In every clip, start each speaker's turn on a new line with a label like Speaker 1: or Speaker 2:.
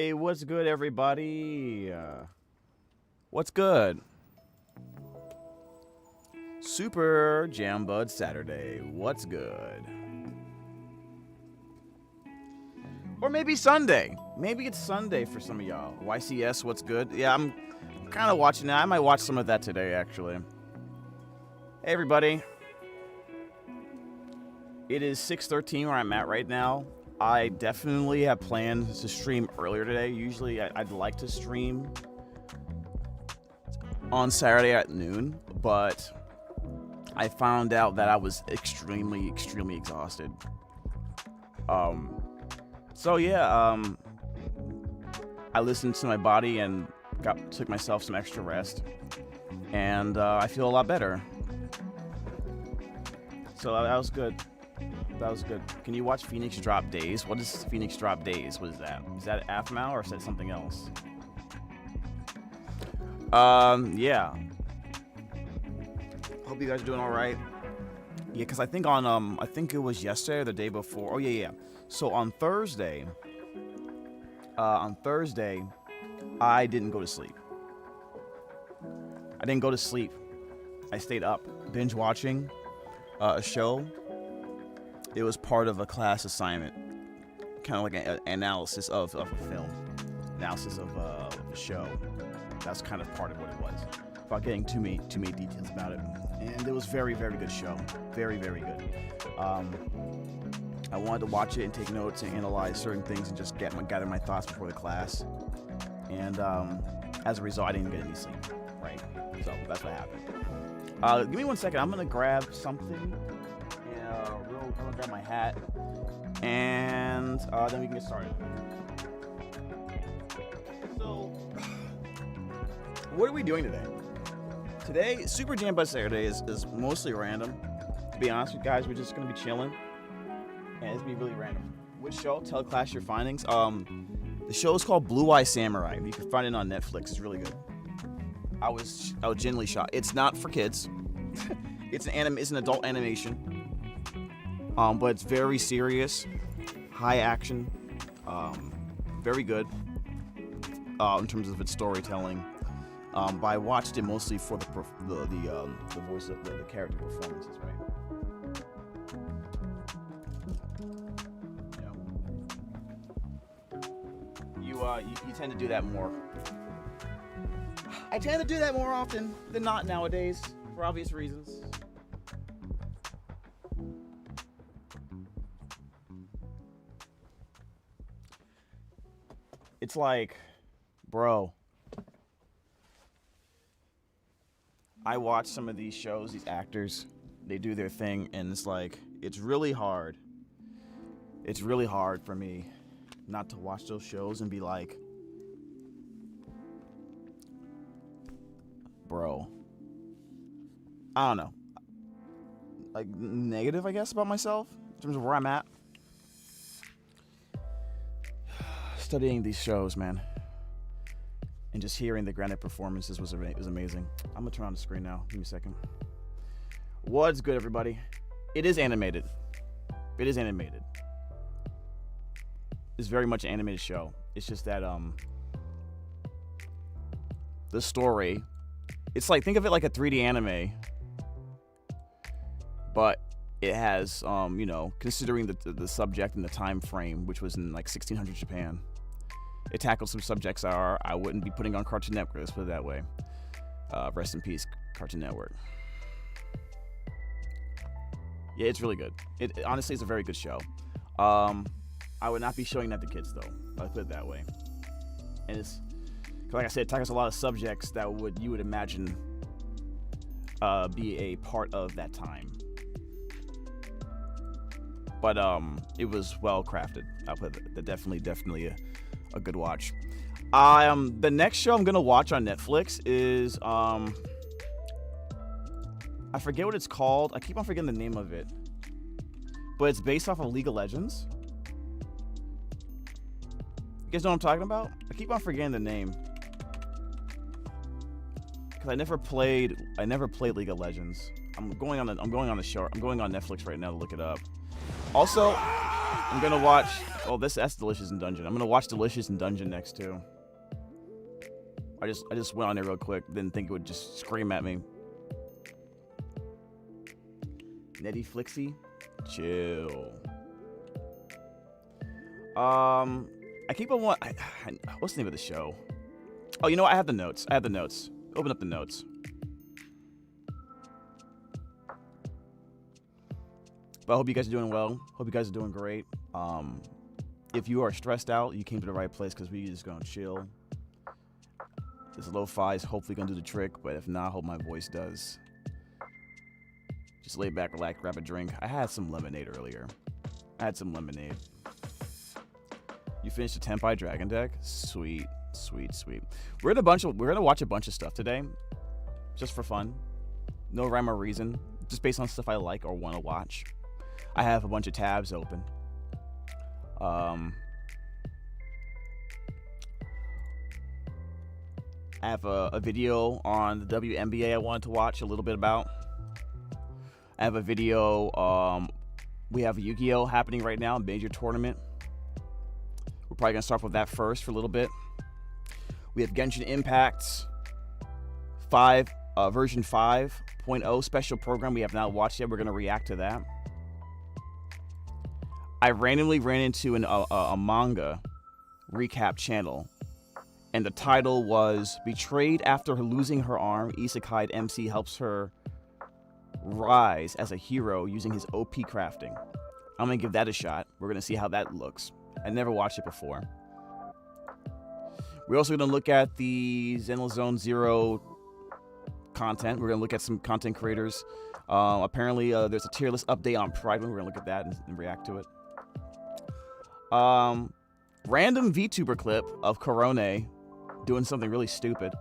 Speaker 1: Hey, what's good, everybody? What's good? Super JAMBUD Saturday. What's good? Or maybe Sunday. Maybe it's Sunday for some of y'all. YCS, what's good? Yeah, I'm kind of watching that. I might watch some of that today, actually. Hey, everybody. It is 6:13 where I'm at right now. I definitely have plans to stream earlier today. Usually I'd like to stream on Saturday at noon, but I found out that I was extremely exhausted. So yeah, I listened to my body and took myself some extra rest, and I feel a lot better. So that was good. That was good. Can you watch Phoenix Drop Days? What is Phoenix Drop Days? What is that? Is that Aphmau or is that something else? Yeah. Hope you guys are doing all right. Yeah, because I think I think it was yesterday or the day before. Oh yeah. So on Thursday, I didn't go to sleep. I stayed up, binge watching a show. It was part of a class assignment, kind of like an analysis of a film, analysis of a show. That's kind of part of what it was. Without getting too many details about it, and it was very good show, very good. I wanted to watch it and take notes and analyze certain things and just gather my thoughts before the class. And as a result, I didn't get any sleep. Right, so that's what happened. Give me 1 second. I'm gonna grab something. I'm gonna grab my hat, and then we can get started. So, what are we doing today? Today, Super JAMBUD Saturday is mostly random. To be honest with you guys, we're just gonna be chilling, and it's gonna be really random. Which show? Tell class your findings. The show is called Blue Eye Samurai. You can find it on Netflix. It's really good. I was genuinely shocked. It's not for kids. It's an adult animation. But it's very serious, high action, very good in terms of its storytelling. But I watched it mostly for the voice of the character performances, right? You tend to do that more. I tend to do that more often than not nowadays, for obvious reasons. It's like, bro, I watch some of these shows, these actors, they do their thing, and it's like, it's really hard. It's really hard for me not to watch those shows and be like, bro, I don't know, like negative, I guess, about myself in terms of where I'm at. Studying these shows, man, and just hearing the granted performances was amazing. I'm gonna turn on the screen now. Give me a second. What's good, everybody? It is animated. It's very much an animated show. It's just that the story, it's like, think of it like a 3D anime, but it has considering the subject and the time frame, which was in like 1600 Japan. It tackled some subjects I wouldn't be putting on Cartoon Network, let's put it that way. Rest in peace, Cartoon Network. Yeah, it's really good. It honestly is a very good show. I would not be showing that to kids, though. I'll put it that way. And it's, like I said, it tackles a lot of subjects that you would imagine be a part of that time. But it was well crafted. I'll put it. Definitely a good watch. The next show I'm gonna watch on Netflix is I forget what it's called. I keep on forgetting the name of it, but it's based off of League of Legends. You guys know what I'm talking about? I keep on forgetting the name because I never played League of Legends. I'm going on Netflix right now to look it up. Also, I'm gonna watch. Oh, that's Delicious in Dungeon. I'm gonna watch Delicious in Dungeon next too. I just went on there real quick. Didn't think it would just scream at me. Netty Flixie, chill. I keep on one. What's the name of the show? Oh, you know what? I have the notes. Open up the notes. But I hope you guys are doing well. Hope you guys are doing great. If you are stressed out, you came to the right place because we're just gonna chill. This lo-fi is hopefully gonna do the trick, but if not, I hope my voice does. Just lay back, relax, grab a drink. I had some lemonade earlier. You finished the Tenpai Dragon deck? Sweet, sweet, sweet. We're gonna watch a bunch of stuff today, just for fun. No rhyme or reason, just based on stuff I like or want to watch. I have a bunch of tabs open. I have a video on the WNBA I wanted to watch a little bit about. I have a video, we have a Yu-Gi-Oh happening right now, a major tournament. We're probably gonna start with that first for a little bit. We have Genshin Impact version 5.0 special program we have not watched yet. We're gonna react to that. I randomly ran into a manga recap channel, and the title was Betrayed After Losing Her Arm, Isekai MC helps her rise as a hero using his OP crafting. I'm gonna give that a shot. We're gonna see how that looks. I never watched it before. We're also gonna look at the Xenozone Zero content. We're gonna look at some content creators. Apparently, there's a tier list update on Pride. We're gonna look at that and react to it. Random VTuber clip of Korone doing something really stupid.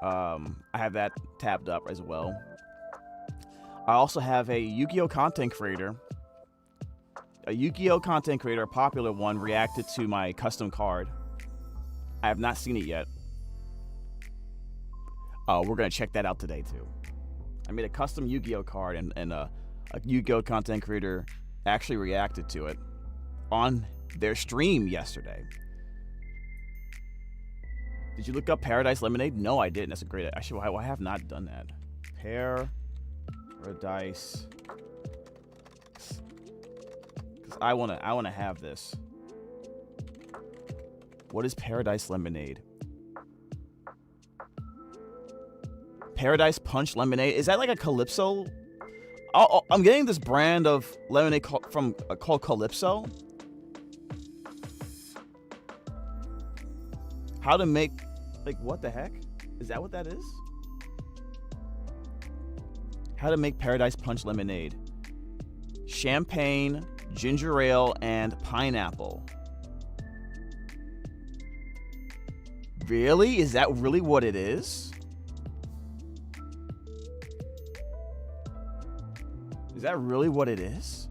Speaker 1: I have that tabbed up as well. I also have a Yu-Gi-Oh content creator. A Yu-Gi-Oh content creator, a popular one, reacted to my custom card. I have not seen it yet. We're gonna check that out today too. I made a custom Yu-Gi-Oh card, and a Yu-Gi-Oh content creator actually reacted to it on their stream yesterday. Did you look up Paradise Lemonade? No, I didn't. That's a great. Actually, I have not done that. Paradise. Because I wanna have this. What is Paradise Lemonade? Paradise Punch Lemonade. Is that like a Calypso? Oh, I'm getting this brand of lemonade called Calypso. How to make, like, what the heck? Is that what that is? How to make Paradise Punch Lemonade. Champagne, ginger ale, and pineapple. Really? Is that really what it is? Is that really what it is?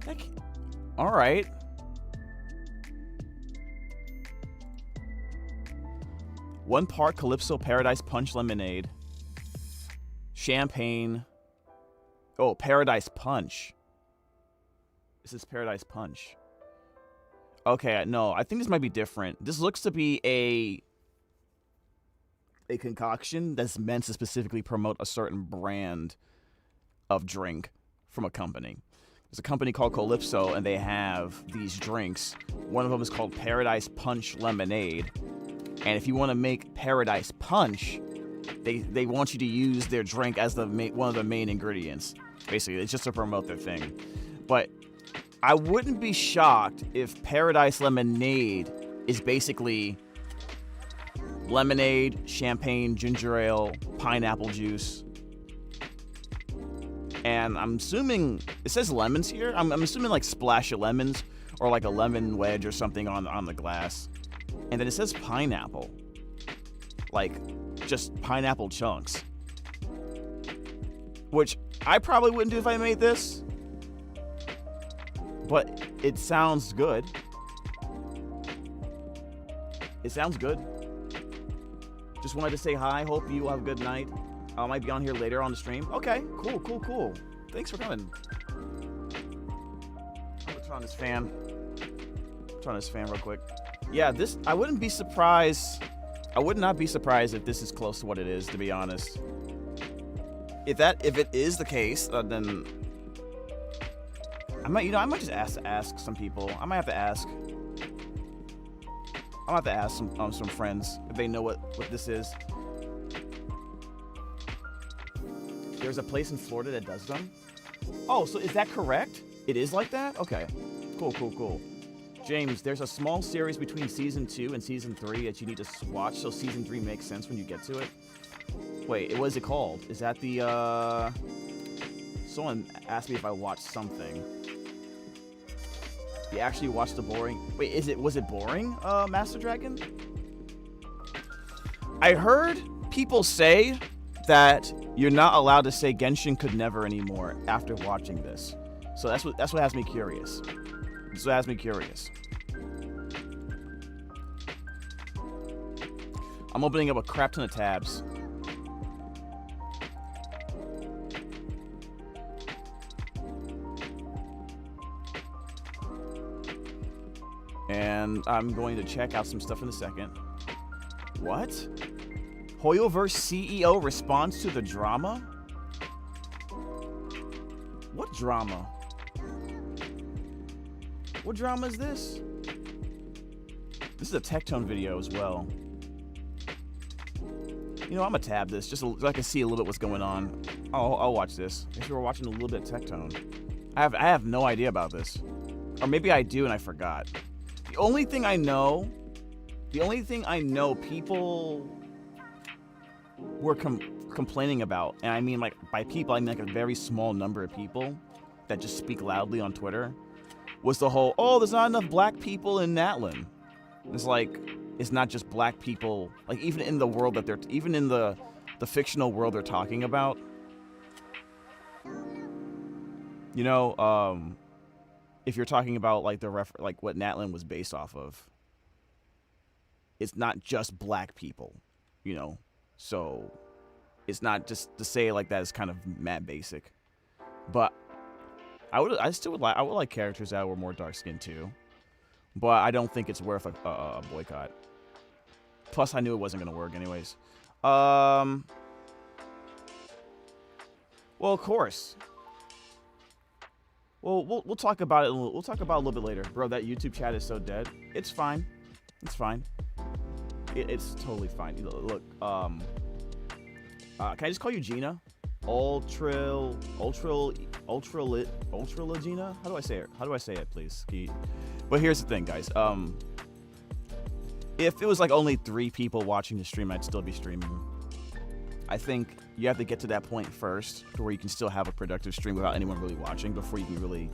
Speaker 1: Heck, all right. One part Calypso Paradise Punch Lemonade. Champagne. Oh, Paradise Punch. This is Paradise Punch. Okay, no, I think this might be different. This looks to be a concoction that's meant to specifically promote a certain brand of drink from a company. There's a company called Calypso, and they have these drinks. One of them is called Paradise Punch Lemonade. And if you want to make Paradise Punch, they want you to use their drink as one of the main ingredients. Basically, it's just to promote their thing. But I wouldn't be shocked if Paradise Lemonade is basically lemonade, champagne, ginger ale, pineapple juice. And I'm assuming, it says lemons here. I'm assuming like splash of lemons or like a lemon wedge or something on the glass. And then it says pineapple. Like, just pineapple chunks. Which I probably wouldn't do if I made this. But it sounds good. It sounds good. Just wanted to say hi. Hope you have a good night. I might be on here later on the stream. Okay, cool. Thanks for coming. I'm gonna turn on this fan. Turn on this fan real quick. Yeah, this, I wouldn't be surprised. I would not be surprised if this is close to what it is, to be honest. If it is the case, then I might just ask some people. I might have to ask. I'll have to ask some friends if they know what this is. There's a place in Florida that does them. Oh, so is that correct? It is like that? Okay. Cool. James, there's a small series between season 2 and season 3 that you need to watch, so season 3 makes sense when you get to it. Wait, what is it called? Is that the someone asked me if I watched something. You actually watched the boring... Wait, was it boring, Master Dragon? I heard people say that you're not allowed to say Genshin could never anymore after watching this. So that's what has me curious. That's what has me curious. I'm opening up a crap ton of tabs. And I'm going to check out some stuff in a second. What? Hoyoverse CEO responds to the drama? What drama? What drama is this? This is a Tectone video as well. You know, I'm gonna tab this just so I can see a little bit what's going on. I'll watch this. I guess we were watching a little bit of Tectone. I have no idea about this. Or maybe I do and I forgot. The only thing I know people were complaining about, and I mean, like, by people, I mean like a very small number of people that just speak loudly on Twitter, was the whole, oh, there's not enough black people in Natlan. It's like, it's not just black people, like, even in the world that they're, even in the fictional world they're talking about. You know, if you're talking about, like, like what Natlan was based off of, it's not just black people, you know? So it's not just to say like that is kind of mad basic. But I would like characters that were more dark skinned too. But I don't think it's worth a boycott. Plus I knew it wasn't gonna work anyways. Well, of course. Well, we'll talk about it. We'll talk about it a little bit later, bro. That YouTube chat is so dead. It's fine. It's fine. It's totally fine. Look, can I just call you Gina? Ultra Gina? How do I say it? How do I say it, please? But here's the thing, guys. If it was like only 3 people watching the stream, I'd still be streaming. I think you have to get to that point first to where you can still have a productive stream without anyone really watching before you can really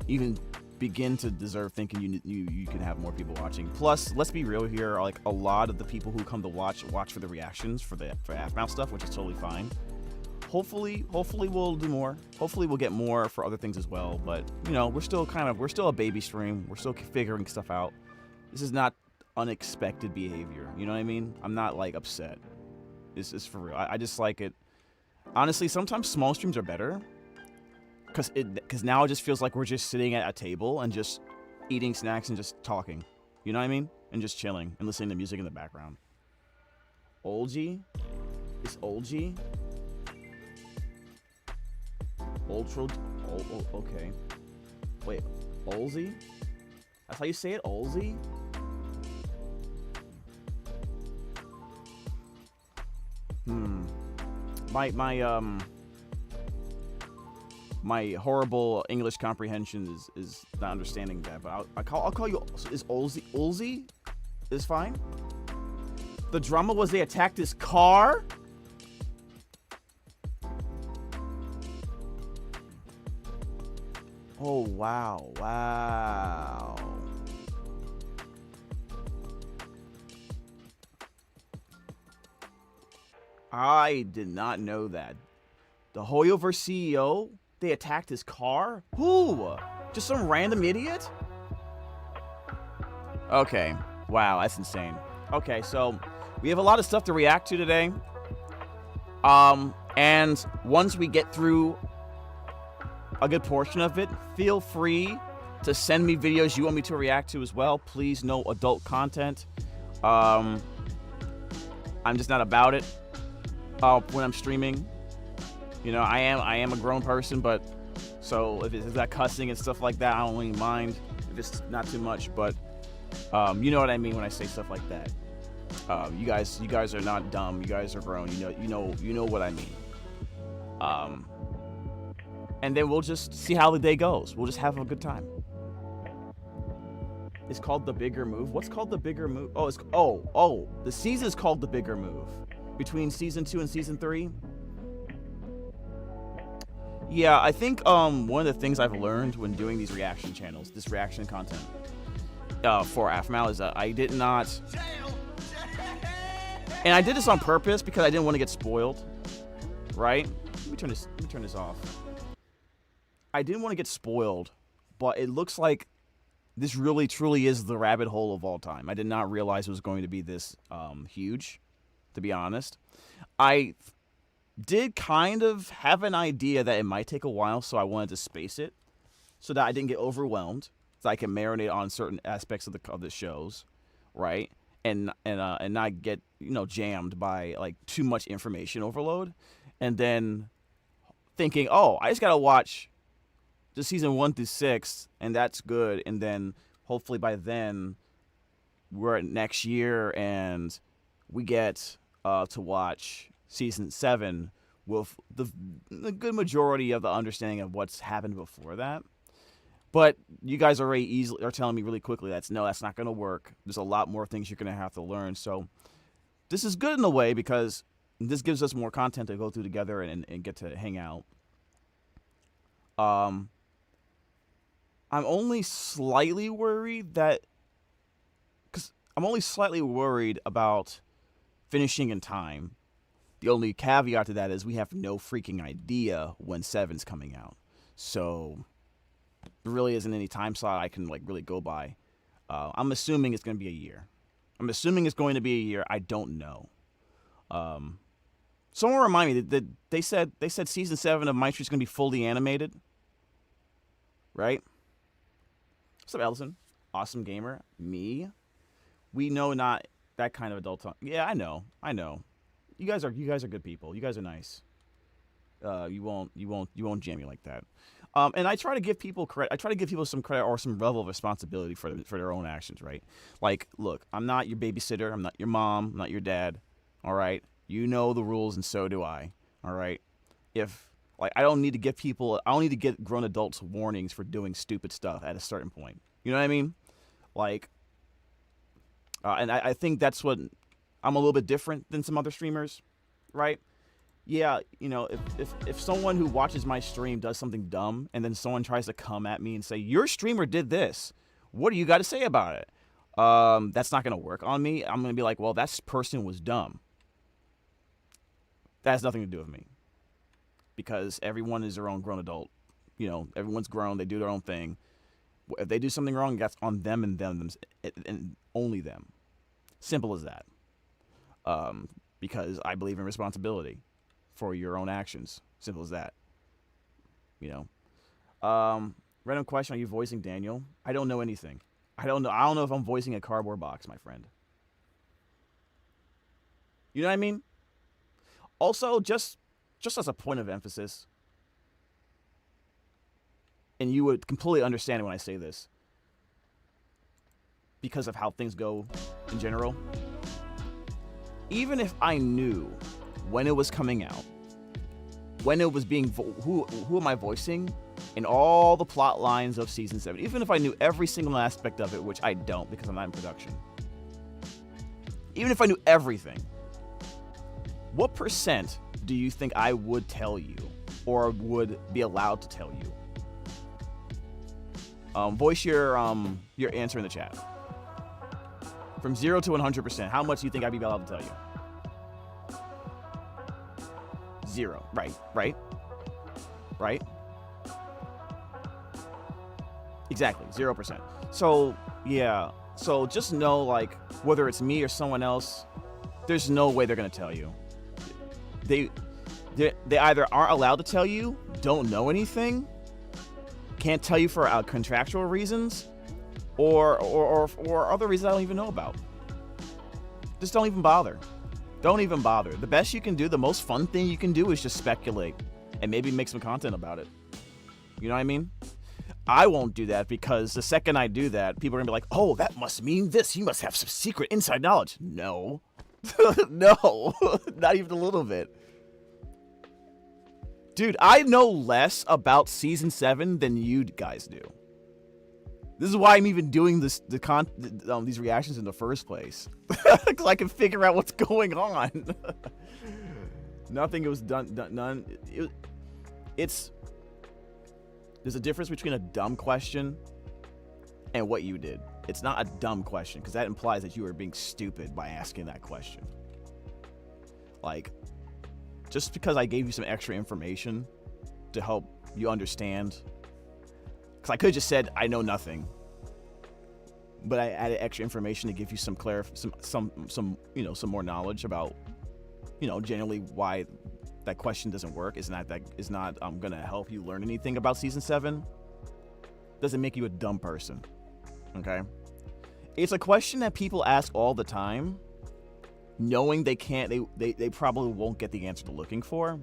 Speaker 1: even begin to deserve thinking you can have more people watching. Plus, let's be real here, like a lot of the people who come to watch for the reactions for Aphmau stuff, which is totally fine. Hopefully we'll do more. Hopefully we'll get more for other things as well. But you know, we're still a baby stream. We're still figuring stuff out. This is not unexpected behavior. You know what I mean? I'm not like upset. This is for real. I just like it. Honestly, sometimes small streams are better. Because now it just feels like we're just sitting at a table and just eating snacks and just talking. You know what I mean? And just chilling and listening to music in the background. Olgi? It's Olgi? Okay. Wait, Olzi? That's how you say it? Olzi? My horrible English comprehension is not understanding that, but I'll call you. Is Olzi is fine. The drama was they attacked his car. Oh wow. I did not know that. The Hoyoverse CEO. They attacked his car? Who? Just some random idiot? Okay. Wow, that's insane. Okay, so We have a lot of stuff to react to today. And once we get through a good portion of it, feel free to send me videos you want me to react to as well. Please, no adult content. I'm just not about it when I'm streaming. You know, I am a grown person, but so if it's got cussing and stuff like that, I don't really mind if it's not too much. But you know what I mean when I say stuff like that. You guys are not dumb. You guys are grown. You know what I mean. And then we'll just see how the day goes. We'll just have a good time. It's called The Bigger Move. What's called The Bigger Move? Oh, the season's called The Bigger Move. Between season 2 and season 3. Yeah, I think one of the things I've learned when doing these reaction channels, this reaction content for Aphmau, is that I did not, and I did this on purpose because I didn't want to get spoiled, right? Let me turn this off. I didn't want to get spoiled, but it looks like this really truly is the rabbit hole of all time. I did not realize it was going to be this huge, to be honest. I did kind of have an idea that it might take a while, so I wanted to space it so that I didn't get overwhelmed, so I can marinate on certain aspects of the shows, right? And not get, jammed by like too much information overload, and then thinking, oh, I just gotta watch just season 1 through 6, and that's good. And then hopefully by then we're at next year and we get to watch season 7 with the good majority of the understanding of what's happened before that. But you guys already are telling me really quickly that's not going to work. There's a lot more things you're going to have to learn. So this is good in a way because this gives us more content to go through together and get to hang out. I'm only slightly worried about finishing in time. The only caveat to that is we have no freaking idea when 7's coming out. So there really isn't any time slot I can really go by. I'm assuming it's going to be a year. I don't know. Someone remind me that they said season 7 of MyStreet's going to be fully animated, right? What's up, Ellison? Awesome gamer. Me. We know not that kind of adult talk. Yeah, I know. You guys are good people. You guys are nice. You won't jam me like that. And I try to give people credit. I try to give people some credit or some level of responsibility for their own actions, right? Like, look, I'm not your babysitter. I'm not your mom. I'm not your dad. All right. You know the rules, and so do I. All right. I don't need to get grown adults warnings for doing stupid stuff at a certain point. You know what I mean? And I think that's what I'm a little bit different than some other streamers, right? Yeah, if someone who watches my stream does something dumb and then someone tries to come at me and say, your streamer did this, what do you got to say about it? That's not going to work on me. I'm going to be like, well, that person was dumb. That has nothing to do with me. Because everyone is their own grown adult. Everyone's grown. They do their own thing. If they do something wrong, that's on them and and only them. Simple as that. Because I believe in responsibility for your own actions. Simple as that. Random question: are you voicing Daniel? I don't know anything. I don't know if I'm voicing a cardboard box, my friend. You know what I mean? Also, just as a point of emphasis, and you would completely understand it when I say this, because of how things go in general. Even if I knew when it was coming out, when it was being who am I voicing, in all the plot lines of season 7, even if I knew every single aspect of it, which I don't because I'm not in production. Even if I knew everything, what percent do you think I would tell you or would be allowed to tell you? Voice your answer in the chat. From 0 to 100%, how much do you think I'd be allowed to tell you? 0. Right? Exactly, 0%. So, yeah. So just know, whether it's me or someone else, There's no way they're gonna tell you. They either aren't allowed to tell you, don't know anything, can't tell you for contractual reasons, or other reasons I don't even know about. Just don't even bother. Don't even bother. The best you can do, the most fun thing you can do is just speculate and maybe make some content about it. You know what I mean? I won't do that because the second I do that, people are gonna be like, oh, that must mean this. You must have some secret inside knowledge. No. No. Not even a little bit. Dude, I know less about Season 7 than you guys do. This is why I'm even doing these reactions in the first place. Because I can figure out what's going on. Nothing was done. None. There's a difference between a dumb question and what you did. It's not a dumb question, because that implies that you were being stupid by asking that question. Like, just because I gave you some extra information to help you understand, because I could have just said I know nothing, but I added extra information to give you some some more knowledge about, generally why that question doesn't work. Is not gonna help you learn anything about Season 7. Doesn't make you a dumb person. Okay? It's a question that people ask all the time, knowing they probably won't get the answer they're looking for.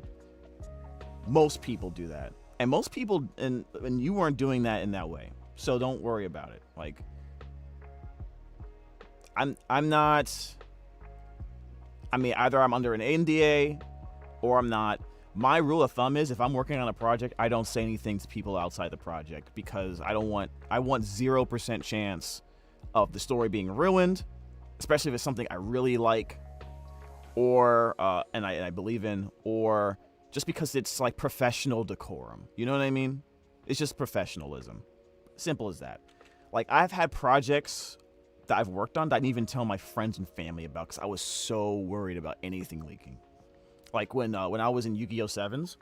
Speaker 1: Most people do that. And most people, and you weren't doing that in that way. So don't worry about it. Like, I'm not, either I'm under an NDA or I'm not. My rule of thumb is if I'm working on a project, I don't say anything to people outside the project, because I want 0% chance of the story being ruined, especially if it's something I really like, or and I believe in, or just because it's like professional decorum. You know what I mean? It's just professionalism. Simple as that. Like, I've had projects that I've worked on that I didn't even tell my friends and family about because I was so worried about anything leaking. Like when I was in Yu-Gi-Oh! 7s,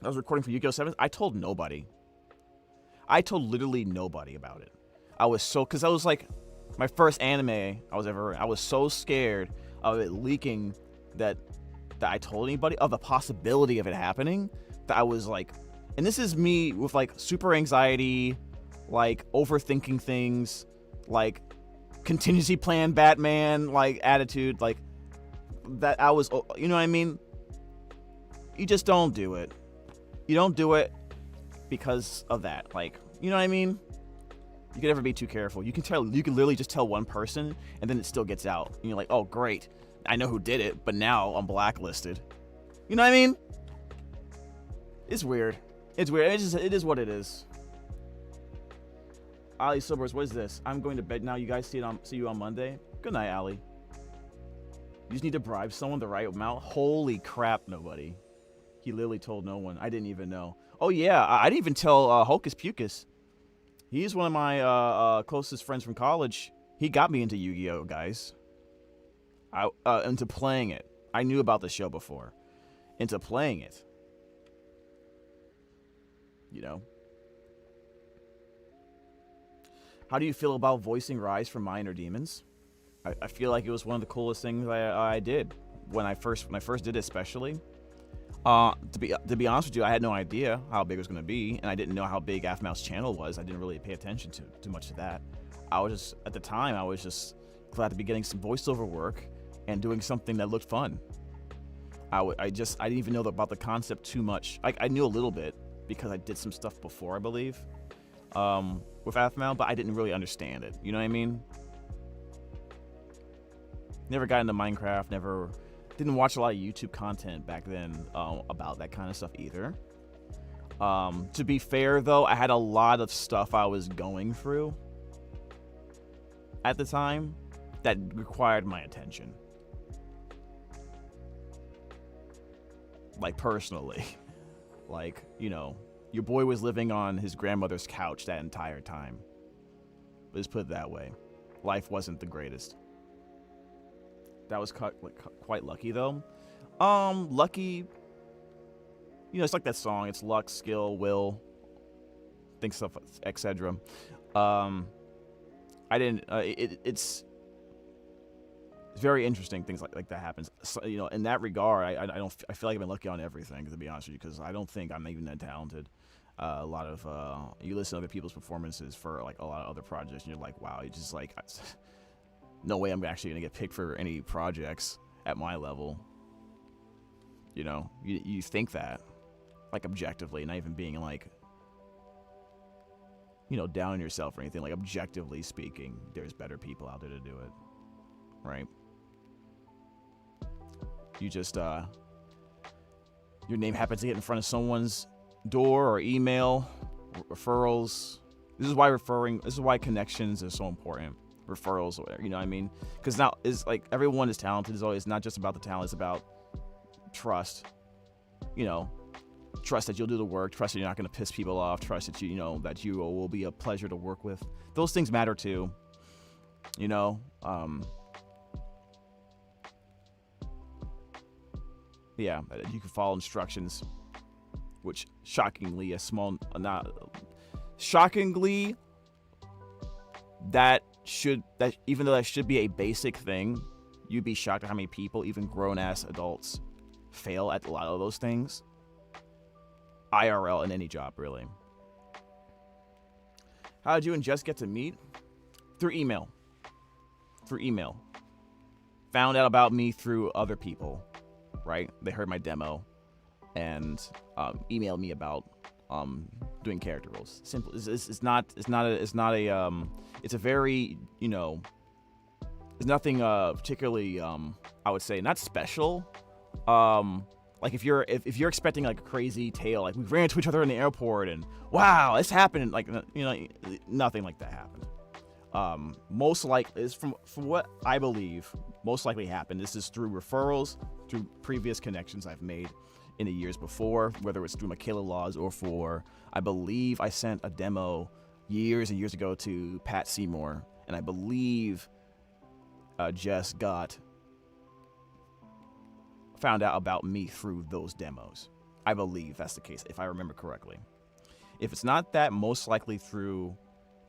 Speaker 1: I was recording for Yu-Gi-Oh! 7s, I told nobody. I told literally nobody about it. Because I was like, my first anime I was so scared of it leaking that I told anybody, of the possibility of it happening, that I was like, and this is me with like super anxiety, like overthinking things, like contingency plan Batman, like attitude, like that. I was, you know what I mean? You just don't do it. You don't do it because of that. Like, you know what I mean? You can never be too careful. You can literally just tell one person and then it still gets out. And you're like, oh great, I know who did it, but now I'm blacklisted. You know what I mean? It's weird. It's weird. It is what it is. Ali Sobers, what is this? I'm going to bed now. You guys see you on Monday. Good night, Ali. You just need to bribe someone the right amount. Holy crap, nobody. He literally told no one. I didn't even know. Oh yeah, I didn't even tell Hocus Pocus. He's one of my closest friends from college. He got me into Yu-Gi-Oh, guys. Into playing it. I knew about the show before. Into playing it. You know. How do you feel about voicing Rhys from Minor Demons? I feel like it was one of the coolest things I did when I first did it, especially. To be honest with you, I had no idea how big it was going to be, and I didn't know how big Aphmau's channel was. I didn't really pay attention to too much of that. At the time, I was just glad to be getting some voiceover work and doing something that looked fun. I didn't even know about the concept too much. I knew a little bit because I did some stuff before, I believe, with Aphmau, but I didn't really understand it. You know what I mean? Never got into Minecraft, didn't watch a lot of YouTube content back then about that kind of stuff either. To be fair, though, I had a lot of stuff I was going through at the time that required my attention. Like, personally. Like, your boy was living on his grandmother's couch that entire time. Let's put it that way. Life wasn't the greatest. That was quite lucky, though. Lucky, it's like that song. It's luck, skill, will, things, stuff, etc. I didn't. It's very interesting things like that happens. So, you know, in that regard, I feel like I've been lucky on everything, to be honest with you, because I don't think I'm even that talented. A lot of you listen to other people's performances for like a lot of other projects, and you're like, wow, you just like, no way I'm actually gonna get picked for any projects at my level. You know, you think that, like, objectively, not even being like, you know, down on yourself or anything. Like, objectively speaking, there's better people out there to do it, right? You just your name happens to get in front of someone's door or email, referrals. This is why connections is so important. Referrals, or whatever, you know what I mean? Because now it's like everyone is talented. It's not just about the talent. It's about trust. You know, trust that you'll do the work. Trust that you're not going to piss people off. Trust that you know that you will be a pleasure to work with. Those things matter too. You know, yeah, you can follow instructions, which shockingly that even though that should be a basic thing, you'd be shocked at how many people, even grown-ass adults, fail at a lot of those things. IRL in any job, really. How did you and Jess get to meet? Through email. Found out about me through other people, right? They heard my demo and emailed me about doing character roles. Simple. It's a very, you know, it's nothing particularly I would say not special. Like if you're expecting like a crazy tale, like we ran into each other in the airport and wow, this happened, like, you know, nothing like that happened. Most likely is from what I believe most likely happened. This is through referrals, through previous connections I've made in the years before, whether it's through Michaela Laws or for, I believe I sent a demo years and years ago to Pat Seymour, and I believe Jess found out about me through those demos. I believe that's the case, if I remember correctly. If it's not that, most likely through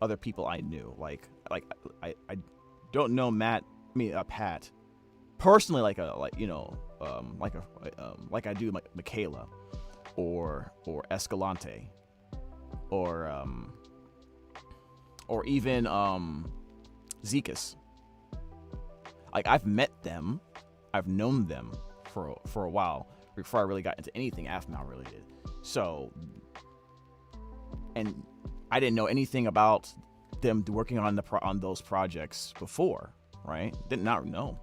Speaker 1: other people I knew. Like I don't know Pat personally, like I do Michaela or Escalante or even Zekas. Like I've met them, I've known them for a while before I really got into anything Aphmau really did. So, and I didn't know anything about them working on those projects before, right? Didn't know.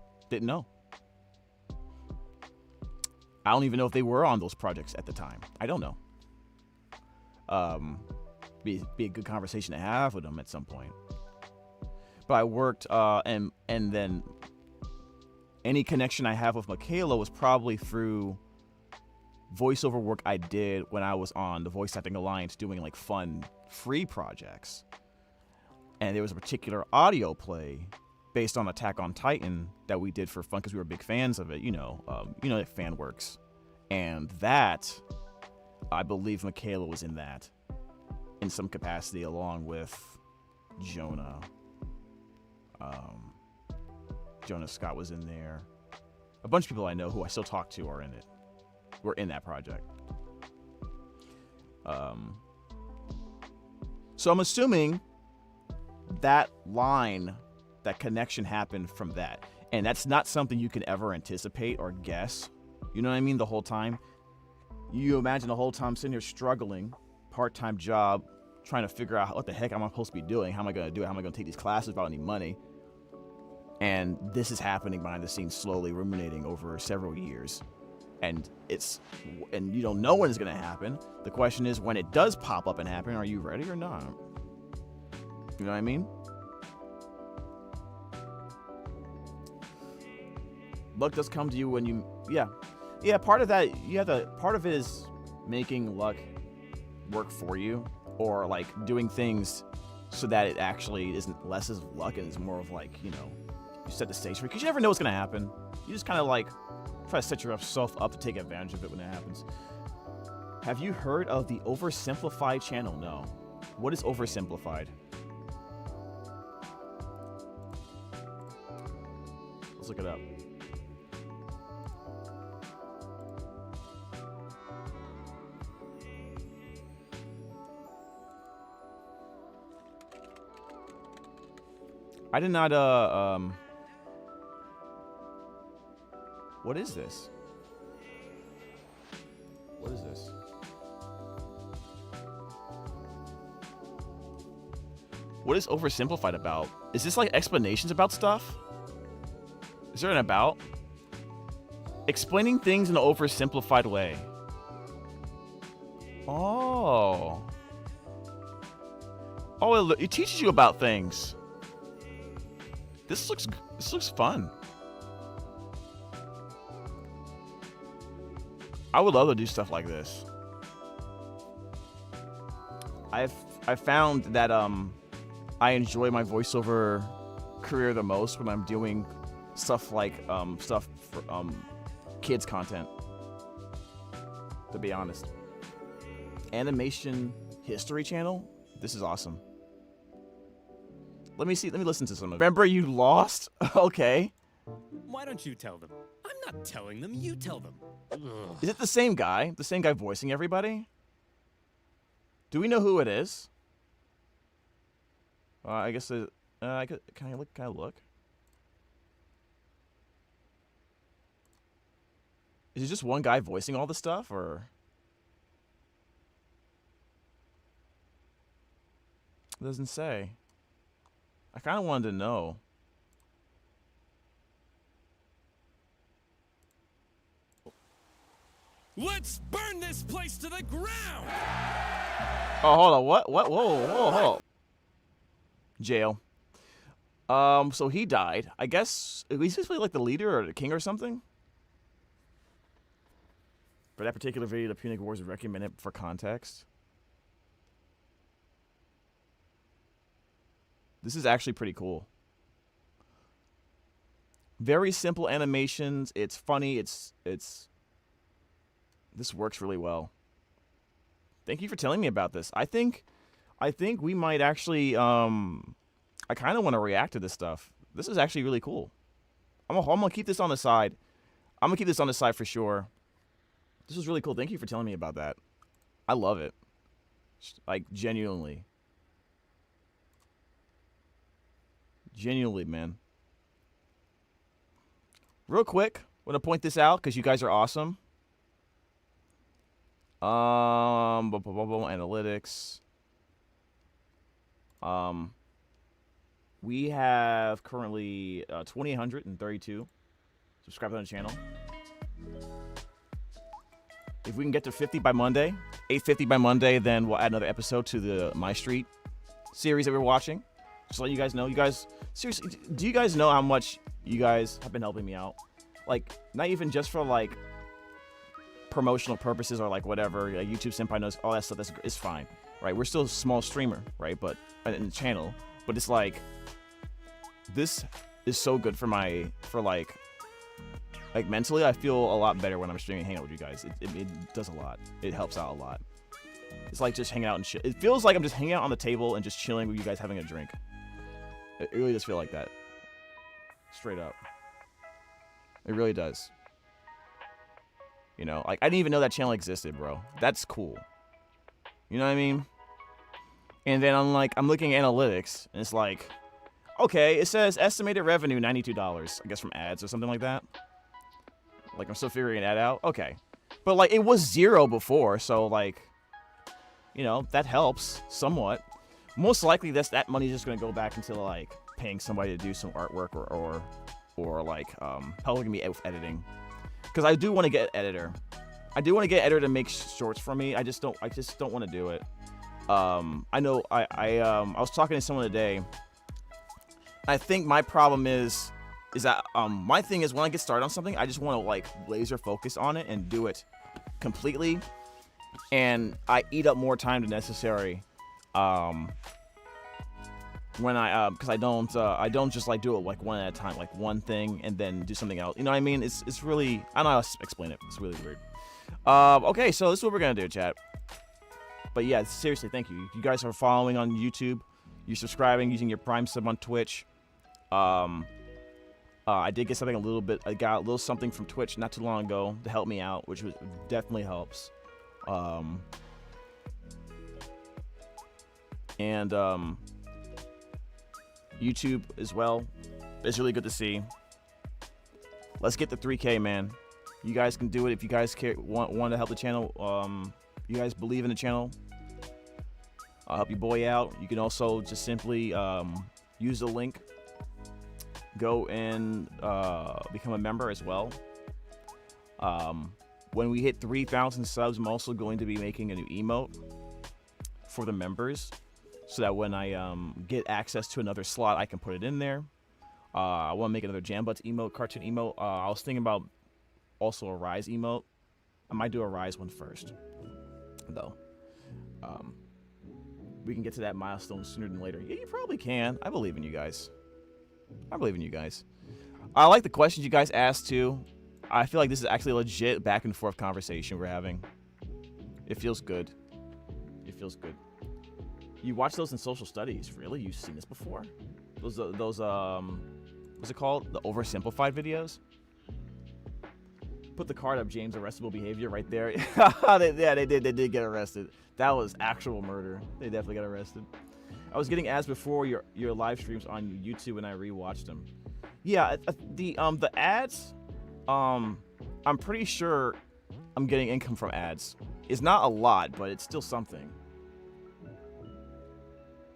Speaker 1: I don't even know if they were on those projects at the time. I don't know. Be a good conversation to have with them at some point. But I worked, and then any connection I have with Michaela was probably through voiceover work I did when I was on the Voice Acting Alliance doing like fun free projects. And there was a particular audio play based on Attack on Titan that we did for fun because we were big fans of it, you know, like fan works. And that, I believe Michaela was in that in some capacity along with Jonah. Jonah Scott was in there. A bunch of people I know who I still talk to are in it. We're in that project. So I'm assuming that connection happened from that. And that's not something you can ever anticipate or guess. You know what I mean? The whole time. You imagine the whole time sitting here struggling, part-time job, trying to figure out what the heck am I supposed to be doing? How am I going to do it? How am I going to take these classes without any money? And this is happening behind the scenes, slowly ruminating over several years. And you don't know when it's going to happen. The question is, when it does pop up and happen, are you ready or not? You know what I mean? Luck does come to you when you, yeah. Part of that, part of it is making luck work for you, or like doing things so that it actually isn't less as luck and it's more of like, you know, you set the stage for it, because you never know what's gonna happen. You just kind of like try to set yourself up to take advantage of it when it happens. Have you heard of the Oversimplified channel? No. What is Oversimplified? Let's look it up. I did not, what is this? What is this? What is oversimplified about? Is this like explanations about stuff? Is there an about? Explaining things in an oversimplified way. Oh. Oh, it teaches you about things. This looks fun. I would love to do stuff like this. I found that I enjoy my voiceover career the most when I'm doing stuff like stuff for kids content. To be honest. Animation History Channel. This is awesome. Let me listen to some of it. Remember you lost? Okay.
Speaker 2: Why don't you tell them? I'm not telling them, you tell them. Ugh.
Speaker 1: Is it the same guy? The same guy voicing everybody? Do we know who it is? I guess can I look? Is it just one guy voicing all the stuff, or? It doesn't say. I kind of wanted to know.
Speaker 2: Let's burn this place to the ground!
Speaker 1: Oh, hold on. What? Whoa, hold on. Jail. So he died. I guess, is he like the leader or the king or something? For that particular video, the Punic Wars is recommended for context. This is actually pretty cool. Very simple animations. It's funny. This works really well. Thank you for telling me about this. I think we might actually I kind of want to react to this stuff. This is actually really cool. I'm gonna keep this on the side. I'm gonna keep this on the side for sure. This is really cool. Thank you for telling me about that. I love it. Like genuinely. Genuinely, man. Real quick, want to point this out because you guys are awesome. Analytics. We have currently 2,832 subscribers on the channel. If we can get to 50 by Monday, 850 by Monday, then we'll add another episode to the MyStreet series that we're watching. Just let you guys know. You guys, seriously, do you guys know how much you guys have been helping me out? Like, not even just for, like, promotional purposes or, like, whatever. Like, YouTube Senpai knows all that stuff. It's fine, right? We're still a small streamer, right? But, in the channel. But it's like, this is so good for like, mentally, I feel a lot better when I'm streaming and hanging out with you guys. It does a lot. It helps out a lot. It's like just hanging out and shit. It feels like I'm just hanging out on the table and just chilling with you guys having a drink. It really does feel like that. Straight up. It really does. You know, like, I didn't even know that channel existed, bro. That's cool. You know what I mean? And then I'm looking at analytics, and it's like, okay, it says estimated revenue $92, I guess from ads or something like that. Like, I'm still figuring that out. Okay. But, like, it was 0 before, so, like, you know, that helps somewhat. Most likely, that money's just going to go back into, like, paying somebody to do some artwork or like, helping me with editing. Because I do want to get an editor. I do want to get an editor to make shorts for me. I just don't want to do it. I know I was talking to someone today. I think my problem is that my thing is when I get started on something, I just want to, like, laser focus on it and do it completely, and I eat up more time than necessary when because I don't just, like, do it, like, one at a time, like one thing and then do something else. You know what I mean? It's really, I don't know how to explain it. It's really weird. Okay, so this is what we're gonna do, chat. But yeah, seriously, thank you. You guys are following on YouTube. You're subscribing, using your Prime sub on Twitch. I did get something a little bit. I got a little something from Twitch not too long ago to help me out, which definitely helps. And YouTube as well. It's really good to see. Let's get to 3K, man. You guys can do it if you guys want to help the channel. You guys believe in the channel. I'll help your boy out. You can also just simply use the link. Go and become a member as well. When we hit 3,000 subs, I'm also going to be making a new emote for the members, so that when I get access to another slot, I can put it in there. I want to make another JamBuds emote, cartoon emote. I was thinking about also a Rhys emote. I might do a Rhys one first, though. We can get to that milestone sooner than later. Yeah, you probably can. I believe in you guys. I believe in you guys. I like the questions you guys asked too. I feel like this is actually a legit back and forth conversation we're having. It feels good. It feels good. You watch those in social studies, really? You've seen this before? Those what's it called? The oversimplified videos? Put the card up, James. Arrestable behavior right there. Yeah, they did get arrested. That was actual murder. They definitely got arrested. I was getting ads before your live streams on YouTube, and I rewatched them. Yeah, the ads, I'm pretty sure I'm getting income from ads. It's not a lot, but it's still something.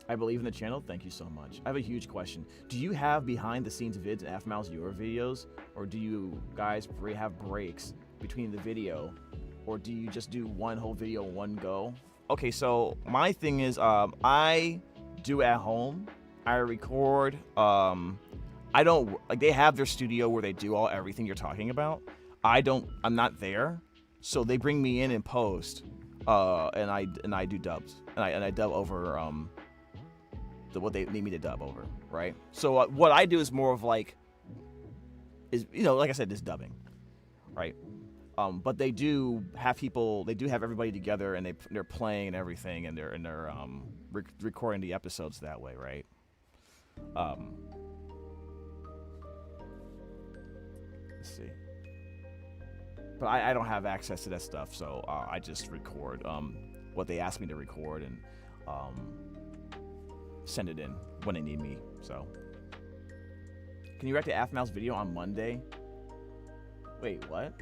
Speaker 1: I believe in the channel. Thank you so much. I have a huge question. Do you have behind the scenes vids and Aphmau's your videos, or do you guys have breaks between the video, or do you just do one whole video one go? Okay, so my thing is I do at home. I record. I don't like, they have their studio where they do everything you're talking about. I'm not there, so they bring me in and post, and I do dubs, and I dub over what they need me to dub over, right? So what I do is more of like, like I said, this dubbing, right? But they do have people, they do have everybody together, and they're playing and everything, and they're recording the episodes that way, right? Let's see. But I don't have access to that stuff, so I just record what they ask me to record, and send it in when they need me. So, can you react to Aphmau's video on Monday? Wait, what?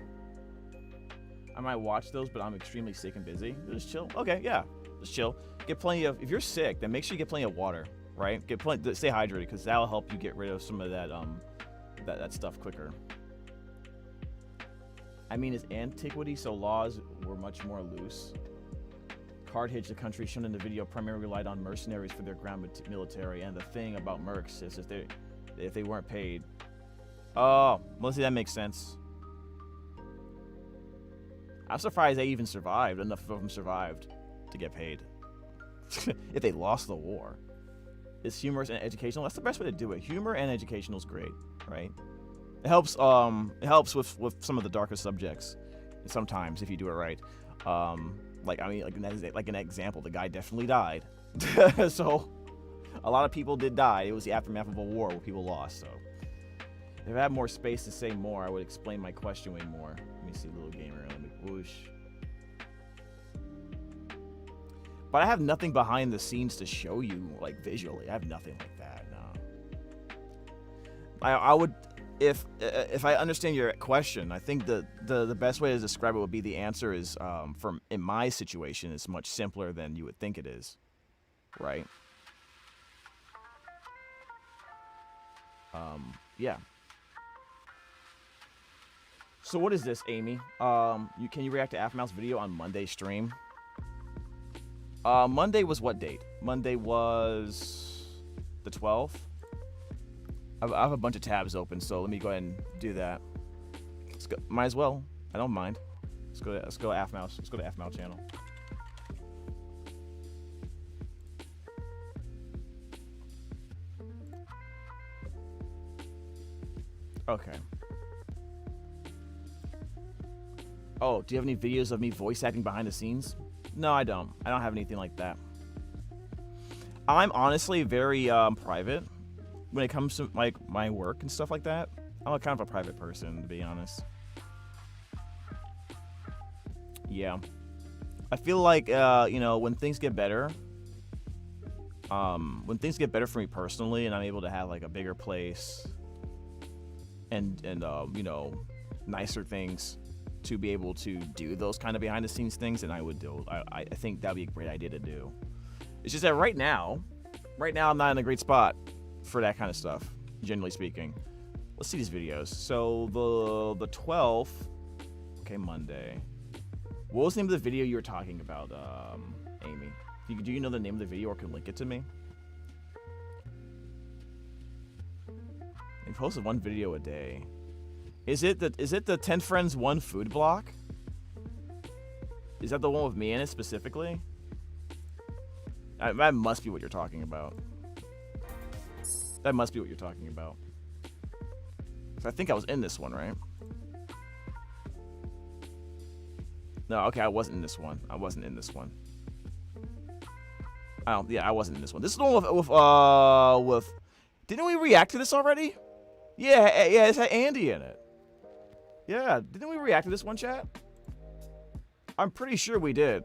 Speaker 1: I might watch those, but I'm extremely sick and busy. Just chill. Okay, yeah, just chill. Get plenty of. If you're sick, then make sure you get plenty of water, right? Stay hydrated, because that'll help you get rid of some of that that stuff quicker. I mean, it's antiquity, so laws were much more loose. Carthage, the country shown in the video, primarily relied on mercenaries for their ground military, and the thing about mercs is if they weren't paid. Oh, mostly that makes sense. I'm surprised they even survived. Enough of them survived to get paid. If they lost the war. It's humorous and educational. That's the best way to do it. Humor and educational is great, right? It helps. It helps with some of the darker subjects. Sometimes if you do it right. Like an example, the guy definitely died. So a lot of people did die. It was the aftermath of a war where people lost. So if I had more space to say more, I would explain my question way more. Let me see, little gamer. Let me whoosh. But I have nothing behind the scenes to show you, like, visually. I have nothing like that. No. I would. If I understand your question, I think the best way to describe it would be the answer is, in my situation, it's much simpler than you would think it is, right? Yeah. So what is this, Amy? Can you react to Aphmau's video on Monday stream? Monday was what date? Monday was the 12th. I have a bunch of tabs open, so let me go ahead and do that. Let's go. Might as well. I don't mind. Let's go to Aphmau. Let's go to Aphmau channel. Okay. Oh, do you have any videos of me voice acting behind the scenes? No, I don't. I don't have anything like that. I'm honestly very private when it comes to like my work and stuff like that. I'm a kind of a private person, to be honest. Yeah. I feel like, you know, when things get better for me personally, and I'm able to have like a bigger place and you know, nicer things to be able to do those kind of behind the scenes things, and I would do. I think that'd be a great idea to do. It's just that right now I'm not in a great spot for that kind of stuff, generally speaking. Let's see these videos. So the 12th, okay, Monday. What was the name of the video you were talking about, Amy? Do you know the name of the video or can link it to me? They posted one video a day. Is it the 10 Friends 1 food block? Is that the one with me in it specifically? That must be what you're talking about. That must be what you're talking about. I think I was in this one, right? No, okay, I wasn't in this one. I wasn't in this one. Yeah, I wasn't in this one. This is the one with. Didn't we react to this already? Yeah, it's had Andy in it. Yeah, didn't we react to this one, chat? I'm pretty sure we did.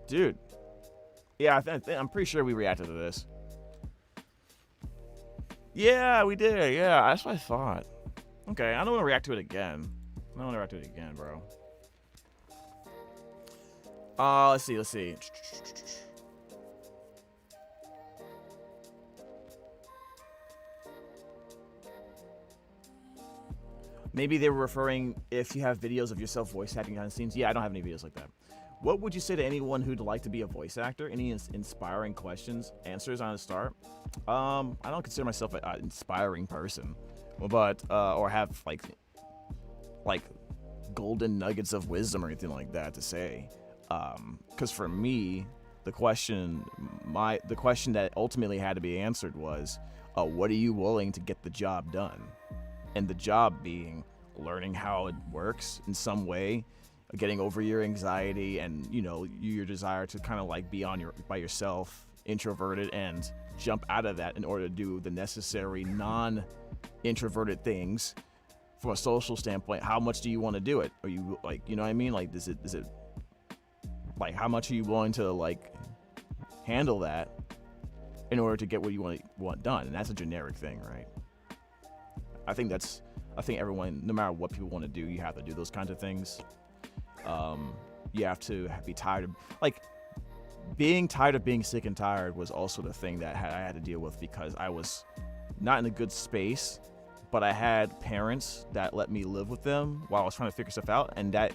Speaker 1: Dude. Yeah, I'm pretty sure we reacted to this. Yeah, we did. Yeah, that's what I thought. Okay, I don't want to react to it again. I don't want to react to it again, bro. Let's see. Maybe they were referring if you have videos of yourself voice acting behind the scenes. Yeah, I don't have any videos like that. What would you say to anyone who'd like to be a voice actor? Any inspiring answers on the start? I don't consider myself an inspiring person, but or have like golden nuggets of wisdom or anything like that to say. Because for me, the question that ultimately had to be answered was, what are you willing to get the job done? And the job being learning how it works in some way, getting over your anxiety and, you know, your desire to kind of like be by yourself, introverted, and jump out of that in order to do the necessary non-introverted things from a social standpoint. How much do you want to do it? Are you like, you know what I mean? Like, is it like, how much are you willing to like handle that in order to get what you want done? And that's a generic thing, right? I think everyone, no matter what people want to do, you have to do those kinds of things. You have to be tired of, like, being tired of being sick and tired was also the thing that I had to deal with, because I was not in a good space, but I had parents that let me live with them while I was trying to figure stuff out, and that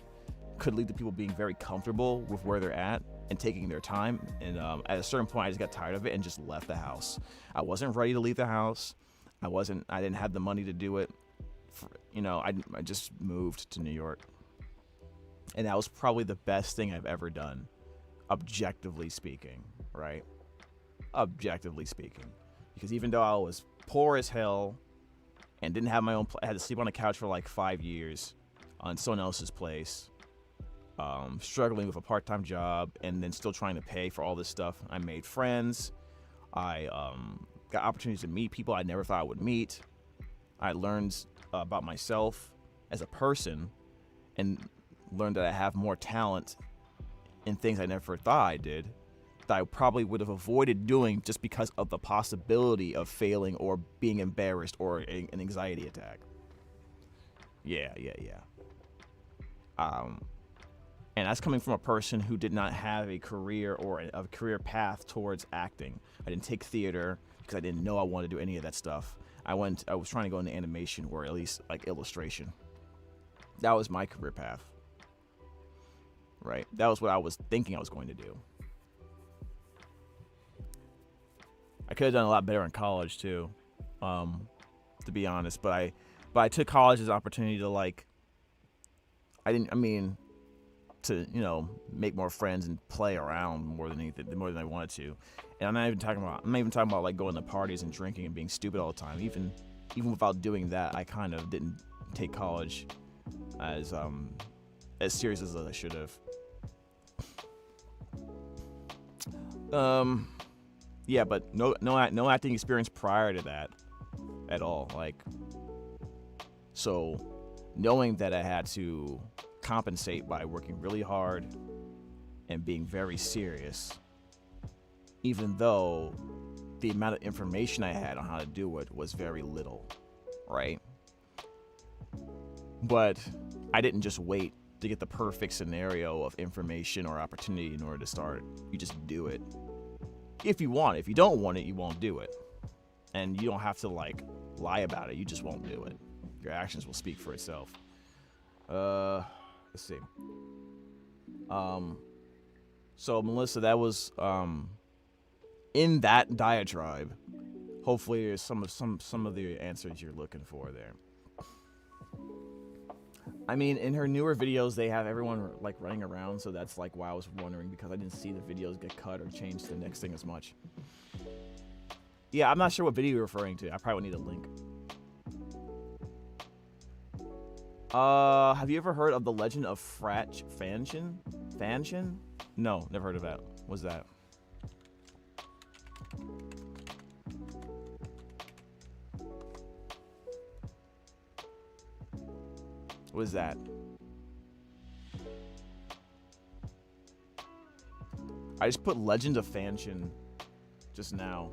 Speaker 1: could lead to people being very comfortable with where they're at and taking their time. And at a certain point, I just got tired of it and just left the house. I wasn't ready to leave the house. I didn't have the money to do it. I just moved to New York. And that was probably the best thing I've ever done, objectively speaking, right? Objectively speaking. Because even though I was poor as hell and didn't have my own I had to sleep on a couch for like 5 years on someone else's place, struggling with a part-time job, and then still trying to pay for all this stuff. I made friends. I got opportunities to meet people I never thought I would meet. I learned about myself as a person and learned that I have more talent in things I never thought I did, that I probably would have avoided doing just because of the possibility of failing or being embarrassed or an anxiety attack. Yeah. And that's coming from a person who did not have a career or a career path towards acting. I didn't take theater because I didn't know I wanted to do any of that stuff. I was trying to go into animation, or at least like illustration. That was my career path. Right? That was what I was thinking I was going to do. I could have done a lot better in college too, to be honest. But I took college as an opportunity to to make more friends and play around more than I wanted to. And I'm not even talking about like going to parties and drinking and being stupid all the time. Even without doing that, I kind of didn't take college as serious as I should have. Yeah, but no acting experience prior to that at all. Like, so knowing that I had to compensate by working really hard and being very serious, even though the amount of information I had on how to do it was very little, right? But I didn't just wait to get the perfect scenario of information or opportunity in order to start. You just do it. If you want it. If you don't want it, you won't do it. And you don't have to, like, lie about it. You just won't do it. Your actions will speak for itself. Let's see. So, Melissa, that was, in that diatribe, hopefully there's some of the answers you're looking for there. I mean, in her newer videos, they have everyone like running around, so that's like why I was wondering, because I didn't see the videos get cut or changed to the next thing as much. Yeah, I'm not sure what video you're referring to. I probably would need a link. Have you ever heard of the Legend of Fanshin? Fanshin? No, never heard of that. What's that? What is that? I just put Legend of Fanshin just now.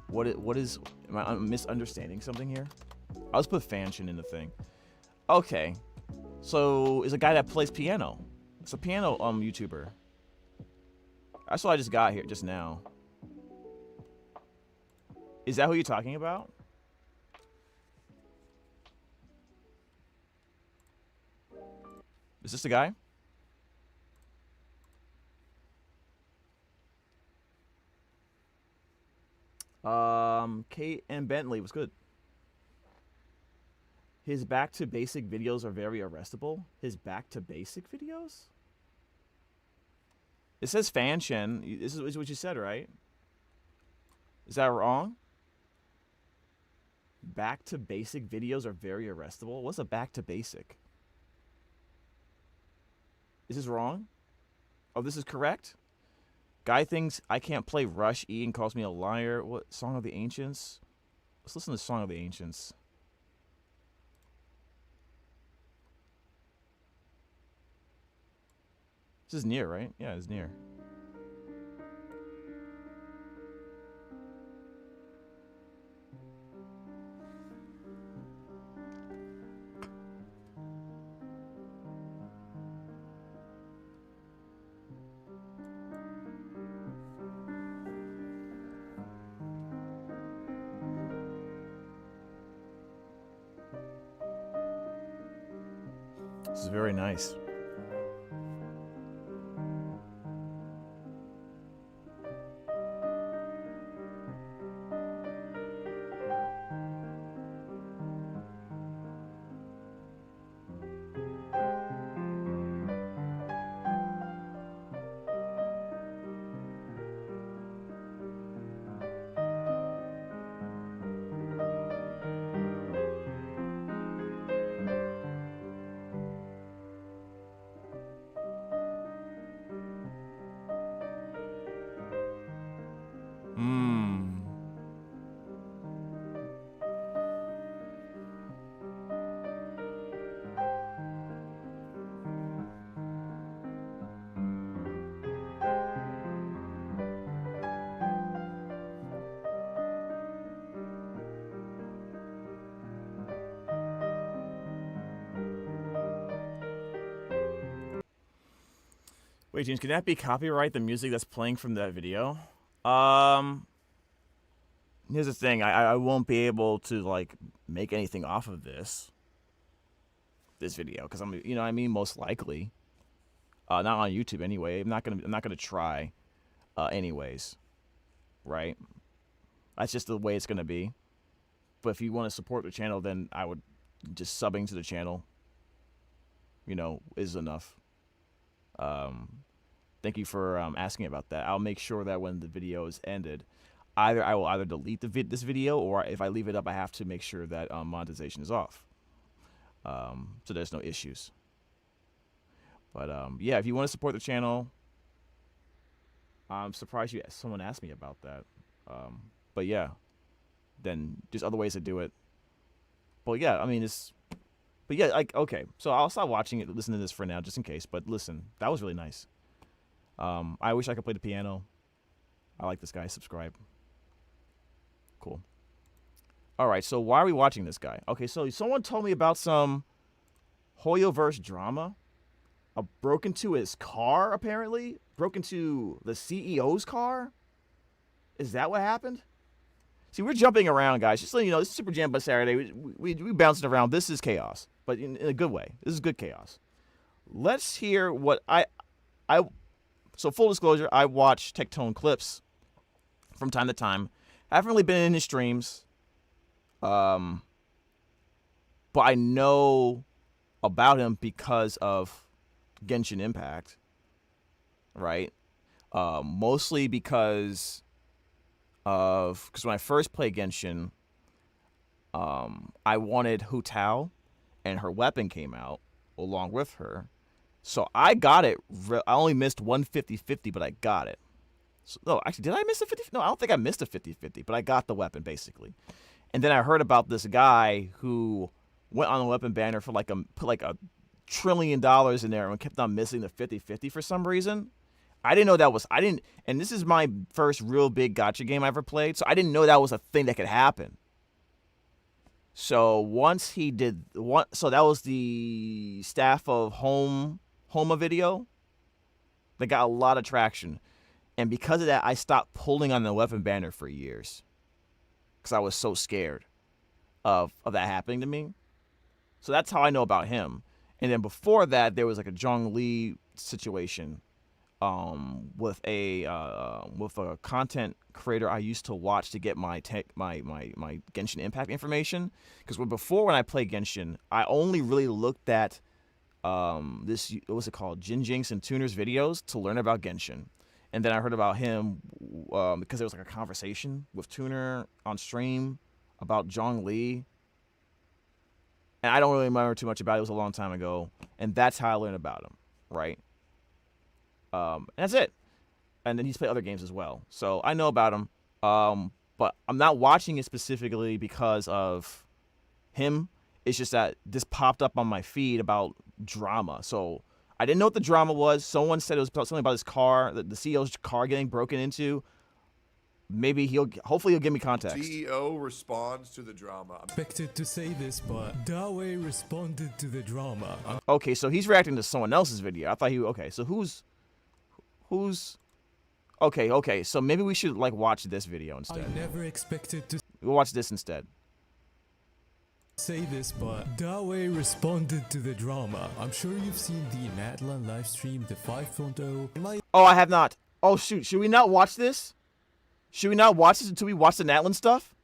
Speaker 1: What is am I misunderstanding something here? I'll just put Fanshin in the thing. Okay. So it's a guy that plays piano. It's a piano YouTuber. That's what I just got here just now. Is that who you're talking about? Is this the guy? Kate and Bentley was good. His back to basic videos are very arrestable. His back to basic videos? It says Fanshin. This is what you said, right? Is that wrong? Back to basic videos are very arrestable. What's a back to basic? Is this wrong? Oh, this is correct? Guy thinks I can't play Rush E and calls me a liar. What? Song of the Ancients? Let's listen to Song of the Ancients. This is near, right? Yeah, it's near. This is very nice. Wait, James, can that be copyright, the music that's playing from that video? Here's the thing. I won't be able to, like, make anything off of this video, because I'm, you know what I mean, most likely. Not on YouTube anyway. I'm not gonna try, anyways. Right? That's just the way it's gonna be. But if you want to support the channel, then I would just subbing to the channel, you know, is enough. Thank you for asking about that. I'll make sure that when the video is ended, I will either delete this video, or if I leave it up, I have to make sure that monetization is off. So there's no issues. But yeah, if you want to support the channel, I'm surprised someone asked me about that. But yeah, then there's other ways to do it. But yeah, I mean but yeah, like okay, so I'll stop watching it, listen to this for now, just in case. But listen, that was really nice. I wish I could play the piano. I like this guy. Subscribe. Cool. All right, so why are we watching this guy? Okay, so someone told me about some hoyoverse drama. Broke into his car, apparently. Broke into the CEO's car. Is that what happened? See, we're jumping around, guys. Just so you know, this is Super Jam Bud Saturday. We bouncing around. This is chaos, but in a good way. This is good chaos. Let's hear what So full disclosure, I watch Tectone clips from time to time. I haven't really been in his streams. But I know about him because of Genshin Impact, right? Mostly because when I first played Genshin, I wanted Hu Tao, and her weapon came out along with her. So I got it. I only missed one 50-50, but I got it. So, no, actually, did I miss a 50? No, I don't think I missed a 50-50, but I got the weapon, basically. And then I heard about this guy who went on the weapon banner for put like $1 trillion in there and kept on missing the 50-50 for some reason. I didn't know that was, and this is my first real big gacha game I ever played, so I didn't know that was a thing that could happen. So once he did, so that was the staff of Homa video that got a lot of traction. And because of that, I stopped pulling on the weapon banner for years. Because I was so scared of that happening to me. So that's how I know about him. And then before that, there was like a Zhongli situation with a content creator I used to watch to get my Genshin Impact information. Because before when I played Genshin, I only really looked at what was it called, Jinjinks and Tuners videos to learn about Genshin. And then I heard about him because there was like a conversation with Tuner on stream about Zhongli. And I don't really remember too much about it. It was a long time ago. And that's how I learned about him, right? And that's it. And then he's played other games as well. So I know about him. But I'm not watching it specifically because of him. It's just that this popped up on my feed about drama. So I didn't know what the drama was. Someone said it was something about his car, the CEO's car getting broken into. Maybe hopefully he'll give me context.
Speaker 3: CEO responds to the drama.
Speaker 4: Expected to say this, but Dawe responded to the drama.
Speaker 1: Okay, so he's reacting to someone else's video. I thought okay, so who's okay, so maybe we should like watch this video instead.
Speaker 4: I never expected to
Speaker 1: We'll watch this instead.
Speaker 4: say this, but Dawe responded to the drama. I'm sure you've seen the Natlan livestream, the 5.0.
Speaker 1: Oh, I have not. Oh shoot, should we not watch this? Should we not watch this until we watch the Natlan stuff?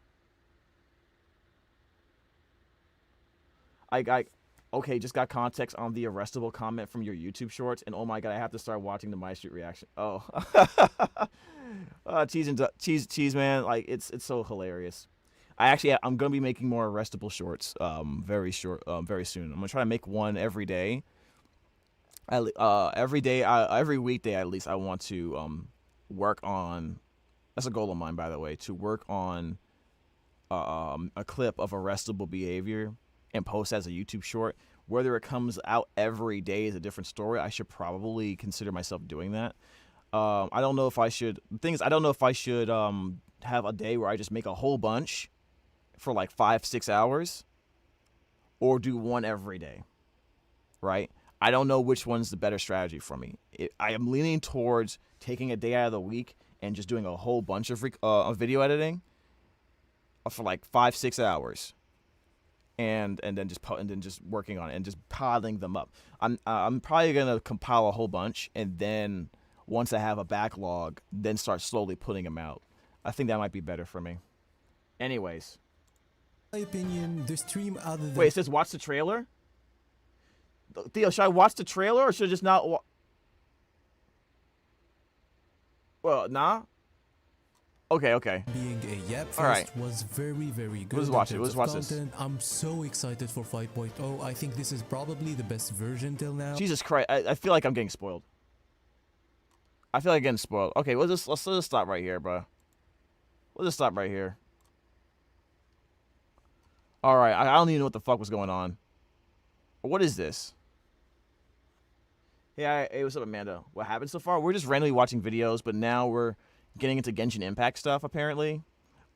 Speaker 1: Okay, just got context on the arrestable comment from your YouTube shorts, and oh my god, I have to start watching the MyStreet reaction. Oh, cheese, man, like it's so hilarious. I'm gonna be making more arrestable shorts, very soon. I'm gonna try to make one every day. Every weekday at least. I want to work on. That's a goal of mine, by the way, to work on a clip of arrestable behavior and post as a YouTube short. Whether it comes out every day is a different story. I should probably consider myself doing that. I don't know if I should. The thing is, I don't know if I should have a day where I just make a whole bunch for like 5-6 hours, or do one every day, right? I don't know which one's the better strategy for me. I am leaning towards taking a day out of the week and just doing a whole bunch of video editing for like 5-6 hours, and then just working on it and just piling them up. I'm probably gonna compile a whole bunch, and then once I have a backlog, then start slowly putting them out. I think that might be better for me. Anyways.
Speaker 4: My opinion, the stream other than
Speaker 1: Wait, it says watch the trailer? Theo, should I watch the trailer or should I just not Well, nah. Okay, okay.
Speaker 4: being a yap
Speaker 1: All right.
Speaker 4: fest was very, very good.
Speaker 1: Let's watch
Speaker 4: in
Speaker 1: it.
Speaker 4: terms
Speaker 1: Let's
Speaker 4: of
Speaker 1: watch this.
Speaker 4: content. I'm so excited for 5.0. I think this is probably the best version till now.
Speaker 1: Jesus Christ, I feel like I'm getting spoiled. I feel like I'm getting spoiled. Okay, let's just stop right here, bro. We'll just stop right here. All right, I don't even know what the fuck was going on. What is this? Hey, what's up, Amanda? What happened so far? We're just randomly watching videos, but now we're getting into Genshin Impact stuff, apparently.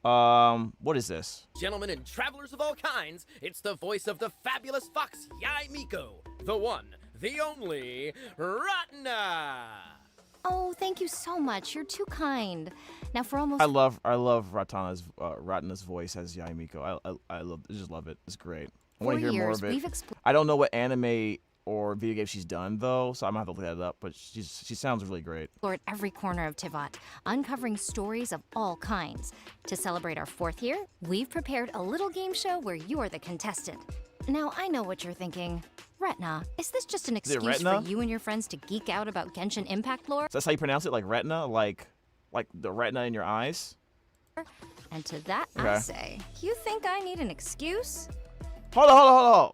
Speaker 1: What is this?
Speaker 5: Gentlemen and travelers of all kinds, it's the voice of the fabulous fox, Yae Miko, the one, the only, Ratna!
Speaker 6: Oh, thank you so much. You're too kind. Now for almost
Speaker 1: I love Ratna's voice as Yae Miko. I just love it. It's great. I want
Speaker 6: 4
Speaker 1: to hear more
Speaker 6: years,
Speaker 1: of it.
Speaker 6: we've explored
Speaker 1: I don't know what anime or video game she's done though, so I'm gonna have to look that up. But she sounds really great.
Speaker 6: every corner of Tivat, uncovering stories of all kinds. To celebrate our 4th year, we've prepared a little game show where you're the contestant. Now I know what you're thinking. Retna, is this just an
Speaker 1: it
Speaker 6: excuse for
Speaker 1: Retna?
Speaker 6: you and your friends to geek out about Genshin Impact lore?
Speaker 1: So that's how you pronounce it, like retina, like the retina in your eyes.
Speaker 6: And to that I
Speaker 1: Okay.
Speaker 6: say, you think I need an excuse?
Speaker 1: Hold on.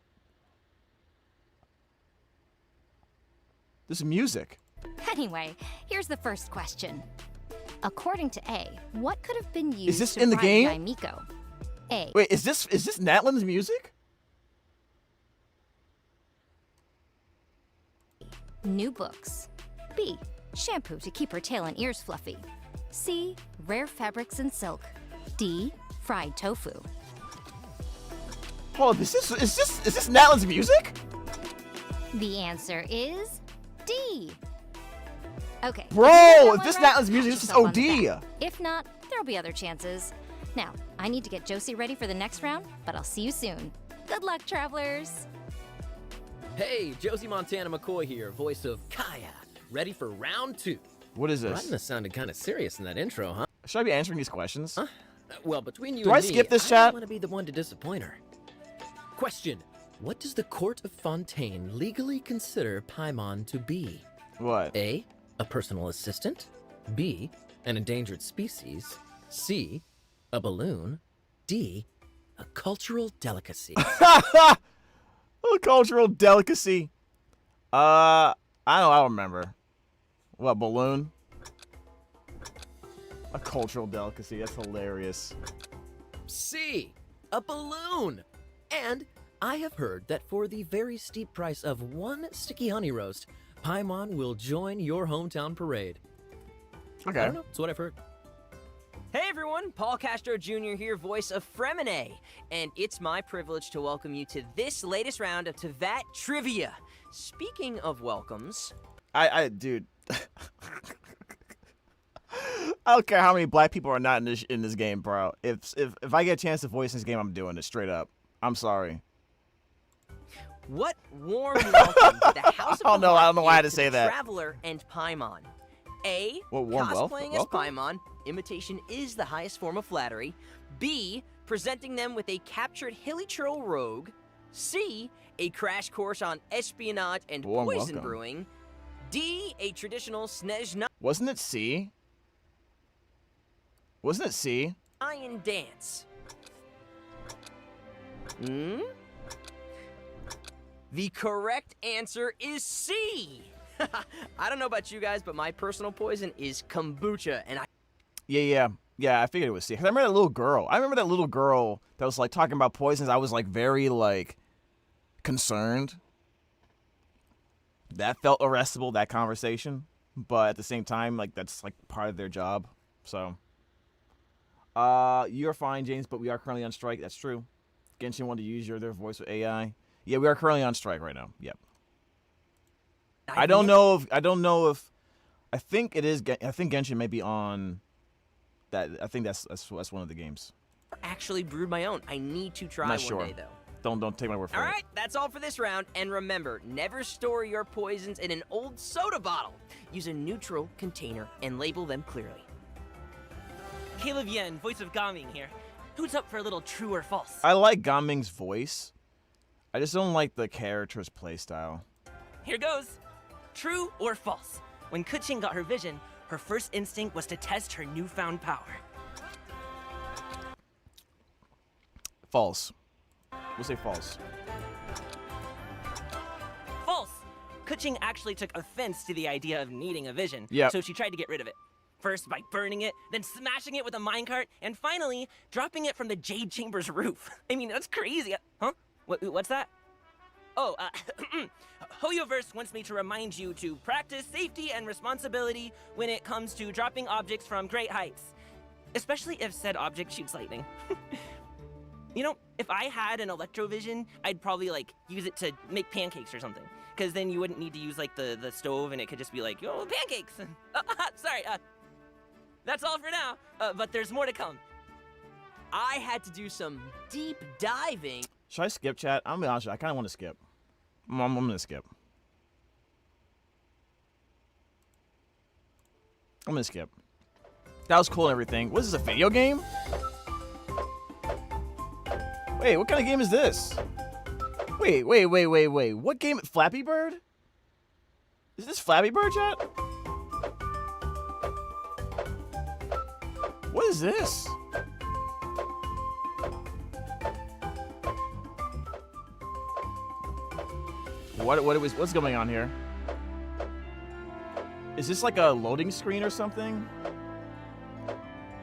Speaker 1: This is music.
Speaker 6: Anyway, here's the first question. According to A, what could have been used
Speaker 1: Is this
Speaker 6: to
Speaker 1: in the
Speaker 6: bribe
Speaker 1: game?
Speaker 6: Yae Miko? A.
Speaker 1: Wait, is this Natlan's music?
Speaker 6: New books. B. Shampoo to keep her tail and ears fluffy. C. Rare fabrics and silk. D. Fried tofu.
Speaker 1: Hold on, is this Natlan's music?
Speaker 6: The answer is D. Okay. if you got
Speaker 1: Bro,
Speaker 6: that
Speaker 1: if
Speaker 6: one
Speaker 1: this
Speaker 6: right,
Speaker 1: Natlan's music,
Speaker 6: pat
Speaker 1: this is
Speaker 6: yourself on the
Speaker 1: OD.
Speaker 6: back. If not, there'll be other chances. Now, I need to get Josie ready for the next round, but I'll see you soon. Good luck, travelers.
Speaker 5: Hey, Josie Montana McCoy here, voice of Kaya, ready for round 2.
Speaker 1: What is this?
Speaker 5: Ratna sounded kind of serious in that intro, huh?
Speaker 1: Should I be answering these questions?
Speaker 5: Well, between you
Speaker 1: Do
Speaker 5: and
Speaker 1: I
Speaker 5: me,
Speaker 1: skip this
Speaker 5: I
Speaker 1: chat?
Speaker 5: don't want to be the one to disappoint her. Question: what does the Court of Fontaine legally consider Paimon to be?
Speaker 1: What?
Speaker 5: A. A personal assistant. B. An endangered species. C. A balloon. D. A cultural delicacy.
Speaker 1: A cultural delicacy. I don't remember. What, balloon? A cultural delicacy. That's hilarious.
Speaker 5: C. A balloon. And I have heard that for the very steep price of 1 sticky honey roast, Paimon will join your hometown parade. I
Speaker 1: Okay.
Speaker 5: don't know. That's what I've heard.
Speaker 7: Hey everyone, Paul Castro Jr. here, voice of Fremine, and it's my privilege to welcome you to this latest round of Tivat Trivia. Speaking of welcomes,
Speaker 1: Dude. I don't care how many black people are not in this game, bro. If I get a chance to voice this game, I'm doing it straight up. I'm sorry.
Speaker 7: what warm welcome to the House of
Speaker 1: I don't know why I had to
Speaker 7: the
Speaker 1: say that.
Speaker 7: Traveler and Paimon. A.
Speaker 1: What warm
Speaker 7: cosplaying as
Speaker 1: welcome?
Speaker 7: Paimon. Imitation is the highest form of flattery. B. Presenting them with a captured hilly churl rogue. C. A crash course on espionage and
Speaker 1: Warm
Speaker 7: poison
Speaker 1: welcome.
Speaker 7: brewing. D. A traditional Snezhna
Speaker 1: Wasn't it C? Wasn't it C?
Speaker 7: Lion dance. Hmm? The correct answer is C. I don't know about you guys, but my personal poison is kombucha, and I
Speaker 1: Yeah. I figured it was C. 'Cause I remember that little girl. That was like talking about poisons. I was like very like concerned. That felt arrestable, that conversation. But at the same time, like that's like part of their job. So you're fine, James, but we are currently on strike. That's true. Genshin wanted to use their voice with AI. Yeah, we are currently on strike right now. Yep. I don't know if I think it is I think Genshin may be on that. I think that's one of the games.
Speaker 7: actually brewed my own. I need to try
Speaker 1: Not
Speaker 7: one
Speaker 1: sure.
Speaker 7: day, though.
Speaker 1: Don't take my word for
Speaker 7: All
Speaker 1: it.
Speaker 7: right, that's all for this round. And remember, never store your poisons in an old soda bottle. Use a neutral container and label them clearly.
Speaker 8: Caleb Yen, voice of Gaming here. Who's up for a little true or false?
Speaker 1: I like Gaming's voice. I just don't like the character's playstyle.
Speaker 8: Here goes. True or false? When Kuchin got her vision, her first instinct was to test her newfound power.
Speaker 1: False. We'll say false.
Speaker 8: False. Kuching actually took offense to the idea of needing a vision.
Speaker 1: Yep.
Speaker 8: So she tried to get rid of it. First by burning it, then smashing it with a minecart, and finally dropping it from the Jade Chamber's roof. I mean, that's crazy. Huh? What's that? Oh, hoyoverse wants me to remind you to practice safety and responsibility when it comes to dropping objects from great heights. Especially if said object shoots lightning. You know, if I had an electrovision, I'd probably, like, use it to make pancakes or something. Because then you wouldn't need to use, like, the stove, and it could just be like, oh, pancakes! Sorry, that's all for now, but there's more to come.
Speaker 7: I had to do some deep diving.
Speaker 1: Should I skip, chat? I'm gonna be honest with you, I kind of want to skip. I'm gonna skip. I'm gonna skip. That was cool and everything. What is this, a video game? Wait, what kind of game is this? Wait. What game? Flappy Bird? Is this Flappy Bird, chat? What is this? What's going on here? Is this like a loading screen or something?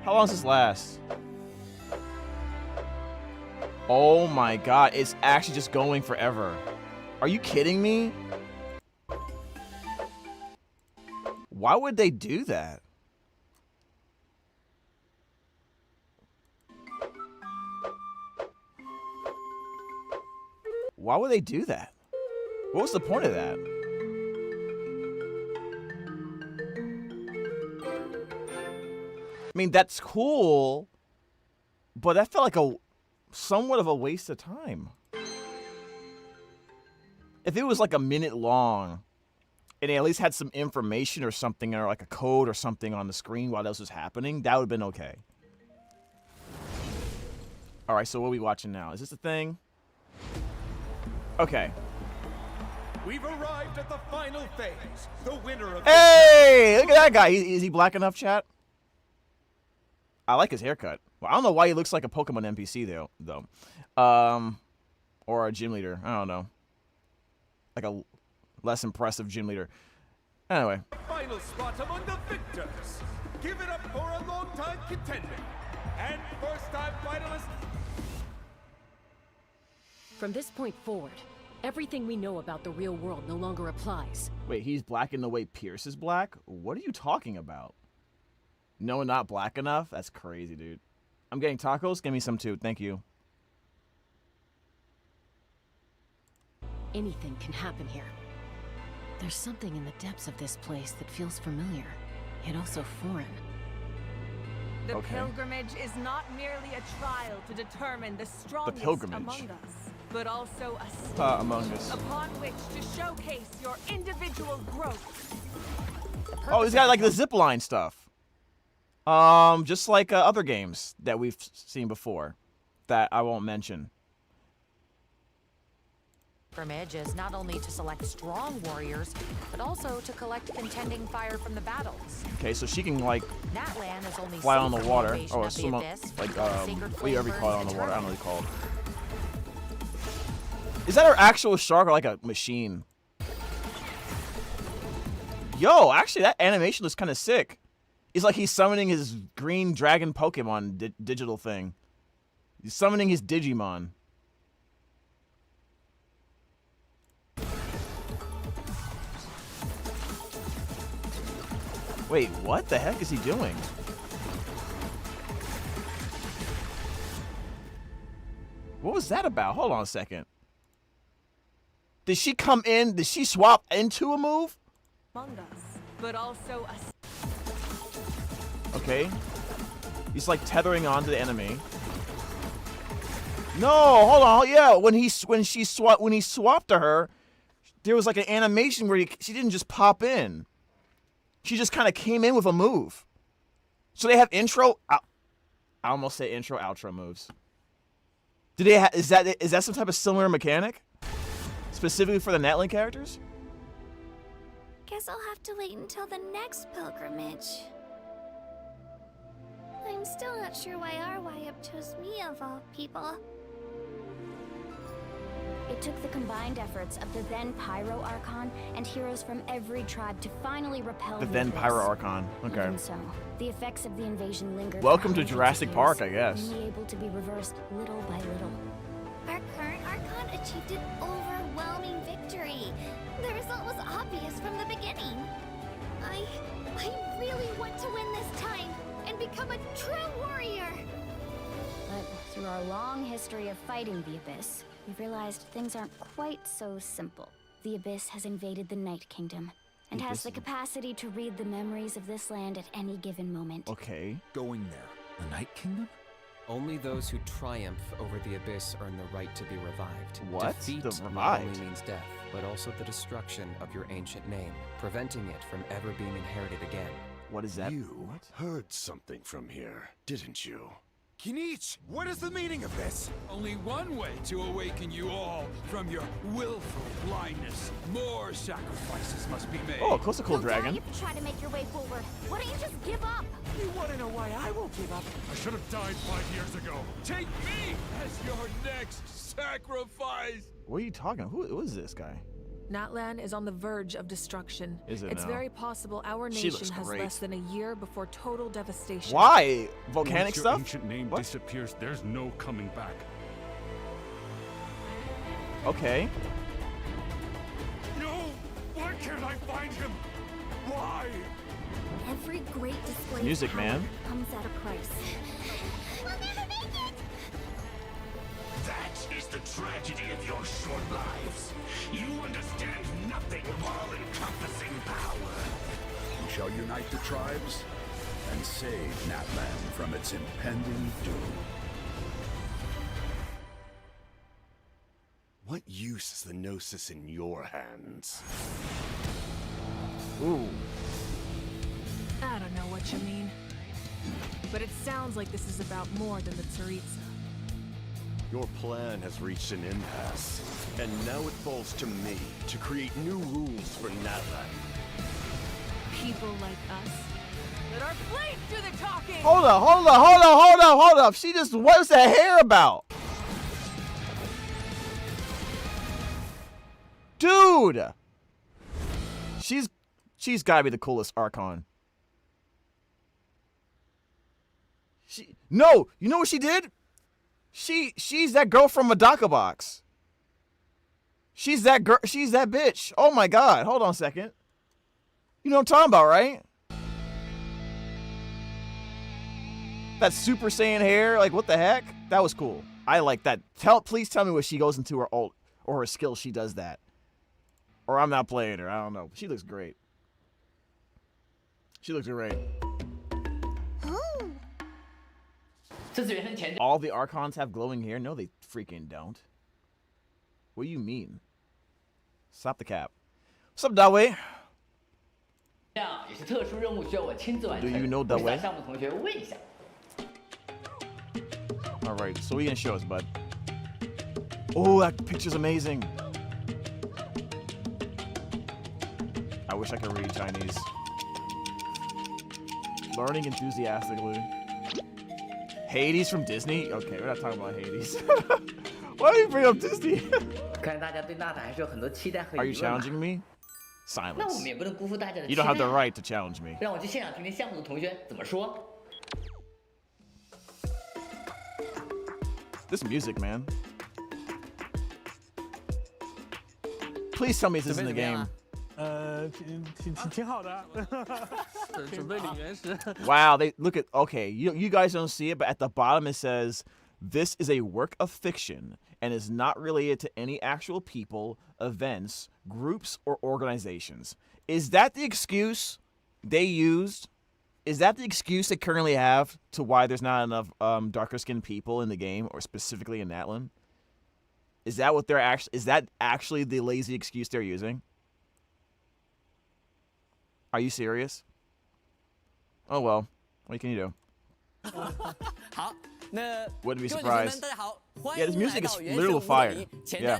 Speaker 1: How long does this last? Oh my god, it's actually just going forever. Are you kidding me? Why would they do that? Why would they do that? What was the point of that? I mean, that's cool, but that felt like a somewhat of a waste of time. If it was like a minute long, and it at least had some information or something, or like a code or something on the screen while this was happening, that would have been okay. Alright, so what are we watching now? Is this a thing? Okay.
Speaker 9: We've arrived at the final phase. The winner of
Speaker 1: Hey! Look at that guy. Is he black enough, chat? I like his haircut. Well, I don't know why he looks like a Pokemon NPC, though. Or a gym leader. I don't know. Like a less impressive gym leader. Anyway.
Speaker 9: final spot among the victors. Give it up for a long-time contender and first-time finalist.
Speaker 10: From this point forward, everything we know about the real world no longer applies.
Speaker 1: Wait, he's black in the way Pierce is black? What are you talking about? No, not black enough? That's crazy, dude. I'm getting tacos. Give me some too. Thank you.
Speaker 10: Anything can happen here. There's something in the depths of this place that feels familiar, yet also foreign.
Speaker 11: The pilgrimage is not merely a trial to determine the strongest among us, but also a stage
Speaker 1: among us,
Speaker 11: upon which to showcase your individual growth.
Speaker 1: Oh, he's got like the zipline stuff. Just like other games that we've seen before that I won't mention.
Speaker 12: Pilgrimage is not only to select strong warriors, but also to collect contending fire from the battles.
Speaker 1: Okay, so she can like
Speaker 12: Natlan is only
Speaker 1: fly on the water,
Speaker 12: or
Speaker 1: or swim, like whatever you call it on the water. I don't know what you call it. Is that her actual shark or like a machine? Yo, actually, that animation looks kind of sick. It's like he's summoning his green dragon Pokemon digital thing. He's summoning his Digimon. Wait, what the heck is he doing? What was that about? Hold on a second. Did she come in? Did she swap into a move?
Speaker 11: Among us, but also a...
Speaker 1: Okay. He's like tethering onto the enemy. No, hold on. Yeah, when he swapped to her, there was like an animation where she didn't just pop in. She just kind of came in with a move. So they have intro. I almost say intro, outro moves. Do they? Is that some type of similar mechanic, specifically for the Natlan characters?
Speaker 6: Guess I'll have to wait until the next pilgrimage. I'm still not sure why our YUP chose me of all people. It took the combined efforts of the then Pyro Archon and heroes from every tribe to finally repel
Speaker 1: The then
Speaker 6: abyss.
Speaker 1: Pyro Archon. Okay.
Speaker 6: Even so, the effects of the invasion lingered.
Speaker 1: Welcome
Speaker 6: for
Speaker 1: to
Speaker 6: hundreds of
Speaker 1: Jurassic
Speaker 6: years,
Speaker 1: Park, I guess.
Speaker 6: only able to be reversed little by little.
Speaker 13: Our current Archon achieved an overwhelming victory. The result was obvious from the beginning. I really want to win this time and become a true warrior.
Speaker 6: But through our long history of fighting the Abyss, we've realized things aren't quite so simple. The Abyss has invaded the Night Kingdom and has the capacity to read the memories of this land at any given moment.
Speaker 1: Okay.
Speaker 14: Going there. The Night Kingdom?
Speaker 15: Only those who triumph over the Abyss earn the right to be revived.
Speaker 1: What?
Speaker 15: Defeat
Speaker 1: The
Speaker 15: not
Speaker 1: revived?
Speaker 15: only means death, but also the destruction of your ancient name, preventing it from ever being inherited again.
Speaker 1: What is that?
Speaker 9: You heard something from here, didn't you?
Speaker 14: Kinich, what is the meaning of this?
Speaker 16: Only one way to awaken you all from your willful blindness. More sacrifices must be made.
Speaker 1: Oh, of course, a cool
Speaker 13: Don't
Speaker 1: dragon.
Speaker 13: you try to make your way forward. Why don't you just give up?
Speaker 14: You want to know why I won't give up?
Speaker 16: I should have died 5 years ago. Take me as your next sacrifice.
Speaker 1: What are you talking about? Who is this guy?
Speaker 11: Natlan is on the verge of destruction.
Speaker 1: Is it
Speaker 11: It's
Speaker 1: now?
Speaker 11: very possible our
Speaker 1: She
Speaker 11: nation
Speaker 1: looks
Speaker 11: has
Speaker 1: great.
Speaker 11: less than a year before total devastation.
Speaker 1: Why? Volcanic
Speaker 16: Once your
Speaker 1: stuff?
Speaker 16: ancient name
Speaker 1: What?
Speaker 16: disappears, there's no coming back.
Speaker 1: Okay.
Speaker 16: No! Why can't I find him? Why?
Speaker 13: Every great display
Speaker 1: Music,
Speaker 13: of power
Speaker 1: man.
Speaker 13: comes at a price. We'll never make it!
Speaker 9: That is the tragedy of your short lives. You understand nothing of all-encompassing power.
Speaker 14: We shall unite the tribes and save Natlan from its impending doom.
Speaker 9: What use is the Gnosis in your hands?
Speaker 1: Ooh.
Speaker 11: I don't know what you mean. But it sounds like this is about more than the Tsaritsa.
Speaker 9: Your plan has reached an impasse, and now it falls to me to create new rules for Natlan.
Speaker 11: People like us. Let our flames do the talking!
Speaker 1: Hold up. She just, what's that hair about? Dude! She's gotta be the coolest Archon. No! You know what she did? She's that girl from Madaka Box. She's that girl. She's that bitch. Oh my god. Hold on a second. You know what I'm talking about, right? That Super Saiyan hair. Like, what the heck? That was cool. I like that. Please tell me when she goes into her ult or her skill, she does that. Or I'm not playing her. I don't know. She looks great. She looks great. All the Archons have glowing hair? No, they freaking don't. What do you mean? Stop the cap. What's up, Dawei? Do you know Dawei? Alright, so what are you gonna show us, bud? Oh, that picture's amazing. I wish I could read Chinese. Learning enthusiastically. Hades from Disney? Okay, we're not talking about Hades. Why do you bring up Disney? Are you challenging me? Silence. You don't have the right to challenge me. This music, man. Please tell me this isn't the game. Wow, they look at, okay, you guys don't see it, but at the bottom it says, this is a work of fiction and is not related to any actual people, events, groups, or organizations. Is that the excuse they used? Is that the excuse they currently have to why there's not enough darker skinned people in the game, or specifically in Natlan? Is that what they're actually, is that actually the lazy excuse they're using? Are you serious? Oh well, what can you do? Wouldn't be surprised. Yeah, this music is literally fire. Yeah.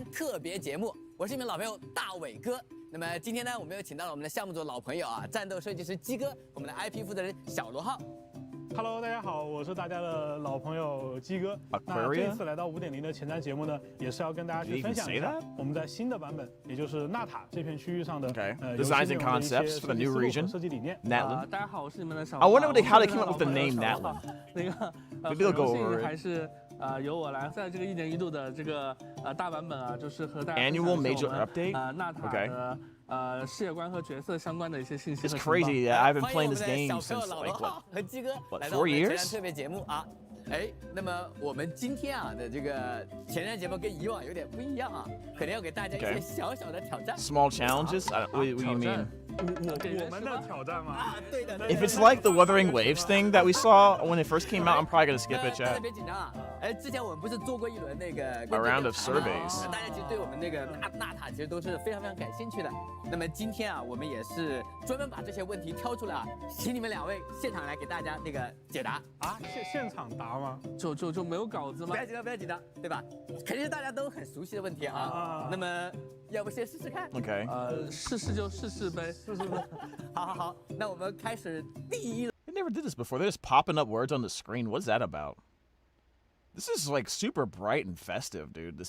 Speaker 17: 我是你们老朋友大伟哥。那么今天呢，我们又请到了我们的项目组老朋友啊，战斗设计师鸡哥，我们的 IP 负责人小罗浩。
Speaker 18: Hello， 大家好，我是大家的老朋友鸡哥。那这次来到5.0的前瞻节目呢，也是要跟大家去分享一下我们在新的版本，也就是纳塔这片区域上的
Speaker 1: designs and concepts for the new region.
Speaker 18: 设计理念。
Speaker 1: Natlan.
Speaker 19: 大家好，我是你们的小。
Speaker 1: I wonder how they came up with the name Natlan.
Speaker 19: 那个
Speaker 1: ，Maybe they'll go over it.
Speaker 19: 还是由我来在这个1年1度的这个大版本啊，就是和大家
Speaker 1: Annual major update.
Speaker 19: 纳塔的世界观和角色相关的一些信息。
Speaker 1: It's crazy. I've been playing this game since like what 4 years?
Speaker 17: 特别节目啊。那么我们今天啊的这个前瞻节目跟以往有点不一样啊，可能要给大家一些小小的挑战。
Speaker 1: Small challenges? What do you mean?
Speaker 18: 我们的挑战吗？
Speaker 17: 对的。
Speaker 1: If it's like the Wuthering Waves thing that we saw when it first came out, I'm probably gonna skip it, chat.
Speaker 17: 别紧张啊！之前我们不是做过一轮那个
Speaker 1: A round of surveys.
Speaker 17: 大家其实对我们那个纳塔其实都是非常感兴趣的。那么今天啊，我们也是专门把这些问题挑出来啊，请你们2位现场来给大家那个解答
Speaker 18: 啊。现场答吗？
Speaker 19: 就没有稿子吗？
Speaker 17: 不要紧张，对吧？肯定是大家都很熟悉的问题啊。那么要不先试试看
Speaker 1: ？OK。
Speaker 19: 试就试呗。
Speaker 17: 好，那我们开始第一。
Speaker 1: They never did this before. They're just popping up words on the screen. What's that about? This is like super bright and festive, dude.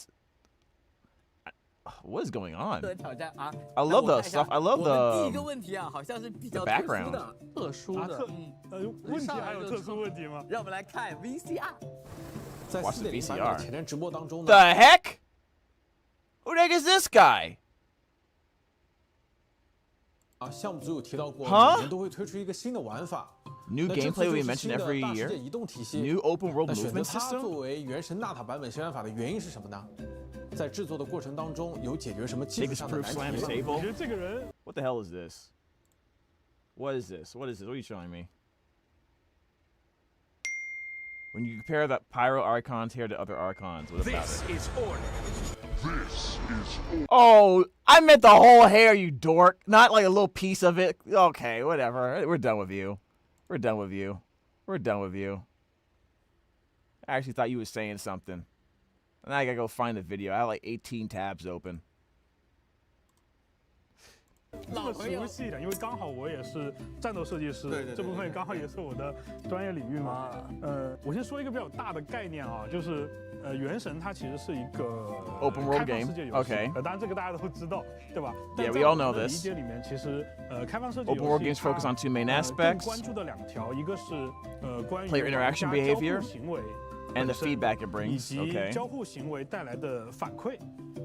Speaker 1: What is going on? I love the stuff. I love the
Speaker 17: 第一个问题啊，好像是比较
Speaker 1: background.
Speaker 19: 特殊的。
Speaker 18: 问题还有特殊问题吗？
Speaker 17: 让我们来看 VCR。
Speaker 20: 在4.0版本前瞻直播当中呢
Speaker 1: The heck? Who the heck is this guy?
Speaker 20: 项目组有提到过，每年都会推出一个新的玩法。
Speaker 1: New gameplay will be mentioned every year.
Speaker 20: 移动体系
Speaker 1: New open world
Speaker 20: 选择
Speaker 1: movement
Speaker 20: 它
Speaker 1: system.
Speaker 20: 作为原神纳塔版本新玩法的原因是什么呢？在制作的过程当中有解决什么技术上的难题吗？
Speaker 18: 我觉得这个人
Speaker 1: What the hell is this? What is this? What is this? What are you showing me? When you compare that pyro archons here to other archons, what about
Speaker 16: This
Speaker 1: it?
Speaker 16: is order. This is order.
Speaker 1: Oh, I meant the whole hair, you dork. Not like a little piece of it. Okay, whatever. We're done with you. We're done with you. We're done with you. I actually thought you were saying something. Now I gotta go find the video. I have like 18 tabs open.
Speaker 18: 这么熟悉的，因为刚好我也是战斗设计师，这部分刚好也是我的专业领域嘛。我先说一个比较大的概念啊，就是原神它其实是一个
Speaker 1: open world
Speaker 18: 开放世界游戏。当然这个大家都知道，对吧
Speaker 1: ？Yeah, we all know this.
Speaker 18: 理解里面其实开放世界
Speaker 1: open world games focus on 2 main aspects.
Speaker 18: 关注的2条，一个是关于
Speaker 1: player interaction behavior
Speaker 18: 行为
Speaker 1: and the feedback it brings.
Speaker 18: 以及交互行为带来的反馈。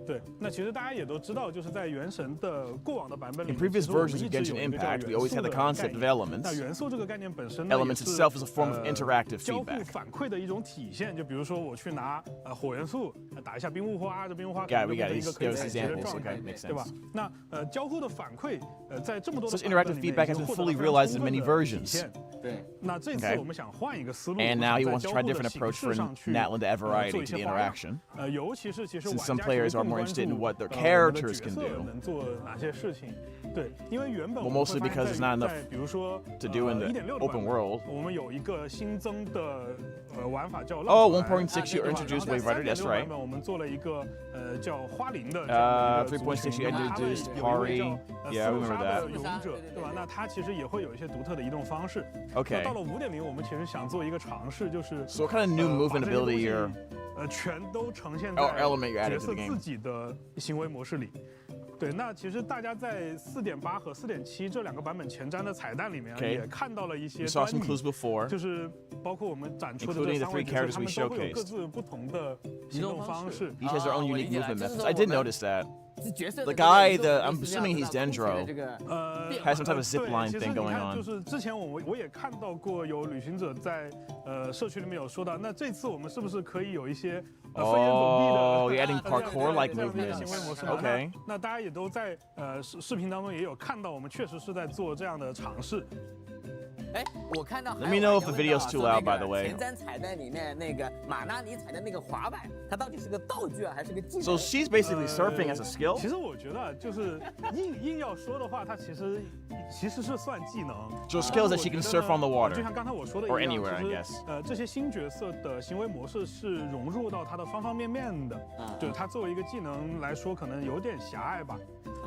Speaker 18: 对，那其实大家也都知道，就是在原神的过往的版本里
Speaker 1: In previous versions of Genshin Impact, we always had the concept of elements.
Speaker 18: 那元素这个概念本身
Speaker 1: Elements itself is a form of interactive
Speaker 18: 交互
Speaker 1: feedback.
Speaker 18: 反馈的一种体现。就比如说我去拿火元素打一下冰雾花，这冰雾花
Speaker 1: Yeah, we got
Speaker 18: 一个可以
Speaker 1: those
Speaker 18: 采集的
Speaker 1: examples.
Speaker 18: 状态，
Speaker 1: Okay, makes
Speaker 18: 对吧
Speaker 1: sense.？
Speaker 18: 那交互的反馈在这么多的
Speaker 1: Such interactive feedback has been fully realized in many versions.
Speaker 18: 对，那这次我们想换一个思路
Speaker 1: And now he wants to try a different approach for Natlan to add variety to the interaction.
Speaker 18: 尤其是其实
Speaker 1: Since some
Speaker 18: 玩家
Speaker 1: players
Speaker 18: 其实
Speaker 1: are
Speaker 18: 更
Speaker 1: more
Speaker 18: 关
Speaker 1: interested in
Speaker 18: 注
Speaker 1: what their
Speaker 18: 我们的
Speaker 1: characters
Speaker 18: 角
Speaker 1: can
Speaker 18: 色
Speaker 1: do.
Speaker 18: 能做哪些事情。对，因为原本
Speaker 1: Well,
Speaker 18: 我们
Speaker 1: mostly
Speaker 18: 会发
Speaker 1: because
Speaker 18: 现
Speaker 1: it's not enough
Speaker 18: 在比如说
Speaker 1: to do in the
Speaker 18: 1.6 的
Speaker 1: open world.
Speaker 18: 我们有一个新增的玩法叫
Speaker 1: Oh, 1.6 you introduced Wave Rider. That's right.
Speaker 18: 我们做了一个叫花灵的
Speaker 1: 3.6 you introduced Hari. Yeah, I remember that.
Speaker 18: 勇者，对吧？那它其实也会有一些独特的移动方式。
Speaker 1: Okay.
Speaker 18: 到了5.0，我们其实想做一个尝试，就是
Speaker 1: So what kind of new movement ability you're
Speaker 18: 全都呈现在
Speaker 1: element you're adding
Speaker 18: 角
Speaker 1: to
Speaker 18: 色
Speaker 1: the
Speaker 18: 自
Speaker 1: game?
Speaker 18: 己的行为模式里。对，那其实大家在4.8和4.7这2个版本前瞻的彩蛋里面也看到了一些
Speaker 1: We saw some
Speaker 18: 端
Speaker 1: clues
Speaker 18: 倪，
Speaker 1: before.
Speaker 18: 就是包括我们展出的
Speaker 1: Including
Speaker 18: 这
Speaker 1: the
Speaker 18: 3位
Speaker 1: 3
Speaker 18: 角
Speaker 1: characters
Speaker 18: 色，他
Speaker 1: we
Speaker 18: 们都会有各
Speaker 1: showcased.
Speaker 18: 自不同的行动方式。
Speaker 1: Each has their own unique movement methods. I did notice that.
Speaker 17: 是角色
Speaker 1: The guy, I'm assuming he's Dendro,
Speaker 17: 这个
Speaker 1: has some type of zip line
Speaker 18: 对，
Speaker 1: thing
Speaker 18: 其实
Speaker 1: going
Speaker 18: 你看，
Speaker 1: on.
Speaker 18: 就是之前我也看到过有旅行者在社区里面有说到，那这次我们是不是可以有一些飞檐走壁的
Speaker 1: Oh, you're adding
Speaker 18: 这样
Speaker 1: parkour-like
Speaker 18: 这样的一个
Speaker 1: movements.
Speaker 18: 行为模式
Speaker 1: Okay.
Speaker 18: 那大家也都在视频当中也有看到，我们确实是在做这样的尝试。
Speaker 17: 我看到
Speaker 1: Let me know if the video's too loud, by the way.
Speaker 17: 前瞻彩蛋里面那个马纳尼踩的那个滑板，它到底是个道具啊，还是个技能
Speaker 1: So she's basically surfing as a skill?
Speaker 18: 其实我觉得就是硬要说的话，它其实是算技能。
Speaker 1: So skills that she can surf on the water.
Speaker 18: 就像刚才我说的一
Speaker 1: Or
Speaker 18: 样，
Speaker 1: anywhere, I
Speaker 18: 其
Speaker 1: guess.
Speaker 18: 实这些新角色的行为模式是融入到它的方方面面的。就是它作为一个技能来说，可能有点狭隘吧。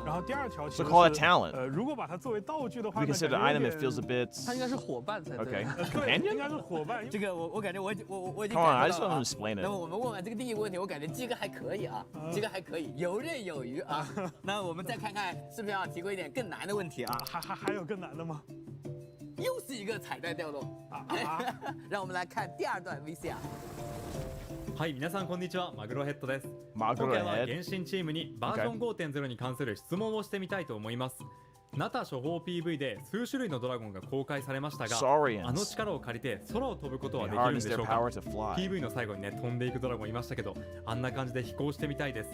Speaker 18: 然后第二条其
Speaker 1: So
Speaker 18: 实
Speaker 1: call it
Speaker 18: 是
Speaker 1: talent.
Speaker 18: 如果把它作为道具的
Speaker 1: If
Speaker 18: 话
Speaker 1: we
Speaker 18: 呢，
Speaker 1: consider
Speaker 18: 感
Speaker 1: item,
Speaker 18: 觉
Speaker 1: it
Speaker 18: 有
Speaker 1: feels a
Speaker 18: 点
Speaker 1: bit.
Speaker 19: 它应该是伙伴才对。
Speaker 1: Okay.
Speaker 18: 对，应
Speaker 1: Companion?
Speaker 18: 该是伙伴。
Speaker 17: 这个我感觉我已经
Speaker 1: Come on, I
Speaker 17: 感
Speaker 1: just
Speaker 17: 受到
Speaker 1: want
Speaker 17: 了
Speaker 1: to explain
Speaker 17: 那么
Speaker 1: it.
Speaker 17: 我们问完这个第一个问题，我感觉鸡哥还可以啊，鸡哥还可以，游刃有余啊。那我们再看看是不是要提供一点更难的问题啊？
Speaker 18: 还有更难的吗？
Speaker 17: 又是一个彩蛋掉落啊！让我们来看第二段 VCR。
Speaker 21: はい、皆さんこんにちは、マグロヘッドです。
Speaker 1: マグロヘッド。
Speaker 21: 今回は原神チームにバージョン 5.0 に関する質問をしてみたいと思います。ナタ処方 PV で数種類のドラゴンが公開されましたが、あの力を借りて空を飛ぶことはできるんでしょうか？ PV の最後にね、飛んでいくドラゴンいましたけど、あんな感じで飛行してみたいです。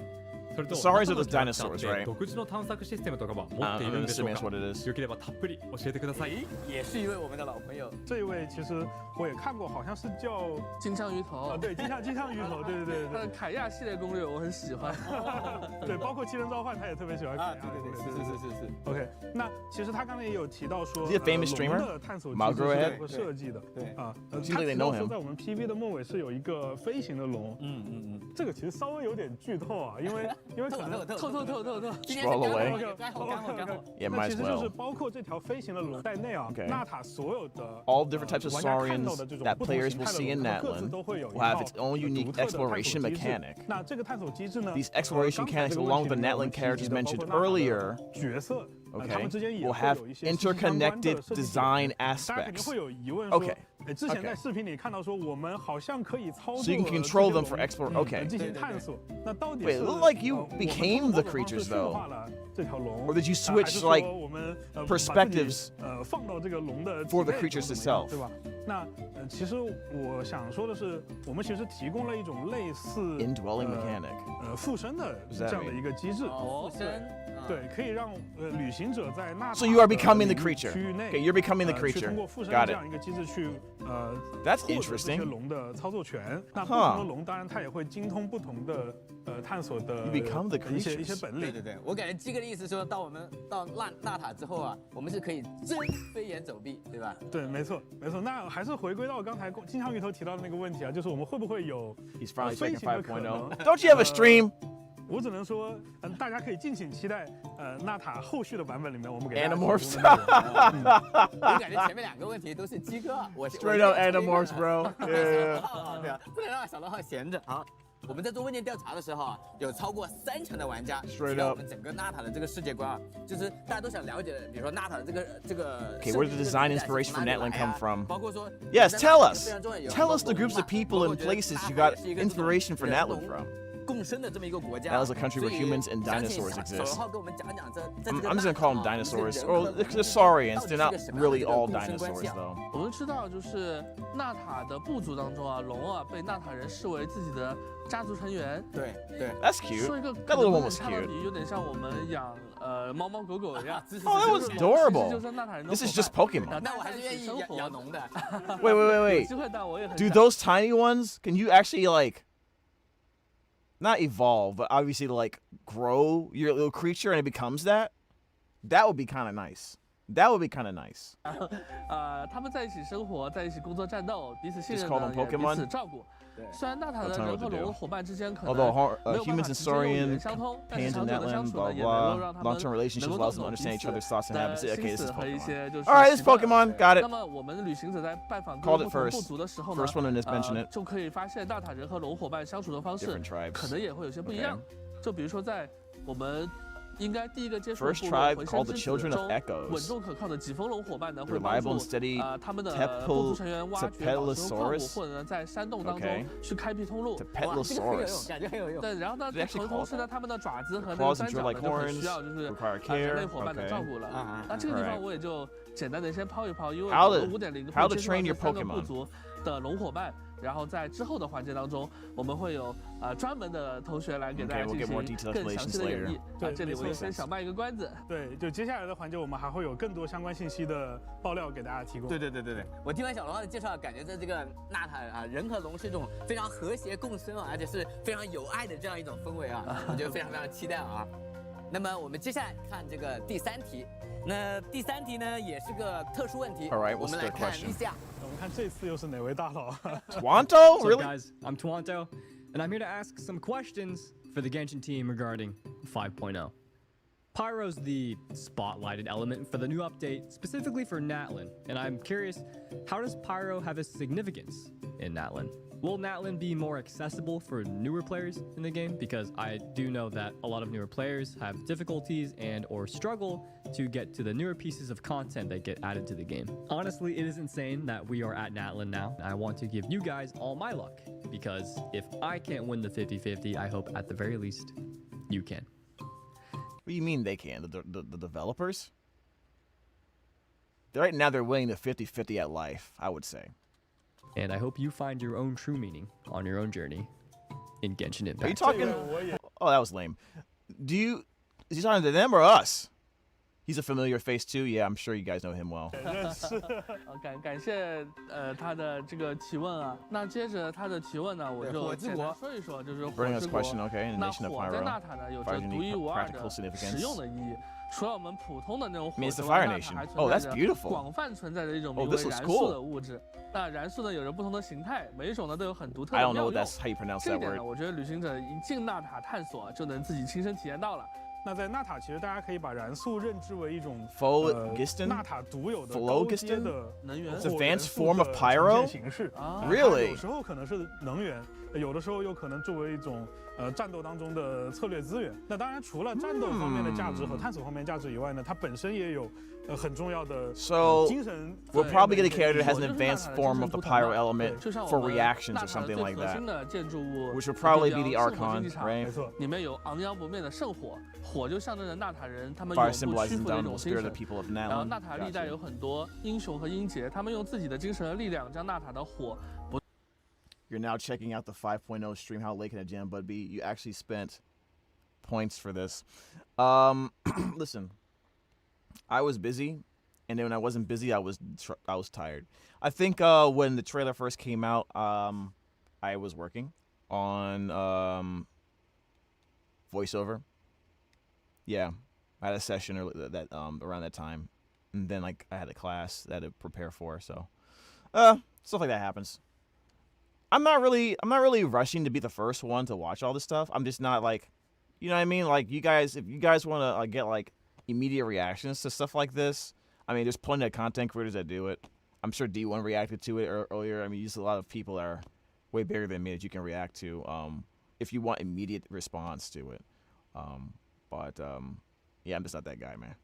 Speaker 21: それと、
Speaker 1: Saurians are those dinosaurs, right?
Speaker 21: 独自の探索システムとかは持っているんでしょうか？よければたっぷり教えてください。
Speaker 17: 也是一位我们的老朋友，
Speaker 18: 这一位其实我也看过，好像是叫
Speaker 19: 金枪鱼头。
Speaker 18: 对，金枪鱼头，对。
Speaker 19: 他的凯亚系列攻略我很喜欢。
Speaker 18: 对，包括七人召唤，他也特别喜欢凯亚。
Speaker 17: 是。
Speaker 18: OK， 那其实他刚才也有提到说，
Speaker 1: Is he a famous streamer?
Speaker 18: 龙的探索机制是如何设计的？
Speaker 1: 对
Speaker 18: 啊，他提到说在我们 PV 的末尾是有一个飞行的龙。这个其实稍微有点剧透啊，因为可能
Speaker 19: 透。
Speaker 1: Scroll away. Yeah,
Speaker 18: 那
Speaker 1: might
Speaker 18: 其
Speaker 1: as
Speaker 18: 实就是
Speaker 1: well.
Speaker 18: 包括这条飞行的龙在内啊，纳塔所有的
Speaker 1: All different types of Saurians that players will see in Natlan will have its own unique exploration mechanic.
Speaker 18: 那这个探索机制呢
Speaker 1: These exploration mechanics, along with the Natlan characters mentioned earlier,
Speaker 18: 角色
Speaker 1: okay, will have interconnected design
Speaker 18: 大家肯定
Speaker 1: aspects.
Speaker 18: 会有疑问说，
Speaker 1: Okay.
Speaker 18: 之前在视频里看到说我们好像可以操作
Speaker 1: So you can control them for explore. Okay.
Speaker 18: 进行探索。那到底
Speaker 1: Wait, it looked like you became the creatures though.
Speaker 18: 这条龙
Speaker 1: Or did you switch like
Speaker 18: 我们
Speaker 1: perspectives
Speaker 18: 放到这个龙的
Speaker 1: for the creatures itself?
Speaker 18: 对吧？那其实我想说的是，我们其实提供了一种类似
Speaker 1: indwelling mechanic
Speaker 18: 附身的这样的一个机制。
Speaker 17: 附身。
Speaker 18: 对，可以让旅行者在纳塔
Speaker 1: So you are becoming the creature.
Speaker 18: 区域内
Speaker 1: Okay, you're becoming the
Speaker 18: 去
Speaker 1: creature.
Speaker 18: 通过附身
Speaker 1: Got
Speaker 18: 这
Speaker 1: it.
Speaker 18: 样一个机制去
Speaker 1: That's
Speaker 18: 获得这些
Speaker 1: interesting.
Speaker 18: 龙的操作权。那不同的龙，当然它也会精通不同的探索的
Speaker 1: You become the
Speaker 18: 一些
Speaker 1: creatures.
Speaker 18: 本领。
Speaker 17: 对，我感觉鸡哥的意思说到我们到纳塔之后啊，我们是可以真飞檐走壁，对吧？
Speaker 18: 对，没错。那还是回归到刚才金枪鱼头提到的那个问题啊，就是我们会不会有
Speaker 1: He's finally
Speaker 18: 飞
Speaker 1: taking
Speaker 18: 行的可能
Speaker 1: 5.0. Don't you have a stream?
Speaker 18: 我只能说，大家可以敬请期待，纳塔后续的版本里面，我们给大家
Speaker 1: Animorphs.
Speaker 17: 我感觉前面两个问题都是鸡哥，我
Speaker 1: Straight up Animorphs, bro. Yeah.
Speaker 17: 对啊，不能让小老号闲着啊。我们在做问卷调查的时候啊，有超过30%的玩家提到我们整个纳塔的这个世界观啊，就是大家都想了解，比如说纳塔的这个。
Speaker 1: Okay, where did the design inspiration for Natlan come from?
Speaker 17: 包括说
Speaker 1: Yes, tell us. Tell us the groups of people and places you got inspiration for Natlan from.
Speaker 17: 共生的这么一个国家。
Speaker 1: That was a country where humans and dinosaurs exist.
Speaker 17: 小老号给我们讲讲这
Speaker 1: I'm just gonna call them dinosaurs. Or the Saurians. They're not really all dinosaurs, though.
Speaker 19: 我们知道，就是纳塔的部族当中啊，龙啊被纳塔人视为自己的家族成员。
Speaker 17: 对。
Speaker 1: That's cute.
Speaker 19: 说一个
Speaker 1: That little one was
Speaker 19: 看到
Speaker 1: cute.
Speaker 19: 比有点像我们养猫猫狗狗一样。
Speaker 1: Oh, that was adorable.
Speaker 19: 就是纳塔人的
Speaker 1: This is just Pokemon.
Speaker 17: 那我还是愿意养龙的。
Speaker 1: Wait.
Speaker 19: 有机会的我也很
Speaker 1: Do those tiny ones? Can you actually like? Not evolve, but obviously like grow your little creature and it becomes that. That would be kind of nice.
Speaker 19: 他们在一起生活，在一起工作战斗，彼此信任
Speaker 1: Just call them
Speaker 19: 的，也彼
Speaker 1: Pokemon?
Speaker 19: 此照顾。虽然纳塔的
Speaker 1: I'll tell you
Speaker 19: 人
Speaker 1: what
Speaker 19: 和
Speaker 1: to
Speaker 19: 龙
Speaker 1: do.
Speaker 19: 伙伴之间可能
Speaker 1: Although
Speaker 19: 没有办法
Speaker 1: humans and
Speaker 19: 直接用语
Speaker 1: Saurian,
Speaker 19: 言相通，但是
Speaker 1: Pans
Speaker 19: 长
Speaker 1: and
Speaker 19: 久的相
Speaker 1: Natlan,
Speaker 19: 处
Speaker 1: blah
Speaker 19: 呢，也能够
Speaker 1: blah.
Speaker 19: 让他们
Speaker 1: Long-term relationships
Speaker 19: 能够
Speaker 1: allows
Speaker 19: 懂
Speaker 1: them to
Speaker 19: 彼
Speaker 1: understand each
Speaker 19: 此
Speaker 1: other's thoughts and
Speaker 19: 的
Speaker 1: habits. Okay,
Speaker 19: 心
Speaker 1: this
Speaker 19: 思
Speaker 1: is
Speaker 19: 和一
Speaker 1: Pokemon.
Speaker 19: 些就是
Speaker 1: All right, this is
Speaker 19: 习惯
Speaker 1: Pokemon. Got
Speaker 19: 那
Speaker 1: it.
Speaker 19: 么我们旅行者在拜访各
Speaker 1: Called
Speaker 19: 个
Speaker 1: it
Speaker 19: 不同
Speaker 1: first.
Speaker 19: 部族的时候呢，
Speaker 1: First one in this mention it.
Speaker 19: 就可以发现纳塔人和龙伙伴相处的方式
Speaker 1: Different tribes.
Speaker 19: 可能也会有些不一样。就比如说在我们应该第一个接触
Speaker 1: First
Speaker 19: 部落
Speaker 1: tribe
Speaker 19: 回
Speaker 1: called
Speaker 19: 声
Speaker 1: the
Speaker 19: 之子
Speaker 1: Children
Speaker 19: 中
Speaker 1: of Echoes.
Speaker 19: 稳重可靠的疾风龙伙伴呢，会帮
Speaker 1: Reliable
Speaker 19: 助
Speaker 1: and steady
Speaker 19: 他们的部族成员挖掘保存矿物，
Speaker 1: Tepetlosaurus.
Speaker 19: 或者呢在山洞当
Speaker 1: Okay.
Speaker 19: 中去开辟通路。
Speaker 1: Tepetlosaurus.
Speaker 17: 感觉很有用。
Speaker 19: 对，然后呢，
Speaker 1: They actually
Speaker 19: 同时呢，他们的爪子和那
Speaker 1: claws
Speaker 19: 个三
Speaker 1: and
Speaker 19: 角
Speaker 1: drill
Speaker 19: 呢
Speaker 1: like
Speaker 19: 就很
Speaker 1: horns,
Speaker 19: 需要就是
Speaker 1: require
Speaker 19: 人
Speaker 1: care.
Speaker 19: 类伙伴的
Speaker 1: Okay.
Speaker 19: 照顾了。那这个地方我也就简单的先抛一抛，因为
Speaker 1: How
Speaker 19: 我
Speaker 1: to-
Speaker 19: 们5.0
Speaker 1: how
Speaker 19: 会
Speaker 1: to
Speaker 19: 接触
Speaker 1: train
Speaker 19: 到
Speaker 1: your
Speaker 19: 这3个
Speaker 1: Pokemon.
Speaker 19: 部族的龙伙伴。然后在之后的环节当中，我们会有专门的同学来给大家
Speaker 1: Okay, we'll
Speaker 19: 进
Speaker 1: get more
Speaker 19: 行
Speaker 1: detailed
Speaker 19: 更详细的
Speaker 1: explanations
Speaker 19: 演
Speaker 1: later.
Speaker 19: 绎。这里我就先小卖一个关子。
Speaker 18: 对，就接下来的环节，我们还会有更多相关信息的爆料给大家提供。
Speaker 17: 对，我听完小龙号的介绍，感觉在这个纳塔啊，人和龙是一种非常和谐共生啊，而且是非常有爱的这样一种氛围啊，我觉得非常期待啊。那么我们接下来看这个第3题，那第3题呢也是个特殊问题。
Speaker 1: All right,
Speaker 17: 我
Speaker 1: what's
Speaker 17: 们
Speaker 1: the
Speaker 17: 来看
Speaker 1: question?
Speaker 17: 一下。
Speaker 18: 我们看这次又是哪位大佬
Speaker 1: ？Twanto?
Speaker 22: What's
Speaker 1: Really?
Speaker 22: up, guys? I'm Twanto, and I'm here to ask some questions for the Genshin team regarding 5.0.
Speaker 2: Pyro's the spotlighted element for the new update, specifically for Natlan, and I'm curious, how does Pyro have a significance in Natlan? Will Natlan be more accessible for newer players in the game? Because I do know that a lot of newer players have difficulties and or struggle to get to the newer pieces of content that get added to the game. Honestly, it is insane that we are at Natlan now. I want to give you guys all my luck, because if I can't win the 50-50, I hope at the very least you can.
Speaker 1: What do you mean they can? The developers? Right now they're winning the 50-50 at life, I would say.
Speaker 2: And I hope you find your own true meaning on your own journey in Genshin Impact.
Speaker 1: Are you talking? Oh, that was lame. Is he talking to them or us? He's a familiar face too. Yeah, I'm sure you guys know him well.
Speaker 19: 感谢他的这个提问啊。那接着他的提问呢，我就简单说一说，就是火之国。那火在纳塔呢有着独一无二的实用的意义。除了我们普通的那种火之外，纳塔还存在着广泛存在的一种名为燃素的物质。那燃素呢有着不同的形态，每一种呢都有很独特的妙用。这一点呢，我觉得旅行者一进纳塔探索就能自己亲身体验到了。
Speaker 18: 那在纳塔，其实大家可以把燃素认知为一种纳塔独有的高阶的能源
Speaker 1: advanced form of pyro
Speaker 18: 形式。
Speaker 1: Really？
Speaker 18: 有时候可能是能源，有的时候又可能作为一种战斗当中的策略资源。那当然，除了战斗方面的价值和探索方面的价值以外呢，它本身也有很重要的精神。
Speaker 1: So we're probably get a character that has an advanced form of the pyro element for reactions or something like that, which would probably be the Archon, right?
Speaker 19: 里面有昂扬不灭的圣火，火就象征着纳塔人他们永不屈服的一种精神。然后纳塔历代有很多英雄和英杰，他们用自己的精神和力量将纳塔的火。
Speaker 1: You're now checking out the 5.0 stream. How late can a JamBud be? You actually spent points for this. Listen, I was busy, and then when I wasn't busy, I was tired. I think when the trailer first came out, I was working on voiceover. Yeah, I had a session that around that time, and then like I had a class that I had to prepare for. So, stuff like that happens. I'm not really rushing to be the first one to watch all this stuff. I'm just not like, you know what I mean? Like you guys, if you guys want to get like immediate reactions to stuff like this, I mean, there's plenty of content creators that do it. I'm sure D1 reacted to it earlier. I mean, there's a lot of people that are way bigger than me that you can react to if you want immediate response to it. Yeah, I'm just not that guy, man.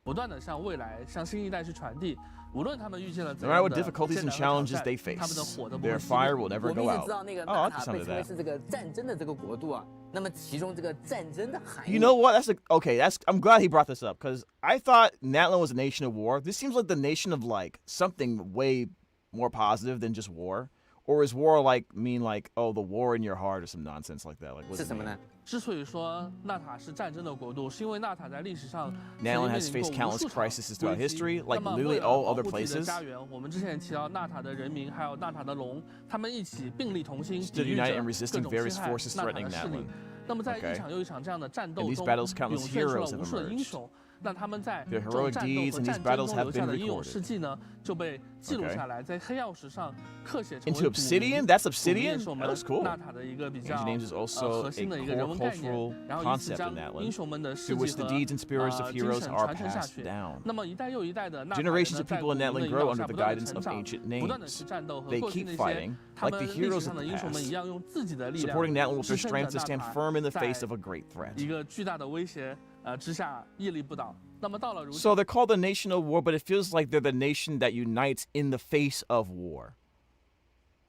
Speaker 19: 不断的向未来、向新一代去传递，无论他们遇见了怎
Speaker 1: No
Speaker 19: 样
Speaker 1: matter
Speaker 19: 的
Speaker 1: what difficulties and challenges they
Speaker 19: 他们的
Speaker 1: face,
Speaker 19: 火都不
Speaker 1: their
Speaker 19: 会熄
Speaker 1: fire
Speaker 19: 灭。
Speaker 1: will never
Speaker 17: 我
Speaker 1: go
Speaker 17: 们一直
Speaker 1: out.
Speaker 17: 知道那个
Speaker 1: Oh,
Speaker 17: 纳
Speaker 1: I'll
Speaker 17: 塔
Speaker 1: just
Speaker 17: 被
Speaker 1: under
Speaker 17: 称为
Speaker 1: that.
Speaker 17: 是这个战争的这个国度啊。那么其中这个战争的含义
Speaker 1: You know what? I'm glad he brought this up because I thought Natlan was a nation of war. This seems like the nation of like something way more positive than just war. Or is war like mean like, oh, the war in your heart or some nonsense like that? Like, what's
Speaker 17: 是什么呢？
Speaker 19: 之所以说纳塔是战争的国度，是因为纳塔在历史上
Speaker 1: Natlan has faced countless crises throughout history, like literally all other places.
Speaker 19: 家园，我们之前也提到纳塔的人民，还有纳塔的龙，他们一起并力同心，
Speaker 1: Stood
Speaker 19: 抵御着
Speaker 1: united
Speaker 19: 各
Speaker 1: in resisting
Speaker 19: 种
Speaker 1: various
Speaker 19: 侵害
Speaker 1: forces
Speaker 19: 纳塔
Speaker 1: threatening
Speaker 19: 的势力
Speaker 1: Natlan.。
Speaker 19: 那么在一
Speaker 1: Okay.
Speaker 19: 场又一场这样的战斗
Speaker 1: In these
Speaker 19: 中，
Speaker 1: battles,
Speaker 19: 涌
Speaker 1: countless
Speaker 19: 现出
Speaker 1: heroes
Speaker 19: 了
Speaker 1: have
Speaker 19: 无数的英
Speaker 1: emerged.
Speaker 19: 雄。那他们在
Speaker 1: Their
Speaker 19: 这
Speaker 1: heroic
Speaker 19: 种战斗
Speaker 1: deeds
Speaker 19: 和
Speaker 1: in these
Speaker 19: 战争
Speaker 1: battles
Speaker 19: 中
Speaker 1: have
Speaker 19: 留下
Speaker 1: been
Speaker 19: 的英勇
Speaker 1: recorded.
Speaker 19: 事迹呢，就被记录
Speaker 1: Okay.
Speaker 19: 下来，在黑曜石上刻写成为
Speaker 1: Into
Speaker 19: 古
Speaker 1: obsidian?
Speaker 19: 铭
Speaker 1: That's
Speaker 19: 古
Speaker 1: obsidian?
Speaker 19: 铭是我
Speaker 1: That
Speaker 19: 们
Speaker 1: looks cool.
Speaker 19: 纳塔的一个比较
Speaker 1: Ancient Names is also
Speaker 19: 核心的
Speaker 1: a
Speaker 19: 一个人
Speaker 1: core
Speaker 19: 文概念
Speaker 1: cultural，
Speaker 19: 然后以此
Speaker 1: concept
Speaker 19: 将
Speaker 1: in Natlan,
Speaker 19: 英雄们的事
Speaker 1: through
Speaker 19: 迹
Speaker 1: which the
Speaker 19: 和
Speaker 1: deeds and spirits of
Speaker 19: 精
Speaker 1: heroes
Speaker 19: 神
Speaker 1: are
Speaker 19: 传承下
Speaker 1: passed
Speaker 19: 去。
Speaker 1: down.
Speaker 19: 那么一代又一代的纳塔人呢，
Speaker 1: Generations of
Speaker 19: 在
Speaker 1: people in
Speaker 19: 古铭的
Speaker 1: Natlan
Speaker 19: 引
Speaker 1: grow
Speaker 19: 导
Speaker 1: under
Speaker 19: 下
Speaker 1: the
Speaker 19: 不断的
Speaker 1: guidance
Speaker 19: 成
Speaker 1: of
Speaker 19: 长，
Speaker 1: ancient
Speaker 19: 不断的去
Speaker 1: names.
Speaker 19: 战斗和
Speaker 1: They
Speaker 19: 过去
Speaker 1: keep
Speaker 19: 那些
Speaker 1: fighting
Speaker 19: 他
Speaker 1: like
Speaker 19: 们
Speaker 1: the
Speaker 19: 历史
Speaker 1: heroes
Speaker 19: 上
Speaker 1: of
Speaker 19: 的
Speaker 1: the
Speaker 19: 英雄们一
Speaker 1: past.
Speaker 19: 样，用自己的力量
Speaker 1: Supporting Natlan with
Speaker 19: 支
Speaker 1: their
Speaker 19: 撑
Speaker 1: strength
Speaker 19: 着
Speaker 1: to
Speaker 19: 纳
Speaker 1: stand
Speaker 19: 塔
Speaker 1: firm in the face
Speaker 19: 在
Speaker 1: of a great threat.
Speaker 19: 一个巨大的威胁之下屹立不倒。那么到了如今，
Speaker 1: So they're called the nation of war, but it feels like they're the nation that unites in the face of war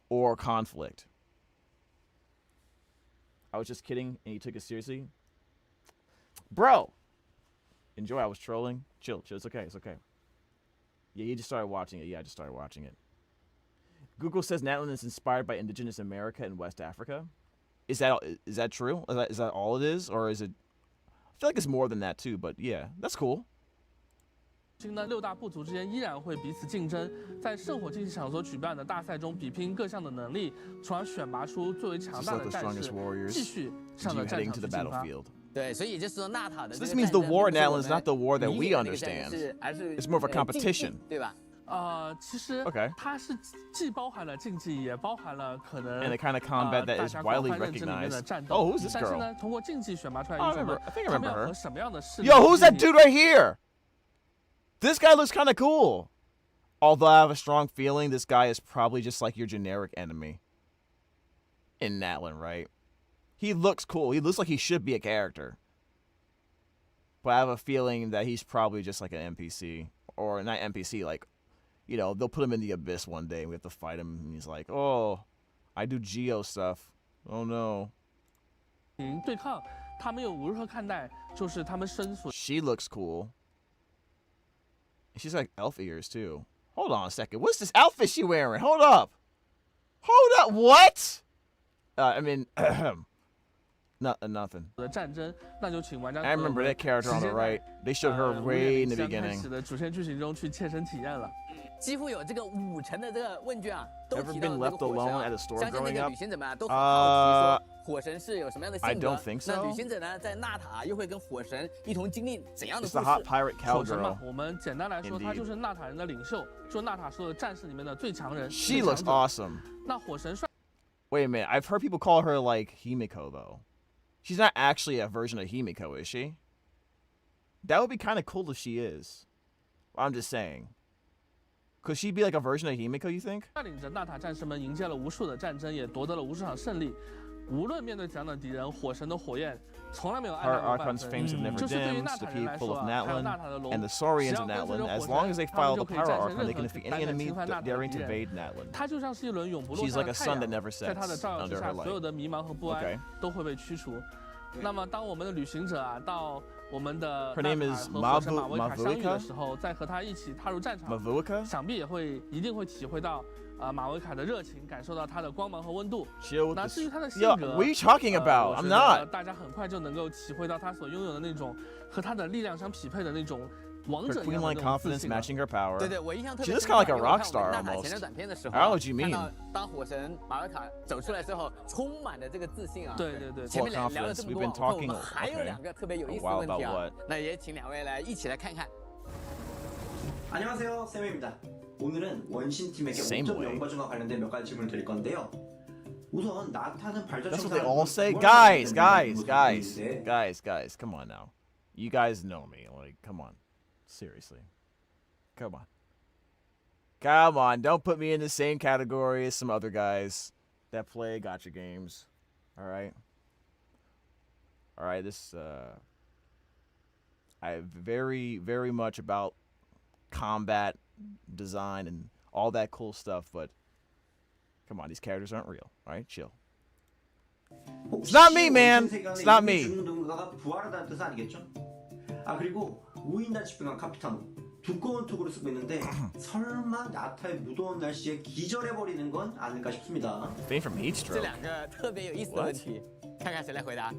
Speaker 1: or conflict. I was just kidding, and you took it seriously? Bro! Enjoy, I was trolling. Chill, it's okay, it's okay. Yeah, you just started watching it. Yeah, I just started watching it. Google says Natlan is inspired by indigenous America and West Africa. Is that true? Is that all it is? Or is it... I feel like it's more than that too, but yeah, that's cool.
Speaker 19: 新的6大部族之间依然会彼此竞争，在圣火竞技场所举办的大赛中比拼各项的能力，从而选拔出最为强大的战士，继续上了战场去进发。
Speaker 17: 对，所以也就是说纳塔的。
Speaker 1: So this means the war in Natlan is not the war that we understand. It's more of a competition.
Speaker 17: 对吧？
Speaker 19: 其实它是既包含了竞技，也包含了可能
Speaker 1: and the kind of combat that is widely recognized. Oh, who's this
Speaker 19: 但是
Speaker 1: girl?
Speaker 19: 呢，通过竞技选拔出来
Speaker 1: I
Speaker 19: 英雄们
Speaker 1: think I
Speaker 19: 他们
Speaker 1: remember
Speaker 19: 要
Speaker 1: her.
Speaker 19: 和什么样的势力
Speaker 1: Yo, who's that
Speaker 19: 进行
Speaker 1: dude right here? This guy looks kind of cool. Although I have a strong feeling this guy is probably just like your generic enemy in Natlan, right? He looks cool. He looks like he should be a character. But I have a feeling that he's probably just like an NPC. Or not NPC, like, you know, they'll put him in the abyss one day and we have to fight him. And he's like, oh, I do Geo stuff. Oh no.
Speaker 19: 对抗，他们又如何看待？就是他们身所
Speaker 1: She looks cool. She's like elf ears too. Hold on a second. What's this outfit she wearing? Hold up. Hold up. What? I mean, nothing.
Speaker 19: 的战争，那就请玩家
Speaker 1: I remember that character on the right. They showed her way in the
Speaker 19: 开
Speaker 1: beginning.
Speaker 19: 始的主线剧情中去切身体验了。
Speaker 17: 几乎有这个50%的这个问卷啊，都
Speaker 1: Ever
Speaker 17: 提到
Speaker 1: been
Speaker 17: 了这
Speaker 1: left
Speaker 17: 个火
Speaker 1: alone
Speaker 17: 神
Speaker 1: at
Speaker 17: 啊
Speaker 1: a store
Speaker 17: 相信那
Speaker 1: growing
Speaker 17: 个
Speaker 1: up?
Speaker 17: 旅行者们啊都很好奇说火神是有什么样的
Speaker 1: I
Speaker 17: 性格
Speaker 1: don't think。so.
Speaker 17: 那旅行者呢，在纳塔又会跟火神一同经历怎样的
Speaker 1: It's
Speaker 17: 故
Speaker 1: the hot
Speaker 17: 事？
Speaker 1: pirate
Speaker 19: 火神嘛
Speaker 1: cowgirl.
Speaker 19: 我们简单来说，他
Speaker 1: Indeed.
Speaker 19: 就是纳塔人的领袖，就是纳塔所有战士里面的最强人。
Speaker 1: She
Speaker 19: 最
Speaker 1: looks
Speaker 19: 强者
Speaker 1: awesome.
Speaker 19: 那火神帅
Speaker 1: Wait a minute. I've heard people call her like Himiko though. She's not actually a version of Himiko, is she? That would be kind of cool if she is. I'm just saying. Could she be like a version of Himiko, you think?
Speaker 19: 带领着纳塔战士们迎接了无数的战争，也夺得了无数场胜利。无论面对怎样的敌人，火神的火焰从来没有暗
Speaker 1: Her
Speaker 19: 淡过半
Speaker 1: Archon's
Speaker 19: 分。
Speaker 1: flames have never
Speaker 19: 就是对于
Speaker 1: dimmed.
Speaker 19: 纳
Speaker 1: The
Speaker 19: 塔人来
Speaker 1: people
Speaker 19: 说
Speaker 1: of
Speaker 19: 啊，还有
Speaker 1: Natlan
Speaker 19: 纳塔的龙，
Speaker 1: and the
Speaker 19: 只
Speaker 1: Saurians
Speaker 19: 要
Speaker 1: of
Speaker 19: 跟随
Speaker 1: Natlan,
Speaker 19: 着
Speaker 1: as
Speaker 19: 火
Speaker 1: long as
Speaker 19: 神，
Speaker 1: they
Speaker 19: 他们
Speaker 1: follow
Speaker 19: 就
Speaker 1: the
Speaker 19: 可以
Speaker 1: Pyro
Speaker 19: 战胜
Speaker 1: Archon,
Speaker 19: 任
Speaker 1: they
Speaker 19: 何
Speaker 1: can defeat
Speaker 19: 胆
Speaker 1: any
Speaker 19: 敢
Speaker 1: enemy
Speaker 19: 侵犯纳塔的
Speaker 1: daring
Speaker 19: 敌
Speaker 1: to
Speaker 19: 人。
Speaker 1: invade Natlan.
Speaker 19: 它就像是一轮永不落
Speaker 1: She's
Speaker 19: 下
Speaker 1: like
Speaker 19: 的
Speaker 1: a
Speaker 19: 太
Speaker 1: sun
Speaker 19: 阳
Speaker 1: that never
Speaker 19: 在他的
Speaker 1: sets
Speaker 19: 照耀之
Speaker 1: under
Speaker 19: 下，
Speaker 1: her
Speaker 19: 所有
Speaker 1: light.
Speaker 19: 的迷茫和不安
Speaker 1: Okay.
Speaker 19: 都会被驱除。那么，当我们的旅行者啊到我们的
Speaker 1: Her
Speaker 19: 纳
Speaker 1: name
Speaker 19: 塔
Speaker 1: is
Speaker 19: 和火神马维卡
Speaker 1: Mavuka?
Speaker 19: 相遇的时候，在和他一起踏入战场，
Speaker 1: Mavuka?
Speaker 19: 想必一定会体会到马维卡的热情，感受到他的光芒和温度。
Speaker 1: Chill with
Speaker 19: 那
Speaker 1: the
Speaker 19: 至于他的性
Speaker 1: Yo,
Speaker 19: 格
Speaker 1: what are you talking about?
Speaker 19: 我
Speaker 1: I'm
Speaker 19: 觉得
Speaker 1: not.
Speaker 19: 大家很快就能够体会到他所拥有的那种和他的力量相匹配的那种王
Speaker 1: Her
Speaker 19: 者一样的
Speaker 1: queen-like
Speaker 19: 那种自
Speaker 1: confidence
Speaker 19: 信啊。
Speaker 1: matching her power.
Speaker 17: 对对，我印象特
Speaker 1: She
Speaker 17: 别
Speaker 1: looks
Speaker 17: 深
Speaker 1: kind of
Speaker 17: 刻
Speaker 1: like a
Speaker 17: 因为我
Speaker 1: rock
Speaker 17: 看
Speaker 1: star
Speaker 17: 我们纳塔前
Speaker 1: almost.
Speaker 17: 传短片的时候
Speaker 1: I don't know what you
Speaker 17: 看
Speaker 1: mean.
Speaker 17: 到当火神马维卡走出来之后，充满了这个自信啊。
Speaker 19: 对对对。
Speaker 17: 前面
Speaker 1: Full
Speaker 17: 聊了这
Speaker 1: confidence.
Speaker 17: 么
Speaker 1: We've
Speaker 17: 多
Speaker 1: been
Speaker 17: 啊，我们
Speaker 1: talking.
Speaker 17: 还有
Speaker 1: Okay.
Speaker 17: 两个特别有意
Speaker 1: A
Speaker 17: 思的
Speaker 1: while
Speaker 17: 问题
Speaker 1: about
Speaker 17: 啊
Speaker 1: what?，
Speaker 17: 那也请两位来一起来看看。
Speaker 3: 안녕하세요, 쌤입니다. 오늘은 원신팀에게
Speaker 1: Same
Speaker 3: 옥점
Speaker 1: way.
Speaker 3: 연구중과 관련된 몇 가지 질문을 드릴 건데요. 우선 나타는 발전
Speaker 1: That's what they
Speaker 3: 청사를
Speaker 1: all say?
Speaker 3: 구하는
Speaker 1: Guys,
Speaker 3: 모습이
Speaker 1: guys,
Speaker 3: 있는데
Speaker 1: guys, come on now. You guys know me. Like, come on. Seriously. Come on. Come on. Don't put me in the same category as some other guys that play gacha games. Alright? Alright, this, I very, very much about combat, design, and all that cool stuff, but come on, these characters aren't real. Alright, chill. It's not me, man. It's not me.
Speaker 3: 죽는 누군가가 부활하다는 뜻은 아니겠죠? 아 그리고 우인단 집중한 카피타노 두꺼운 투구를 쓰고 있는데 설마 나타의 무더운 날씨에 기절해버리는 건 아닐까 싶습니다.
Speaker 1: Fame from heat
Speaker 17: 这
Speaker 1: stroke.
Speaker 17: 两个特别有意思的问题，看看谁来回答。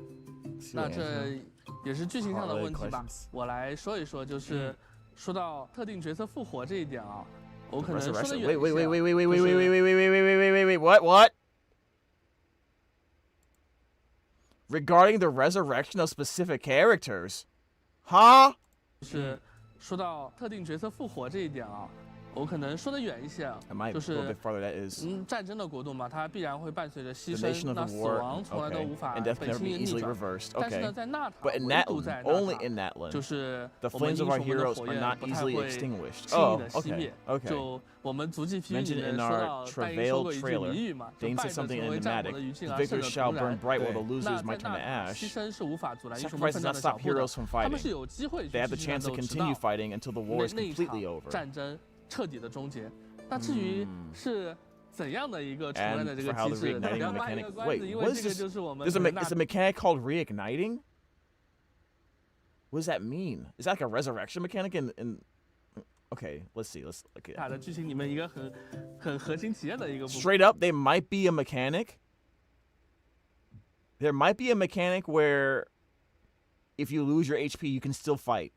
Speaker 19: 那这也是剧情上的问题吧，我来说一说，就是说到特定角色复活这一点啊，我可能说的远一些。
Speaker 1: Wait. What? Regarding the resurrection of specific characters, huh?
Speaker 19: 就是说到特定角色复活这一点啊，我可能说的远一些啊，就是战争的国度嘛，它必然会伴随着牺牲，那死亡从来都无法被轻易逆转。但是呢，在纳塔唯独在纳塔，就是我们英雄们的火焰不太会轻易的熄灭。就我们足迹批语里面说到，戴英说过一句谜语嘛，就败者成为战火的余烬，而胜者同然。那在纳塔，牺牲是无法阻拦英雄们奋战的脚步的，他们是有机会去继续战斗，直到那一场战争彻底的终结。那至于是怎样的一个重燃的这个机制，不要卖一个关子，因为这个就是我们。
Speaker 1: Is a mechanic called reigniting? What does that mean? Is that like a resurrection mechanic in Okay, let's see. Okay.
Speaker 19: 它的剧情里面一个很核心体验的一个部分。
Speaker 1: Straight up, they might be a mechanic. There might be a mechanic where if you lose your HP, you can still fight.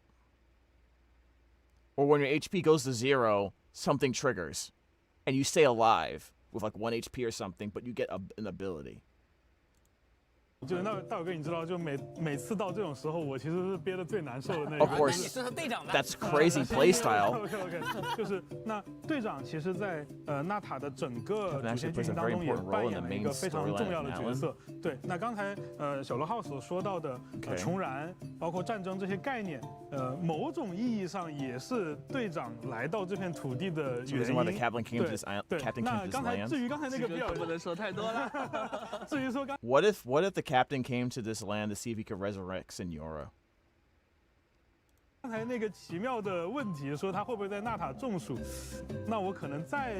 Speaker 1: Or when your HP goes to 0, something triggers. And you stay alive with like 1 HP or something, but you get an ability.
Speaker 18: 就是那大友哥，你知道，就每次到这种时候，我其实是憋得最难受的那个。
Speaker 1: Of course, that's crazy playstyle.
Speaker 18: OK， 就是那队长其实，在娜塔的整个主线剧情当中也扮演了一个非常重要的角色。对，那刚才小罗浩所说到的重燃，包括战争这些概念，某种意义上也是队长来到这片土地的原因。对，那刚才至于刚才那个比较
Speaker 19: 不能说太多了。
Speaker 18: 至于说刚
Speaker 1: What if the captain came to this land to see if he could resurrect Senora?
Speaker 18: 刚才那个奇妙的问题，说他会不会在纳塔中暑？那我可能再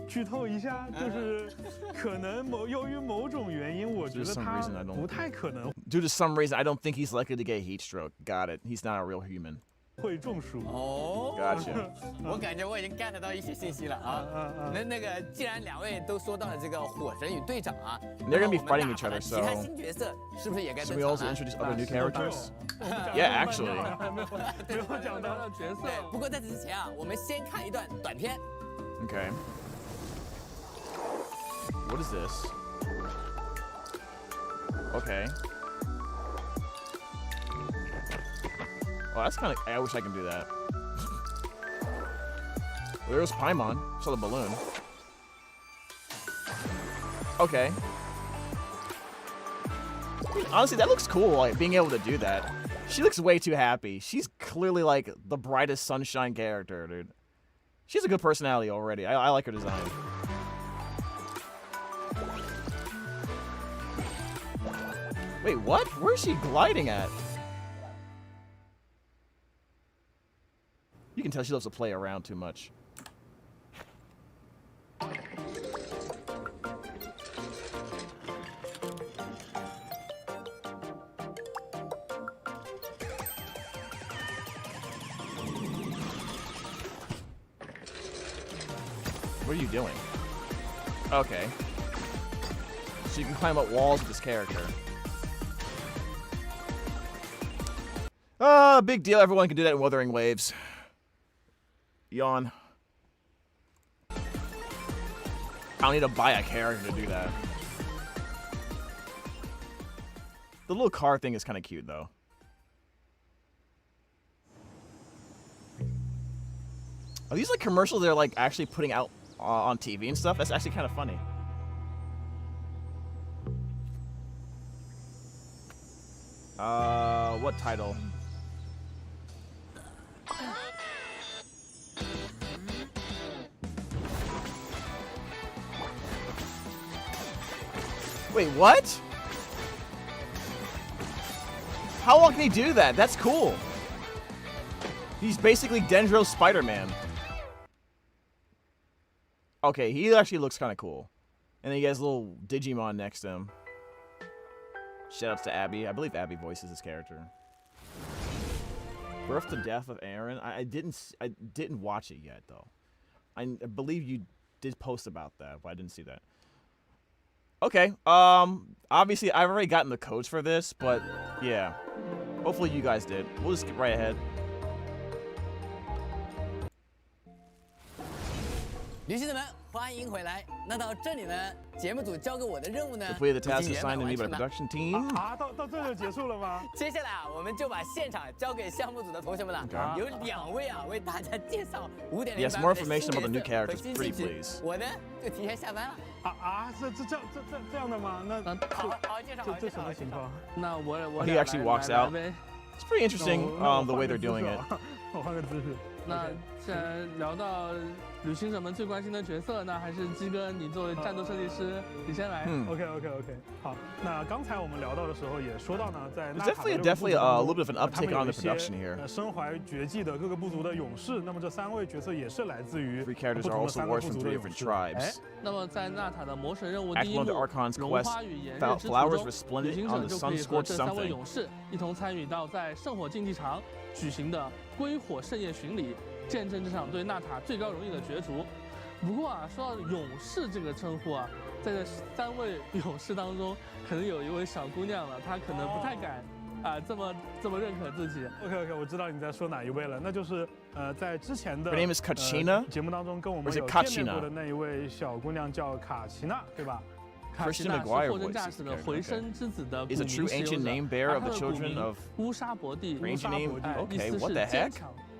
Speaker 18: 剧透一下，就是可能由于某种原因，我觉得他不太可能。
Speaker 1: Due to some reason, I don't think he's likely to get heat stroke. Got it. He's not a real human.
Speaker 18: 会中暑
Speaker 17: 哦
Speaker 1: ，Gotcha.
Speaker 17: 我感觉我已经 get 到一些信息了啊。那个，既然两位都说到了这个火神与队长啊
Speaker 1: ，they're gonna be fighting each other.
Speaker 17: 其他新角色是不是也该
Speaker 1: Should we also introduce other new characters? Yeah, actually.
Speaker 18: 没有讲到角色。
Speaker 17: 不过在此之前啊，我们先看一段短片。
Speaker 1: Okay. What is this? Okay. Oh, that's kind of. I wish I could do that. Well, there was Paimon. Saw the balloon. Okay. I mean, honestly, that looks cool. Like being able to do that. She looks way too happy. She's clearly like the brightest sunshine character, dude. She has a good personality already. I like her design. Wait, what? Where's she gliding at? You can tell she loves to play around too much. What are you doing? Okay. So you can climb up walls with this character. Big deal. Everyone can do that in Wuthering Waves. Yawn. I don't need to buy a character to do that. The little car thing is kind of cute, though. Are these like commercials they're like actually putting out on TV and stuff? That's actually kind of funny. What title? Wait, what? How long can he do that? That's cool. He's basically Dendro's Spider-Man. Okay, he actually looks kind of cool. And then he has a little Digimon next to him. Shoutouts to Abby. I believe Abby voices this character. Birth to Death of Aaron. I didn't watch it yet though. I believe you did post about that, but I didn't see that. Okay. Obviously I've already gotten the codes for this, but yeah. Hopefully you guys did. We'll just skip right ahead.
Speaker 17: 女士们，欢迎回来。那到这里呢，节目组交给我的任务呢，
Speaker 1: Complete the task assigned to me by the production team.
Speaker 18: 到这就结束了吗？
Speaker 17: 接下来啊，我们就把现场交给项目组的同学们了。有2位啊，为大家介绍5.0
Speaker 1: Yes, more information about the new characters, pretty please.
Speaker 17: 我呢，就提前下班了。
Speaker 18: 这样的吗？那
Speaker 17: 好，介绍。
Speaker 18: 这什么情况？
Speaker 19: 那我
Speaker 1: He actually walks out. It's pretty interesting, the way they're doing it.
Speaker 18: 我换个姿势。
Speaker 19: 那既然聊到旅行者们最关心的角色，那还是鸡哥，你作为战斗设计师，你先来。
Speaker 18: OK。好，那刚才我们聊到的时候也说到呢，在
Speaker 1: definitely a little bit of an uptick on the production here.
Speaker 18: 身怀绝技的各个部族的勇士，那么这3位角色也是来自于
Speaker 1: 3 characters are also warriors from 3 different tribes.
Speaker 19: 那么在纳塔的魔神任务第一幕
Speaker 1: Archon's
Speaker 19: 龙
Speaker 1: quest
Speaker 19: 花与炎日之途
Speaker 1: flowers
Speaker 19: 中，
Speaker 1: resplendent
Speaker 19: 旅行
Speaker 1: on
Speaker 19: 者
Speaker 1: the
Speaker 19: 就可以和
Speaker 1: sun-scorched
Speaker 19: 这3位
Speaker 1: something.
Speaker 19: 勇士一同参与到在圣火竞技场举行的归火盛宴巡礼，见证这场对纳塔最高荣誉的角逐。不过啊，说到勇士这个称呼啊，在这3位勇士当中，可能有一位小姑娘了，她可能不太敢这么认可自己。
Speaker 18: OK， 我知道你在说哪一位了，那就是在之前的
Speaker 1: Her name is Kachina?
Speaker 18: 节目当中跟我们有见面过的那一位小姑娘叫卡奇娜，对吧？
Speaker 19: 卡奇娜是货真价实的回声之子的古名持有者，而他的古名乌沙伯蒂，意思是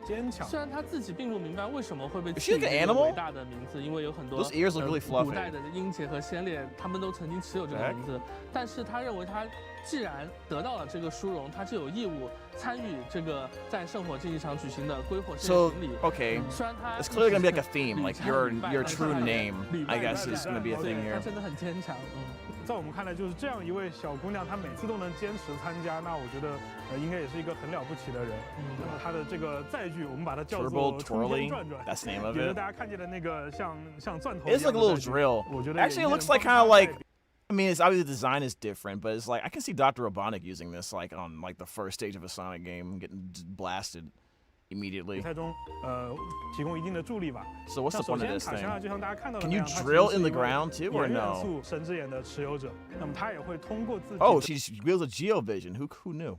Speaker 19: 坚强。虽然他自己并不明白为什么会被赐予这个伟大的名字，因为有很多古代的英杰和先烈，他们都曾经持有这个名字，但是他认为他既然得到了这个殊荣，他就有义务参与这个在圣火竞技场举行的归火献行礼。虽然他
Speaker 1: it's clearly gonna be like a theme, like your true name, I guess, is gonna be a thing here.
Speaker 19: 他真的很坚强。
Speaker 18: 在我们看来，就是这样一位小姑娘，她每次都能坚持参加，那我觉得应该也是一个很了不起的人。那么她的这个载具，我们把它叫做冲天转转，也就是大家看见的那个像钻头一样的载具。
Speaker 1: It's like a little drill. Actually, it looks like kind of like. I mean, it's obviously the design is different, but it's like I can see Dr. Robotnik using this like on like the first stage of a Sonic game, getting blasted immediately.
Speaker 18: 比赛中提供一定的助力吧。
Speaker 1: So what's the point of this thing?
Speaker 18: 就像大家看到的
Speaker 1: Can you drill in the ground too, or
Speaker 18: 元
Speaker 1: no?
Speaker 18: 素神之眼的持有者，那么他也会通过自己
Speaker 1: Oh, she wields a Geo Vision. Who knew?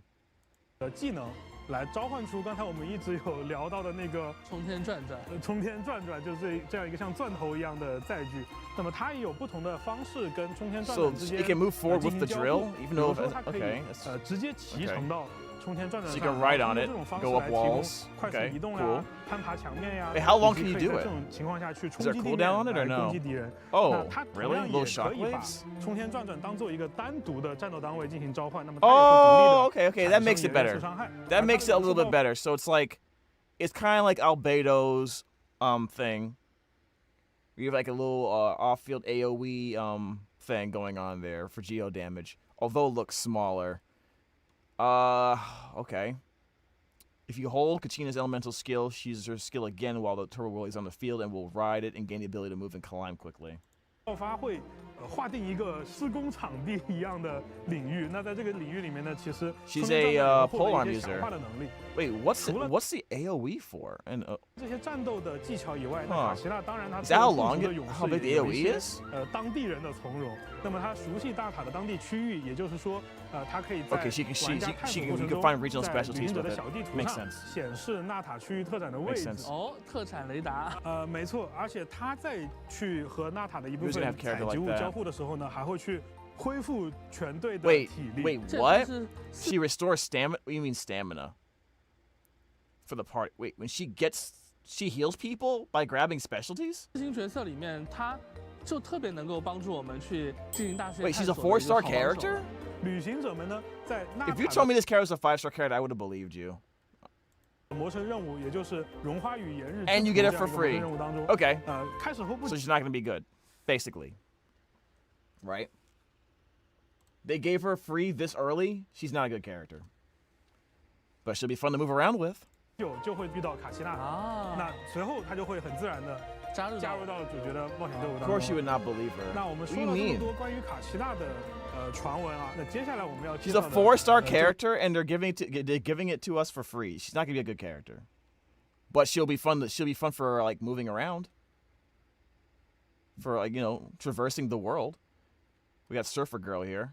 Speaker 18: 的技能来召唤出刚才我们一直有聊到的那个
Speaker 19: 冲天转转。
Speaker 18: 冲天转转就是这样一个像钻头一样的载具。那么它也有不同的方式跟冲天转转之间
Speaker 1: So it can move forward with the drill, even though
Speaker 18: 它可以直接骑乘到冲天转转
Speaker 1: So
Speaker 18: 上，
Speaker 1: you can ride on
Speaker 18: 这
Speaker 1: it,
Speaker 18: 种方式
Speaker 1: go
Speaker 18: 来
Speaker 1: up
Speaker 18: 提供
Speaker 1: walls.
Speaker 18: 快速
Speaker 1: Okay,
Speaker 18: 移动
Speaker 1: cool.
Speaker 18: 呀、攀爬墙面呀。
Speaker 1: Wait, how long can
Speaker 18: 以
Speaker 1: you
Speaker 18: 及
Speaker 1: do
Speaker 18: 可以在
Speaker 1: it?
Speaker 18: 这种情况下去
Speaker 1: Is
Speaker 18: 冲
Speaker 1: there
Speaker 18: 击
Speaker 1: a
Speaker 18: 地
Speaker 1: cooldown
Speaker 18: 面
Speaker 1: on it or
Speaker 18: 来
Speaker 1: no?
Speaker 18: 攻击敌人。
Speaker 1: Oh,
Speaker 18: 那它同
Speaker 1: really?
Speaker 18: 样
Speaker 1: Little
Speaker 18: 也可以把
Speaker 1: shockwaves?
Speaker 18: 冲天转转当做一个单独的战斗单位进行召唤。那么它也会独立的
Speaker 1: okay, that makes it better.
Speaker 18: 受伤害。
Speaker 1: That makes it a little bit better. So it's kind of like Albedo's thing. You have like a little off-field AoE thing going on there for geo damage, although it looks smaller. Okay. If you hold Kachina's elemental skill, she uses her skill again while the turbo whirl is on the field and will ride it and gain the ability to move and climb quickly.
Speaker 18: 爆发会划定一个施工场地一样的领域。那在这个领域里面呢，其实
Speaker 1: She's a polearm
Speaker 18: 一些强
Speaker 1: user.
Speaker 18: 化的能力。
Speaker 1: Wait, what's the AoE for? And
Speaker 18: 这些战斗的技巧以外，那卡奇娜当然她
Speaker 1: Is that how
Speaker 18: 作为
Speaker 1: long
Speaker 18: 部族的勇
Speaker 1: how
Speaker 18: 士
Speaker 1: big the
Speaker 18: 也有一
Speaker 1: AoE
Speaker 18: 些
Speaker 1: is?
Speaker 18: 当地人的从容。那么她熟悉大塔的当地区域，也就是说，她可以在
Speaker 1: Okay, she can
Speaker 18: 玩家探索过
Speaker 1: you
Speaker 18: 程
Speaker 1: can
Speaker 18: 中，
Speaker 1: find regional
Speaker 18: 在
Speaker 1: specialties
Speaker 18: 旅行者
Speaker 1: with
Speaker 18: 的
Speaker 1: it.
Speaker 18: 小地图
Speaker 1: Makes
Speaker 18: 上
Speaker 1: sense.
Speaker 18: 显示纳塔区域特展的位置。
Speaker 1: Makes sense.
Speaker 19: 哦，特产雷达。
Speaker 18: 没错，而且她在去和纳塔的一部
Speaker 1: Who's gonna
Speaker 18: 分
Speaker 1: have character
Speaker 18: 采集
Speaker 1: like
Speaker 18: 物
Speaker 1: that?
Speaker 18: 交互的时候呢，还会去恢复全队的
Speaker 1: Wait,
Speaker 18: 体力。
Speaker 1: wait, what? She restores stamina? What do you mean stamina? For the party. Wait, when she heals people by grabbing specialties?
Speaker 19: 新角色里面，他就特别能够帮助我们去进行大学
Speaker 1: Wait, she's a 4-star character?
Speaker 18: 旅行者们呢，在纳塔
Speaker 1: If you told me this character was a 5-star character, I would have believed you.
Speaker 18: 魔神任务，也就是融化语言日
Speaker 1: And you get it for
Speaker 18: 这样一个魔神
Speaker 1: free.
Speaker 18: 任务当中
Speaker 1: Okay.
Speaker 18: 开始后不
Speaker 1: So she's not going to be good, basically. Right? They gave her free this early. She's not a good character. But she'll be fun to move around with.
Speaker 18: 久就会遇到卡奇娜，那随后他就会很自然的加入到主角的冒险队伍当
Speaker 1: Of
Speaker 18: 中。
Speaker 1: course you would not believe her.
Speaker 18: 那我们
Speaker 1: What
Speaker 18: 说
Speaker 1: do
Speaker 18: 了
Speaker 1: you
Speaker 18: 这么
Speaker 1: mean?
Speaker 18: 多关于卡奇娜的传闻啊，那接下来我们要
Speaker 1: She's a 4-star character, and they're giving it to us for free. She's not gonna be a good character, but she'll be fun. She'll be fun for like moving around, for like traversing the world. We got Surfer Girl here.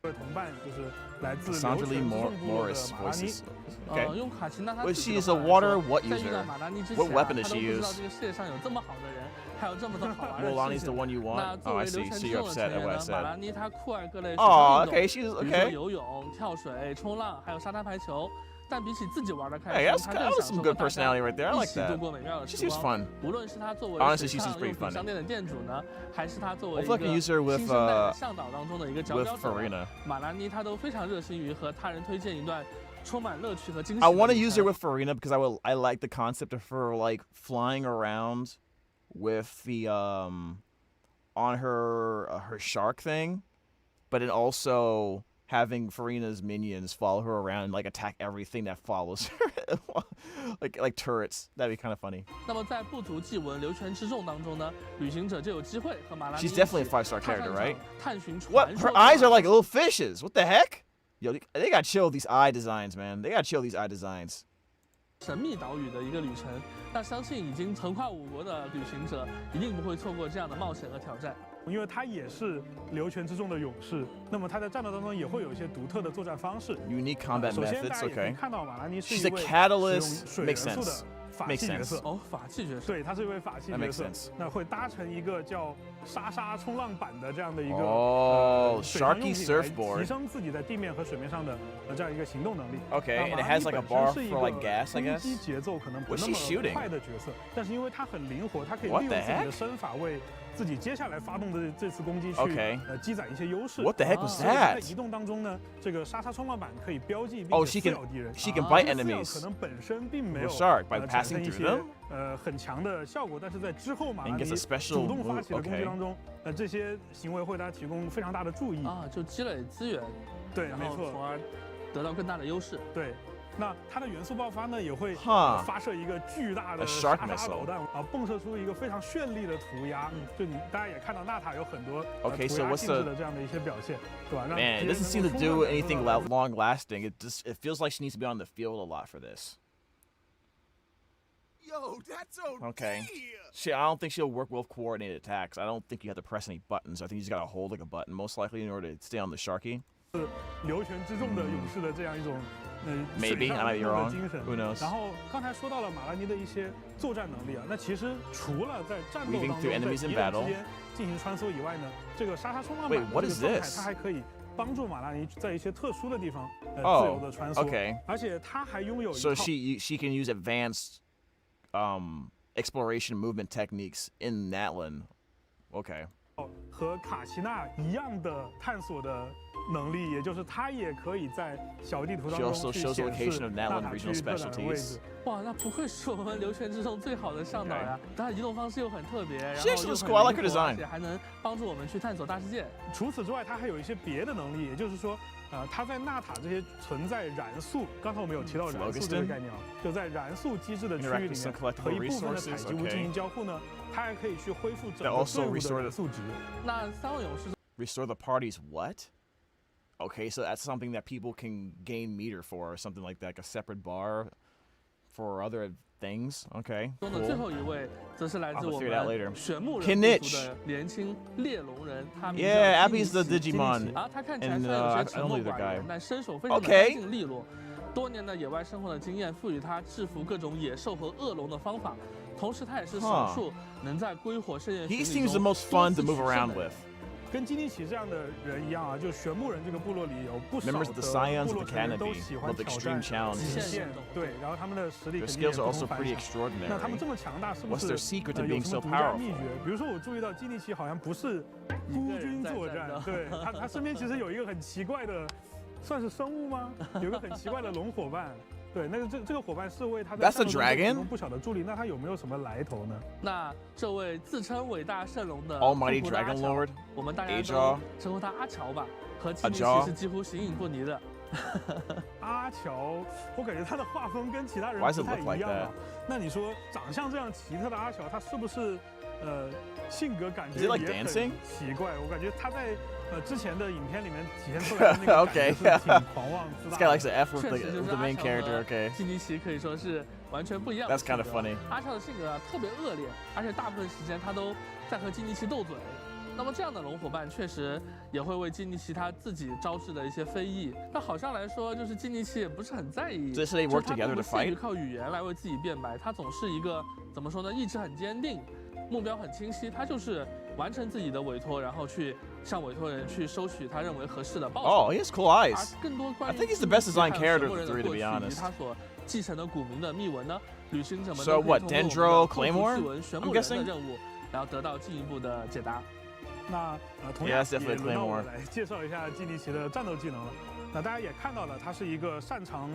Speaker 18: 同伴就是来自
Speaker 1: Sandra
Speaker 18: 流
Speaker 1: Lee
Speaker 18: 泉之众部落的
Speaker 1: Morris
Speaker 18: 马拉尼。
Speaker 1: voices. Okay.
Speaker 19: 用卡奇娜她
Speaker 1: But
Speaker 19: 自己
Speaker 1: she
Speaker 19: 的
Speaker 1: is a
Speaker 19: 话来
Speaker 1: water
Speaker 19: 说
Speaker 1: what
Speaker 19: 在遇
Speaker 1: user?
Speaker 19: 到马拉尼之前
Speaker 1: What weapon
Speaker 19: 她
Speaker 1: does
Speaker 19: 都
Speaker 1: she
Speaker 19: 不知道
Speaker 1: use?
Speaker 19: 这个世界上有这么好的人，还有这么多好玩的
Speaker 1: Mulan
Speaker 19: 事
Speaker 1: is
Speaker 19: 情。
Speaker 1: the one you want.
Speaker 19: 那作
Speaker 1: Oh,
Speaker 19: 为
Speaker 1: I
Speaker 19: 流
Speaker 1: see.
Speaker 19: 泉
Speaker 1: So
Speaker 19: 之
Speaker 1: you're
Speaker 19: 众的
Speaker 1: upset
Speaker 19: 成
Speaker 1: at
Speaker 19: 员
Speaker 1: what I
Speaker 19: 呢，马拉
Speaker 1: said.
Speaker 19: 尼她酷爱各类水
Speaker 1: Oh,
Speaker 19: 上运动，
Speaker 1: okay. She's
Speaker 19: 比如说
Speaker 1: okay.
Speaker 19: 游泳、跳水、冲浪，还有沙滩排球。但比起自己玩的开
Speaker 1: Hey,
Speaker 19: 心，
Speaker 1: that's
Speaker 19: 她更
Speaker 1: that
Speaker 19: 享
Speaker 1: was
Speaker 19: 受
Speaker 1: some
Speaker 19: 和
Speaker 1: good
Speaker 19: 大家
Speaker 1: personality right there. I
Speaker 19: 一
Speaker 1: like
Speaker 19: 起
Speaker 1: that.
Speaker 19: 度过美妙的
Speaker 1: She
Speaker 19: 时
Speaker 1: seems
Speaker 19: 光。
Speaker 1: fun.
Speaker 19: 无论是她作为
Speaker 1: Honestly,
Speaker 19: 水
Speaker 1: she
Speaker 19: 上
Speaker 1: seems
Speaker 19: 用
Speaker 1: pretty
Speaker 19: 品
Speaker 1: funny.
Speaker 19: 商店的店主呢，还是她作为一
Speaker 1: Hopefully I
Speaker 19: 个
Speaker 1: can use her with
Speaker 19: 新生代的向导当中的一个佼
Speaker 1: with
Speaker 19: 佼者
Speaker 1: Farina.
Speaker 19: 马兰妮她都非常热心于和他人推荐一段充满乐趣和惊喜
Speaker 1: I
Speaker 19: 的
Speaker 1: want to
Speaker 19: 旅
Speaker 1: use
Speaker 19: 程
Speaker 1: her with Farina because I like the concept of her like flying around with the on her shark thing, but then also having Farina's minions follow her around and like attack everything that follows her, like turrets. That'd be kind of funny.
Speaker 19: 那么在不足祭文流泉之众当中呢，旅行者就有机会和马兰妮
Speaker 1: She's definitely a 5-star character, right?
Speaker 19: 探寻传
Speaker 1: What?
Speaker 19: 说
Speaker 1: Her eyes are like little fishes. What the heck? Yo, they gotta chill these eye designs, man. They gotta chill these eye designs.
Speaker 19: 神秘岛屿的一个旅程。那相信已经横跨5国的旅行者一定不会错过这样的冒险和挑战。
Speaker 18: 因为他也是流泉之众的勇士，那么他在战斗当中也会有一些独特的作战方式。
Speaker 1: Unique combat
Speaker 18: 首先，
Speaker 1: methods.
Speaker 18: 大家也可以
Speaker 1: Okay.
Speaker 18: 看到马兰妮是
Speaker 1: She's
Speaker 18: 一
Speaker 1: a
Speaker 18: 位
Speaker 1: catalyst.
Speaker 18: 使用水元
Speaker 1: Makes
Speaker 18: 素的
Speaker 1: sense.
Speaker 18: 法器角色。
Speaker 19: 哦，法器角色。
Speaker 18: 对，他是一位法器角色。那会搭乘一个叫沙沙冲浪板的这样的一个
Speaker 1: Sharky surfboard，
Speaker 18: 提升自己在地面和水面上的这样一个行动能力。
Speaker 1: Okay, and it has like a bar for like gas, I guess.
Speaker 18: 攻击节奏可能不那么快的角色，但是因为它很灵活，它可以利用自己的身法为自己接下来发动的这次攻击去积攒一些优势。
Speaker 1: What the heck was that?
Speaker 18: 在移动当中呢，这个沙沙冲浪板可以标记并且撕咬敌人。
Speaker 1: She can bite enemies.
Speaker 18: 可能本身并没有
Speaker 1: 产生
Speaker 18: 一些很强的效果，但是在之后马拉尼主动发起的攻击当中，这些行为会给他提供非常大的注意
Speaker 19: 啊，就积累资源，
Speaker 18: 对，没错，
Speaker 19: 从而得到更大的优势。
Speaker 18: 对。 那它的元素爆发呢，也会发射一个巨大的沙沙导弹啊，迸射出一个非常绚丽的涂鸦。就大家也看到娜塔有很多涂鸦性质的这样的一些表现，对吧？
Speaker 1: Man, it doesn't seem to do anything long lasting. It feels like she needs to be on the field a lot for this.
Speaker 9: Yo, that's
Speaker 1: okay. I don't think she'll work well with coordinated attacks. I don't think you have to press any buttons. I think you just gotta hold like a button, most likely, in order to stay on the Sharky.
Speaker 18: 流泉之众的勇士的这样一种
Speaker 1: Maybe I might be wrong. Who knows?
Speaker 18: 然后刚才说到了马拉尼的一些作战能力啊，那其实除了在战斗当中在敌人之间进行穿梭以外呢，这个沙沙冲浪板这个状态，它还可以帮助马拉尼在一些特殊的地方自由的穿梭。
Speaker 1: Okay.
Speaker 18: 而且它还拥有一套
Speaker 1: So she can use advanced exploration movement techniques in Natlan. Okay.
Speaker 18: 和卡奇娜一样的探索的能力，也就是它也可以在小地图当中去显示纳塔区特展的位置。
Speaker 19: 哇，那不愧是我们流泉之中最好的向导呀！它移动方式又很特别，然后又很灵活，而且还能帮助我们去探索大世界。
Speaker 18: 除此之外，它还有一些别的能力，也就是说，它在纳塔这些存在燃素，刚才我们有提到燃素这个概念啊，就在燃素机制的区域里面和一部分的采集物进行交互呢，它还可以去恢复整个队伍的燃素值。
Speaker 19: 那三位勇士
Speaker 1: restore the party's what? Okay, so that's something that people can gain meter for, or something like that, like a separate bar for other things. Okay.
Speaker 19: 中的最后一位则是来自我们玄木人部族的年轻猎龙人，他名叫
Speaker 1: Abby's the Digimon.
Speaker 19: 啊，他看起来虽然有些沉默寡言，但身手非常的干净利落。多年的野外生活的经验赋予他制服各种野兽和恶龙的方法，同时他也是少数能在归火盛宴群里中多次取胜的人。
Speaker 18: 跟基尼奇这样的人一样啊，就玄木人这个部落里有不少的部落成员都喜欢挑战极限，对，然后他们的实力肯定也不同凡响。那他们这么强大，是不是有什么独家秘诀？比如说，我注意到基尼奇好像不是孤军作战，对他身边其实有一个很奇怪的，算是生物吗？有一个很奇怪的龙伙伴。 对，那个这个伙伴是为他在战斗中提供不小的助力，那他有没有什么来头呢？
Speaker 19: 那这位自称伟大圣龙的
Speaker 1: Almighty Dragon Lord，
Speaker 19: 我们大家都称呼他阿乔吧，和基尼奇是几乎形影不离的。
Speaker 18: 阿乔，我感觉他的画风跟其他人不太一样啊。那你说长相这样奇特的阿乔，他是不是性格感觉也很奇怪？我感觉他在。 之前的影片里面体现出来的那个感觉是挺狂妄自大的。
Speaker 1: This guy likes to F with the main character. Okay.
Speaker 19: 基尼奇可以说是完全不一样的。
Speaker 1: That's kind of funny.
Speaker 19: 阿乔的性格啊特别恶劣，而且大部分时间他都在和基尼奇斗嘴。那么这样的龙伙伴确实也会为基尼奇他自己招致的一些非议。那好像来说，就是基尼奇也不是很在意，
Speaker 1: 就是他不
Speaker 19: 屑于靠语言来为自己辩白，他总是一个怎么说呢，意志很坚定，目标很清晰，他就是完成自己的委托，然后去。 向委托人去收取他认为合适的报酬。
Speaker 1: Oh, he has cool eyes.
Speaker 19: 而更多关于
Speaker 1: I think he's the best designed character of the three, to be honest.
Speaker 19: 他所继承的古名的秘闻呢，旅行者们
Speaker 1: So what? Dendro Claymore? I'm guessing.
Speaker 19: 任务，然后得到进一步的解答。
Speaker 18: 那同样也轮到我来介绍一下基尼奇的战斗技能了。那大家也看到了，他是一个擅长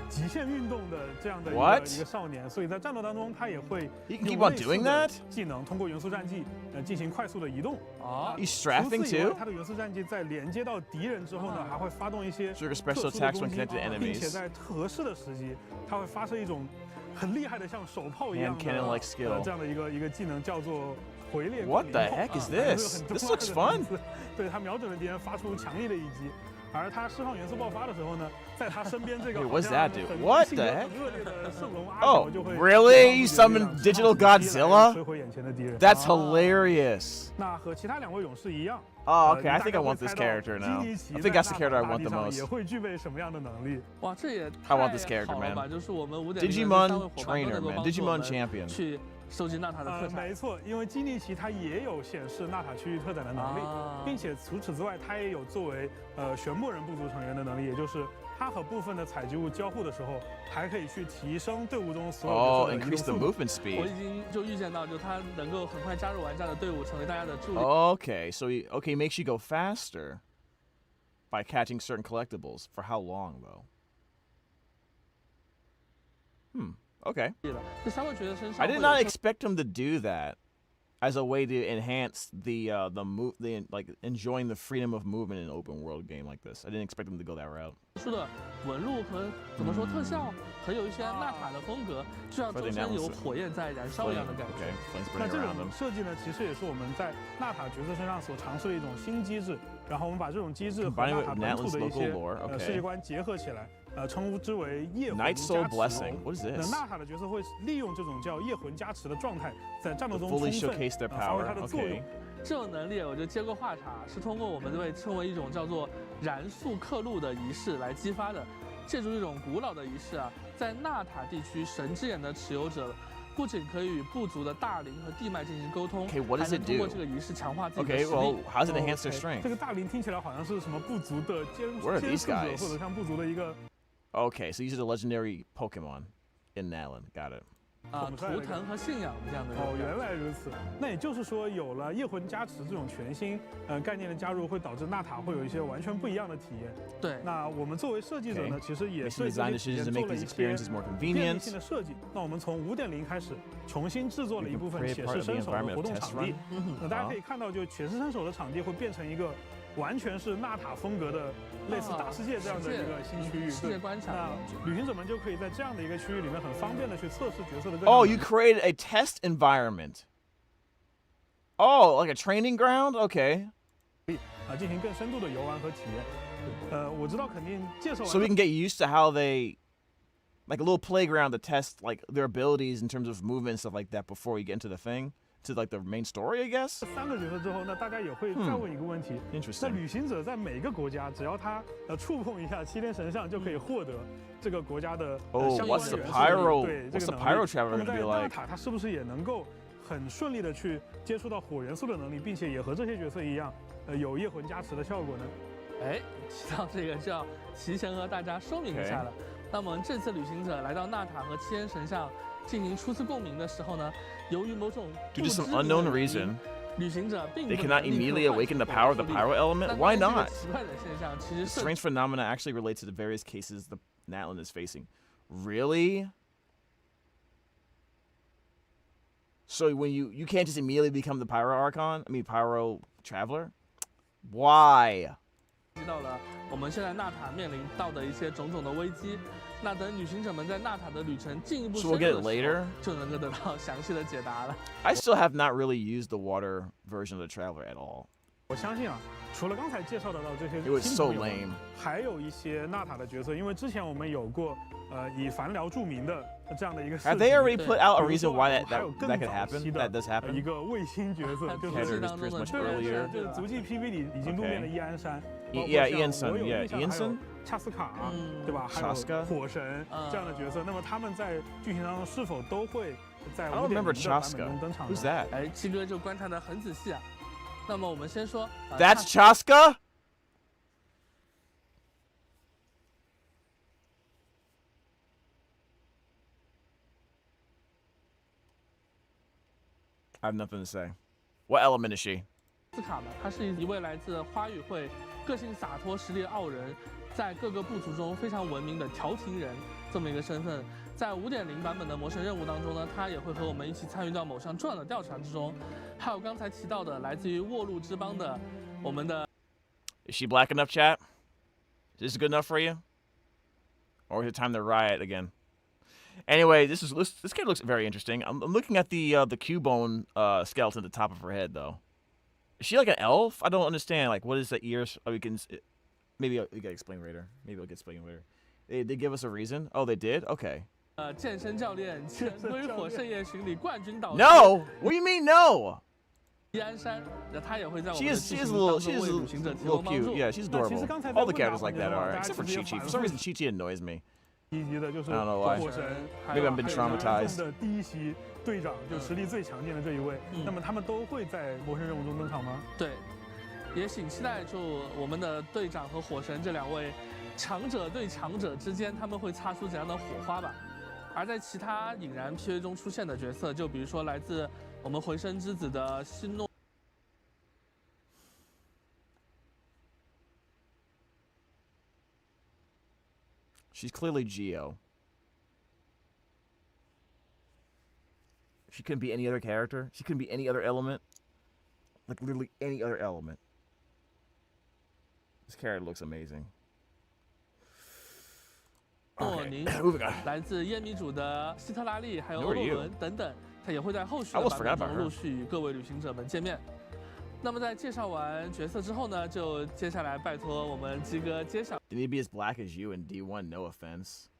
Speaker 18: 极限运动的这样的一个少年，所以在战斗当中他也会用类似的技能，通过元素战技进行快速的移动。
Speaker 1: 啊 ，He's strapping too.
Speaker 18: 他的元素战技在连接到敌人之后呢，还会发动一些
Speaker 1: 特殊的攻击，
Speaker 18: 并且在合适的时机，他会发射一种很厉害的像手炮一样的这样的一个技能，叫做回猎。
Speaker 1: What the heck is this? This looks fun.
Speaker 18: 对他瞄准了敌人，发出强力的一击。 而他释放元素爆发的时候呢，在他身边这个好像很性格很恶劣的圣龙阿乔就会
Speaker 1: really? You summon digital Godzilla?
Speaker 18: 摧毁眼前的敌人。
Speaker 1: That's hilarious.
Speaker 18: 那和其他两位勇士一样，
Speaker 1: Oh, okay. I think I want this character now. I think that's the character I want the most.
Speaker 18: 也会具备什么样的能力？
Speaker 19: 哇，这也
Speaker 1: I want this character, man. Digimon trainer, man. Digimon champion.
Speaker 19: 去收集娜塔的特产。
Speaker 18: 没错，因为基尼奇它也有显示娜塔区域特展的能力，并且除此之外，它也有作为玄木人部族成员的能力，也就是它和部分的采集物交互的时候，还可以去提升队伍中所有的
Speaker 1: increase the movement speed.
Speaker 19: 我已经就预见到，就它能够很快加入玩家的队伍，成为大家的助力。
Speaker 1: Okay, so he makes you go faster by catching certain collectibles. For how long though? Okay. I did not expect him to do that as a way to enhance the like enjoying the freedom of movement in an open world game like this. I didn't expect him to go that route.
Speaker 19: 说的纹路和怎么说特效，很有一些娜塔的风格，就像周身有火焰在燃烧一样的感觉。
Speaker 18: 那这种设计呢，其实也是我们在娜塔角色身上所尝试的一种新机制。然后我们把这种机制和娜塔本土的一些世界观结合起来。称之为夜魂加持。那娜塔的角色会利用这种叫夜魂加持的状态，在战斗中充分发挥它的作用。
Speaker 19: 这种能力我就接过话茬，是通过我们被称为一种叫做燃速刻录的仪式来激发的。借助这种古老的仪式啊，在娜塔地区神之眼的持有者。不仅可以与部族的大灵和地脉进行沟通，还能通过这个仪式强化自己的实力。
Speaker 1: Okay, well, how does it enhance their strength?
Speaker 18: 这个大灵听起来好像是什么部族的监护者，或者像部族的一个。
Speaker 1: Okay, so these are the legendary Pokemon in Natlan. Got it.
Speaker 19: 图腾和信仰这样的。
Speaker 18: 原来如此。那也就是说，有了夜魂加持这种全新概念的加入，会导致娜塔会有一些完全不一样的体验。
Speaker 19: 对。
Speaker 18: 那我们作为设计者呢，其实也设计做了一些便利性的设计。那我们从5.0开始重新制作了一部分铁士伸手的活动场地。那大家可以看到，就铁士伸手的场地会变成一个。完全是娜塔风格的，类似大世界这样的一个新区域。
Speaker 19: 世界观察。
Speaker 18: 那旅行者们就可以在这样的一个区域里面很方便的去测试角色的。
Speaker 1: Oh, you created a test environment. Oh, like a training ground? Okay.
Speaker 18: 进行更深度的游玩和体验。我知道肯定介绍完。
Speaker 1: So we can get used to how they, like a little playground to test like their abilities in terms of movement and stuff like that before we get into the thing. To like the main story, I guess.
Speaker 18: 3个角色之后，那大家也会再问一个问题。
Speaker 1: Interesting.
Speaker 18: 那旅行者在每个国家，只要他触碰一下7天神像，就可以获得这个国家的相关的元素。对，这个能力。那么在娜塔，它是不是也能够很顺利的去接触到火元素的能力，并且也和这些角色一样，有夜魂加持的效果呢？
Speaker 19: 哎，提到这个就要提前和大家说明一下了。那么这次旅行者来到娜塔和7天神像进行初次共鸣的时候呢？ 由于某种
Speaker 1: due to some unknown reason,
Speaker 19: 旅行者并
Speaker 1: they cannot immediately awaken the power of the pyro element. Why not?
Speaker 19: 奇怪的现象其实
Speaker 1: strange phenomena actually relate to the various cases the Natlan is facing. Really? So when you can't just immediately become the pyro archon? I mean pyro traveler? Why?
Speaker 19: 提到了我们现在娜塔面临到的一些种种的危机。 那等旅行者们在娜塔的旅程进一步深入的时候，就能够得到详细的解答了。
Speaker 1: I still have not really used the water version of the Traveler at all.
Speaker 18: 我相信啊，除了刚才介绍到这些，
Speaker 1: It was so lame.
Speaker 18: 还有一些娜塔的角色，因为之前我们有过以凡聊著名的这样的一个。
Speaker 1: Have they already put out a reason why that could happen? That does happen.
Speaker 18: 一个卫星角色，就是足迹 PV 里已经露面的伊安山。
Speaker 1: Yeah, Ianson.
Speaker 18: 恰斯卡，对吧？还有火神这样的角色，那么他们在剧情当中是否都会在5.0的版本中登场
Speaker 1: ？Who's that？
Speaker 19: 哎，七哥就观察得很仔细啊。那么我们先说
Speaker 1: ，That's Chaska. I have nothing to say. What element is she?
Speaker 19: 斯卡呢？她是一位来自花语会、个性洒脱、实力傲人。 在各个部族中非常闻名的调停人这么一个身份，在5.0版本的魔神任务当中呢，他也会和我们一起参与到某项重要的调查之中。还有刚才提到的来自于沃路之邦的我们的。
Speaker 1: Is she black enough, chat? Is this good enough for you? Or is it time to riot again? Anyway, this kid looks very interesting. I'm looking at the Cubone skeleton at the top of her head though. Is she like an elf? I don't understand. Like, what is the ears? Oh, we can. Maybe you gotta explain later. Maybe I'll get explained later. They give us a reason. Oh, they did. Okay.
Speaker 19: 健身教练，前归火盛宴巡礼冠军导师。
Speaker 1: No. What do you mean no? She is a little cute. Yeah, she's adorable. All the characters like that are, except for Chi-Chi. For some reason, Chi-Chi annoys me. I don't know why. Maybe I've been traumatized.
Speaker 18: 第一席队长就实力最强劲的这一位，那么他们都会在魔神任务中登场吗？
Speaker 19: 对，也挺期待就我们的队长和火神这两位强者对强者之间，他们会擦出怎样的火花吧。而在其他隐然 PV 中出现的角色，就比如说来自我们回声之子的新诺。
Speaker 1: She's clearly Yugioh. She couldn't be any other character. She couldn't be any other element. Like literally any other element. This character looks amazing.
Speaker 19: 诺宁，来自耶米主的希特拉利，还有欧洛伦等等，他也会在后续的版本中陆续与各位旅行者们见面。那么在介绍完角色之后呢，就接下来拜托我们鸡哥揭晓。
Speaker 1: They need to be as black as you in D1. No offense.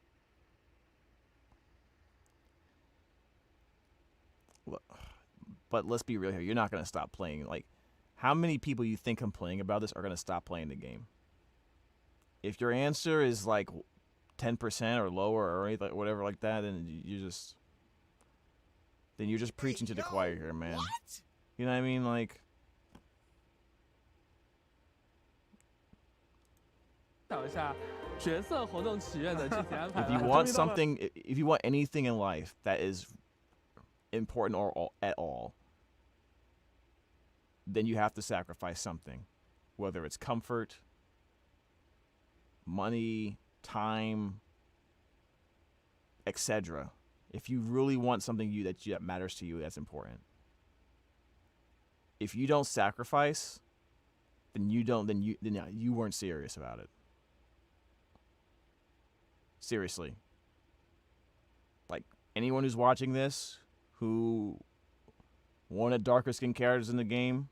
Speaker 1: But let's be real here. You're not gonna stop playing. Like, how many people you think complaining about this are gonna stop playing the game? If your answer is like 10% or lower or anything, whatever like that, then you're just preaching to the choir here, man. What? You know what I mean? Like.
Speaker 19: If
Speaker 1: you want something, if you want anything in life that is important or at all, then you have to sacrifice something, whether it's comfort, money, time, etc. If you really want something that matters to you, that's important. If you don't sacrifice, then you weren't serious about it. Seriously. Like, anyone who's watching this who wanted darker skin characters in the game,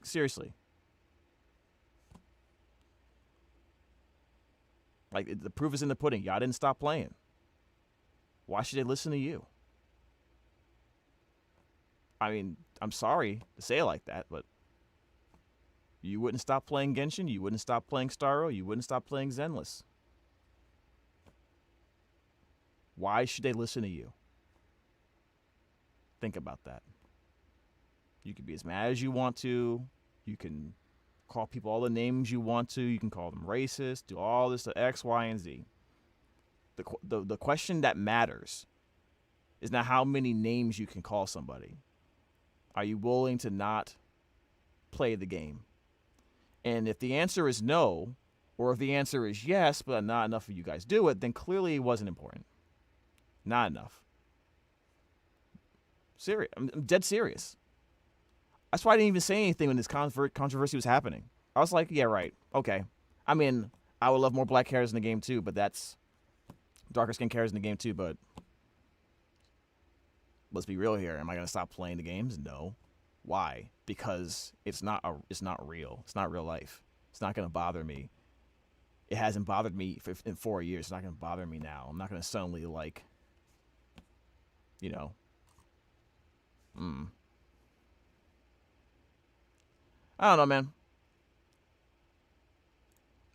Speaker 1: seriously. Like, the proof is in the pudding. Y'all didn't stop playing. Why should they listen to you? I mean, I'm sorry to say it like that, but you wouldn't stop playing Genshin, you wouldn't stop playing Starro, you wouldn't stop playing Zenless. Why should they listen to you? Think about that. You can be as mad as you want to. You can call people all the names you want to. You can call them racist, do all this to X, Y, and Z. The question that matters is not how many names you can call somebody. Are you willing to not play the game? And if the answer is no, or if the answer is yes, but not enough of you guys do it, then clearly it wasn't important. Not enough. Serious. I'm dead serious. That's why I didn't even say anything when this controversy was happening. I was like, yeah, right. Okay. I mean, I would love more black characters in the game too, but that's darker skin characters in the game too, but let's be real here. Am I going to stop playing the games? No. Why? Because it's not real. It's not real life. It's not going to bother me. It hasn't bothered me in 4 years. It's not going to bother me now. I'm not going to suddenly, like, you know. I don't know, man.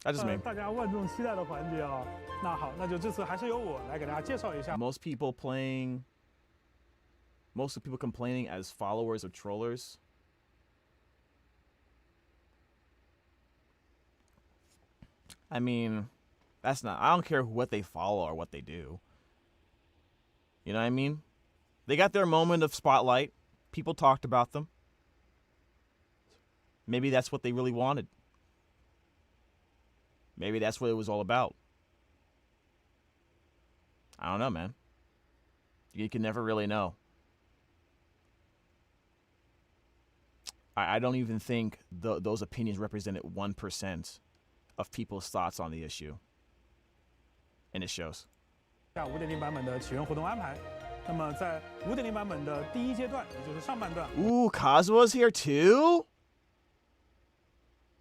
Speaker 1: That's just me.
Speaker 18: 大家万众期待的环节啊，那好，那就这次还是由我来给大家介绍一下。
Speaker 1: Most people complaining as followers of trollers. I mean, I don't care what they follow or what they do. You know what I mean? They got their moment of spotlight. People talked about them. Maybe that's what they really wanted. Maybe that's what it was all about. I don't know, man. You can never really know. I don't even think those opinions represented 1% of people's thoughts on the issue. And it shows.
Speaker 18: 下5.0版本的起源活动安排。那么在5.0版本的第一阶段，也就是上半段。
Speaker 1: Ooh, Kazuha's here too?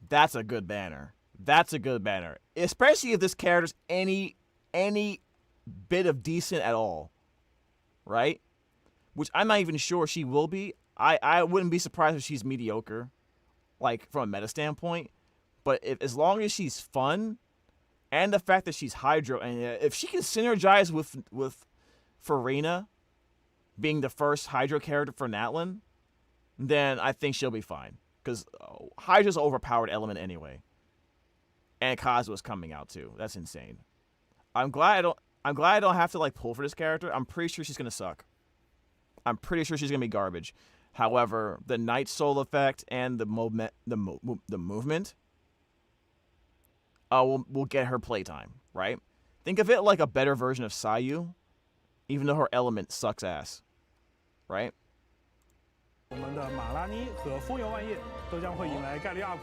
Speaker 1: That's a good banner. That's a good banner. Especially if this character's any bit of decent at all. Right? which I'm not even sure she will be. I wouldn't be surprised if she's mediocre, like from a meta standpoint. But as long as she's fun, and the fact that she's Hydro, and if she can synergize with Farina being the first Hydro character for Natlan, then I think she'll be fine. Because Hydra's an overpowered element anyway. And Kazuha's coming out too. That's insane. I'm glad I don't have to like pull for this character. I'm pretty sure she's gonna suck. I'm pretty sure she's gonna be garbage. However, the Night Soul effect and the movement will get her playtime, right? Think of it like a better version of Sayu, even though her element sucks ass, right?
Speaker 18: 我们的马拉妮和风游万叶都将会迎来概率 up，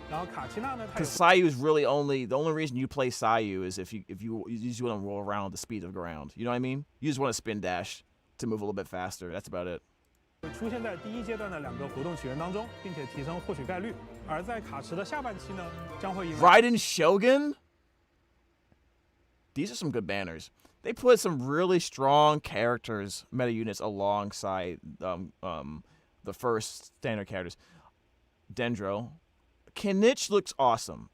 Speaker 18: 然后卡奇娜呢？
Speaker 1: Because Sayu is really the only reason you play Sayu is if you just want to roll around at the speed of the ground. You know what I mean? You just want to spin dash to move a little bit faster. That's about it.
Speaker 18: 出现在第一阶段的2个活动起源当中，并且提升获取概率。而在卡池的下半期呢，将会迎来
Speaker 1: Raiden Shogun. These are some good banners. They put some really strong characters, meta units alongside the first standard characters. Dendro. Kinich looks awesome.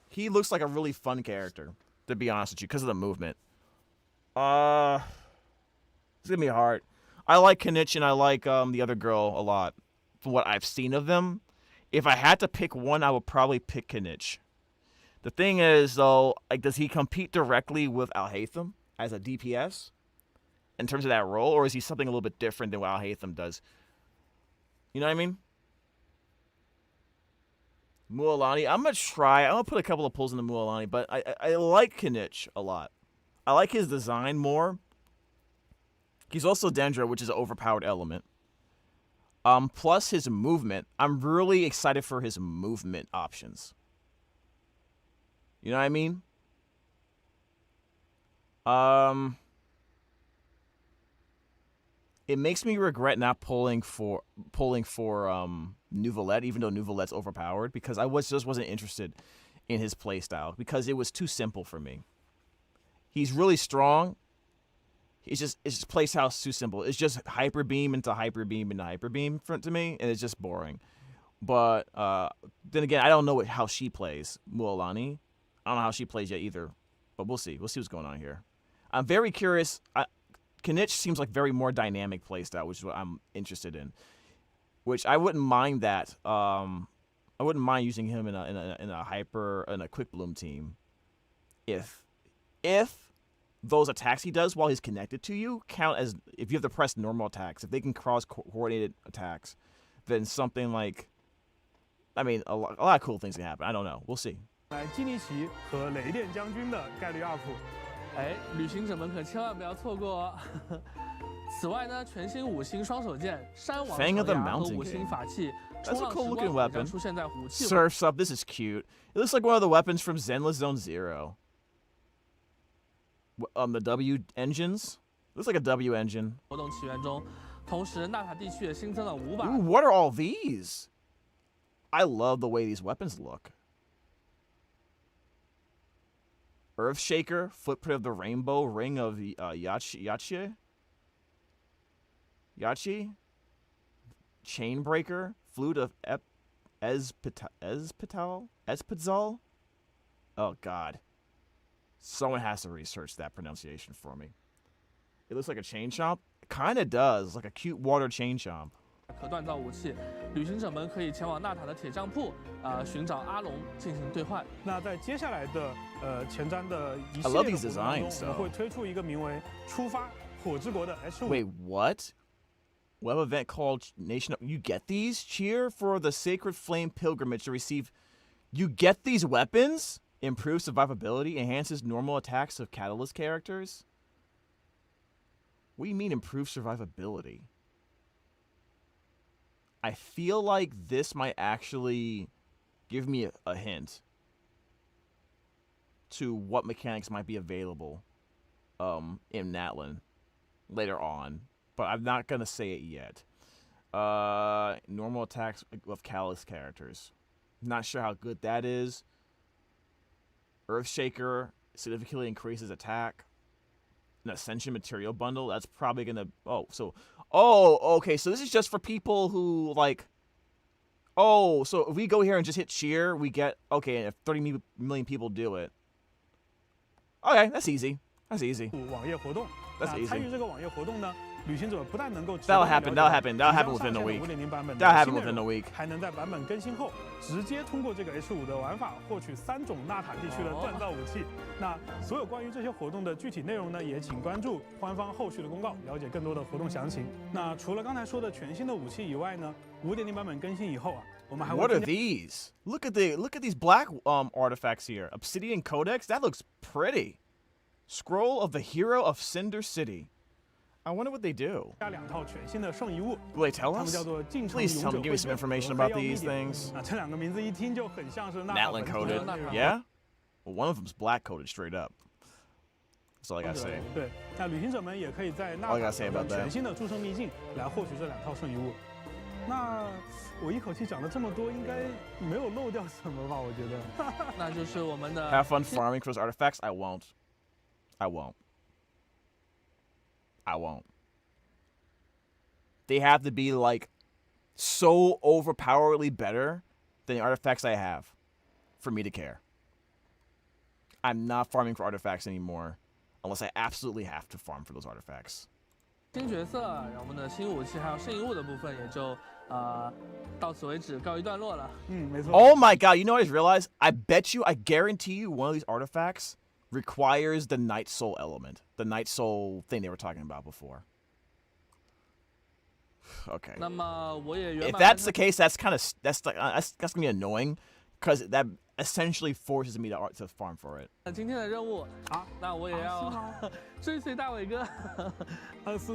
Speaker 1: He looks like a really fun character, to be honest with you, because of the movement. It's gonna be hard. I like Kinich and I like the other girl a lot. From what I've seen of them, if I had to pick one, I would probably pick Kinich. The thing is, though, like, does he compete directly with Alhaitham as a DPS in terms of that role, or is he something a little bit different than what Alhaitham does? You know what I mean? Mualani, I'm gonna put a couple of pulls in the Mualani, but I like Kinich a lot. I like his design more. He's also Dendro, which is an overpowered element. Plus his movement. I'm really excited for his movement options. You know what I mean? It makes me regret not pulling for Nouvelette, even though Nouvelette's overpowered, because I just wasn't interested in his playstyle because it was too simple for me. He's really strong. His playstyle's too simple. It's just hyper beam into hyper beam into hyper beam to me, and it's just boring. But then again, I don't know how she plays, Mualani. I don't know how she plays yet either. But we'll see. We'll see what's going on here. I'm very curious. Kinich seems like very more dynamic playstyle, which is what I'm interested in. Which I wouldn't mind that. I wouldn't mind using him in a quick bloom team. If those attacks he does while he's connected to you count as, if you have to press normal attacks, if they can cross coordinated attacks, then something like, I mean, a lot of cool things can happen. I don't know. We'll see.
Speaker 18: 来基尼奇和雷电将军的概率 up。
Speaker 19: 哎，旅行者们可千万不要错过哦。此外呢，全新5星双手剑山王长牙和5星法器冲浪时光将出现在武器。
Speaker 1: Surf's Up, this is cute. It looks like one of the weapons from Zenless Zone Zero. The W engines. Looks like a W engine.
Speaker 19: 活动起源中，同时纳塔地区也新增了5把。
Speaker 1: Ooh, what are all these? I love the way these weapons look. Earthshaker, Footprint of the Rainbow, Ring of Yachi, Chainbreaker, Flute of Espizal. Oh God, someone has to research that pronunciation for me. It looks like a chain chomp. It kind of does, like a cute water chain chomp.
Speaker 19: 可锻造武器，旅行者们可以前往纳塔的铁匠铺，寻找阿龙进行兑换。
Speaker 18: 那在接下来的前瞻的一系列的活动中，我们会推出一个名为“出发火之国”的 S5。Wait,
Speaker 1: what? Web event called Nation. You get these? Cheer for the Sacred Flame Pilgrimage to receive. You get these weapons? Improves survivability, enhances normal attacks of Catalyst characters. What do you mean improve survivability? I feel like this might actually give me a hint to what mechanics might be available in Natlan later on, but I'm not going to say it yet. Normal attacks of Catalyst characters. Not sure how good that is. Earthshaker significantly increases attack. an Ascension material bundle. That's probably gonna. Okay. So this is just for people who like. Oh, so if we go here and just hit cheer, we get okay. And if 30 million people do it, okay, that's easy. That's easy.
Speaker 18: 网页活动，
Speaker 1: That's easy.
Speaker 18: 参与这个网页活动呢，旅行者不但能够
Speaker 1: That'll happen within a week. That'll happen within a week.
Speaker 18: 还能在版本更新后直接通过这个 H5的玩法获取3种纳塔地区的锻造武器。那所有关于这些活动的具体内容呢，也请关注官方后续的公告，了解更多的活动详情。那除了刚才说的全新的武器以外呢，5.0版本更新以后啊，我们还会
Speaker 1: What are these? Look at these black artifacts here. Obsidian Codex. That looks pretty. Scroll of the Hero of Cinder City. I wonder what they do.
Speaker 18: 加2套全新的圣遗物。
Speaker 1: Will they tell
Speaker 18: 他
Speaker 1: us?
Speaker 18: 们叫做进城
Speaker 1: Please
Speaker 18: 勇
Speaker 1: tell
Speaker 18: 者
Speaker 1: me, give me some
Speaker 18: 会
Speaker 1: information
Speaker 18: 和
Speaker 1: about
Speaker 18: 黑曜
Speaker 1: these
Speaker 18: 秘典
Speaker 1: things.
Speaker 18: 这2个名字一听就很像是纳塔
Speaker 1: Natlan
Speaker 18: 本土
Speaker 1: coded.
Speaker 18: 的内容。
Speaker 1: Yeah? Well, one of them's black coded straight up. That's all I gotta say.
Speaker 18: 对，那旅行者们也可以在纳
Speaker 1: All I
Speaker 18: 塔
Speaker 1: gotta say
Speaker 18: 找
Speaker 1: about
Speaker 18: 到
Speaker 1: that.
Speaker 18: 全新的诸圣秘境来获取这2套圣遗物。那我一口气讲了这么多，应该没有漏掉什么吧？我觉得。
Speaker 19: 那就是我们的
Speaker 1: Have fun farming for those artifacts? I won't. I won't. I won't. They have to be like so overpoweringly better than the artifacts I have for me to care. I'm not farming for artifacts anymore unless I absolutely have to farm for those artifacts.
Speaker 19: 新角色，然后我们的新武器还有圣遗物的部分也就到此为止告一段落了。
Speaker 18: 没错。
Speaker 1: Oh my god, you know what I just realized? I bet you, I guarantee you one of these artifacts requires the Night Soul element. The Night Soul thing they were talking about before. Okay.
Speaker 19: 那么我也圆
Speaker 1: If
Speaker 19: 满
Speaker 1: that's the case, that's gonna be annoying, because that essentially forces me to farm for it.
Speaker 19: 今天的任务好，那我也要追随大伟哥。
Speaker 18: 所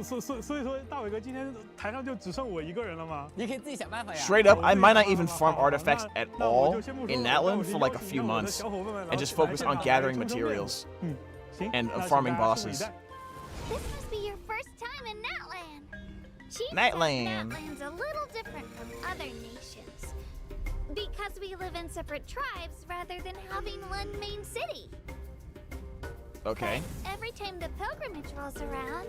Speaker 18: 以说大伟哥今天台上就只剩我一个人了吗？
Speaker 17: 你可以自己想办法呀。
Speaker 1: Straight up, I might not even farm artifacts at all in Natlan for like a few months, and just focus on gathering materials and farming bosses.
Speaker 13: This must be your first time in Natlan. Chief
Speaker 1: Natlan.
Speaker 13: says Natlan's a little different from other nations because we live in separate tribes rather than having one main city.
Speaker 1: Okay.
Speaker 13: But every time the pilgrimage rolls around,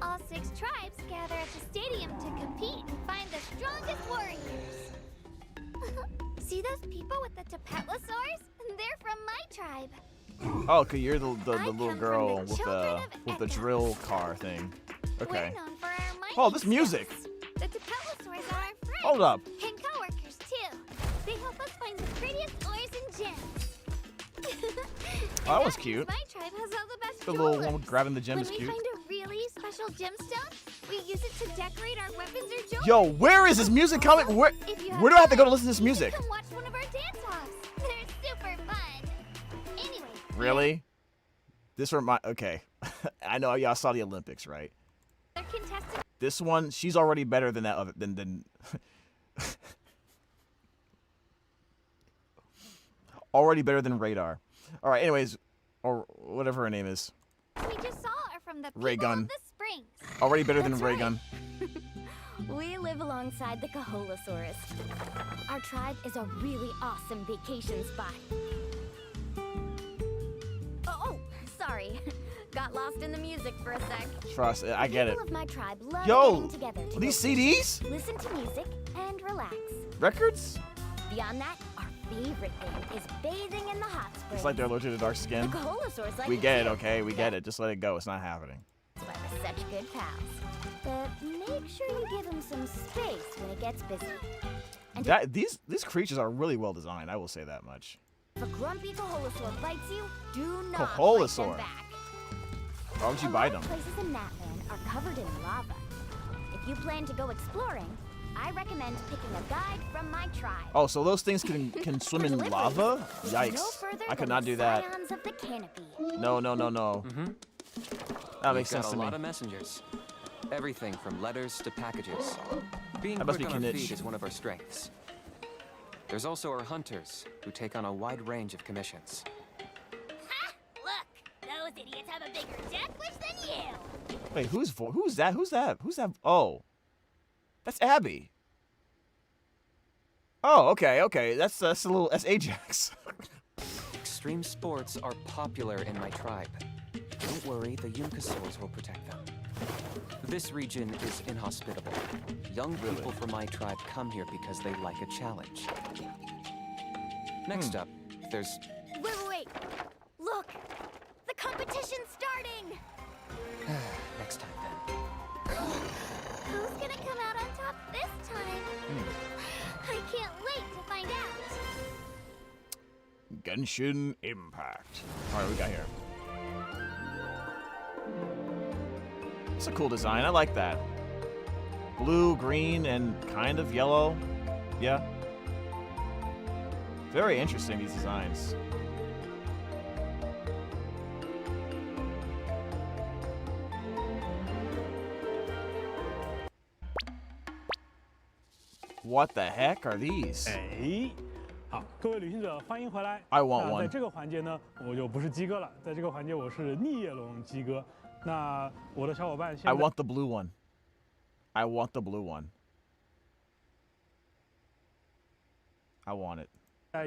Speaker 13: all 6 tribes gather at the stadium to compete and find the strongest warriors. See those people with the Tapetlosaurs? They're from my tribe.
Speaker 1: Oh, okay, you're the little girl with the drill car thing. Okay.
Speaker 13: We're known for our mining
Speaker 1: Oh, this music.
Speaker 13: skills. The Tapetlosaurs are our friends.
Speaker 1: Hold up.
Speaker 13: And coworkers too. They help us find the prettiest ores and gems.
Speaker 1: Oh, that was cute.
Speaker 13: My tribe has all the best
Speaker 1: The little
Speaker 13: jewelers.
Speaker 1: one grabbing the gem
Speaker 13: When
Speaker 1: is
Speaker 13: we
Speaker 1: cute.
Speaker 13: find a really special gemstone, we use it to decorate our weapons or jewelry.
Speaker 1: Yo, where is this music coming? Where do I have to go to listen to this music?
Speaker 13: You can watch one of our dance-offs. They're super fun. Anyway.
Speaker 1: Really? Okay. I know y'all saw the Olympics, right?
Speaker 13: They're contested.
Speaker 1: This one, she's already better than that other than already better than Radar. All right, anyways, or whatever her name is.
Speaker 13: We just saw her from the
Speaker 1: Ray
Speaker 13: people
Speaker 1: Gun.
Speaker 13: of the springs.
Speaker 1: Already better than
Speaker 13: That's
Speaker 1: Ray
Speaker 13: right.
Speaker 1: Gun.
Speaker 4: We live alongside the Kaholasaurus. Our tribe is a really awesome vacation spot. Oh, sorry. Got lost in the music for a sec.
Speaker 1: Trust, I get it.
Speaker 4: People of my tribe love
Speaker 1: Yo,
Speaker 4: getting together to
Speaker 1: are these
Speaker 4: go
Speaker 1: CDs?
Speaker 4: listen to music and relax.
Speaker 1: Records?
Speaker 4: Beyond that, our favorite thing is bathing in the hot springs.
Speaker 1: It's like they're allergic to dark
Speaker 4: The
Speaker 1: skin.
Speaker 4: Kaholasaurus like
Speaker 1: We get it,
Speaker 4: too.
Speaker 1: okay? We get it. Just let it go. It's not happening.
Speaker 4: That's why we're such good pals. But make sure you give him some space when it gets busy. And
Speaker 1: These creatures are really well designed. I will say that much.
Speaker 4: if a grumpy Kaholasaur bites you, do not
Speaker 1: Kaholasaur.
Speaker 4: bite them back.
Speaker 1: Why would you
Speaker 4: A
Speaker 1: buy
Speaker 4: lot
Speaker 1: them?
Speaker 4: of places in Natlan are covered in lava. If you plan to go exploring, I recommend picking a guide from my tribe.
Speaker 1: Oh, so those things can swim in lava?
Speaker 4: No
Speaker 1: Yikes.
Speaker 4: further
Speaker 1: I could
Speaker 4: than
Speaker 1: not
Speaker 4: the
Speaker 1: do that.
Speaker 4: Scions of the canopy.
Speaker 1: No. That makes
Speaker 15: We've got
Speaker 1: sense
Speaker 15: a
Speaker 1: to me.
Speaker 15: lot of messengers. Everything from letters to packages. Being
Speaker 1: That must
Speaker 15: quick
Speaker 1: be
Speaker 15: on our
Speaker 1: Kinich.
Speaker 15: feet is one of our strengths. There's also our hunters, who take on a wide range of commissions.
Speaker 13: Look, those idiots have a bigger death wish than you.
Speaker 1: Wait, who's that? Who's that? Oh. That's Abby. Oh, okay. That's Ajax.
Speaker 15: Extreme sports are popular in my tribe. Don't worry, the Yunkasaurs will protect them. This region is inhospitable. Young people from my tribe come here because they like a challenge. Next up, there's...
Speaker 4: Wait. Look! The competition's starting!
Speaker 15: Next time, then.
Speaker 13: Who's gonna come out on top this time? I can't wait to find out.
Speaker 1: Genshin Impact. All right, we got here. It's a cool design. I like that. Blue, green, and kind of yellow. Yeah. Very interesting, these designs. What the heck are these?
Speaker 18: 哎，好，各位旅行者，欢迎回来。
Speaker 1: I want one.
Speaker 18: 在这个环节呢，我就不是鸡哥了，在这个环节我是逆夜龙鸡哥。那我的小伙伴现在
Speaker 1: I want the blue one. I want the blue one. I want it.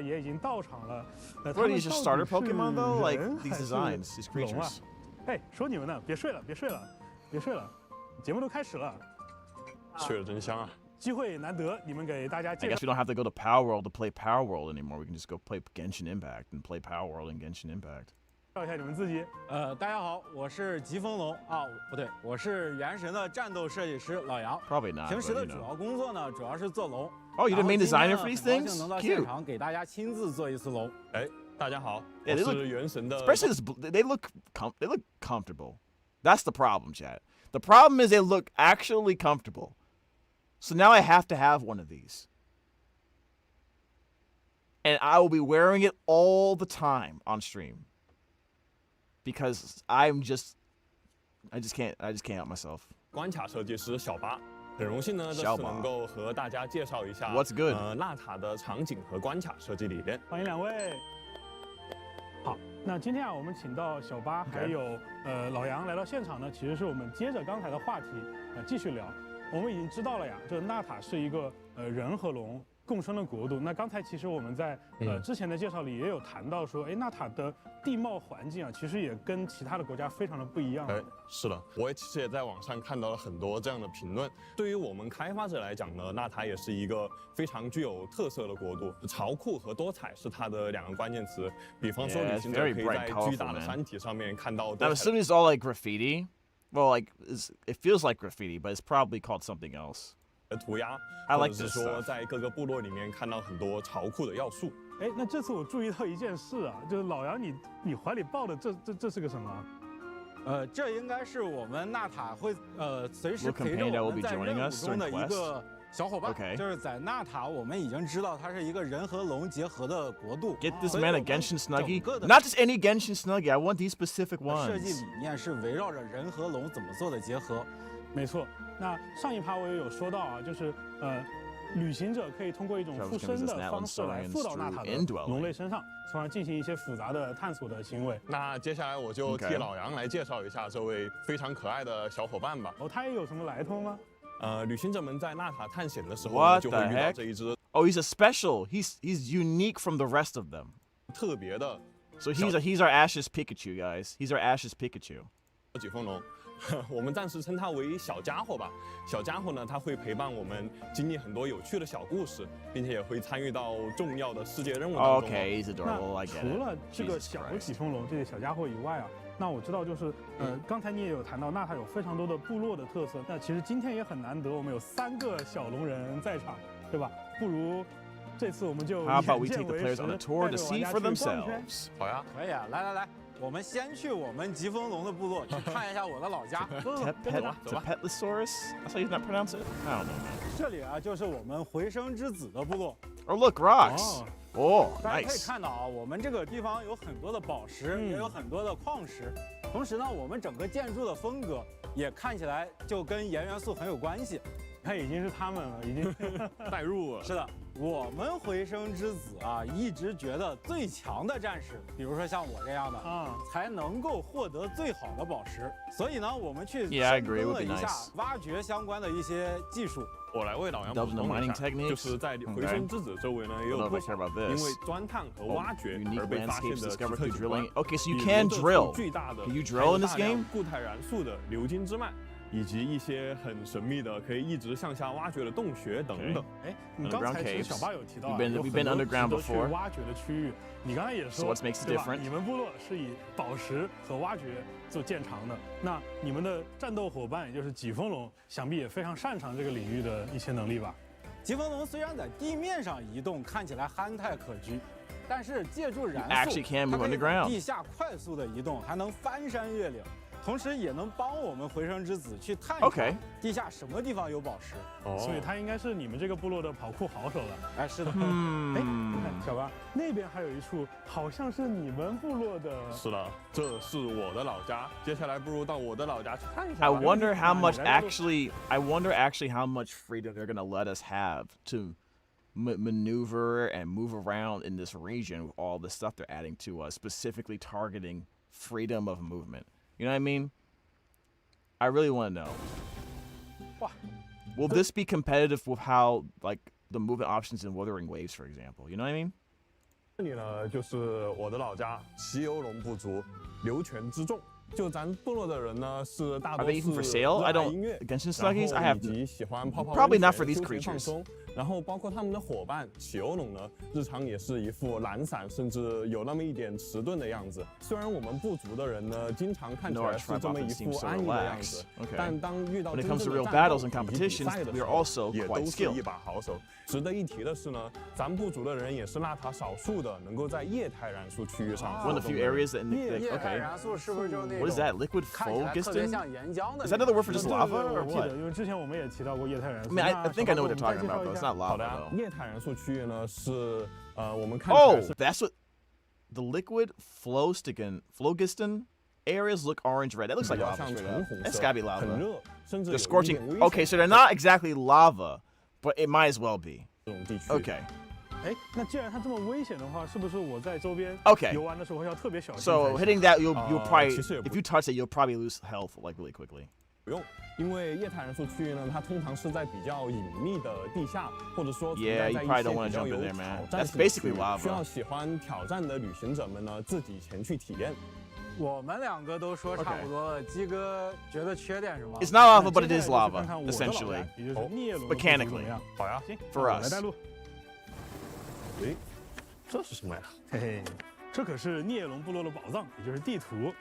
Speaker 18: 也已经到场了。
Speaker 1: What are these just starter Pokemon though? Like these designs, these creatures.
Speaker 18: 哎，说你们呢，别睡了，节目都开始了。
Speaker 5: 睡得真香啊！
Speaker 18: 机会难得，你们给大家
Speaker 1: I
Speaker 18: 介
Speaker 1: guess
Speaker 18: 绍。
Speaker 1: we don't have to go to Power World to play Power World anymore. We can just go play Genshin Impact and play Power World and Genshin Impact.
Speaker 18: 介绍一下你们自己。
Speaker 22: 大家好，我是疾风龙啊，不对，我是原神的战斗设计师老杨。
Speaker 1: Probably not.
Speaker 22: 平时
Speaker 1: but,
Speaker 22: 的
Speaker 1: you
Speaker 22: 主
Speaker 1: know.
Speaker 22: 要工作呢，主要是做龙。
Speaker 1: Oh, you're the main designer for these
Speaker 22: 很
Speaker 1: things?
Speaker 22: 高兴能到
Speaker 1: Cute.
Speaker 22: 现场给大家亲自做一次龙。
Speaker 5: 哎，大家好，
Speaker 1: Yeah,
Speaker 5: 我
Speaker 1: they
Speaker 5: 是
Speaker 1: look,
Speaker 5: 原神的。
Speaker 1: especially this, they look comfortable. That's the problem, chat. The problem is they look actually comfortable. So now I have to have one of these. And I will be wearing it all the time on stream. Because I just can't help myself.
Speaker 5: 关卡设计师小八，很荣幸呢，这次能够和大家介绍一下
Speaker 1: What's good?
Speaker 5: 纳塔的场景和关卡设计理念。
Speaker 18: 欢迎两位。好，那今天啊，我们请到小八还有老杨来到现场呢，其实是我们接着刚才的话题继续聊。我们已经知道了呀，这纳塔是一个人和龙共生的国度。那刚才其实我们在之前的介绍里也有谈到说，纳塔的地貌环境啊，其实也跟其他的国家非常的不一样。
Speaker 5: 哎，是的，我其实也在网上看到了很多这样的评论。对于我们开发者来讲呢，纳塔也是一个非常具有特色的国度，潮酷和多彩是它的两个关键词。比方说，旅行者可以在巨大的山体上面看到。
Speaker 1: Now, assuming it's all like graffiti. Well, like it feels like graffiti, but it's probably called something else.
Speaker 5: 涂鸦，
Speaker 1: I
Speaker 5: 或
Speaker 1: like
Speaker 5: 者
Speaker 1: this
Speaker 5: 是说
Speaker 1: stuff.
Speaker 5: 在各个部落里面看到很多潮酷的要素。
Speaker 18: 哎，那这次我注意到一件事啊，就是老杨你怀里抱的这是个什么？
Speaker 22: 这应该是我们纳塔会随时陪着
Speaker 1: Companion that
Speaker 22: 我
Speaker 1: will
Speaker 22: 们
Speaker 1: be
Speaker 22: 在
Speaker 1: joining
Speaker 22: 任务
Speaker 1: us
Speaker 22: 中的
Speaker 1: during
Speaker 22: 一个小伙伴。
Speaker 1: Okay.
Speaker 22: 就是在纳塔，我们已经知道它是一个人和龙结合的国度。
Speaker 1: Get this man a Genshin Snuggie. Not just any Genshin Snuggie. I want these specific
Speaker 22: 设计
Speaker 1: ones.
Speaker 22: 理念是围绕着人和龙怎么做的结合。
Speaker 18: 没错。那上一趴我也有说到啊，就是旅行者可以通过一种附身的方式来附到纳塔的龙类身上，从而进行一些复杂的探索的行为。
Speaker 5: 那接下来我就替老杨来介绍一下这位非常可爱的小伙伴吧。
Speaker 18: 哦，他也有什么来头吗？
Speaker 5: 旅行者们在纳塔探险的时候就会遇到这一只。
Speaker 1: Oh, he's a special. He's unique from the rest of them.
Speaker 5: 特别的。
Speaker 1: So he's our Ash's Pikachu, guys. He's our Ash's Pikachu.
Speaker 5: 疾风龙。我们暂时称它为小家伙吧。小家伙呢，它会陪伴我们经历很多有趣的小故事，并且也会参与到重要的世界任务当中。
Speaker 1: Okay, he's adorable. I get it.
Speaker 18: 除了这个小疾风龙这个小家伙以外啊，那我知道就是刚才你也有谈到纳塔有非常多的部落的特色。那其实今天也很难得，我们有3个小龙人在场，对吧？不如这次我们就
Speaker 1: How about we take the players on a tour to see for themselves?
Speaker 5: 好呀，
Speaker 22: 可以啊，来。我们先去我们疾风龙的部落去看一下我的老家。
Speaker 1: Tepetlosaurus? That's how you not pronounce it? I don't know, man.
Speaker 22: 这里啊，就是我们回声之子的部落。
Speaker 1: Oh, look, rocks. Oh,
Speaker 22: 大家可以
Speaker 1: nice.
Speaker 22: 看到啊，我们这个地方有很多的宝石，也有很多的矿石。同时呢，我们整个建筑的风格也看起来就跟盐元素很有关系。
Speaker 18: 它已经是他们了，已经
Speaker 5: 带入了。
Speaker 22: 是的，我们回声之子啊，一直觉得最强的战士，比如说像我这样的才能够获得最好的宝石。所以呢，我们去深耕了一下，挖掘相关的一些技术。
Speaker 5: 我来为老杨补充一下，就是在回声之子周围呢，也有不少因为钻探和挖掘而被发现的奇特景观，
Speaker 1: Okay, so you can drill.
Speaker 5: 巨大的
Speaker 1: Can you drill in this game?
Speaker 5: 固态元素的流经之脉。以及一些很神秘的可以一直向下挖掘的洞穴等等。
Speaker 18: 哎，你刚才其实小八有提到啊，有很多值得去挖掘的区域。你刚才也说，对吧？你们部落是以宝石和挖掘做见长的。那你们的战斗伙伴，也就是疾风龙，想必也非常擅长这个领域的一些能力吧？
Speaker 22: 疾风龙虽然在地面上移动，看起来憨态可掬，但是借助燃素，它可以在地下快速的移动，还能翻山越岭。同时也能帮我们回声之子去探查地下什么地方有宝石，
Speaker 18: 所以他应该是你们这个部落的跑酷好手了。
Speaker 22: 哎，是的。
Speaker 18: 哎，你看小八那边还有一处，好像是你们部落的。
Speaker 5: 是的，这是我的老家。接下来不如到我的老家去看一下。
Speaker 1: I wonder how much how much freedom they're gonna let us have to maneuver and move around in this region with all the stuff they're adding to us, specifically targeting freedom of movement. You know what I mean? I really want to know. Will this be competitive with how, like, the movement options in Wuthering Waves, for example? You know what I mean?
Speaker 5: 这里呢，就是我的老家奇游龙部族流泉之众。就咱部落的人呢，是大多数热爱音乐，然后以及喜欢泡泡温泉、休闲放松。然后包括他们的伙伴奇游龙呢，日常也是一副懒散，甚至有那么一点迟钝的样子。虽然我们部族的人呢，经常看起来是这么一副安逸的样子，但当遇到真正的战斗以及比赛的时候，也都是一把好手。值得一提的是呢，咱部族的人也是那塔少数的能够在液态燃素区域上活动的人。
Speaker 22: 液态燃素是不是就是那种
Speaker 1: What is that? Liquid phlogiston? Is that another word for just lava or what?
Speaker 18: 因为之前我们也提到过液态燃素。
Speaker 1: I mean, I think I know what they're talking about, but it's not lava.
Speaker 5: 好的，液态燃素区域呢是我们看起来是
Speaker 1: that's what the liquid phlogiston areas look orange red. That looks like lava. That's gotta be lava. They're scorching. Okay, so they're not exactly lava, but it might as well be. Okay.
Speaker 18: 哎，那既然它这么危险的话，是不是我在周边游玩的时候要特别小心
Speaker 1: ？So hitting that, you'll probably if you touch it, you'll probably lose health like really quickly.
Speaker 5: 不用，因为液态燃素区域呢，它通常是在比较隐秘的地下，或者说存在在一些比较有挑战性的区域，需要喜欢挑战的旅行者们呢自己前去体验。
Speaker 22: 我们两个都说差不多了，鸡哥觉得缺点是吗
Speaker 1: ？It's not lava, but it is lava, essentially. Mechanically.
Speaker 5: 好呀
Speaker 1: ，For us.
Speaker 18: 来带路。
Speaker 5: 哎，这是什么呀？
Speaker 18: 嘿嘿，这可是聂龙部落的宝藏，也就是地图。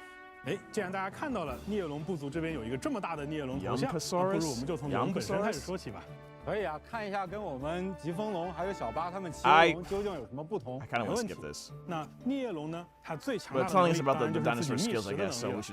Speaker 18: 哎，既然大家看到了聂龙部族这边有一个这么大的聂龙头像，不如我们就从龙本身开始说起吧。
Speaker 22: 可以啊，看一下跟我们疾风龙还有小八他们骑龙究竟有什么不同。
Speaker 1: 没问题。
Speaker 18: 那聂龙呢？它最强大的能力当然就是自己觅食的能力。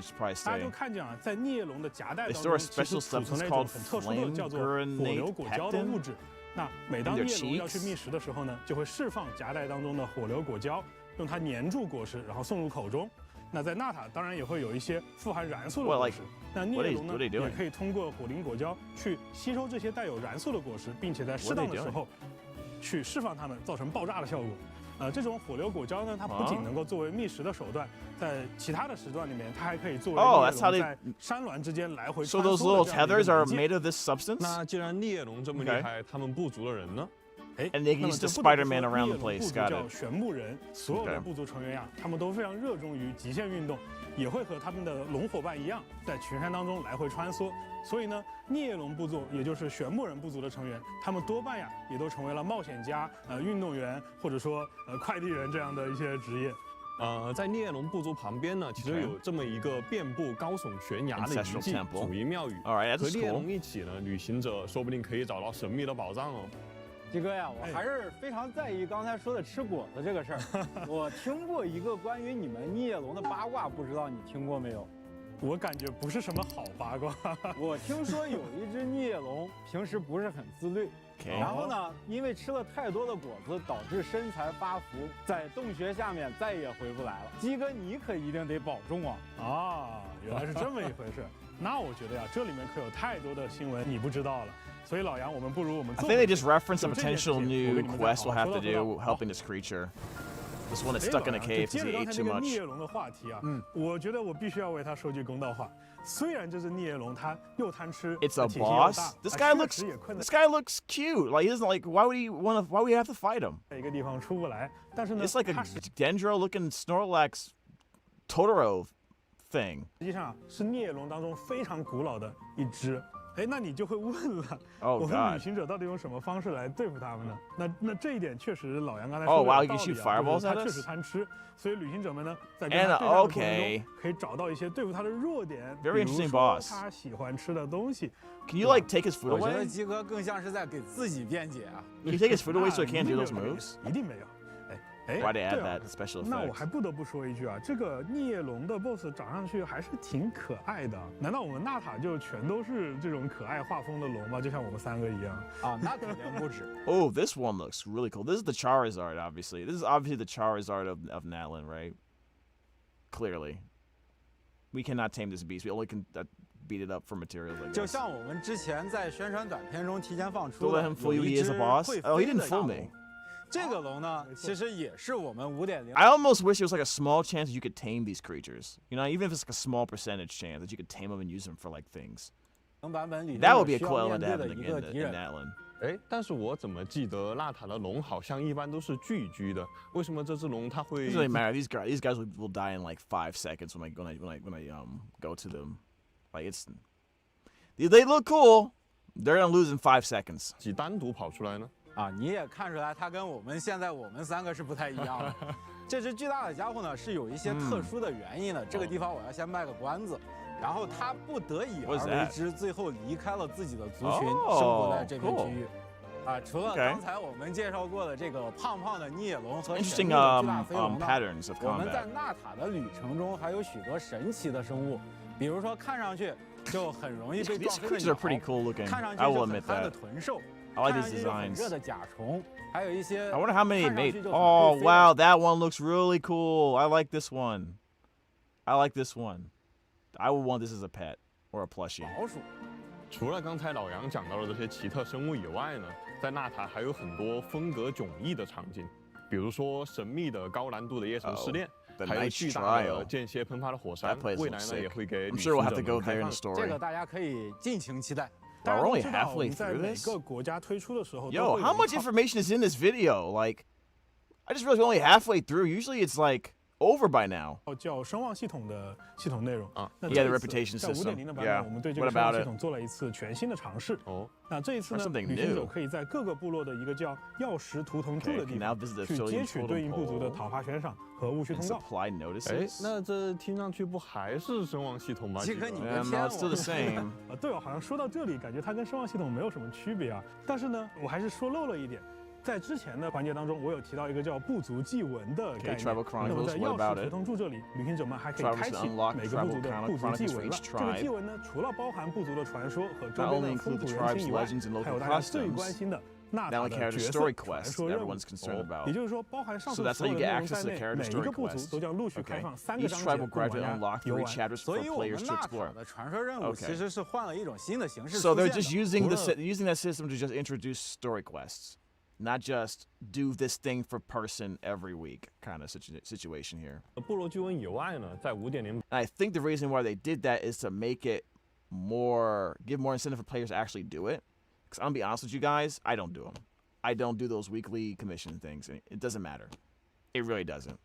Speaker 18: 大家就看见啊，在聂龙的夹带当中，其实储存了一种很特殊的叫做火流果胶的物质。那每当聂龙要去觅食的时候呢，就会释放夹带当中的火流果胶，用它粘住果实，然后送入口中。那在纳塔当然也会有一些富含燃素的果实。那聂龙呢，也可以通过火灵果胶去吸收这些带有燃素的果实，并且在适当的时候去释放它们，造成爆炸的效果。这种火流果胶呢，它不仅能够作为觅食的手段，在其他的时段里面，它还可以作为在山峦之间来回穿梭的
Speaker 1: So those little tethers are made of this substance?
Speaker 5: 那既然聂龙这么厉害，他们部族的人呢？
Speaker 1: And they can use the Spider-Man around the place. Got it.
Speaker 18: 叫玄木人，所有的部族成员呀，他们都非常热衷于极限运动，也会和他们的龙伙伴一样，在群山当中来回穿梭。所以呢，聂龙部族，也就是玄木人部族的成员，他们多半呀，也都成为了冒险家、运动员，或者说快递员这样的一些职业。
Speaker 5: 在聂龙部族旁边呢，其实有这么一个遍布高耸悬崖的遗迹祖仪庙宇，和聂龙一起呢，旅行者说不定可以找到神秘的宝藏哦。
Speaker 22: 鸡哥呀，我还是非常在意刚才说的吃果子这个事儿。我听过一个关于你们聂龙的八卦，不知道你听过没有？
Speaker 18: 我感觉不是什么好八卦。
Speaker 22: 我听说有一只聂龙平时不是很自律，然后呢，因为吃了太多的果子，导致身材发福，在洞穴下面再也回不来了。鸡哥，你可一定得保重啊！
Speaker 18: 啊，原来是这么一回事。那我觉得呀，这里面可有太多的新闻你不知道了。 所以老杨，我们不如我们。
Speaker 1: I think they just reference a potential new quest we'll have to do helping this creature. This one is stuck in a cave because he ate too much.
Speaker 18: 聂龙的话题啊，我觉得我必须要为他说句公道话。虽然这只聂龙它又贪吃，
Speaker 1: It's a boss. This guy looks cute. Like he doesn't like. Why would we have to fight him?
Speaker 18: 一个地方出不来，但是呢
Speaker 1: It's like a Dendro-looking Snorlax Totoro thing.
Speaker 18: 实际上是聂龙当中非常古老的一只。哎，那你就会问了，
Speaker 1: Oh
Speaker 18: 我们
Speaker 1: God.
Speaker 18: 旅行者到底用什么方式来对付他们呢？那这一点确实老杨刚才说
Speaker 1: Oh
Speaker 18: 的
Speaker 1: wow,
Speaker 18: 有
Speaker 1: you
Speaker 18: 道
Speaker 1: can
Speaker 18: 理
Speaker 1: shoot
Speaker 18: 啊，
Speaker 1: fireballs
Speaker 18: 就是他
Speaker 1: at
Speaker 18: 确
Speaker 1: us?
Speaker 18: 实贪吃，所以旅行者们呢在跟
Speaker 1: And
Speaker 18: 他对战的过程
Speaker 1: okay.
Speaker 18: 中可以找到一些对付他的弱点，
Speaker 1: Very
Speaker 18: 比如
Speaker 1: interesting
Speaker 18: 说
Speaker 1: boss.
Speaker 18: 他喜欢吃的东西。
Speaker 1: Can you like take his food
Speaker 22: 我觉得
Speaker 1: away?
Speaker 22: 鸡哥更像是在给自己辩解啊。
Speaker 1: Can you take his food away so he can't do those
Speaker 18: 那
Speaker 1: moves?
Speaker 18: 一定没有。哎
Speaker 1: Why they
Speaker 18: 对
Speaker 1: add
Speaker 18: 啊
Speaker 1: that special
Speaker 18: 那我
Speaker 1: effect?
Speaker 18: 还不得不说一句啊，这个聂龙的 BOSS 长上去还是挺可爱的。难道我们纳塔就全都是这种可爱画风的龙吗？就像我们三个一样？
Speaker 22: 啊，那肯定不止。
Speaker 1: Oh, this one looks really cool. This is the Charizard, obviously. This is obviously the Charizard of Natlan, right? Clearly. We cannot tame this beast. We only can beat it up for materials like
Speaker 22: 就
Speaker 1: this.
Speaker 22: 像我们之前在宣传短片中提前放出
Speaker 1: Don't
Speaker 22: 的
Speaker 1: let him fool you,
Speaker 22: 有
Speaker 1: he
Speaker 22: 一
Speaker 1: is
Speaker 22: 只
Speaker 1: a boss.
Speaker 22: 会
Speaker 1: Oh, he
Speaker 22: 飞
Speaker 1: didn't
Speaker 22: 的
Speaker 1: fool
Speaker 22: 大
Speaker 1: me.
Speaker 22: 龙。这个龙呢，其实也是我们5.0。
Speaker 1: I almost wish there was like a small chance that you could tame these creatures. You know, even if it's like a small percentage chance that you could tame them and use them for like things.
Speaker 22: 版本里
Speaker 1: That would be a
Speaker 22: 需
Speaker 1: cool
Speaker 22: 要
Speaker 1: element
Speaker 22: 面
Speaker 1: to
Speaker 22: 对
Speaker 1: have
Speaker 22: 的一个敌
Speaker 1: in
Speaker 22: 人。
Speaker 1: Natlan.
Speaker 5: 哎，但是我怎么记得纳塔的龙好像一般都是聚居的？为什么这只龙它会
Speaker 1: It doesn't really matter. These guys will die in like 5 seconds when I go to them. Like they look cool. They're gonna lose in 5 seconds.
Speaker 5: 几单独跑出来呢？
Speaker 22: 啊，你也看出来，它跟我们现在我们3个是不太一样的。这只巨大的家伙呢，是有一些特殊的原因的。这个地方我要先卖个关子。然后他不得已而为之，最后离开了自己的族群，生活在这片区域。啊，除了刚才我们介绍过的这个胖胖的聂龙和神秘的巨大飞龙呢，我们在纳塔的旅程中还有许多神奇的生物，比如说看上去就很容易被撞飞的鸟，看上去就很憨的豚兽。
Speaker 1: I like these designs.
Speaker 22: 热的甲虫，还有一些。
Speaker 1: I wonder how many it made. Oh wow, that one looks really cool. I like this one. I like this one. I would want this as a pet or a plushie.
Speaker 22: 老鼠。
Speaker 5: 除了刚才老杨讲到的这些奇特生物以外呢，在纳塔还有很多风格迥异的场景，比如说神秘的高难度的夜城试炼。还有巨大的间歇喷发的火山，未来呢也会给旅行者们开放。
Speaker 22: 这个大家可以尽情期待。
Speaker 1: We're only halfway through this. Yo, how much information is in this video? Like, I just realized we're only halfway through. Usually it's like over by now.
Speaker 18: 叫声望系统的系统内容啊。
Speaker 1: Yeah, the reputation system.
Speaker 18: 在5.0的版本，我们对这个声望系统做了一次全新的尝试。哦。那这一次呢，旅行者可以在各个部落的一个叫药石图腾柱的地方去接取对应部族的讨伐悬赏和务虚通告。
Speaker 5: 哎，那这听上去不还是声望系统吗？
Speaker 22: 这个你别
Speaker 1: 骗我。
Speaker 18: 对哦，好像说到这里，感觉它跟声望系统没有什么区别啊。但是呢，我还是说漏了一点。 在之前的环节当中，我有提到一个叫部族祭文的概念。那么在药石图腾柱这里，旅行者们还可以开启每个部族的部族祭文了。这个祭文呢，除了包含部族的传说和周边的风土人情以外，还有大家最关心的纳塔的角色传说任务。也就是说，包含上述所有的内容在内，每一个部族都将陆续开放3个章节供玩家游玩。
Speaker 22: 所以我们纳塔的传说任务其实是换了一种新的形式。
Speaker 1: So they're just using that system to just introduce story quests. Not just do this thing for person every week kind of situation here.
Speaker 5: 部落巨文以外呢，在5.0
Speaker 1: I think the reason why they did that is to make it give more incentive for players to actually do it. Because I'm gonna be honest with you guys, I don't do them. I don't do those weekly commission things. It doesn't matter. It really doesn't.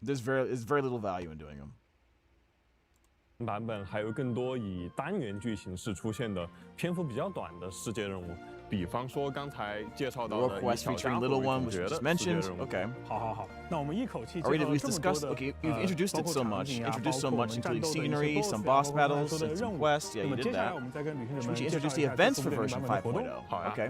Speaker 1: There's very little value in doing them.
Speaker 5: 版本还有更多以单元剧形式出现的篇幅比较短的世界任务，比方说刚才介绍到的以小家伙为主角的世界任务。
Speaker 18: Okay. 好，那我们一口气
Speaker 1: Already we've discussed. Okay, you've introduced it so much. Introduced so much, including scenery, some boss battles, and some quests. Yeah, you did that. We should introduce the events for version 5.0. Okay.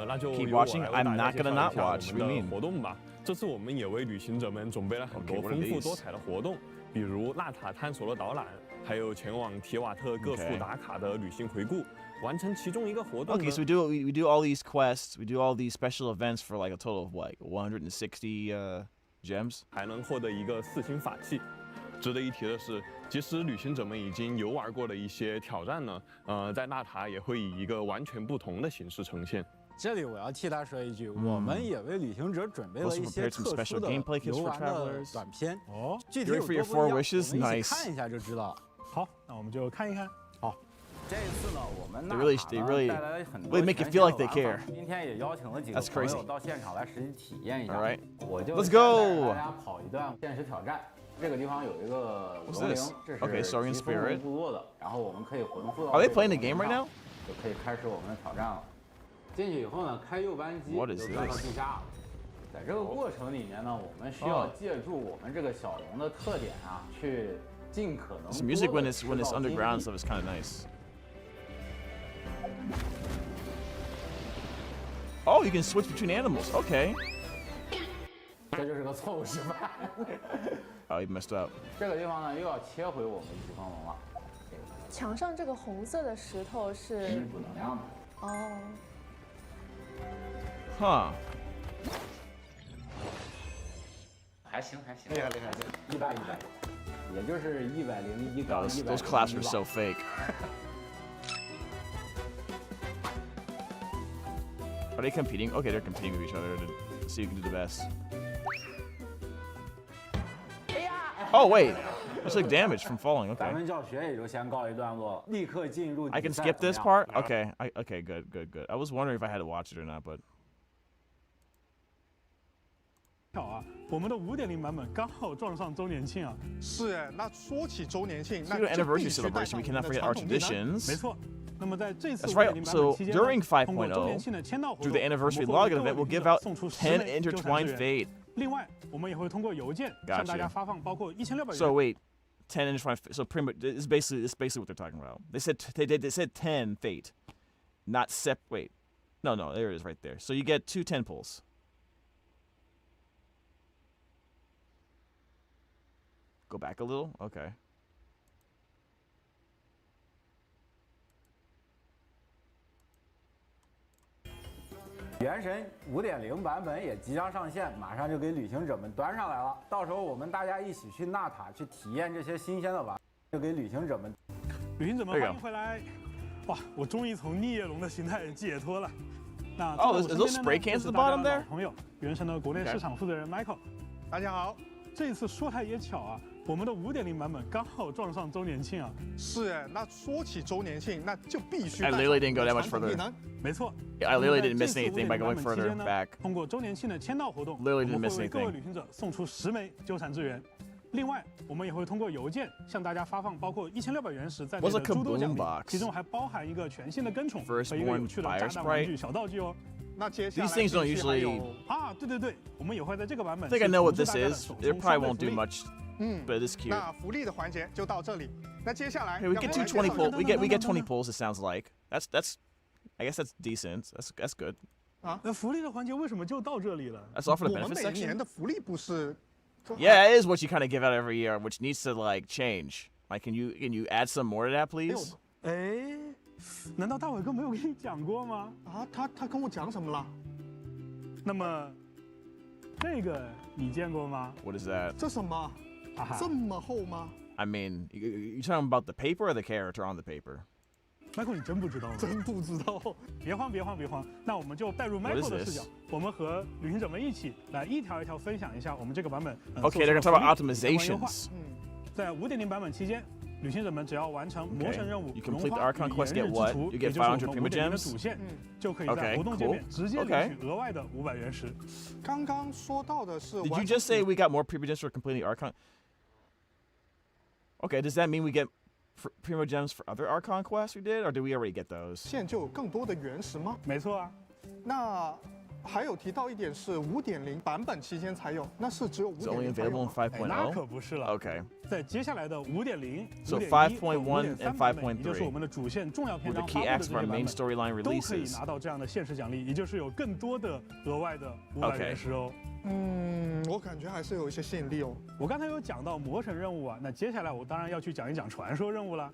Speaker 5: 那就
Speaker 1: keep watching. I'm not gonna not watch. What do you mean?
Speaker 5: 活动吧。这次我们也为旅行者们准备了很多丰富多彩的活动，比如纳塔探索的导览。 还有前往提瓦特各处打卡的旅行回顾，完成其中一个活动。
Speaker 1: Okay, so we do all these quests, we do all these special events for like a total of what, 160 gems，
Speaker 5: 还能获得一个4星法器。值得一提的是，即使旅行者们已经游玩过的一些挑战呢，在纳塔也会以一个完全不同的形式呈现。
Speaker 22: 这里我要替他说一句，我们也为旅行者准备了一些特殊的游玩的短片。哦，具体有多不一样，我们一起看一下就知道了。
Speaker 18: 好，那我们就看一看。好，
Speaker 22: 这次呢，我们
Speaker 1: they
Speaker 22: 带来了很多
Speaker 1: make it feel like they care.
Speaker 22: 今天也邀请了几个朋友到现场来实际体验一下。
Speaker 1: All right,
Speaker 22: 我就
Speaker 1: let's go.
Speaker 22: 大家跑一段现实挑战。这个地方有一个龙陵，这是吉松龙部落的。然后我们可以魂附到。
Speaker 1: Are they playing the game right now?
Speaker 22: 就可以开始我们的挑战了。进去以后呢，开右扳机就钻到地下了。在这个过程里面呢，我们需要借助我们这个小龙的特点啊，去尽可能。
Speaker 1: This music when it's underground stuff is kind of nice. Oh, you can switch between animals. Okay.
Speaker 22: 这就是个错误示范。
Speaker 1: Oh, you messed up.
Speaker 22: 这个地方呢，又要切回我们疾风龙了。
Speaker 7: 墙上这个红色的石头是
Speaker 22: 补能量的。
Speaker 7: 哦。
Speaker 1: Huh.
Speaker 22: 还行，厉害，100，也就是101杠100。
Speaker 1: Those claps are so fake. Are they competing? Okay, they're competing with each other to see who can do the best. Oh wait, it's like damage from falling. Okay.
Speaker 22: 咱们教学也就先告一段落，立刻进入。
Speaker 1: I can skip this part. Okay. Okay. Good. I was wondering if I had to watch it or not, but.
Speaker 18: 巧啊，我们的5.0版本刚好撞上周年庆啊。
Speaker 8: 是哎，那说起周年庆，那
Speaker 1: anniversary celebration, we cannot forget our traditions.
Speaker 18: 没错。那么在这次
Speaker 1: That's right. So during 5.0, through the anniversary log event, we'll give out 10 intertwined fate.
Speaker 18: 另外，我们也会通过邮件向大家发放包括1600元。
Speaker 1: So wait, 10 intertwined. So pretty much, it's basically what they're talking about. They said 10 fate, not wait. No, there it is right there. So you get 2 10 pulls. Go back a little? Okay.
Speaker 22: 原神5.0版本也即将上线，马上就给旅行者们端上来了。到时候我们大家一起去纳塔去体验这些新鲜的玩，就给旅行者们。
Speaker 18: 旅行者们欢迎回来！哇，我终于从逆夜龙的形态解脱了。那
Speaker 1: is those spray cans at the bottom there?
Speaker 18: 朋友，原神的国内市场负责人 Michael，
Speaker 8: 大家好。
Speaker 18: 这次说来也巧啊，我们的5.0版本刚好撞上周年庆啊。
Speaker 8: 是哎，那说起周年庆，那就必须。
Speaker 1: I literally didn't go that much further.
Speaker 18: 没错。
Speaker 1: I literally didn't miss anything by going further back.
Speaker 18: 通过周年庆的签到活动，
Speaker 1: literally didn't miss
Speaker 18: 我们会为各位旅行者送出10枚纠缠之源。另外，我们也会通过邮件向大家发放包括1600原石在内的诸多奖励，其中还包含一个全新的跟宠和一个有趣的炸弹玩具小道具哦。
Speaker 8: 那接下来
Speaker 1: These things don't usually.
Speaker 18: 啊，对，我们也会在这个版本。
Speaker 1: I think I know what this is. It probably won't do much. But it's cute.
Speaker 8: 那福利的环节就到这里。那接下来
Speaker 1: we get 20 pulls. We get 20 pulls. It sounds like that's. I guess that's decent. That's good.
Speaker 18: 啊，那福利的环节为什么就到这里了
Speaker 1: ？That's all for the
Speaker 8: 我们
Speaker 1: benefits
Speaker 8: 每年
Speaker 1: section.
Speaker 8: 的福利不是
Speaker 1: Yeah, it is what you kind of give out every year, which needs to like change. Like, can you add some more to that, please?
Speaker 18: 哎，难道大伟哥没有跟你讲过吗？
Speaker 8: 啊，他跟我讲什么了？
Speaker 18: 那么，这个你见过吗
Speaker 1: What is that?
Speaker 8: 这什么？这么厚吗
Speaker 1: I mean, you talking about the paper or the character on the paper?
Speaker 18: Michael， 你真不知道吗？
Speaker 8: 真不知道。
Speaker 18: 别慌，那我们就带入 Michael 的视角，我们和旅行者们一起来一条一条分享一下我们这个版本。
Speaker 1: Okay, they're gonna talk about optimizations.
Speaker 18: 在5.0版本期间，旅行者们只要完成魔神任务，
Speaker 1: You complete the Archon quest, get what? You get 500 Prima Gems.
Speaker 18: 主线就可以在活动界面直接领取额外的500原石。
Speaker 8: 刚刚说到的是
Speaker 1: Did you just say we got more Prima Gems for completing the Archon? Okay, does that mean we get Prima Gems for other Archon quests we did, or did we already get those?
Speaker 8: 现就有更多的原石吗？
Speaker 18: 没错啊。
Speaker 8: 那还有提到一点是5.0版本期间才有，那是只有5.0才有吗？
Speaker 18: 那可不是了。
Speaker 1: Okay.
Speaker 18: 在接下来的5.0、
Speaker 1: So 5.1 and 5.3，
Speaker 18: 也就是我们的主线重要篇章发布的这些版本，都可以拿到这样的限时奖励，也就是有更多的额外的500原石哦。
Speaker 8: 我感觉还是有一些吸引力哦。
Speaker 18: 我刚才有讲到魔神任务啊，那接下来我当然要去讲一讲传说任务了。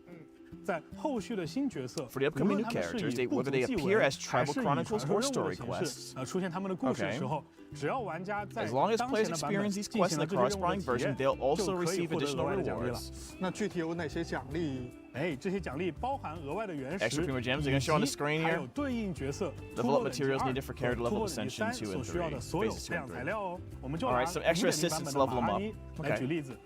Speaker 18: 在后续的新角色，
Speaker 1: For the upcoming new characters, whether they appear as Tribal Chronicles or story quests.
Speaker 18: 出现他们的故事的时候，只要玩家在
Speaker 1: as long as players experience these quests in the corresponding version, they'll also receive additional rewards.
Speaker 8: 那具体有哪些奖励？
Speaker 18: 哎，这些奖励包含额外的原石，
Speaker 1: Extra Primo Gems are going to show on the screen
Speaker 18: 还
Speaker 1: here.
Speaker 18: 有对应角色
Speaker 1: Level up materials needed for character
Speaker 18: 突
Speaker 1: level
Speaker 18: 破等级
Speaker 1: ascension 23 and
Speaker 18: 所需要的
Speaker 1: 3.
Speaker 18: 所有
Speaker 1: Phases 2
Speaker 18: 培养
Speaker 1: and
Speaker 18: 材
Speaker 1: 3.
Speaker 18: 料哦。我们就
Speaker 1: All
Speaker 18: 拿
Speaker 1: right, some extra
Speaker 18: 5.0 版
Speaker 1: assistance
Speaker 18: 本的
Speaker 1: level
Speaker 18: 马
Speaker 1: them
Speaker 18: 拉
Speaker 1: up.
Speaker 18: 尼来举例子。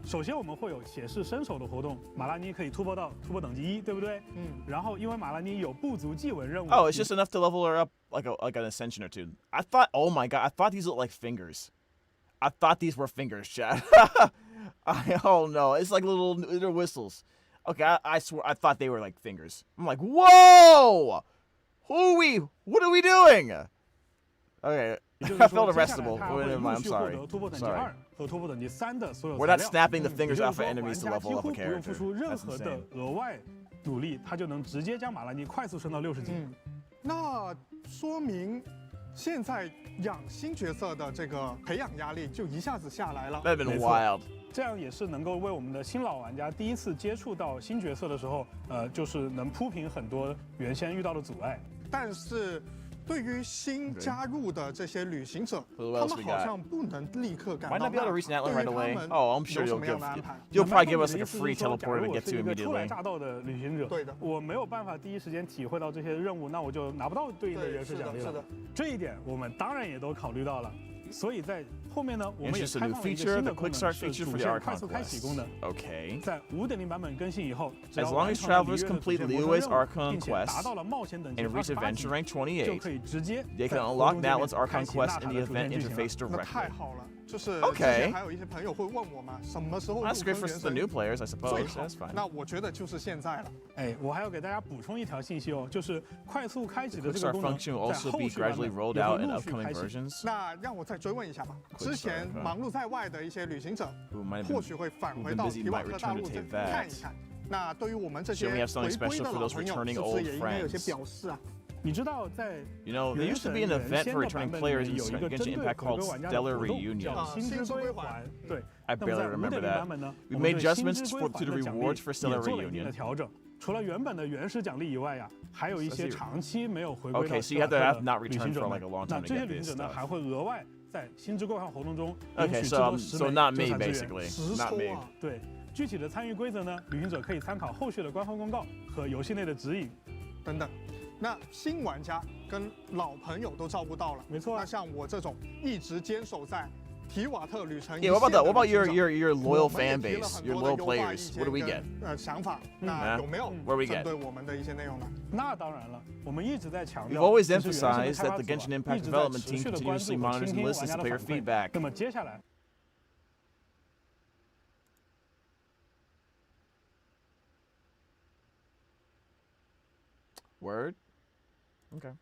Speaker 18: 首先我们会有写式伸手的活动，马拉尼可以突破等级1，对不对？然后因为马拉尼有不足祭文任务。
Speaker 1: Oh, it's just enough to level her up like an ascension or 2. I thought, oh my god, I thought these looked like fingers. I thought these were fingers, Chad. Oh no, it's like little whistles. Okay, I swear, I thought they were like fingers. I'm like, whoa! What are we doing? Okay, I felt arrestable. I'm sorry. We're not snapping the fingers off of enemies to level up a character. That's insane.
Speaker 18: 额外努力，他就能直接将马拉尼快速升到60级。
Speaker 8: 那说明现在养新角色的这个培养压力就一下子下来了。
Speaker 1: That'd been wild.
Speaker 18: 这样也是能够为我们的新老玩家第一次接触到新角色的时候，就是能铺平很多原先遇到的阻碍。
Speaker 8: 但是对于新加入的这些旅行者，他们好像不能立刻赶到。
Speaker 1: Might not be able to reach Natlan right away. Oh, I'm sure you'll probably give us like a free teleporter to get to immediately.
Speaker 18: 初来乍到的旅行者，对的，我没有办法第一时间体会到这些任务，那我就拿不到对应的原始奖励了。这一点我们当然也都考虑到了。 所以在后面呢，我们也开放了一个新的功能，是主线快速开启功能。
Speaker 1: Okay.
Speaker 18: 在5.0版本更新以后，
Speaker 1: as long as travelers complete Liyue's Archon quest and reach Adventure Rank 28,
Speaker 18: 就可以直接
Speaker 1: they can unlock Natlan's Archon quest in the event interface
Speaker 8: 那
Speaker 1: directly.
Speaker 8: 太好了，就是之
Speaker 1: Okay.
Speaker 8: 前还有一些朋友会问我嘛，什么时候入
Speaker 1: That's
Speaker 8: 坑
Speaker 1: great for
Speaker 8: 原
Speaker 1: the
Speaker 8: 神
Speaker 1: new players, I suppose.
Speaker 8: 最好
Speaker 1: That's fine.
Speaker 8: 那我觉得就是现在了。
Speaker 18: 哎，我还要给大家补充一条信息哦，就是快速开启的
Speaker 1: The
Speaker 18: 这个
Speaker 1: Quick
Speaker 18: 功
Speaker 1: Start
Speaker 18: 能
Speaker 1: function will
Speaker 18: 在
Speaker 1: also
Speaker 18: 后
Speaker 1: be
Speaker 18: 续版
Speaker 1: gradually
Speaker 18: 本
Speaker 1: rolled
Speaker 18: 也
Speaker 1: out
Speaker 18: 会
Speaker 1: in
Speaker 18: 陆续
Speaker 1: upcoming
Speaker 18: 开启。
Speaker 1: versions.
Speaker 8: 那让我再追问一下吧，之前忙碌在外的一些旅行者，
Speaker 1: might have been-
Speaker 8: 或许会返回
Speaker 1: who've
Speaker 8: 到
Speaker 1: been busy
Speaker 8: 提瓦
Speaker 1: might
Speaker 8: 特
Speaker 1: return
Speaker 8: 大
Speaker 1: to
Speaker 8: 陆
Speaker 1: Teyvat.
Speaker 8: 看一看。那对于我们这些
Speaker 1: Should we have something
Speaker 8: 回归
Speaker 1: special
Speaker 8: 的
Speaker 1: for
Speaker 8: 老
Speaker 1: those
Speaker 8: 朋友，
Speaker 1: returning
Speaker 8: 是不
Speaker 1: old
Speaker 8: 是也应该有些
Speaker 1: friends?
Speaker 8: 表示啊？
Speaker 18: 你知道在
Speaker 1: You know, there used to be an event for returning players in
Speaker 18: 有一个针
Speaker 1: Genshin
Speaker 18: 对
Speaker 1: Impact
Speaker 18: 回
Speaker 1: called
Speaker 18: 归玩家的
Speaker 1: Stellar
Speaker 18: 活动
Speaker 1: Reunion.
Speaker 18: 叫薪资归还。对，
Speaker 1: I
Speaker 18: 那么
Speaker 1: barely
Speaker 18: 在
Speaker 1: remember
Speaker 18: 5.0
Speaker 1: that.
Speaker 18: 版本呢，
Speaker 1: We
Speaker 18: 我们
Speaker 1: made
Speaker 18: 对
Speaker 1: adjustments
Speaker 18: 薪资
Speaker 1: to
Speaker 18: 归
Speaker 1: the
Speaker 18: 还的奖励
Speaker 1: rewards for
Speaker 18: 也
Speaker 1: Stellar
Speaker 18: 做了一定的
Speaker 1: Reunion.
Speaker 18: 调整。除了原本的原始奖励以外呀，还有一些长期没有回归
Speaker 1: Okay,
Speaker 18: 到
Speaker 1: so you have to
Speaker 18: 的
Speaker 1: have not
Speaker 18: 旅
Speaker 1: returned
Speaker 18: 行者
Speaker 1: for
Speaker 18: 们
Speaker 1: like a long
Speaker 18: 那
Speaker 1: time to
Speaker 18: 这些
Speaker 1: get
Speaker 18: 旅行
Speaker 1: this
Speaker 18: 者呢，
Speaker 1: stuff.
Speaker 18: 还会额外在薪资归还活动中
Speaker 1: Okay,
Speaker 18: 领取至
Speaker 1: so
Speaker 18: 多
Speaker 1: so
Speaker 18: 10
Speaker 1: not
Speaker 18: 枚
Speaker 1: me
Speaker 18: 纠缠资源
Speaker 1: basically, not me.
Speaker 18: 对，具体的参与规则呢，旅行者可以参考后续的官方公告和游戏内的指引
Speaker 8: 等等。那新玩家跟老朋友都照顾到了，
Speaker 18: 没错。
Speaker 8: 那像我这种一直坚守在提瓦特旅程，
Speaker 1: Yeah, what about your loyal fan base, your loyal players? What do we get?
Speaker 8: 想法，那有没有
Speaker 1: Where we
Speaker 8: 针
Speaker 1: get?
Speaker 8: 对我们的一些内容呢？
Speaker 18: 那当然了，我们一直在强
Speaker 1: We've
Speaker 18: 调，
Speaker 1: always
Speaker 18: 其实原神的
Speaker 1: emphasized
Speaker 18: 开
Speaker 1: that
Speaker 18: 发
Speaker 1: the
Speaker 18: 组
Speaker 1: Genshin
Speaker 18: 一
Speaker 1: Impact
Speaker 18: 直在
Speaker 1: development
Speaker 18: 持
Speaker 1: team
Speaker 18: 续的关
Speaker 1: continuously
Speaker 18: 注和
Speaker 1: monitors
Speaker 18: 倾
Speaker 1: and
Speaker 18: 听玩
Speaker 1: listens
Speaker 18: 家
Speaker 1: to
Speaker 18: 的
Speaker 1: player
Speaker 18: 反馈。
Speaker 1: feedback.
Speaker 18: 那么接下来。
Speaker 1: Word? Okay.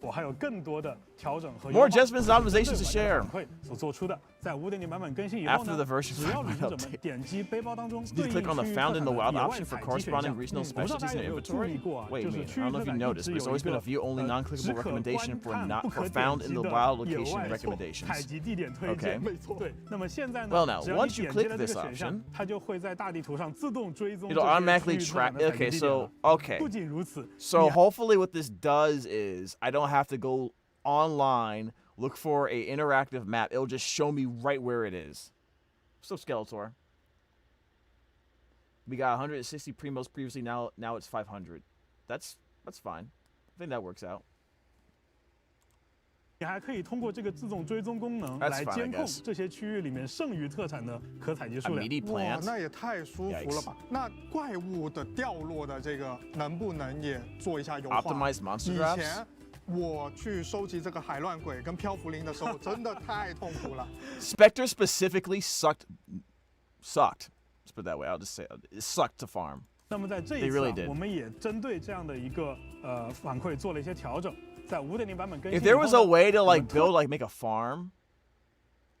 Speaker 18: 我还有更多的调整和
Speaker 1: More adjustments and optimizations to share.
Speaker 18: 反馈所做出的，在5.0版本更新以后
Speaker 1: After
Speaker 18: 呢，
Speaker 1: the version
Speaker 18: 只要旅行者
Speaker 1: 5.0
Speaker 18: 们点击背包当中
Speaker 1: You
Speaker 18: 对应
Speaker 1: click on the
Speaker 18: 区域
Speaker 1: found in the
Speaker 18: 特
Speaker 1: wild
Speaker 18: 产的野外
Speaker 1: option for
Speaker 18: 采集选
Speaker 1: corresponding
Speaker 18: 项。
Speaker 1: regional
Speaker 18: 我不知道
Speaker 1: specialties
Speaker 18: 大家
Speaker 1: in
Speaker 18: 有
Speaker 1: the
Speaker 18: 没有注意
Speaker 1: inventory.
Speaker 18: 过啊？
Speaker 1: Wait
Speaker 18: 就
Speaker 1: a
Speaker 18: 是
Speaker 1: minute,
Speaker 18: 区
Speaker 1: I
Speaker 18: 域
Speaker 1: don't know
Speaker 18: 特
Speaker 1: if you
Speaker 18: 产一
Speaker 1: noticed,
Speaker 18: 直
Speaker 1: but there's
Speaker 18: 有
Speaker 1: always
Speaker 18: 一
Speaker 1: been
Speaker 18: 个
Speaker 1: a view only
Speaker 18: 只
Speaker 1: non-clickable
Speaker 18: 可
Speaker 1: recommendation
Speaker 18: 观
Speaker 1: for
Speaker 18: 看
Speaker 1: not
Speaker 18: 不可
Speaker 1: for
Speaker 18: 点
Speaker 1: found
Speaker 18: 击
Speaker 1: in the
Speaker 18: 的
Speaker 1: wild
Speaker 18: 野
Speaker 1: location
Speaker 18: 外
Speaker 1: recommendations.
Speaker 18: 采集地点推
Speaker 1: Okay.
Speaker 18: 荐。没错，对。那么现在呢
Speaker 1: Well, now,
Speaker 18: 只要你
Speaker 1: once you
Speaker 18: 点击
Speaker 1: click
Speaker 18: 了这
Speaker 1: this
Speaker 18: 个选项
Speaker 1: option,
Speaker 18: 它就会在大地图上自动追踪
Speaker 1: it'll automatically track. Okay, so okay.
Speaker 18: 不仅如此，
Speaker 1: So hopefully, what this does is I don't have to go online, look for a interactive map. It'll just show me right where it is. So Skeletor. We got 160 primos previously. Now it's 500. That's fine. I think that works out.
Speaker 18: 你还可以通过这个自动追踪功能
Speaker 1: That's
Speaker 18: 来
Speaker 1: fine,
Speaker 18: 监
Speaker 1: I
Speaker 18: 控
Speaker 1: guess.
Speaker 18: 这些区域里面剩余特产的可采集数
Speaker 1: A
Speaker 18: 量。
Speaker 1: meaty
Speaker 8: 哇，
Speaker 1: plant.
Speaker 8: 那也太舒服了吧！那怪物的掉落的这个能不能也做一下优化
Speaker 1: Optimize monster
Speaker 8: 以
Speaker 1: drops.
Speaker 8: 前我去收集这个海乱鬼跟漂浮灵的时候，真的太痛苦了。
Speaker 1: Spectre specifically sucked. Let's put it that way. I'll just say it sucked to farm.
Speaker 18: 那么在这一
Speaker 1: They
Speaker 18: 次
Speaker 1: really
Speaker 18: 啊
Speaker 1: did.
Speaker 18: 我们也针对这样的一个反馈做了一些调整。在5.0版本更新
Speaker 1: If
Speaker 18: 以
Speaker 1: there
Speaker 18: 后
Speaker 1: was
Speaker 18: 呢
Speaker 1: a way to like build like make a farm,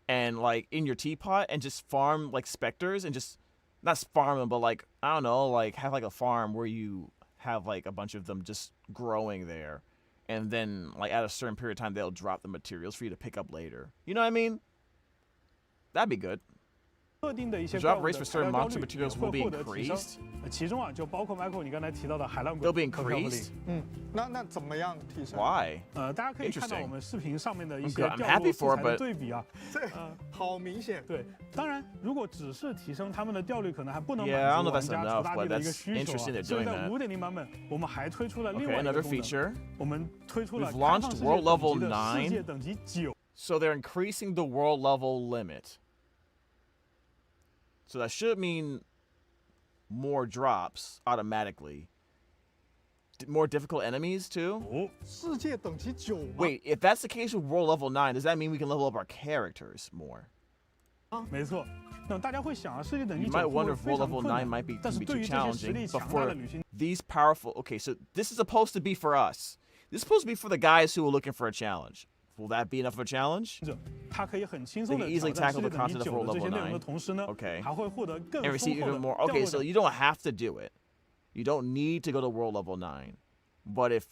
Speaker 1: and like in your teapot and just farm like specters and just not farm them, but like I don't know, like have like a farm where you have like a bunch of them just growing there, and then like at a certain period of time they'll drop the materials for you to pick up later. You know what I mean? That'd be good.
Speaker 18: 特定的一些
Speaker 1: The
Speaker 18: 怪
Speaker 1: drop
Speaker 18: 物
Speaker 1: rates
Speaker 18: 的
Speaker 1: for
Speaker 18: 材料
Speaker 1: certain
Speaker 18: 焦
Speaker 1: monster
Speaker 18: 虑
Speaker 1: materials
Speaker 18: 会
Speaker 1: will be
Speaker 18: 获得提升
Speaker 1: increased.
Speaker 18: 其中啊，就包括 Michael 你刚才提到的海浪
Speaker 1: They'll be
Speaker 18: 和漂浮力
Speaker 1: increased.
Speaker 8: 那怎么样提升？
Speaker 1: Why?
Speaker 18: 大家可以看到
Speaker 1: Interesting.
Speaker 18: 我们视频上面的一
Speaker 1: I'm
Speaker 18: 些
Speaker 1: good. I'm
Speaker 18: 掉
Speaker 1: happy
Speaker 18: 落素
Speaker 1: for
Speaker 18: 材
Speaker 1: it,
Speaker 18: 的
Speaker 1: but
Speaker 18: 对比啊，
Speaker 8: 这好明显。
Speaker 18: 对，当然如果只是提升他们的掉率，可能还不能
Speaker 1: Yeah, I don't
Speaker 18: 满
Speaker 1: know
Speaker 18: 足
Speaker 1: if
Speaker 18: 玩
Speaker 1: that's
Speaker 18: 家
Speaker 1: enough,
Speaker 18: 除大
Speaker 1: but
Speaker 18: 地的一个
Speaker 1: that's
Speaker 18: 需求
Speaker 1: interesting
Speaker 18: 啊。
Speaker 1: they're
Speaker 18: 所以
Speaker 1: doing
Speaker 18: 在
Speaker 1: that.
Speaker 18: 5.0版本，我们还推出了另
Speaker 1: Okay,
Speaker 18: 外一个
Speaker 1: another
Speaker 18: 功能，
Speaker 1: feature.
Speaker 18: 我们推出了
Speaker 1: We've
Speaker 18: 开
Speaker 1: launched
Speaker 18: 放世界
Speaker 1: World
Speaker 18: 等
Speaker 1: Level
Speaker 18: 级的世界
Speaker 1: 9.
Speaker 18: 等级9。
Speaker 1: So they're increasing the world level limit. So that should mean more drops automatically. More difficult enemies too?
Speaker 8: 世界等级9吗？
Speaker 1: Wait, if that's the case with world level 9, does that mean we can level up our characters more?
Speaker 18: 没错。那大家会想啊，世界等级
Speaker 1: You
Speaker 18: 9
Speaker 1: might
Speaker 18: 会不
Speaker 1: wonder
Speaker 18: 会
Speaker 1: if
Speaker 18: 非
Speaker 1: world
Speaker 18: 常
Speaker 1: level 9
Speaker 18: 困难？
Speaker 1: might be
Speaker 18: 但是
Speaker 1: be
Speaker 18: 对
Speaker 1: too
Speaker 18: 于这些实
Speaker 1: challenging.
Speaker 18: 力
Speaker 1: But
Speaker 18: 强大的
Speaker 1: for
Speaker 18: 旅行，
Speaker 1: these powerful, okay, so this is supposed to be for us. This is supposed to be for the guys who are looking for a challenge. Will that be enough of a challenge?
Speaker 18: 它可以很轻松
Speaker 1: They
Speaker 18: 的
Speaker 1: can easily
Speaker 18: 挑战
Speaker 1: tackle
Speaker 18: 世
Speaker 1: the
Speaker 18: 界等级
Speaker 1: content of
Speaker 18: 9
Speaker 1: world
Speaker 18: 的这些
Speaker 1: level
Speaker 18: 内容的
Speaker 1: 9.
Speaker 18: 同时呢，
Speaker 1: Okay.
Speaker 18: 还会获得更
Speaker 1: And
Speaker 18: 丰
Speaker 1: receive
Speaker 18: 厚
Speaker 1: even
Speaker 18: 的
Speaker 1: more.
Speaker 18: 掉
Speaker 1: Okay,
Speaker 18: 落
Speaker 1: so
Speaker 18: 奖。
Speaker 1: you don't have to do it. You don't need to go to world level 9. But if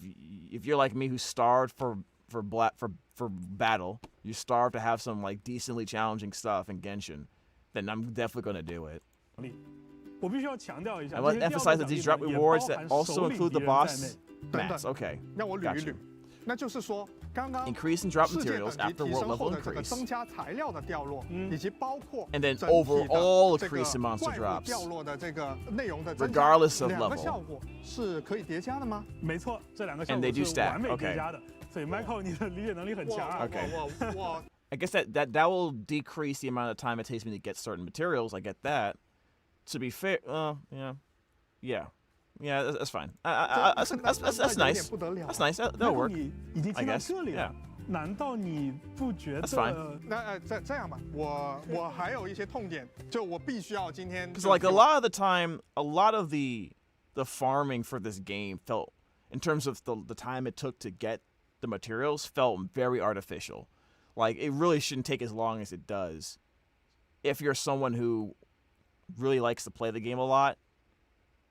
Speaker 1: you're like me who's starved for battle, you're starved to have some like decently challenging stuff in Genshin, then I'm definitely gonna do it.
Speaker 18: 我必须要强调一下，
Speaker 1: I
Speaker 18: 这
Speaker 1: want
Speaker 18: 些
Speaker 1: to
Speaker 18: 掉
Speaker 1: emphasize
Speaker 18: 落
Speaker 1: that
Speaker 18: 奖
Speaker 1: these
Speaker 18: 励
Speaker 1: drop
Speaker 18: 呢也
Speaker 1: rewards
Speaker 18: 包
Speaker 1: that
Speaker 18: 含
Speaker 1: also
Speaker 18: 首领
Speaker 1: include
Speaker 18: 敌
Speaker 1: the
Speaker 18: 人在
Speaker 1: boss
Speaker 18: 内。
Speaker 1: maps. Okay.
Speaker 8: 让我捋一
Speaker 1: Gotcha.
Speaker 8: 捋。那就是说，刚刚
Speaker 1: Increase in drop
Speaker 8: 世界
Speaker 1: materials
Speaker 8: 等级
Speaker 1: after
Speaker 8: 提
Speaker 1: world
Speaker 8: 升后
Speaker 1: level
Speaker 8: 的这个
Speaker 1: increase.
Speaker 8: 增加材料的掉落，以及包括
Speaker 1: And then
Speaker 8: 整体
Speaker 1: overall
Speaker 8: 的这
Speaker 1: increase in
Speaker 8: 个
Speaker 1: monster
Speaker 8: 怪物
Speaker 1: drops.
Speaker 8: 掉落的这个内容的增加，
Speaker 1: Regardless of
Speaker 8: 两个
Speaker 1: level.
Speaker 8: 效果是可以叠加的吗？
Speaker 18: 没错，这两个效
Speaker 1: And
Speaker 18: 果
Speaker 1: they do
Speaker 18: 是
Speaker 1: stack.
Speaker 18: 完美
Speaker 1: Okay.
Speaker 18: 叠加的。所以 Michael 你的理解能力很强啊。
Speaker 1: Okay.
Speaker 8: 我
Speaker 1: I guess that will decrease the amount of time it takes me to get certain materials. I get that. To be fair, yeah, that's fine. That's nice. That's nice. That'll work.
Speaker 18: 你已经
Speaker 1: I
Speaker 18: 听到
Speaker 1: guess.
Speaker 18: 这里
Speaker 1: Yeah.
Speaker 18: 了，难道你不觉
Speaker 1: That's
Speaker 18: 得
Speaker 1: fine.？
Speaker 8: 那这样吧，我还有一些痛点，就我必须要今天
Speaker 1: Because like a lot of the time, a lot of the farming for this game felt, in terms of the time it took to get the materials, felt very artificial. Like it really shouldn't take as long as it does. If you're someone who really likes to play the game a lot,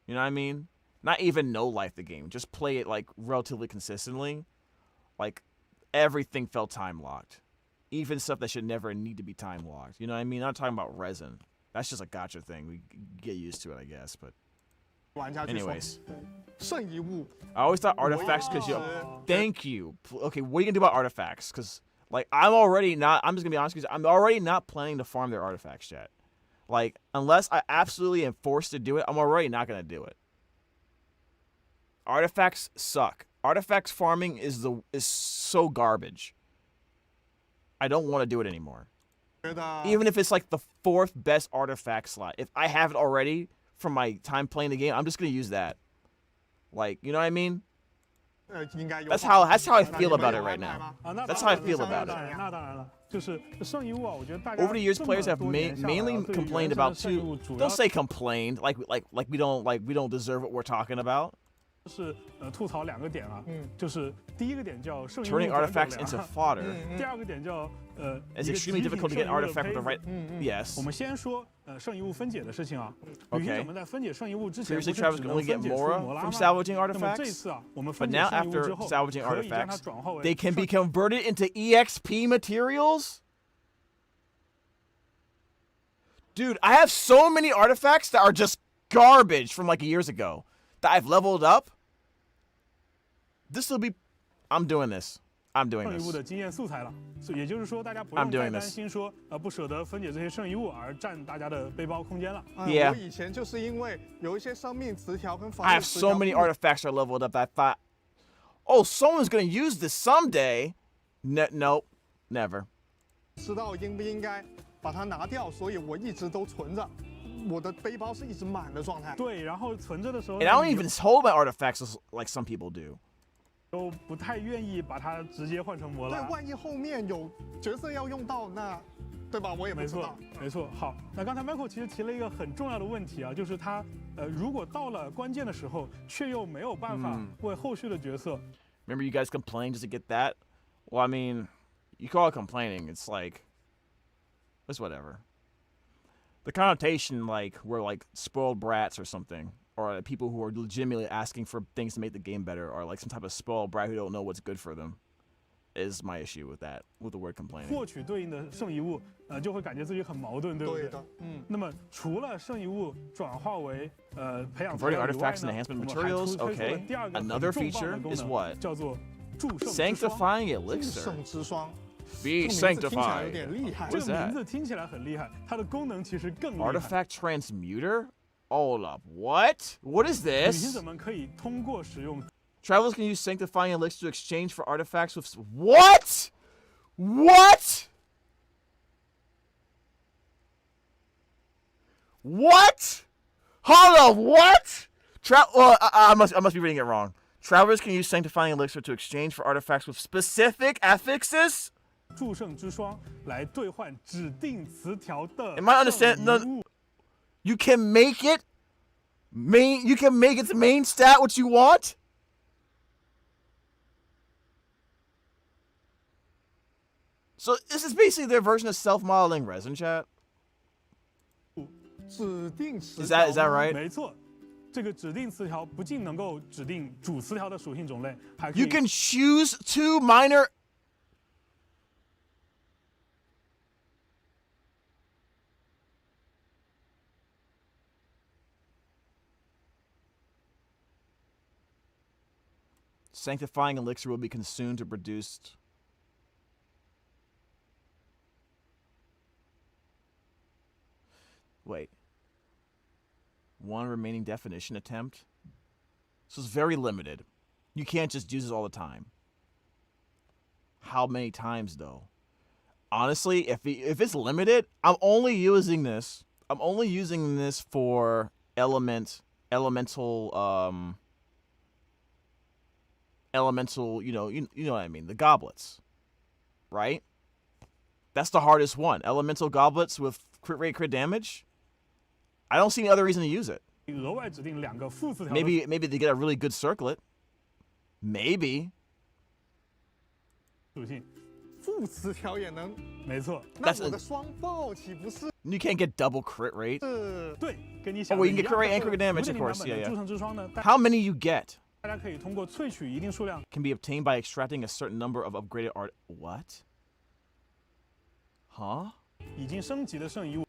Speaker 1: you know what I mean? Not even no-life the game, just play it like relatively consistently. Like everything felt time-locked. Even stuff that should never need to be time-locked. You know what I mean? I'm not talking about resin. That's just a gacha thing. We get used to it, I guess, but
Speaker 8: 玩家去说
Speaker 1: anyways.
Speaker 8: 圣遗物
Speaker 1: I always thought artifacts because thank you. Okay, what are you gonna do about artifacts? Because like I'm just gonna be honest with you, I'm already not planning to farm their artifacts yet. Like unless I absolutely am forced to do it, I'm already not gonna do it. Artifacts suck. Artifacts farming is so garbage. I don't want to do it anymore. Even if it's like the 4th best artifact slot, if I have it already from my time playing the game, I'm just gonna use that. Like, you know what I mean? That's how I feel about it right now. That's how I feel about it.
Speaker 18: 那当然了，就是圣遗物啊，我觉得大家
Speaker 1: Over the years,
Speaker 18: 这么
Speaker 1: players have
Speaker 18: 多年下来啊
Speaker 1: mainly
Speaker 18: 对于
Speaker 1: complained
Speaker 18: 原神的
Speaker 1: about
Speaker 18: 圣遗物
Speaker 1: two.
Speaker 18: 主要
Speaker 1: Don't say complained like we don't deserve what we're talking about.
Speaker 18: 是吐槽2个点啊，就是第一个点叫圣遗物
Speaker 1: Turning
Speaker 18: 转
Speaker 1: artifacts
Speaker 18: 转
Speaker 1: into
Speaker 18: 粮
Speaker 1: fodder.
Speaker 18: 第二个点叫
Speaker 1: It's
Speaker 18: 一个
Speaker 1: extremely
Speaker 18: 极品
Speaker 1: difficult to get
Speaker 18: 圣遗物的
Speaker 1: artifact with the
Speaker 18: 胚
Speaker 1: right.
Speaker 18: 子
Speaker 1: Yes.
Speaker 18: 我们先说圣遗物分解的事情啊。旅
Speaker 1: Okay.
Speaker 18: 行者们在分解圣遗物之前，不
Speaker 1: Previously,
Speaker 18: 是
Speaker 1: Travis
Speaker 18: 只
Speaker 1: could
Speaker 18: 能
Speaker 1: only
Speaker 18: 分
Speaker 1: get
Speaker 18: 解出
Speaker 1: Mora
Speaker 18: 摩拉
Speaker 1: from
Speaker 18: 吗？
Speaker 1: salvaging
Speaker 18: 那么这
Speaker 1: artifacts.
Speaker 18: 次啊，我们
Speaker 1: But
Speaker 18: 分解
Speaker 1: now
Speaker 18: 圣遗物
Speaker 1: after
Speaker 18: 之后，
Speaker 1: salvaging
Speaker 18: 可以将它
Speaker 1: artifacts,
Speaker 18: 转化为
Speaker 1: they can be converted into EXP materials. Dude, I have so many artifacts that are just garbage from like years ago that I've leveled up. I'm doing this. I'm doing
Speaker 18: 圣遗物
Speaker 1: this.
Speaker 18: 的经验素材了，也就是说，大家不
Speaker 1: I'm
Speaker 18: 用
Speaker 1: doing
Speaker 18: 再担
Speaker 1: this.
Speaker 18: 心说不舍得分解这些圣遗物而占大家的背包空间了。
Speaker 1: Yeah.
Speaker 8: 我以前就是因为有一些生命词条跟防
Speaker 1: I
Speaker 8: 御
Speaker 1: have
Speaker 8: 词
Speaker 1: so
Speaker 8: 条
Speaker 1: many
Speaker 8: 不
Speaker 1: artifacts I leveled up that I thought, oh, someone's gonna use this someday. Nope, never.
Speaker 8: 知道应不应该把它拿掉，所以我一直都存着。我的背包是一直满的状态。
Speaker 18: 对，然后存着的时候
Speaker 1: And I don't even hold my artifacts like some people do.
Speaker 18: 都不太愿意把它直接换成摩
Speaker 8: 对，
Speaker 18: 拉。
Speaker 8: 万一后面有角色要用到，那对吧？我也不
Speaker 18: 没错
Speaker 8: 知道。，
Speaker 18: 没错。好，那刚才 Michael 其实提了一个很重要的问题啊，就是他如果到了关键的时候，却又没有办法为后续的角色。
Speaker 1: Remember you guys complained just to get that? Well, I mean, you call it complaining. It's like, it's whatever. The connotation, like, we're like spoiled brats or something. Or like, people who are legitimately asking for things to make the game better. Or like some type of spoiled brat who don't know what's good for them. is my issue with that, with the word complaining.
Speaker 18: 获取对应的圣遗物，就会感觉自己很矛盾，对不对？
Speaker 8: 对的，
Speaker 18: 那么除了圣遗物转化为培养
Speaker 1: Converting artifacts and enhancement materials. Okay. Another feature is what?
Speaker 18: 叫做祝圣
Speaker 1: Sanctifying elixir.
Speaker 8: 圣之霜。
Speaker 1: Be
Speaker 8: 听起来
Speaker 1: sanctified.
Speaker 8: 有点厉害。
Speaker 18: 这个名字听起来很厉害，它的功能其实更厉害。
Speaker 1: Artifact transmuter? Hold up. What? What is
Speaker 18: 旅行
Speaker 1: this?
Speaker 18: 者们可以通过使用
Speaker 1: Travelers can use sanctifying elixir to exchange for artifacts with what? What? What? Hold up. What? I must be reading it wrong. Travelers can use sanctifying elixir to exchange for artifacts with specific affixes.
Speaker 18: 祝圣之霜来兑换指定词条的
Speaker 1: Am I understand? No, you can make it main. You can make its main stat what you want. So this is basically their version of self-modeling resin chat.
Speaker 8: 指定词
Speaker 1: Is that right?
Speaker 18: 没错，这个指定词条不仅能够指定主词条的属性种类，还可以
Speaker 1: You can choose two minor. Sanctifying elixir will be consumed to produce. Wait. One remaining definition attempt. So it's very limited. You can't just use it all the time. How many times though? Honestly, if it's limited, I'm only using this for elemental, you know what I mean, the goblets. Right? That's the hardest one. Elemental goblets with crit rate, crit damage. I don't see any other reason to use it.
Speaker 18: 额外指定2个副词条。
Speaker 1: Maybe they get a really good circlet. Maybe.
Speaker 18: 属性。
Speaker 8: 副词条也能。
Speaker 18: 没错。
Speaker 8: 那我的双爆岂不是？
Speaker 1: You can't get double crit rate.
Speaker 18: 对，跟你
Speaker 1: Oh,
Speaker 18: 想
Speaker 1: well,
Speaker 18: 的
Speaker 1: you
Speaker 18: 一
Speaker 1: can
Speaker 18: 样。
Speaker 1: get crit rate and crit damage, of course. Yeah,
Speaker 18: 祝圣之霜呢
Speaker 1: yeah. How many you get?
Speaker 18: 大家可以通过萃取一定数量。
Speaker 1: Can be obtained by extracting a certain number of upgraded art. What? Huh?
Speaker 18: 已经升级的圣遗物。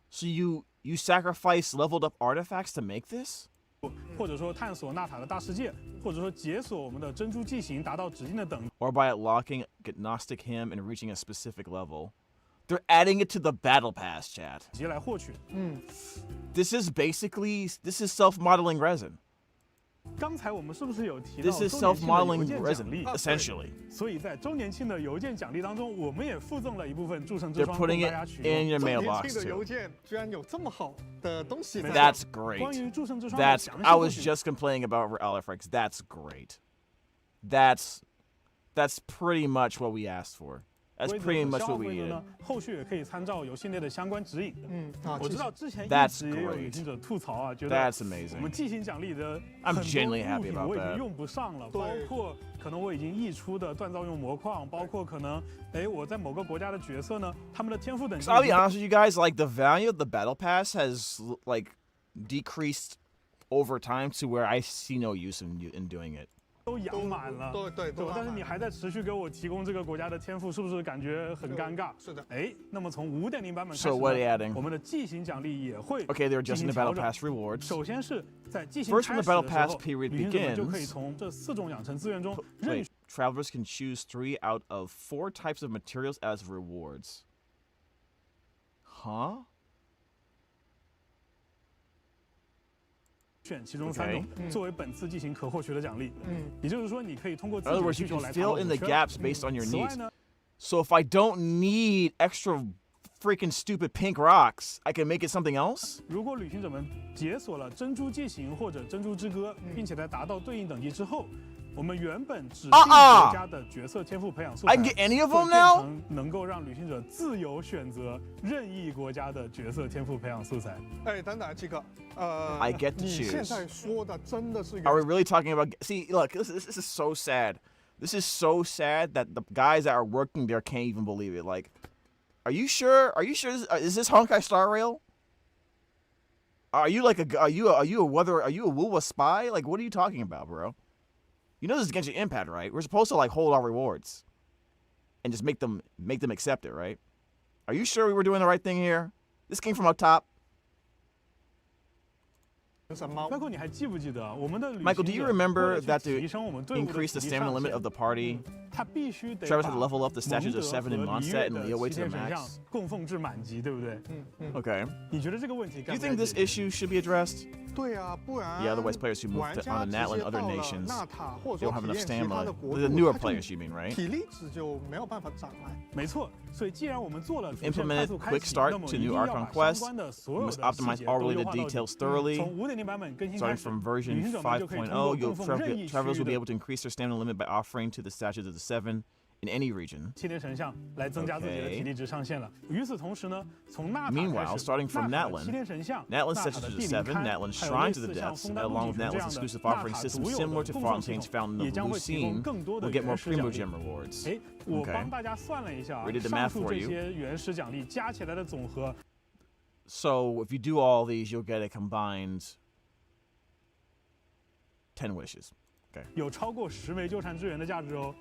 Speaker 1: So you sacrifice leveled up artifacts to make this?
Speaker 18: 或者说探索纳塔的大世界，或者说解锁我们的珍珠纪行，达到指定的等。
Speaker 1: Or by unlocking Gnostic Hymn and reaching a specific level. They're adding it to the battle pass, chat.
Speaker 18: 级来获取。
Speaker 1: This is self-modeling resin.
Speaker 18: 刚才我们是不是有提到
Speaker 1: This is
Speaker 18: 周年庆的
Speaker 1: self-modeling
Speaker 18: 邮件
Speaker 1: resin,
Speaker 18: 奖励
Speaker 1: essentially.
Speaker 18: 所以在周年庆的邮件奖励当中，我们也附赠了一部分祝圣之
Speaker 1: They're
Speaker 18: 霜供
Speaker 1: putting
Speaker 18: 大
Speaker 1: it
Speaker 18: 家取
Speaker 1: in
Speaker 18: 用。
Speaker 1: your
Speaker 8: 周年
Speaker 1: mailbox
Speaker 8: 庆的
Speaker 1: too.
Speaker 8: 邮件居然有这么好的东西。
Speaker 1: That's great.
Speaker 18: 关于祝圣之霜的
Speaker 1: That's
Speaker 18: 详细
Speaker 1: I
Speaker 18: 获
Speaker 1: was
Speaker 18: 取
Speaker 1: just complaining about Alifrex. That's great. That's pretty much what we asked for. That's
Speaker 18: 规则
Speaker 1: pretty
Speaker 18: 和
Speaker 1: much
Speaker 18: 消耗
Speaker 1: what we
Speaker 18: 规则
Speaker 1: needed.
Speaker 18: 呢，后续也可以参照游戏内的相关指引。我知道之前一
Speaker 1: That's
Speaker 18: 直也有
Speaker 1: great.
Speaker 18: 旅行者吐槽啊，觉得
Speaker 1: That's amazing.
Speaker 18: 我们即行奖励的
Speaker 1: I'm
Speaker 18: 很多
Speaker 1: genuinely
Speaker 18: 物
Speaker 1: happy
Speaker 18: 品
Speaker 1: about
Speaker 18: 我已
Speaker 1: that.
Speaker 18: 经用不上了，包括可能我已经溢出的锻造用魔矿，包括可能我在某个国家的角色呢，他们的天赋等级。
Speaker 1: So I'll be honest with you guys, like the value of the battle pass has like decreased over time to where I see no use in doing it.
Speaker 18: 都养满了，
Speaker 8: 对，
Speaker 18: 但是你还在持续给我提供这个国家的天赋，是不是感觉很尴尬？
Speaker 8: 是的。
Speaker 18: 那么从 5.0 版本开始
Speaker 1: So what are they adding?
Speaker 18: 我们的季行奖励也会
Speaker 1: Okay, they're adjusting the battle
Speaker 18: 进行调整
Speaker 1: pass rewards.
Speaker 18: 首先是在季行
Speaker 1: First,
Speaker 18: 开
Speaker 1: when
Speaker 18: 始
Speaker 1: the battle
Speaker 18: 的时
Speaker 1: pass
Speaker 18: 候，
Speaker 1: period
Speaker 18: 旅行者们就可以
Speaker 1: begins,
Speaker 18: 从这4种养成资源中任
Speaker 1: wait, travelers can choose 3 out of 4 types of materials as rewards. Huh?
Speaker 18: 选其中3种作为本次进行可获取的奖励。也就是说，你可以通过自
Speaker 1: In
Speaker 18: 己
Speaker 1: other
Speaker 18: 的
Speaker 1: words,
Speaker 18: 需
Speaker 1: you
Speaker 18: 求
Speaker 1: can
Speaker 18: 来
Speaker 1: fill in the
Speaker 18: 补
Speaker 1: gaps
Speaker 18: 缺
Speaker 1: based on your
Speaker 18: 此外
Speaker 1: needs.
Speaker 18: 呢，
Speaker 1: So if I don't need extra freaking stupid pink rocks, I can make it something else?
Speaker 18: 如果旅行者们解锁了珍珠纪行或者珍珠之歌，并且在达到对应等级之后，我们原本指定国家的角色天赋培养素材
Speaker 1: I can get any of them
Speaker 18: 会
Speaker 1: now?
Speaker 18: 变成能够让旅行者自由选择任意国家的角色天赋培养素材。
Speaker 8: 等等，这个
Speaker 1: I get to
Speaker 8: 你
Speaker 1: choose.
Speaker 8: 现在说的真的是
Speaker 1: Are we really talking about? See, look, this is so sad. This is so sad that the guys that are working there can't even believe it. Like, are you sure? Are you sure? Is this honkaistarrail? Are you like a Wuwa spy? Like, what are you talking about, bro? You know this is Genshin Impact, right? We're supposed to like hold our rewards. and just make them accept it, right? Are you sure we were doing the right thing here? This came from up top.
Speaker 18: Michael, 你还记不记得我们的旅行者
Speaker 1: Michael, do you remember that to
Speaker 18: 提升我们队伍的
Speaker 1: increase the
Speaker 18: 体力
Speaker 1: stamina
Speaker 18: 上
Speaker 1: limit
Speaker 18: 限
Speaker 1: of the party,
Speaker 18: 他必须得
Speaker 1: Travis
Speaker 18: 把
Speaker 1: had to level up the statues of 7 in
Speaker 18: 蒙德
Speaker 1: Mondstadt
Speaker 18: 和
Speaker 1: and
Speaker 18: 里
Speaker 1: Leo
Speaker 18: 约
Speaker 1: to
Speaker 18: 的
Speaker 1: the
Speaker 18: 7天神像
Speaker 1: max?
Speaker 18: 供奉至满级，对不对？
Speaker 1: Okay.
Speaker 18: 你觉得这个问题
Speaker 1: Do you think this issue should be addressed?
Speaker 8: 对啊，不然
Speaker 1: Yeah, otherwise players who move
Speaker 8: 玩
Speaker 1: to,
Speaker 8: 家
Speaker 1: on
Speaker 8: 直
Speaker 1: the
Speaker 8: 接
Speaker 1: Natlan
Speaker 8: 到
Speaker 1: other
Speaker 8: 了
Speaker 1: nations,
Speaker 8: 纳塔或
Speaker 1: they
Speaker 8: 者
Speaker 1: don't
Speaker 8: 说
Speaker 1: have
Speaker 8: 体
Speaker 1: enough
Speaker 8: 验其他的
Speaker 1: stamina.
Speaker 8: 国
Speaker 1: The
Speaker 8: 度，
Speaker 1: newer
Speaker 8: 他就
Speaker 1: players, you mean, right?
Speaker 8: 体力值就没有办法涨来。
Speaker 18: 没错，所以既然我们做了主线快
Speaker 1: Implemented
Speaker 18: 速开
Speaker 1: quick
Speaker 18: 启，
Speaker 1: start
Speaker 18: 那么
Speaker 1: to
Speaker 18: 一定
Speaker 1: new
Speaker 18: 要
Speaker 1: Archon
Speaker 18: 把相
Speaker 1: quests.
Speaker 18: 关的所
Speaker 1: We
Speaker 18: 有
Speaker 1: must
Speaker 18: 的细
Speaker 1: optimize
Speaker 18: 节
Speaker 1: all
Speaker 18: 都优
Speaker 1: related
Speaker 18: 化到底。
Speaker 1: details thoroughly.
Speaker 18: 从 5.0 版本更新开
Speaker 1: Starting
Speaker 18: 始，
Speaker 1: from
Speaker 18: 旅
Speaker 1: version
Speaker 18: 行者们就可以通
Speaker 1: 5.0,
Speaker 18: 过
Speaker 1: you'll
Speaker 18: 供奉任意区
Speaker 1: travelers
Speaker 18: 域
Speaker 1: will be
Speaker 18: 的
Speaker 1: able to increase their stamina limit by offering to the statues of the 7 in any region.
Speaker 18: 7天神像来增加自己的体力值上限了。与此同时呢，从纳塔开
Speaker 1: Meanwhile,
Speaker 18: 始，
Speaker 1: starting from
Speaker 18: 纳塔的
Speaker 1: Natlan,
Speaker 18: 7天神像、
Speaker 1: Natlan's
Speaker 18: 纳塔
Speaker 1: statues
Speaker 18: 的
Speaker 1: of
Speaker 18: 地
Speaker 1: the
Speaker 18: 灵
Speaker 1: 7,
Speaker 18: 龛，
Speaker 1: Natlan's
Speaker 18: 还有
Speaker 1: Shrine
Speaker 18: 类
Speaker 1: to the
Speaker 18: 似像
Speaker 1: Depths,
Speaker 18: 枫丹
Speaker 1: along
Speaker 18: 布
Speaker 1: with
Speaker 18: 景这
Speaker 1: Natlan's
Speaker 18: 样的
Speaker 1: exclusive
Speaker 18: 纳
Speaker 1: offering
Speaker 18: 塔
Speaker 1: system
Speaker 18: 独有
Speaker 1: similar
Speaker 18: 的
Speaker 1: to
Speaker 18: 供奉
Speaker 1: Fontaines
Speaker 18: 系
Speaker 1: found in
Speaker 18: 统，
Speaker 1: the
Speaker 18: 也将
Speaker 1: Blue
Speaker 18: 会提供
Speaker 1: Scene,
Speaker 18: 更多的
Speaker 1: will get
Speaker 18: 原
Speaker 1: more
Speaker 18: 始奖
Speaker 1: primo
Speaker 18: 励。
Speaker 1: gem rewards.
Speaker 18: 哎，我
Speaker 1: Okay.
Speaker 18: 帮大家算了一下啊
Speaker 1: We did the
Speaker 18: 上
Speaker 1: math
Speaker 18: 述
Speaker 1: for
Speaker 18: 这
Speaker 1: you.
Speaker 18: 些原始奖励加起来的总和，
Speaker 1: So if you do all these, you'll get a combined 10 wishes. Okay.
Speaker 18: 有超过10枚纠缠之源的价值哦。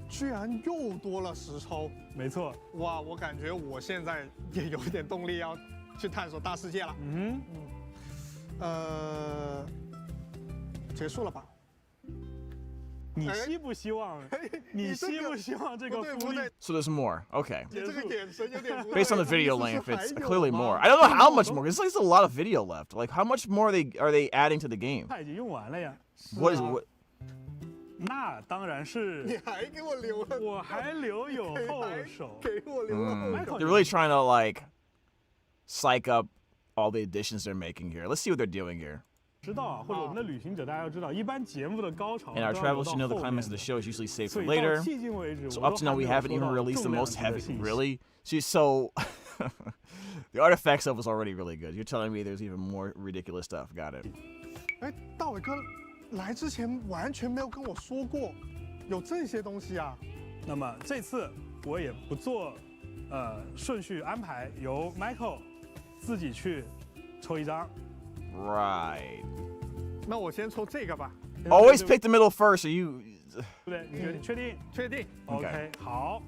Speaker 8: 居然又多了10抽，
Speaker 18: 没错。
Speaker 8: 哇，我感觉我现在也有点动力要去探索大世界了。结束了吧？
Speaker 18: 你希不希望？你希不希望这个福利？
Speaker 1: So there's more. Okay.
Speaker 8: 你这个眼神有点
Speaker 1: Based on the video length, it's clearly more. I don't know how much more. There's like a lot of video left. Like how much more are they adding to the game?
Speaker 18: 它已经用完了呀。
Speaker 1: What is what?
Speaker 18: 那当然是。
Speaker 8: 你还给我留了，
Speaker 18: 我还留有后手。
Speaker 8: 给我留了后手。
Speaker 1: They're really trying to like psych up all the additions they're making here. Let's see what they're doing here.
Speaker 18: 知道啊，或者我们的旅行者大家要知道，一般节目的高潮
Speaker 1: And our
Speaker 18: 都要留
Speaker 1: travelers
Speaker 18: 到
Speaker 1: should know the
Speaker 18: 后
Speaker 1: climax
Speaker 18: 面
Speaker 1: of the show is usually saved
Speaker 18: 所
Speaker 1: for
Speaker 18: 以到
Speaker 1: later.
Speaker 18: 迄今为止，
Speaker 1: So
Speaker 18: 我
Speaker 1: up
Speaker 18: 都
Speaker 1: to now
Speaker 18: 还
Speaker 1: we
Speaker 18: 没有
Speaker 1: haven't
Speaker 18: 收
Speaker 1: even
Speaker 18: 到
Speaker 1: released the
Speaker 18: 重量
Speaker 1: most
Speaker 18: 级的
Speaker 1: heavy.
Speaker 18: 信息。
Speaker 1: Really? So the artifact stuff was already really good. You're telling me there's even more ridiculous stuff. Got it.
Speaker 8: 哎，大伟哥来之前完全没有跟我说过有这些东西啊。
Speaker 18: 那么这次我也不做顺序安排，由 Michael 自己去抽一张。
Speaker 1: Right.
Speaker 8: 那我先抽这个吧。
Speaker 1: Always pick the middle first. Are you?
Speaker 18: 对不对？你决定？确定？
Speaker 8: 确定。
Speaker 18: OK， 好。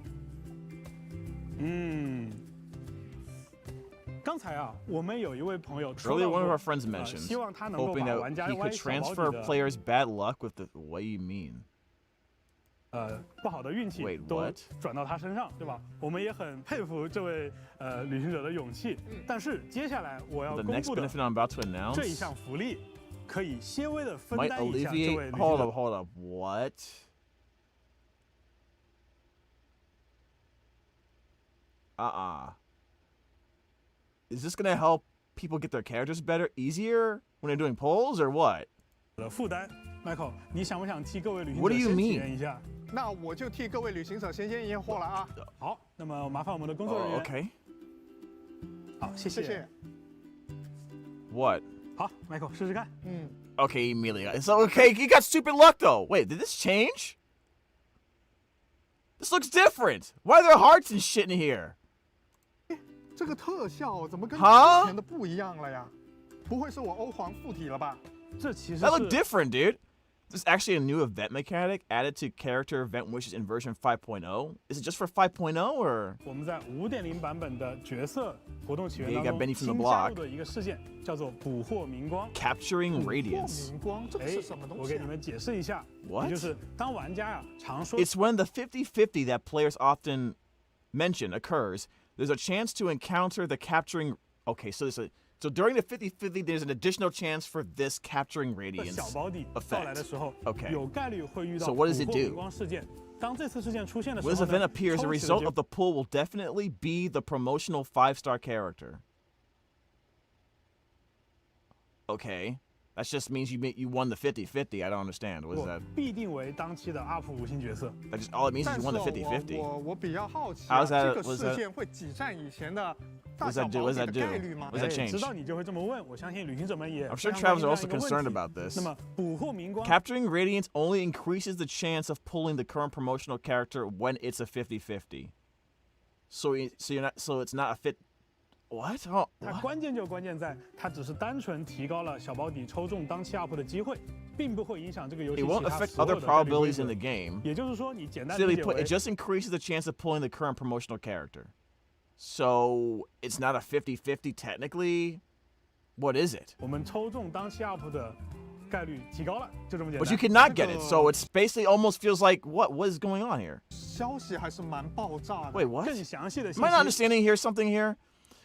Speaker 18: 刚才啊，我们有一位朋友说
Speaker 1: Earlier,
Speaker 18: 到
Speaker 1: one of
Speaker 18: 过
Speaker 1: our friends mentioned
Speaker 18: 希望他能够
Speaker 1: hoping
Speaker 18: 把玩
Speaker 1: that
Speaker 18: 家
Speaker 1: he
Speaker 18: 歪
Speaker 1: could
Speaker 18: 小保
Speaker 1: transfer
Speaker 18: 底的
Speaker 1: players' bad luck with the. What do you mean?
Speaker 18: 不好的运气
Speaker 1: Wait,
Speaker 18: 都
Speaker 1: what?
Speaker 18: 转到他身上，对吧？我们也很佩服这位旅行者的勇气。但是接下来我要
Speaker 1: The
Speaker 18: 公
Speaker 1: next
Speaker 18: 布的
Speaker 1: benefit I'm about to announce
Speaker 18: 这一项福利，可以些微的分
Speaker 1: might
Speaker 18: 担一下这位
Speaker 1: alleviate.
Speaker 18: 旅行
Speaker 1: Hold
Speaker 18: 者
Speaker 1: up, hold up. What? Is this gonna help people get their characters better, easier when they're doing polls, or what?
Speaker 18: 的负担。Michael，你想不想替各位旅行
Speaker 1: What
Speaker 18: 者
Speaker 1: do you
Speaker 18: 先体
Speaker 1: mean?
Speaker 18: 验一下？
Speaker 8: 那我就替各位旅行者先验货了啊。
Speaker 18: 好，那么麻烦我们的工作人员。
Speaker 1: Okay.
Speaker 18: 好，谢谢。
Speaker 8: 谢谢。
Speaker 1: What?
Speaker 18: 好 ，Michael 试试看。
Speaker 1: Okay, immediately. So okay, you got stupid luck though. Wait, did this change? This looks different. Why are there hearts and shit in here?
Speaker 8: 这个特效怎么跟之前的不一样了呀？不会是我欧皇附体了吧？
Speaker 18: 这其实
Speaker 1: That looked different, dude. This is actually a new event mechanic added to character event wishes in version 5.0. Is it just for 5.0 or?
Speaker 18: 我们在5.0版本的角色活动起源
Speaker 1: Yeah,
Speaker 18: 当
Speaker 1: you got
Speaker 18: 中
Speaker 1: Benny from the
Speaker 18: 新加
Speaker 1: block.
Speaker 18: 入的一个事件，叫做捕获明光。
Speaker 1: Capturing radiance.
Speaker 8: 明光，这个是什么东西？
Speaker 18: 我给你们解释一下，
Speaker 1: What?
Speaker 18: 也就是当玩家呀常说
Speaker 1: It's when the 50-50 that players often mention occurs. There's a chance to encounter the capturing. Okay, so so during the 50-50, there's an additional chance for this capturing
Speaker 18: 的
Speaker 1: radiance
Speaker 18: 小保底到来的
Speaker 1: effect.
Speaker 18: 时候，
Speaker 1: Okay.
Speaker 18: 有概率会遇到
Speaker 1: So
Speaker 18: 捕
Speaker 1: what
Speaker 18: 获
Speaker 1: does it
Speaker 18: 明
Speaker 1: do?
Speaker 18: 光事件。当这次事件出现的时
Speaker 1: When
Speaker 18: 候
Speaker 1: this event
Speaker 18: 呢，
Speaker 1: appears, the
Speaker 18: 抽取的
Speaker 1: result
Speaker 18: 结
Speaker 1: of the pool will definitely be the promotional 5-star character. Okay. That just means you won the 50-50. I don't understand. What is
Speaker 18: 果
Speaker 1: that?
Speaker 18: 必定为当期的 UP 5星角色。
Speaker 1: That just all it means is
Speaker 8: 但
Speaker 1: you
Speaker 8: 是
Speaker 1: won the
Speaker 8: 我
Speaker 1: 50-50.
Speaker 8: 我比较好奇
Speaker 1: How's
Speaker 8: 啊，
Speaker 1: that-
Speaker 8: 这个
Speaker 1: was
Speaker 8: 事
Speaker 1: that-
Speaker 8: 件会挤占以前的
Speaker 1: What
Speaker 8: 大
Speaker 1: does
Speaker 8: 小
Speaker 1: that do?
Speaker 8: 保
Speaker 1: What
Speaker 8: 底
Speaker 1: does
Speaker 8: 的
Speaker 1: that
Speaker 8: 概
Speaker 1: do?
Speaker 8: 率吗
Speaker 1: What？does that
Speaker 18: 知
Speaker 1: change?
Speaker 18: 道你就会这么问，我相信旅行者们也
Speaker 1: I'm sure
Speaker 18: 非常
Speaker 1: Travis
Speaker 18: 关
Speaker 1: are
Speaker 18: 心
Speaker 1: also
Speaker 18: 这样一个
Speaker 1: concerned
Speaker 18: 问题
Speaker 1: about this.
Speaker 18: 那么捕获明光
Speaker 1: Capturing radiance only increases the chance of pulling the current promotional character when it's a 50-50. So it's not a fit. What? Oh,
Speaker 18: 它关键就关键在它只是单纯提高了小保底抽中当期 up 的机会，并不会影响这个游戏
Speaker 1: It
Speaker 18: 其
Speaker 1: won't
Speaker 18: 他
Speaker 1: affect
Speaker 18: 所有
Speaker 1: other
Speaker 18: 的概率规
Speaker 1: probabilities
Speaker 18: 则
Speaker 1: in the game.
Speaker 18: 也就是说，你简单
Speaker 1: So
Speaker 18: 理解
Speaker 1: it
Speaker 18: 为
Speaker 1: just increases the chance of pulling the current promotional character. So it's not a 50-50 technically. What is it?
Speaker 18: 我们抽中当期 up 的概率提高了，就这么简单。
Speaker 1: But you cannot get it, so it's basically almost feels like what is going on here?
Speaker 8: 消息还是蛮爆炸的。
Speaker 1: Wait, what?
Speaker 18: 更详细的
Speaker 1: Am
Speaker 18: 信
Speaker 1: I not
Speaker 18: 息。
Speaker 1: understanding here something here?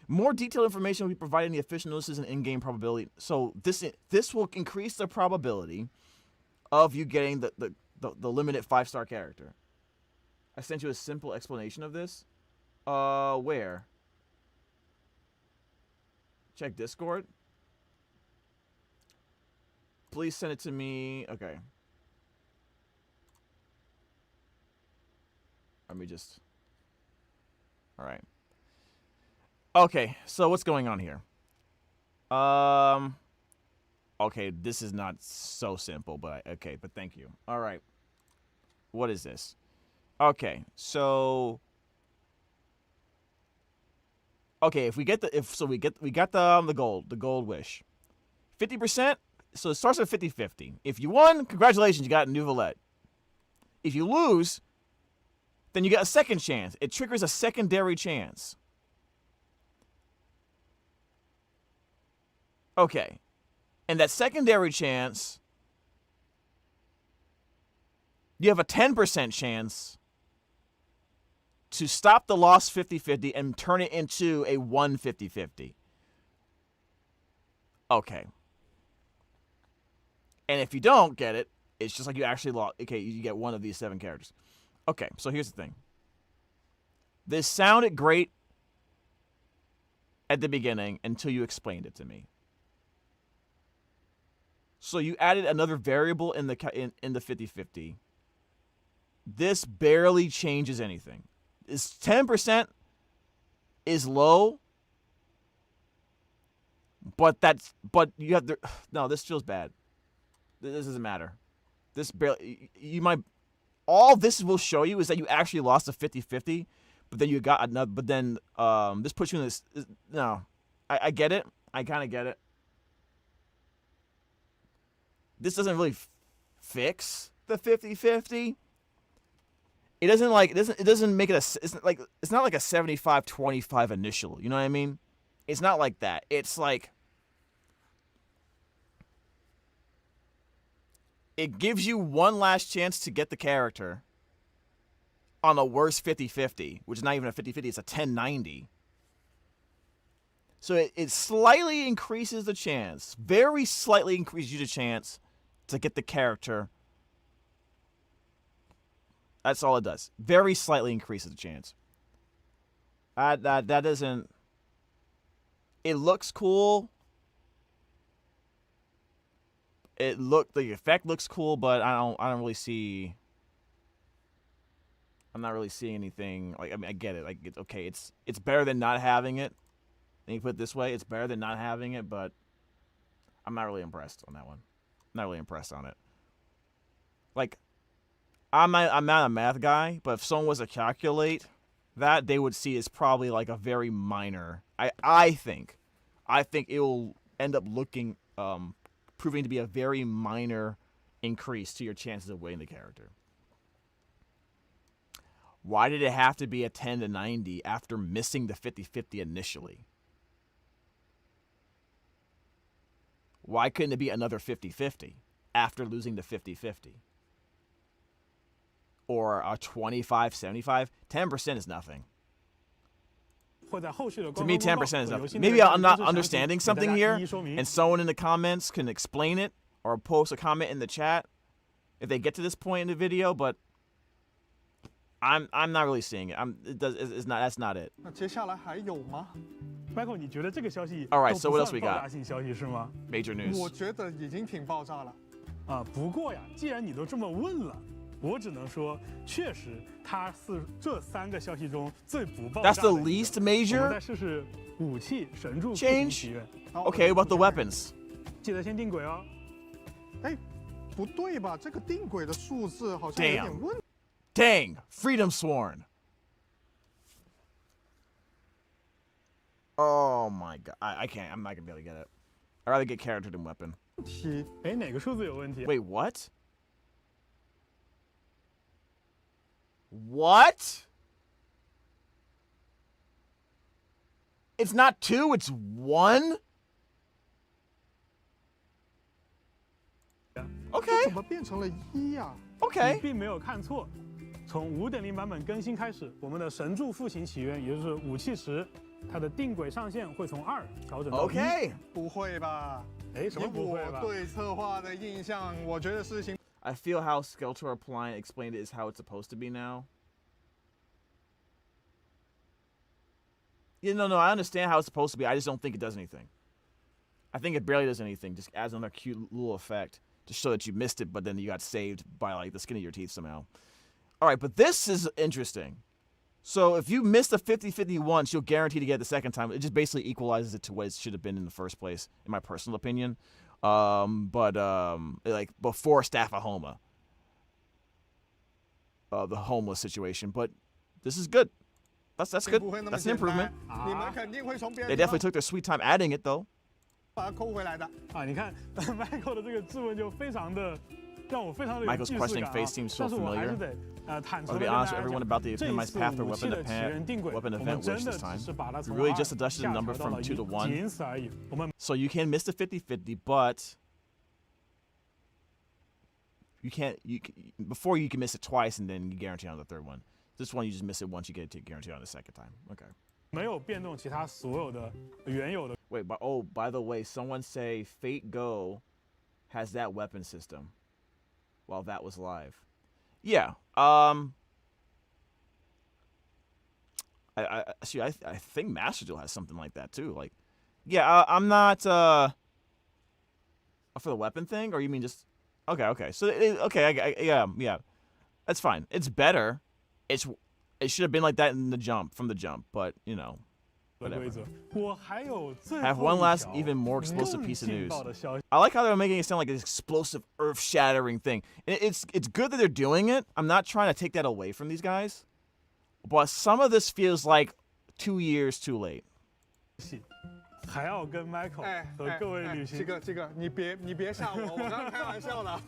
Speaker 1: More detailed information will be provided in the official notices and in-game probability. So this will increase the probability of you getting the limited 5-star character. I sent you a simple explanation of this. Where? Check Discord. Please send it to me. Okay. Let me just. All right. Okay, so what's going on here? Okay, this is not so simple, but but thank you. All right. What is this? Okay, so okay, if we get we got the gold wish. 50%, so it starts at 50-50. If you won, congratulations, you got a new Valette. If you lose, then you get a second chance. It triggers a secondary chance. Okay. And that secondary chance, you have a 10% chance to stop the loss 50-50 and turn it into a 1-50-50. Okay. And if you don't get it, it's just like you actually lost. Okay, you get one of these 7 characters. Okay, so here's the thing. This sounded great at the beginning until you explained it to me. So you added another variable in the 50-50. This barely changes anything. This 10% is low, but you have the no. This feels bad. This doesn't matter. This barely all this will show you is that you actually lost a 50-50, but then you got another. But then this puts you in this. No, I get it. I kind of get it. This doesn't really fix the 50-50. It doesn't make it it's not like a 75-25 initial. You know what I mean? It's not like that. It's like it gives you one last chance to get the character on a worse 50-50, which is not even a 50-50, it's a 10-90. So it slightly increases the chance, very slightly increases you the chance to get the character. That's all it does. Very slightly increases the chance. That doesn't. It looks cool. The effect looks cool, but I don't really see. I'm not really seeing anything. Like, I mean, I get it. Like, it's okay. It's better than not having it. Let me put it this way: it's better than not having it, but I'm not really impressed on that one. Not really impressed on it. Like, I'm not a math guy, but if someone was to calculate that, they would see it's probably like a very minor. I think it will end up proving to be a very minor increase to your chances of winning the character. Why did it have to be a 10-90 after missing the 50-50 initially? Why couldn't it be another 50-50 after losing the 50-50? Or a 25-75? 10% is nothing. To me, 10% is nothing. Maybe I'm not understanding something here, and someone in the comments can explain it or post a comment in the chat if they get to this point in the video, but I'm not really seeing it. That's not it.
Speaker 8: 那接下来还有吗
Speaker 18: Michael， 你觉得这个消息
Speaker 1: All right, so what else we
Speaker 18: 爆
Speaker 1: got?
Speaker 18: 炸性消息是吗
Speaker 1: Major news.
Speaker 8: 我觉得已经挺爆炸了。
Speaker 18: 不过呀，既然你都这么问了，我只能说，确实它是这3个消息中最不爆炸的。
Speaker 1: That's the least major?
Speaker 18: 我们再试试武器神助
Speaker 1: Change? Okay, what about the weapons?
Speaker 18: 记得先定轨哦。
Speaker 8: 哎，不对吧？这个定轨的数字好像有点问。
Speaker 1: Dang, Freedom Sworn. Oh my god, I can't. I'm not gonna be able to get it. I'd rather get character than weapon.
Speaker 18: 哎，哪个数字有问题
Speaker 1: Wait, what? What? It's not 2, it's 1? Okay.
Speaker 8: 怎么变成了1呀
Speaker 1: Okay.
Speaker 18: 你并没有看错。从5.0版本更新开始，我们的神柱复形起源，也就是武器池，它的定轨上限会从2调整到1。
Speaker 1: Okay.
Speaker 8: 不会吧？
Speaker 18: 哎，什么不会吧？
Speaker 8: 以我对策划的印象，我觉得事情。
Speaker 1: I feel how Skeletor Appliant explained it is how it's supposed to be now. Yeah, no, I understand how it's supposed to be. I just don't think it does anything. I think it barely does anything. Just adds another cute little effect to show that you missed it, but then you got saved by like the skin of your teeth somehow. All right, but this is interesting. So if you miss the 50-50 once, you'll guarantee to get it the second time. It just basically equalizes it to what it should have been in the first place, in my personal opinion. Like before Staffahoma, the homeless situation. But this is good. That's good. That's an improvement. They definitely took their sweet time adding it, though.
Speaker 8: 把它抠回来的
Speaker 18: 啊，你看 Michael 的这个质问就非常的让我非常的有
Speaker 1: Michael's
Speaker 18: 既视
Speaker 1: questioning
Speaker 18: 感
Speaker 1: face seems so
Speaker 18: 但是我还
Speaker 1: familiar.
Speaker 18: 是得坦诚
Speaker 1: I'll
Speaker 18: 的
Speaker 1: be
Speaker 18: 跟
Speaker 1: honest
Speaker 18: 大
Speaker 1: with
Speaker 18: 家
Speaker 1: everyone
Speaker 18: 讲，
Speaker 1: about the
Speaker 18: 这一
Speaker 1: optimized
Speaker 18: 次
Speaker 1: path or
Speaker 18: 武器
Speaker 1: weapon
Speaker 18: 的起源定轨，
Speaker 1: weapon
Speaker 18: 我
Speaker 1: event
Speaker 18: 们真
Speaker 1: wish
Speaker 18: 的
Speaker 1: this
Speaker 18: 只
Speaker 1: time.
Speaker 18: 是把它
Speaker 1: We
Speaker 18: 从
Speaker 1: really
Speaker 18: 2
Speaker 1: just adjusted the
Speaker 18: 下
Speaker 1: number
Speaker 18: 调到
Speaker 1: from
Speaker 18: 了
Speaker 1: 2 to
Speaker 18: 1，
Speaker 1: 1.
Speaker 18: 仅此而已。我们
Speaker 1: So you can miss the 50-50, but you can't. Before you can miss it twice and then you guarantee on the third one. This one you just miss it once, you get to guarantee on the second time. Okay.
Speaker 18: 没有变动其他所有的原有的。
Speaker 1: Wait, but by the way, someone say Fate Go has that weapon system while that was live. Yeah. I think Masterduel has something like that too. Like, yeah, I'm not for the weapon thing, or you mean just okay. So yeah, that's fine. It's better. It should have been like that from the jump, but you know. Whatever. I have one last, even more explosive piece of news. I like how they're making it sound like an explosive, earth-shattering thing. It's good that they're doing it. I'm not trying to take that away from these guys, but some of this feels like 2 years too late.
Speaker 18: 还要跟 Michael 和各位旅行。
Speaker 8: 这个，你别吓我，我刚刚开玩笑的。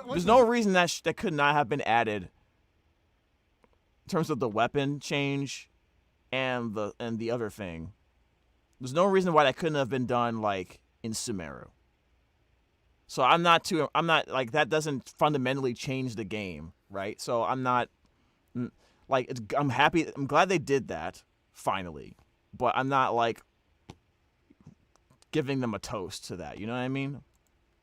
Speaker 1: There's no reason that could not have been added in terms of the weapon change. And the other thing, there's no reason why that couldn't have been done like in Sumeru. So I'm not like that doesn't fundamentally change the game, right? So I'm not like I'm happy. I'm glad they did that finally, but I'm not like giving them a toast to that. You know what I mean?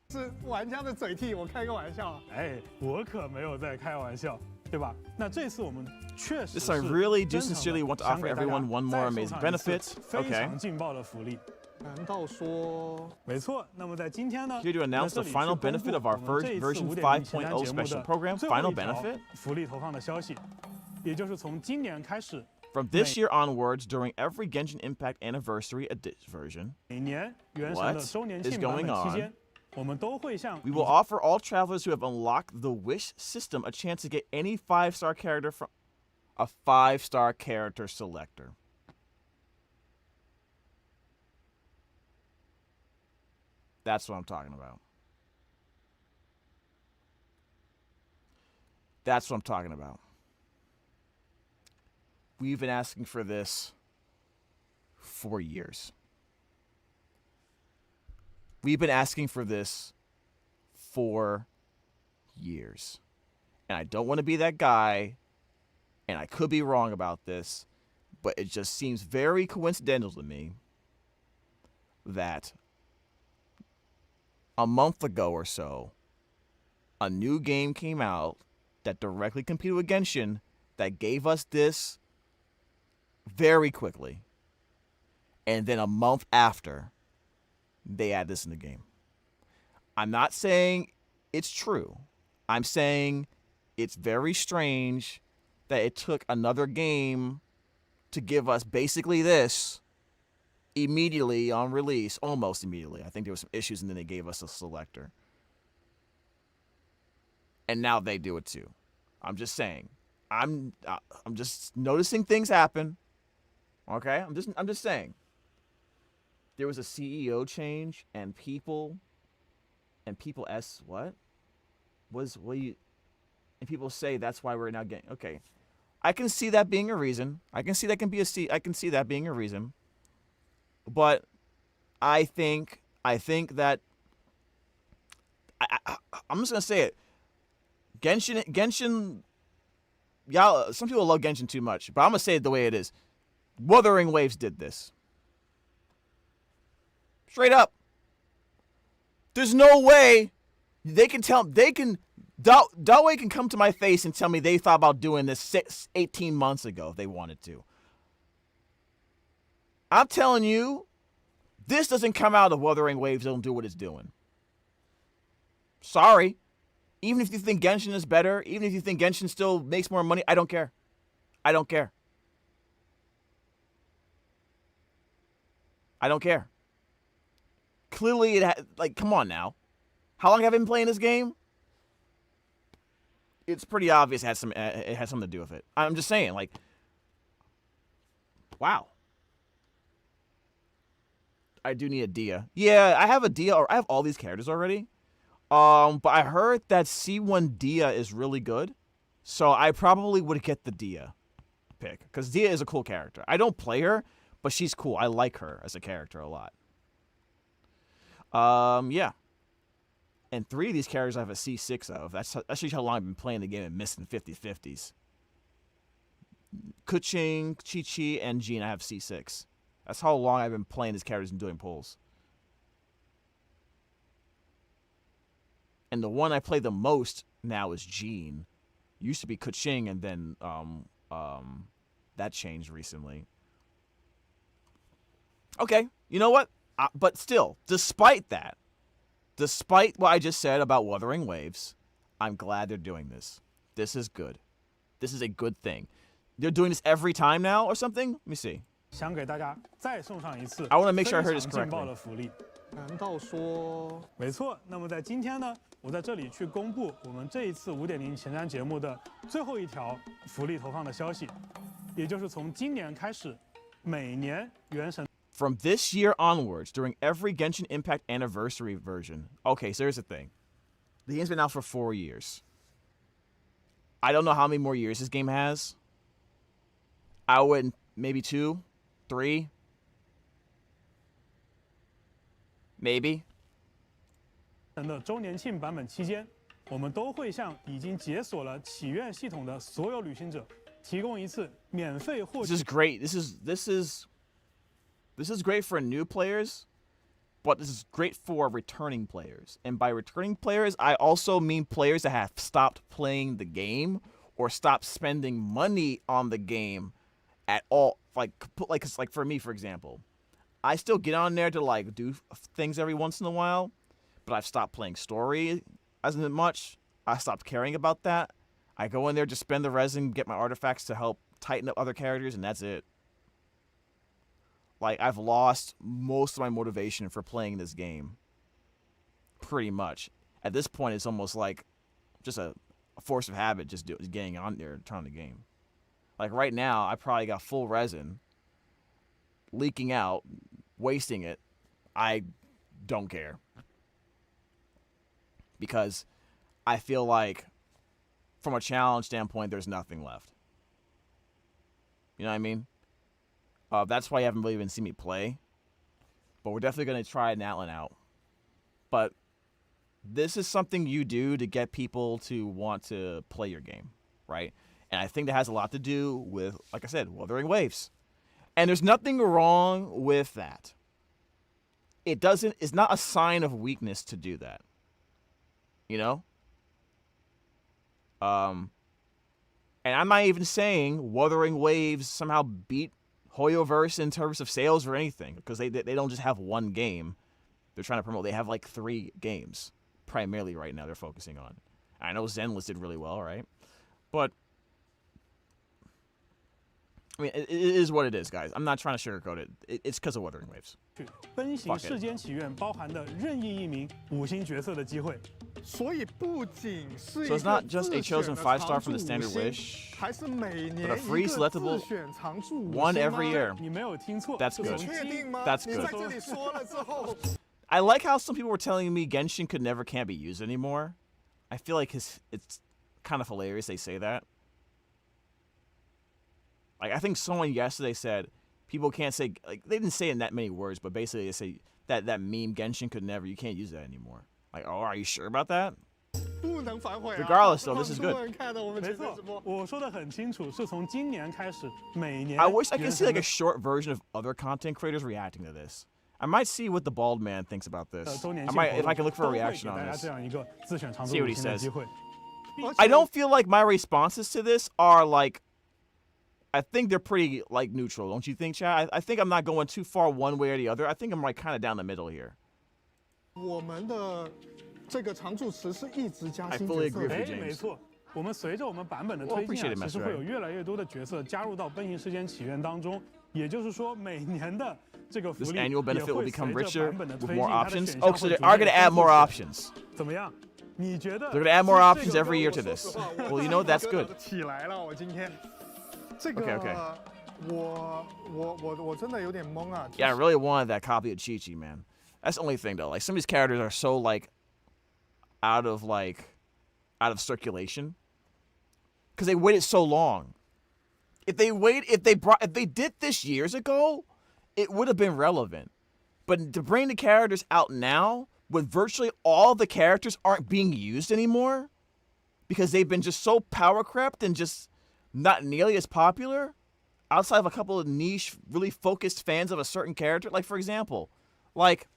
Speaker 8: 是玩家的嘴替，我开个玩笑。
Speaker 18: 哎，我可没有在开玩笑，对吧？那这次我们确实
Speaker 1: This I really do sincerely want to offer everyone one more amazing benefit.
Speaker 18: 非常劲爆的福利。
Speaker 8: 难道说？
Speaker 18: 没错。那么在今天呢
Speaker 1: ？Here to announce the final benefit of our version 5.0 special program. Final benefit.
Speaker 18: 福利投放的消息，也就是从今年开始。
Speaker 1: From this year onwards, during every Genshin Impact anniversary version,
Speaker 18: 每年原神的周年庆版本期间。
Speaker 1: We will offer all travelers who have unlocked the Wish system a chance to get any 5-star character from a 5-star character selector. That's what I'm talking about. That's what I'm talking about. We've been asking for this for years. We've been asking for this for years. And I don't want to be that guy, and I could be wrong about this, but it just seems very coincidental to me that a month ago or so, a new game came out that directly competed with Genshin that gave us this very quickly. And then a month after, they add this in the game. I'm not saying it's true. I'm saying it's very strange that it took another game to give us basically this immediately on release, almost immediately. I think there were some issues and then they gave us a selector. And now they do it too. I'm just saying. I'm just noticing things happen. Okay, I'm just saying. There was a CEO change, and people what? And people say that's why we're now getting okay. I can see that being a reason. I can see that being a reason. But I think that I'm just gonna say it. Genshin. Y'all, some people love Genshin too much, but I'm gonna say it the way it is. Wuthering Waves did this. Straight up. There's no way Dawei can come to my face and tell me they thought about doing this 18 months ago if they wanted to. I'm telling you, this doesn't come out of Wuthering Waves, don't do what it's doing. Sorry. Even if you think Genshin is better, even if you think Genshin still makes more money, I don't care. I don't care. I don't care. Clearly, come on now. How long have I been playing this game? It's pretty obvious it has something to do with it. I'm just saying, wow. I do need a Dia. Yeah, I have a Dia, or I have all these characters already. But I heard that C1 Dia is really good, so I probably would get the Dia pick, because Dia is a cool character. I don't play her, but she's cool. I like her as a character a lot. Yeah. And 3 of these characters I have a C6 of. That's actually how long I've been playing the game and missing 50-50s. Kuching, Chi-Chi, and Jean I have C6. That's how long I've been playing these characters and doing pulls. And the one I play the most now is Jean. Used to be Kuching, and then that changed recently. Okay, you know what? But still, despite what I just said about Wuthering Waves, I'm glad they're doing this. This is good. This is a good thing. They're doing this every time now or something? Let me see. I want to make sure I heard this correctly.
Speaker 8: 难道说？
Speaker 18: 没错。那么在今天呢，我在这里去公布我们这一次5.0前瞻节目的最后一条福利投放的消息，也就是从今年开始，每年原神。
Speaker 1: From this year onwards, during every Genshin Impact anniversary version. Okay, so here's the thing. The game's been out for 4 years. I don't know how many more years this game has. I would maybe 2, 3. Maybe.
Speaker 18: 的周年庆版本期间，我们都会向已经解锁了祈愿系统的所有旅行者提供一次免费获取。
Speaker 1: This is great. This is great for new players, but this is great for returning players. And by returning players, I also mean players that have stopped playing the game or stopped spending money on the game at all. Like for me, for example. I still get on there to do things every once in a while, but I've stopped playing story as much. I stopped caring about that. I go in there, just spend the resin, get my artifacts to help tighten up other characters, and that's it. I've lost most of my motivation for playing this game. Pretty much. At this point, it's almost like just a force of habit, just getting on there and trying the game. Right now, I probably got full resin, leaking out, wasting it. I don't care. Because I feel like, from a challenge standpoint, there's nothing left. You know what I mean? That's why you haven't really even seen me play. But we're definitely going to try Natlan out. But this is something you do to get people to want to play your game, right? And I think that has a lot to do with, like I said, Wuthering Waves. And there's nothing wrong with that. It's not a sign of weakness to do that. You know? And I'm not even saying Wuthering Waves somehow beat hoyoverse in terms of sales or anything, because they don't just have one game they're trying to promote. They have 3 games primarily right now they're focusing on. I know Zenless did really well, right? But I mean, it is what it is, guys. I'm not trying to sugarcoat it. It's because of Wuthering Waves.
Speaker 18: 奔行世间祈愿包含的任意一名5星角色的机会。
Speaker 8: 所以不仅是
Speaker 1: So it's not just a chosen 5-star from the standard wish,
Speaker 8: 还是每年
Speaker 1: but a free
Speaker 8: 一个
Speaker 1: selectable
Speaker 8: 自选常驻5
Speaker 1: one
Speaker 8: 星
Speaker 1: every
Speaker 8: 吗
Speaker 1: year.
Speaker 18: 你没有听错，
Speaker 1: That's good.
Speaker 8: 确定吗？
Speaker 1: That's
Speaker 8: 你
Speaker 1: good.
Speaker 8: 在这里说了之后，
Speaker 1: I like how some people were telling me Genshin can't be used anymore. I feel like it's kind of hilarious they say that. Like, I think someone yesterday said people can't say, like, they didn't say it in that many words, but basically they say that meme Genshin you can't use that anymore. Like, oh, are you sure about that?
Speaker 8: 不能反悔啊
Speaker 1: Regardless, though, this is
Speaker 8: 很多
Speaker 1: good.
Speaker 8: 人看了我们
Speaker 18: 没
Speaker 8: 前面直播，
Speaker 18: 错，我说的很清楚，是从今年开始，每年。
Speaker 1: I wish I could see like a short version of other content creators reacting to this. I might see what the bald man thinks about this. I might, if I can look for a reaction on this. See what he says. I don't feel like my responses to this are like, I think they're pretty like neutral, don't you think, Chad? I think I'm not going too far one way or the other. I think I'm like kind of down the middle here.
Speaker 8: 我们的这个常驻词是一直加
Speaker 1: I
Speaker 8: 新
Speaker 1: fully
Speaker 8: 角
Speaker 1: agree
Speaker 8: 色
Speaker 1: with
Speaker 8: 的
Speaker 1: you,
Speaker 18: 没
Speaker 1: James.
Speaker 18: 错，我们随着我们版本的
Speaker 1: Well,
Speaker 18: 推进
Speaker 1: appreciate it,
Speaker 18: 其实
Speaker 1: Master
Speaker 18: 会有越来越多的角色加入到奔行世间祈愿当中。也就是说，每年的这个福
Speaker 1: This
Speaker 18: 利
Speaker 1: annual
Speaker 18: 也
Speaker 1: benefit will
Speaker 18: 会
Speaker 1: become
Speaker 18: 随
Speaker 1: richer
Speaker 18: 着版本的
Speaker 1: with
Speaker 18: 推进，
Speaker 1: more
Speaker 18: 它的
Speaker 1: options.
Speaker 18: 选
Speaker 1: Oh,
Speaker 18: 项
Speaker 1: so
Speaker 18: 会
Speaker 1: they
Speaker 18: 逐
Speaker 1: are
Speaker 18: 渐
Speaker 1: going to add
Speaker 18: 丰富
Speaker 1: more
Speaker 18: 起来
Speaker 1: options.
Speaker 18: 怎么样？你觉得
Speaker 1: They're going to add more options every year to this. Well, you know that's good.
Speaker 8: 起来了，我今天这个
Speaker 1: Okay.
Speaker 8: 我真的有点懵啊。
Speaker 1: Yeah, I really wanted that copy of Chi-Chi, man. That's the only thing though. Like some of these characters are so like out of circulation because they waited so long. If they did this years ago, it would have been relevant. But to bring the characters out now, when virtually all the characters aren't being used anymore, because they've been just so power crept and just not nearly as popular, outside of a couple of niche, really focused fans of a certain character. Like, for example, like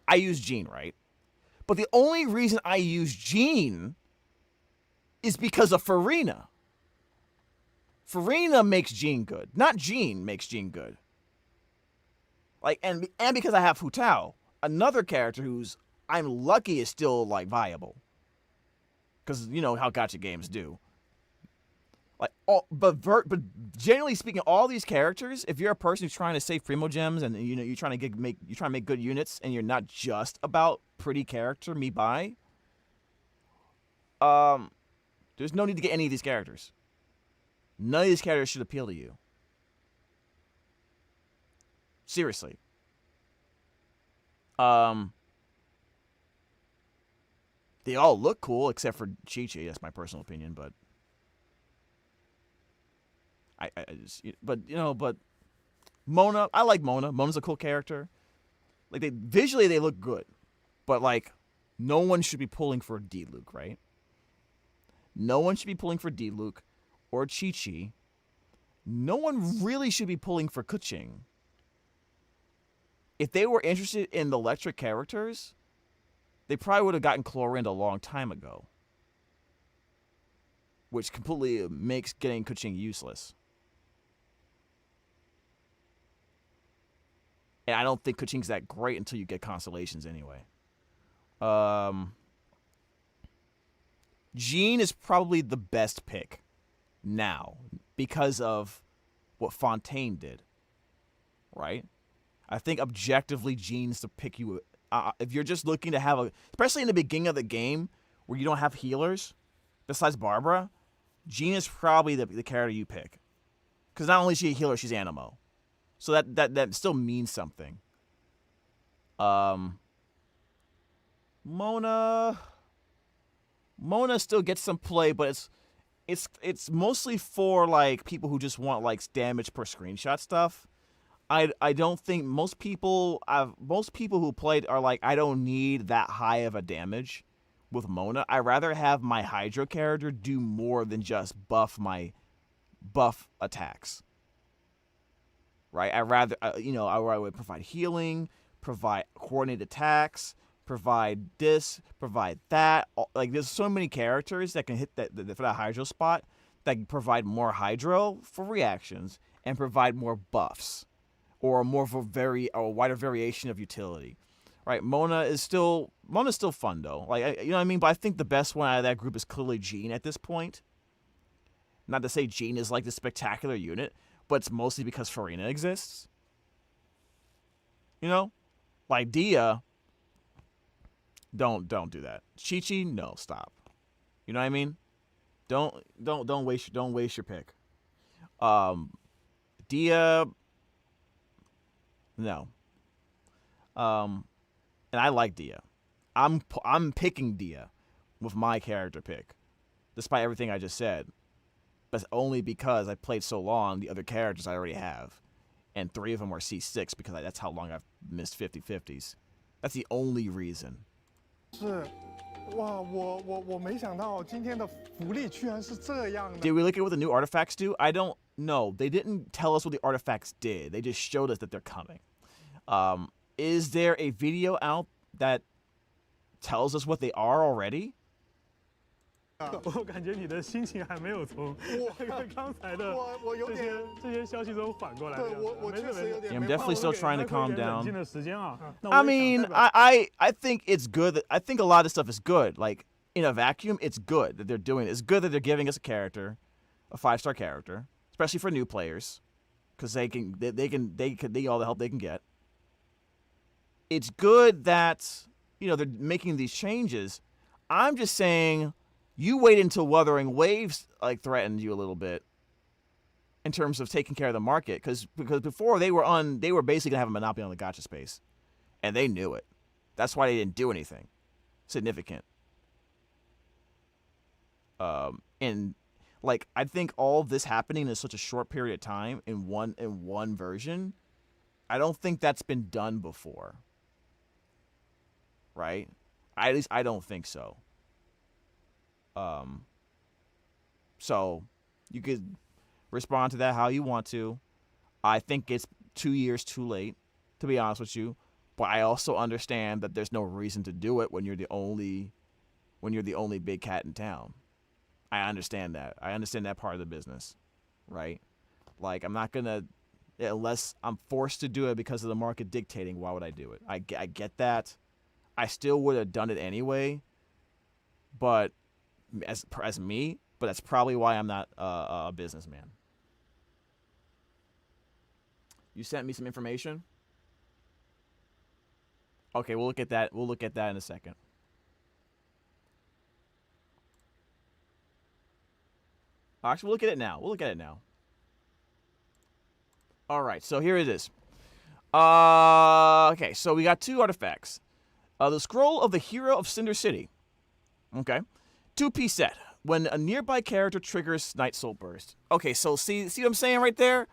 Speaker 1: I use Jean, right? But the only reason I use Jean is because of Farina. Farina makes Jean good. Not Jean makes Jean good. Like, and because I have Hu Tao, another character who's I'm lucky is still like viable. Because you know how gacha games do. Like, but generally speaking, all these characters, if you're a person who's trying to save primo gems and you know you're trying to make good units and you're not just about pretty character me buy, there's no need to get any of these characters. None of these characters should appeal to you. Seriously. They all look cool except for Chi-Chi. That's my personal opinion, but but Mona, I like Mona. Mona's a cool character. Like visually they look good, but like no one should be pulling for D-Luke, right? No one should be pulling for D-Luke or Chi-Chi. No one really should be pulling for Kuching. If they were interested in the electric characters, they probably would have gotten Chlorinde a long time ago. Which completely makes getting Kuching useless. And I don't think Kuching's that great until you get Constellations anyway. Jean is probably the best pick now because of what Fontaine did. Right? I think objectively Jean's to pick you. If you're just looking to have especially in the beginning of the game where you don't have healers besides Barbara, Jean is probably the character you pick. Because not only is she a healer, she's Animo. So that still means something. Mona still gets some play, but it's mostly for like people who just want like damage per screenshot stuff. I don't think most people who played are like, I don't need that high of a damage with Mona. I'd rather have my Hydro character do more than just buff my buff attacks. Right? I'd rather, I would provide healing, provide coordinated attacks, provide this, provide that. Like, there's so many characters that can hit for that Hydro spot that can provide more Hydro for reactions and provide more buffs or more of a wider variation of utility. Right? Mona is still Mona's still fun though. Like, you know what I mean? But I think the best one out of that group is clearly Jean at this point. Not to say Jean is like the spectacular unit, but it's mostly because Farina exists. You know? Like Dia, don't do that. Chi-Chi, no, stop. You know what I mean? Don't waste your pick. Dia, no. And I like Dia. I'm picking Dia with my character pick, despite everything I just said. But only because I played so long, the other characters I already have. And 3 of them are C6 because that's how long I've missed 50/50s. That's the only reason.
Speaker 8: 是，哇，我没想到今天的福利居然是这样的。
Speaker 1: Did we look at what the new artifacts do? I don't know. They didn't tell us what the artifacts did. They just showed us that they're coming. Is there a video out that tells us what they are already?
Speaker 18: 我感觉你的心情还没有从刚才的这些消息中缓过来。对，我确实有点。
Speaker 1: I'm definitely still trying to calm down.
Speaker 18: 的时间啊。
Speaker 1: I mean, I think it's good. I think a lot of stuff is good. Like in a vacuum, it's good that they're doing it. It's good that they're giving us a character, a 5-star character, especially for new players, because they need all the help they can get. It's good that, you know, they're making these changes. I'm just saying, you wait until Wuthering Waves like threatened you a little bit in terms of taking care of the market, because before they were basically gonna have a monopoly on the gacha space, and they knew it. That's why they didn't do anything significant. And like, I think all of this happening in such a short period of time in one version, I don't think that's been done before. Right? At least I don't think so. So you could respond to that how you want to. I think it's 2 years too late, to be honest with you. But I also understand that there's no reason to do it when you're the only big cat in town. I understand that. I understand that part of the business, right? Like, I'm not gonna, unless I'm forced to do it because of the market dictating. Why would I do it? I get that. I still would have done it anyway, but as me, but that's probably why I'm not a businessman. You sent me some information? Okay, we'll look at that. We'll look at that in a second. Actually, we'll look at it now. We'll look at it now. All right, so here it is. Okay, so we got 2 artifacts. The Scroll of the Hero of Cinder City. Okay. 2-piece set. When a nearby character triggers Night Soul Burst. Okay, so see what I'm saying right there?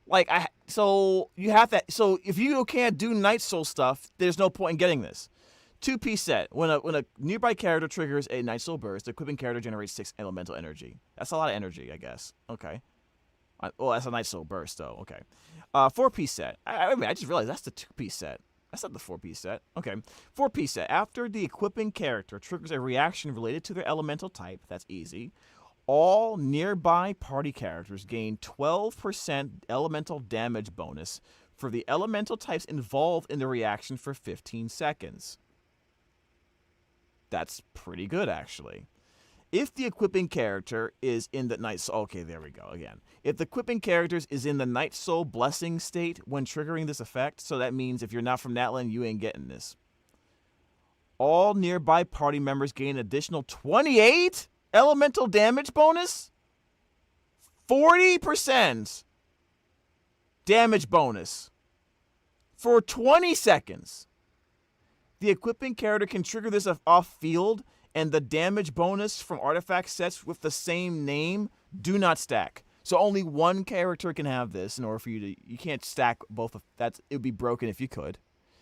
Speaker 1: Like, so you have that. So if you can't do Night Soul stuff, there's no point in getting this. 2-piece set. When a nearby character triggers a Night Soul Burst, the equipping character generates 6 elemental energy. That's a lot of energy, I guess. Okay. Well, that's a Night Soul Burst, though. Okay. 4-piece set. I mean, I just realized that's the 2-piece set. That's not the 4-piece set. Okay. 4-piece set. After the equipping character triggers a reaction related to their elemental type, that's easy, all nearby party characters gain 12% elemental damage bonus for the elemental types involved in the reaction for 15 seconds. That's pretty good, actually. If the equipping character is in the Night Soul... Okay, there we go again. If the equipping character is in the Night Soul Blessing state when triggering this effect, so that means if you're not from Natlan, you ain't getting this. All nearby party members gain additional 28 elemental damage bonus? 40% damage bonus for 20 seconds. The equipping character can trigger this off-field, and the damage bonus from artifact sets with the same name do not stack. So only one character can have this in order for you to... You can't stack both of... It would be broken if you could.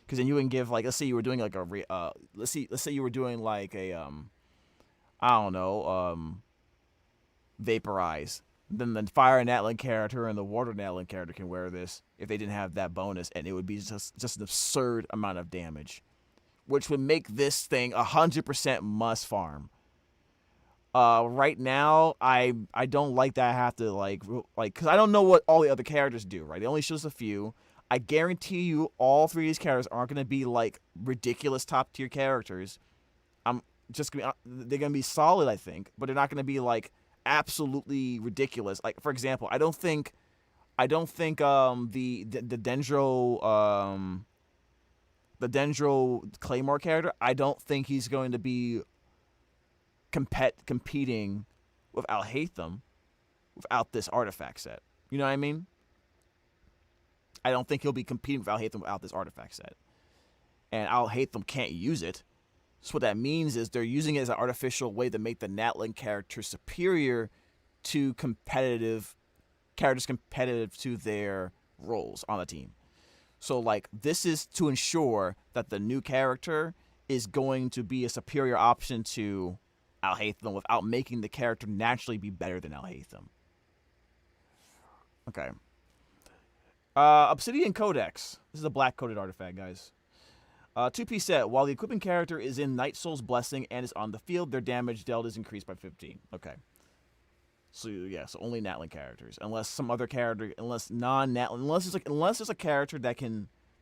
Speaker 1: Because then you can give, like... Let's say you were doing, like, a... let's say you were doing, like, a... I don't know... Vaporize. Then the Fire Natlan character and the Water Natlan character can wear this if they didn't have that bonus, and it would be just an absurd amount of damage, which would make this thing 100% must farm. Right now, I don't like that I have to, like, because I don't know what all the other characters do, right? They only show us a few. I guarantee you all 3 of these characters aren't going to be like ridiculous top tier characters. They're going to be solid, I think, but they're not going to be like absolutely ridiculous. Like, for example, I don't think the Dendro Claymore character, I don't think he's going to be competing with Alhaitham without this artifact set. You know what I mean? I don't think he'll be competing with Alhaitham without this artifact set. And Alhaitham can't use it. So what that means is they're using it as an artificial way to make the Natlan character superior to characters competitive to their roles on the team. So, like, this is to ensure that the new character is going to be a superior option to Alhaitham without making the character naturally be better than Alhaitham. Okay. Obsidian Codex. This is a black-coded artifact, guys. 2P set. While the equipping character is in Night Soul's Blessing and is on the field, their damage dealt is increased by 15. Okay. So yeah, so only Natlan characters, unless some other character, unless there's a character that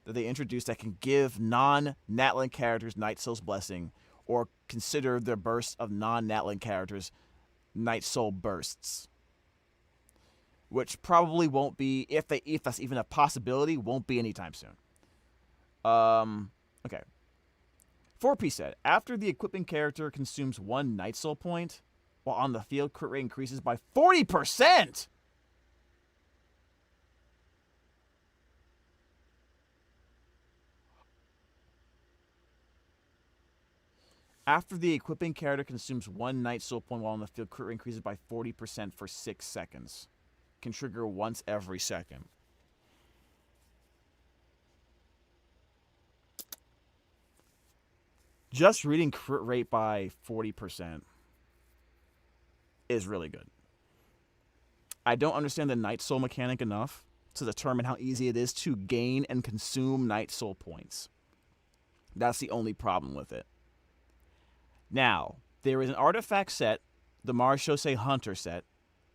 Speaker 1: they introduce that can give non-Natlan characters Night Soul's Blessing, or consider their bursts of non-Natlan characters Night Soul bursts, which probably won't be, if that's even a possibility, won't be anytime soon. Okay. 4P set. After the equipping character consumes 1 Night Soul point, while on the field, crit rate increases by 40%! After the equipping character consumes 1 Night Soul point while on the field, crit rate increases by 40% for 6 seconds. Can trigger once every second. Just reading crit rate by 40% is really good. I don't understand the Night Soul mechanic enough to determine how easy it is to gain and consume Night Soul points. That's the only problem with it. Now, there is an artifact set, the Marshose Hunter set,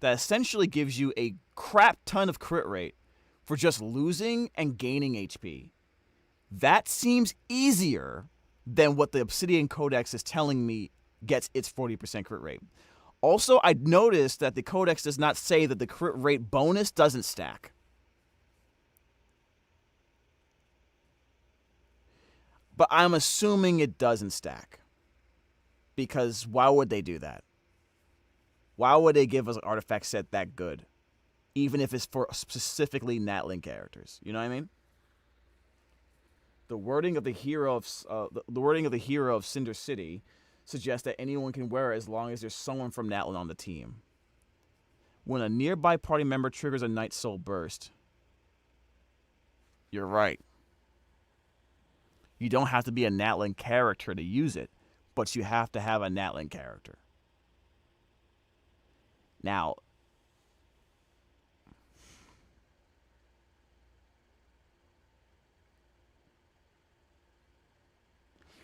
Speaker 1: that essentially gives you a crap ton of crit rate for just losing and gaining HP. That seems easier than what the Obsidian Codex is telling me gets its 40% crit rate. Also, I noticed that the Codex does not say that the crit rate bonus doesn't stack. But I'm assuming it doesn't stack. Because why would they do that? Why would they give us an artifact set that good? Even if it's for specifically Natlan characters. You know what I mean? The wording of the hero of Cinder City suggests that anyone can wear it as long as there's someone from Natlan on the team. When a nearby party member triggers a Night Soul burst. You're right. You don't have to be a Natlan character to use it, but you have to have a Natlan character. Now,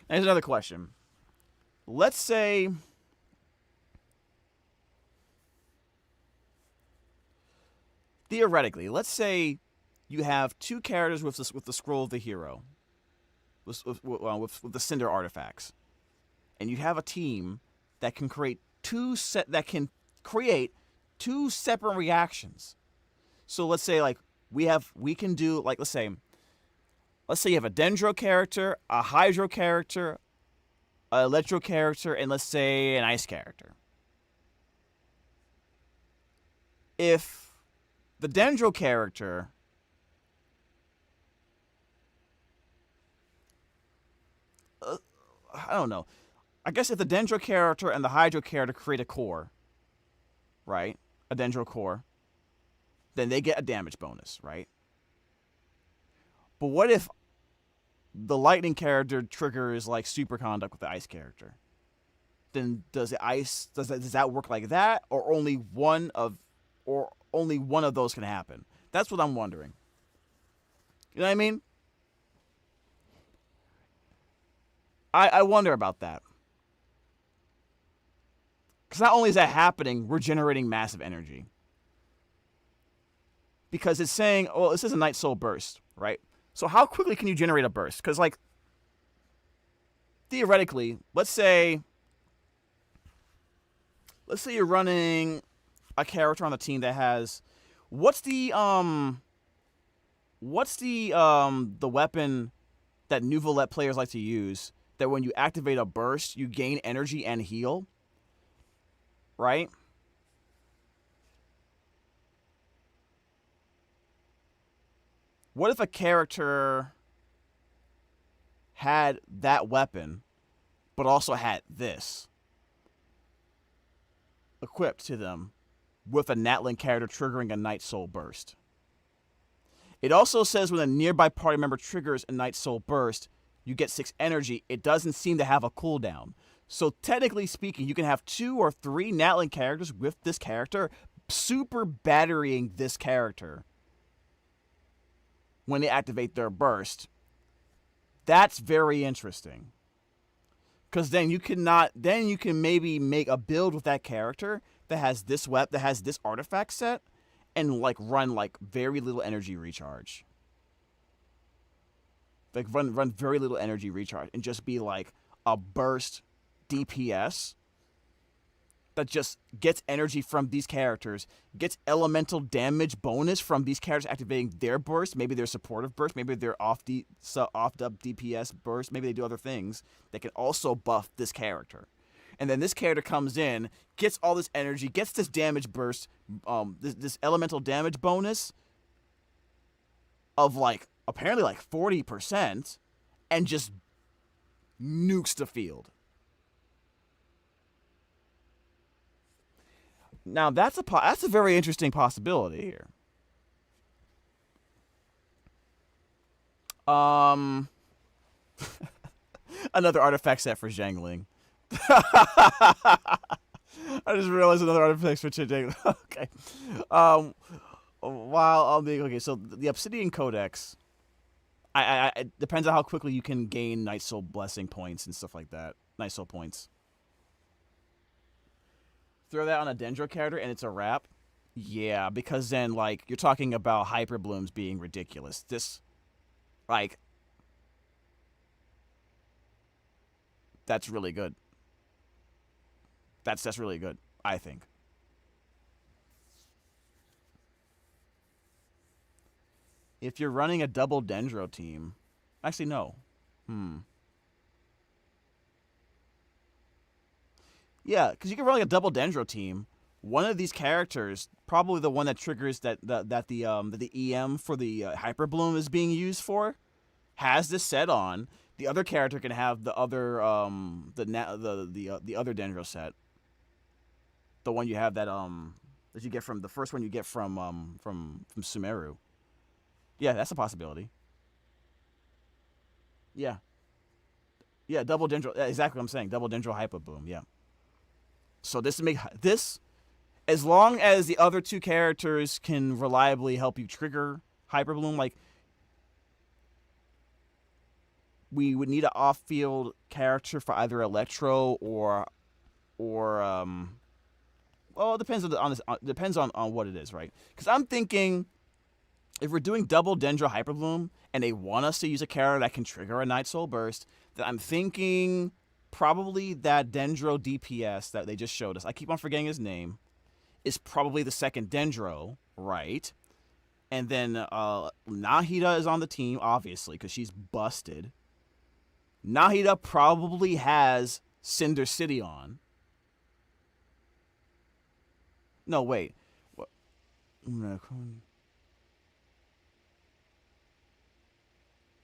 Speaker 1: here's another question. Let's say theoretically, let's say you have 2 characters with the scroll of the hero, with the Cinder artifacts, and you have a team that can create 2 separate reactions. So let's say let's say you have a Dendro character, a Hydro character, an Electro character, and let's say an Ice character. If the Dendro character I don't know. I guess if the Dendro character and the Hydro character create a core, right? A Dendro core, then they get a damage bonus, right? But what if the Lightning character triggers like Superconduct with the Ice character? Then does that work like that, or only one of those can happen? That's what I'm wondering. You know what I mean? I wonder about that. Because not only is that happening, we're generating massive energy. Because it's saying, well, this is a Night Soul burst, right? So how quickly can you generate a burst? Because, like, theoretically, let's say you're running a character on the team that has, what's the weapon that Nouvelette players like to use, that when you activate a burst, you gain energy and heal, right? What if a character had that weapon, but also had this equipped to them with a Natlan character triggering a Night Soul burst? It also says when a nearby party member triggers a Night Soul burst, you get 6 energy. It doesn't seem to have a cooldown. So technically speaking, you can have 2 or 3 Natlan characters with this character super batterying this character when they activate their burst. That's very interesting. Because then you can maybe make a build with that character that has this that has this artifact set, and like run like very little energy recharge. Like run very little energy recharge and just be like a burst DPS that just gets energy from these characters, gets elemental damage bonus from these characters activating their burst, maybe their supportive burst, maybe their off-up DPS burst, maybe they do other things that can also buff this character. And then this character comes in, gets all this energy, gets this damage burst, this elemental damage bonus of like apparently like 40%, and just nukes the field. Now that's a very interesting possibility here. Another artifact set for Zhangling. I just realized another artifact for Zhangling. Okay. So the Obsidian Codex, it depends on how quickly you can gain Night Soul Blessing points and stuff like that. Night Soul points. Throw that on a Dendro character and it's a wrap? Yeah, because then, like, you're talking about Hyper Blooms being ridiculous. This, like, that's really good. That's really good, I think. If you're running a double Dendro team... Actually, no. Yeah, because you can run like a double Dendro team. One of these characters, probably the one that triggers that the EM for the Hyper Bloom is being used for, has this set on. The other character can have the other the other Dendro set. The one you have that you get from the first one you get from Sumeru. Yeah, that's a possibility. Yeah. Yeah, double Dendro. Exactly what I'm saying. Double Dendro Hyper Bloom. Yeah. So this as long as the other two characters can reliably help you trigger Hyper Bloom, like we would need an off-field character for either Electro or well, it depends on what it is, right? Because I'm thinking if we're doing double Dendro Hyper Bloom and they want us to use a character that can trigger a Night Soul Burst, then I'm thinking probably that Dendro DPS that they just showed us, I keep on forgetting his name, is probably the second Dendro, right? And then Nahida is on the team, obviously, because she's busted. Nahida probably has Cinder City on. No, wait. What?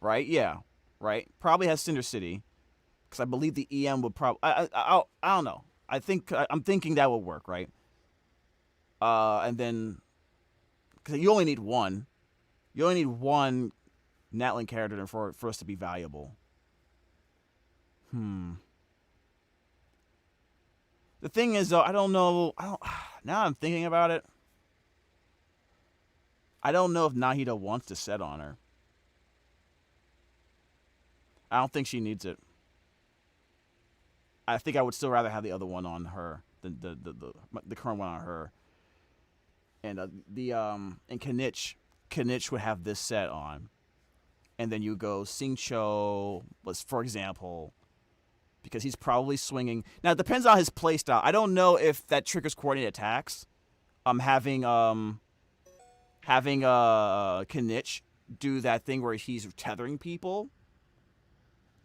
Speaker 1: Right? Yeah. Right? Probably has Cinder City. Because I believe the EM would probably... I don't know. I'm thinking that would work, right? And then... Because you only need one. You only need one Natlan character for us to be valuable. The thing is, though, I don't know... Now I'm thinking about it. I don't know if Nahida wants to set on her. I don't think she needs it. I think I would still rather have the other one on her than the current one on her. And and Kanich would have this set on. and then you go Xingqiu, for example, because he's probably swinging. Now, it depends on his playstyle. I don't know if that triggers coordinated attacks. Having Kinich do that thing where he's tethering people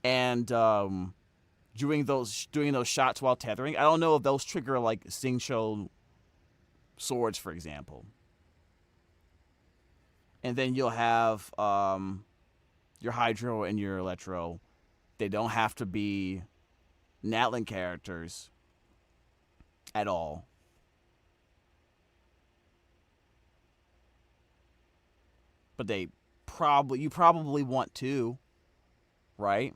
Speaker 1: and doing those shots while tethering. I don't know if those trigger like Xingqiu swords, for example. And then you'll have your Hydro and your Electro. They don't have to be Natlan characters at all. But you probably want to, right?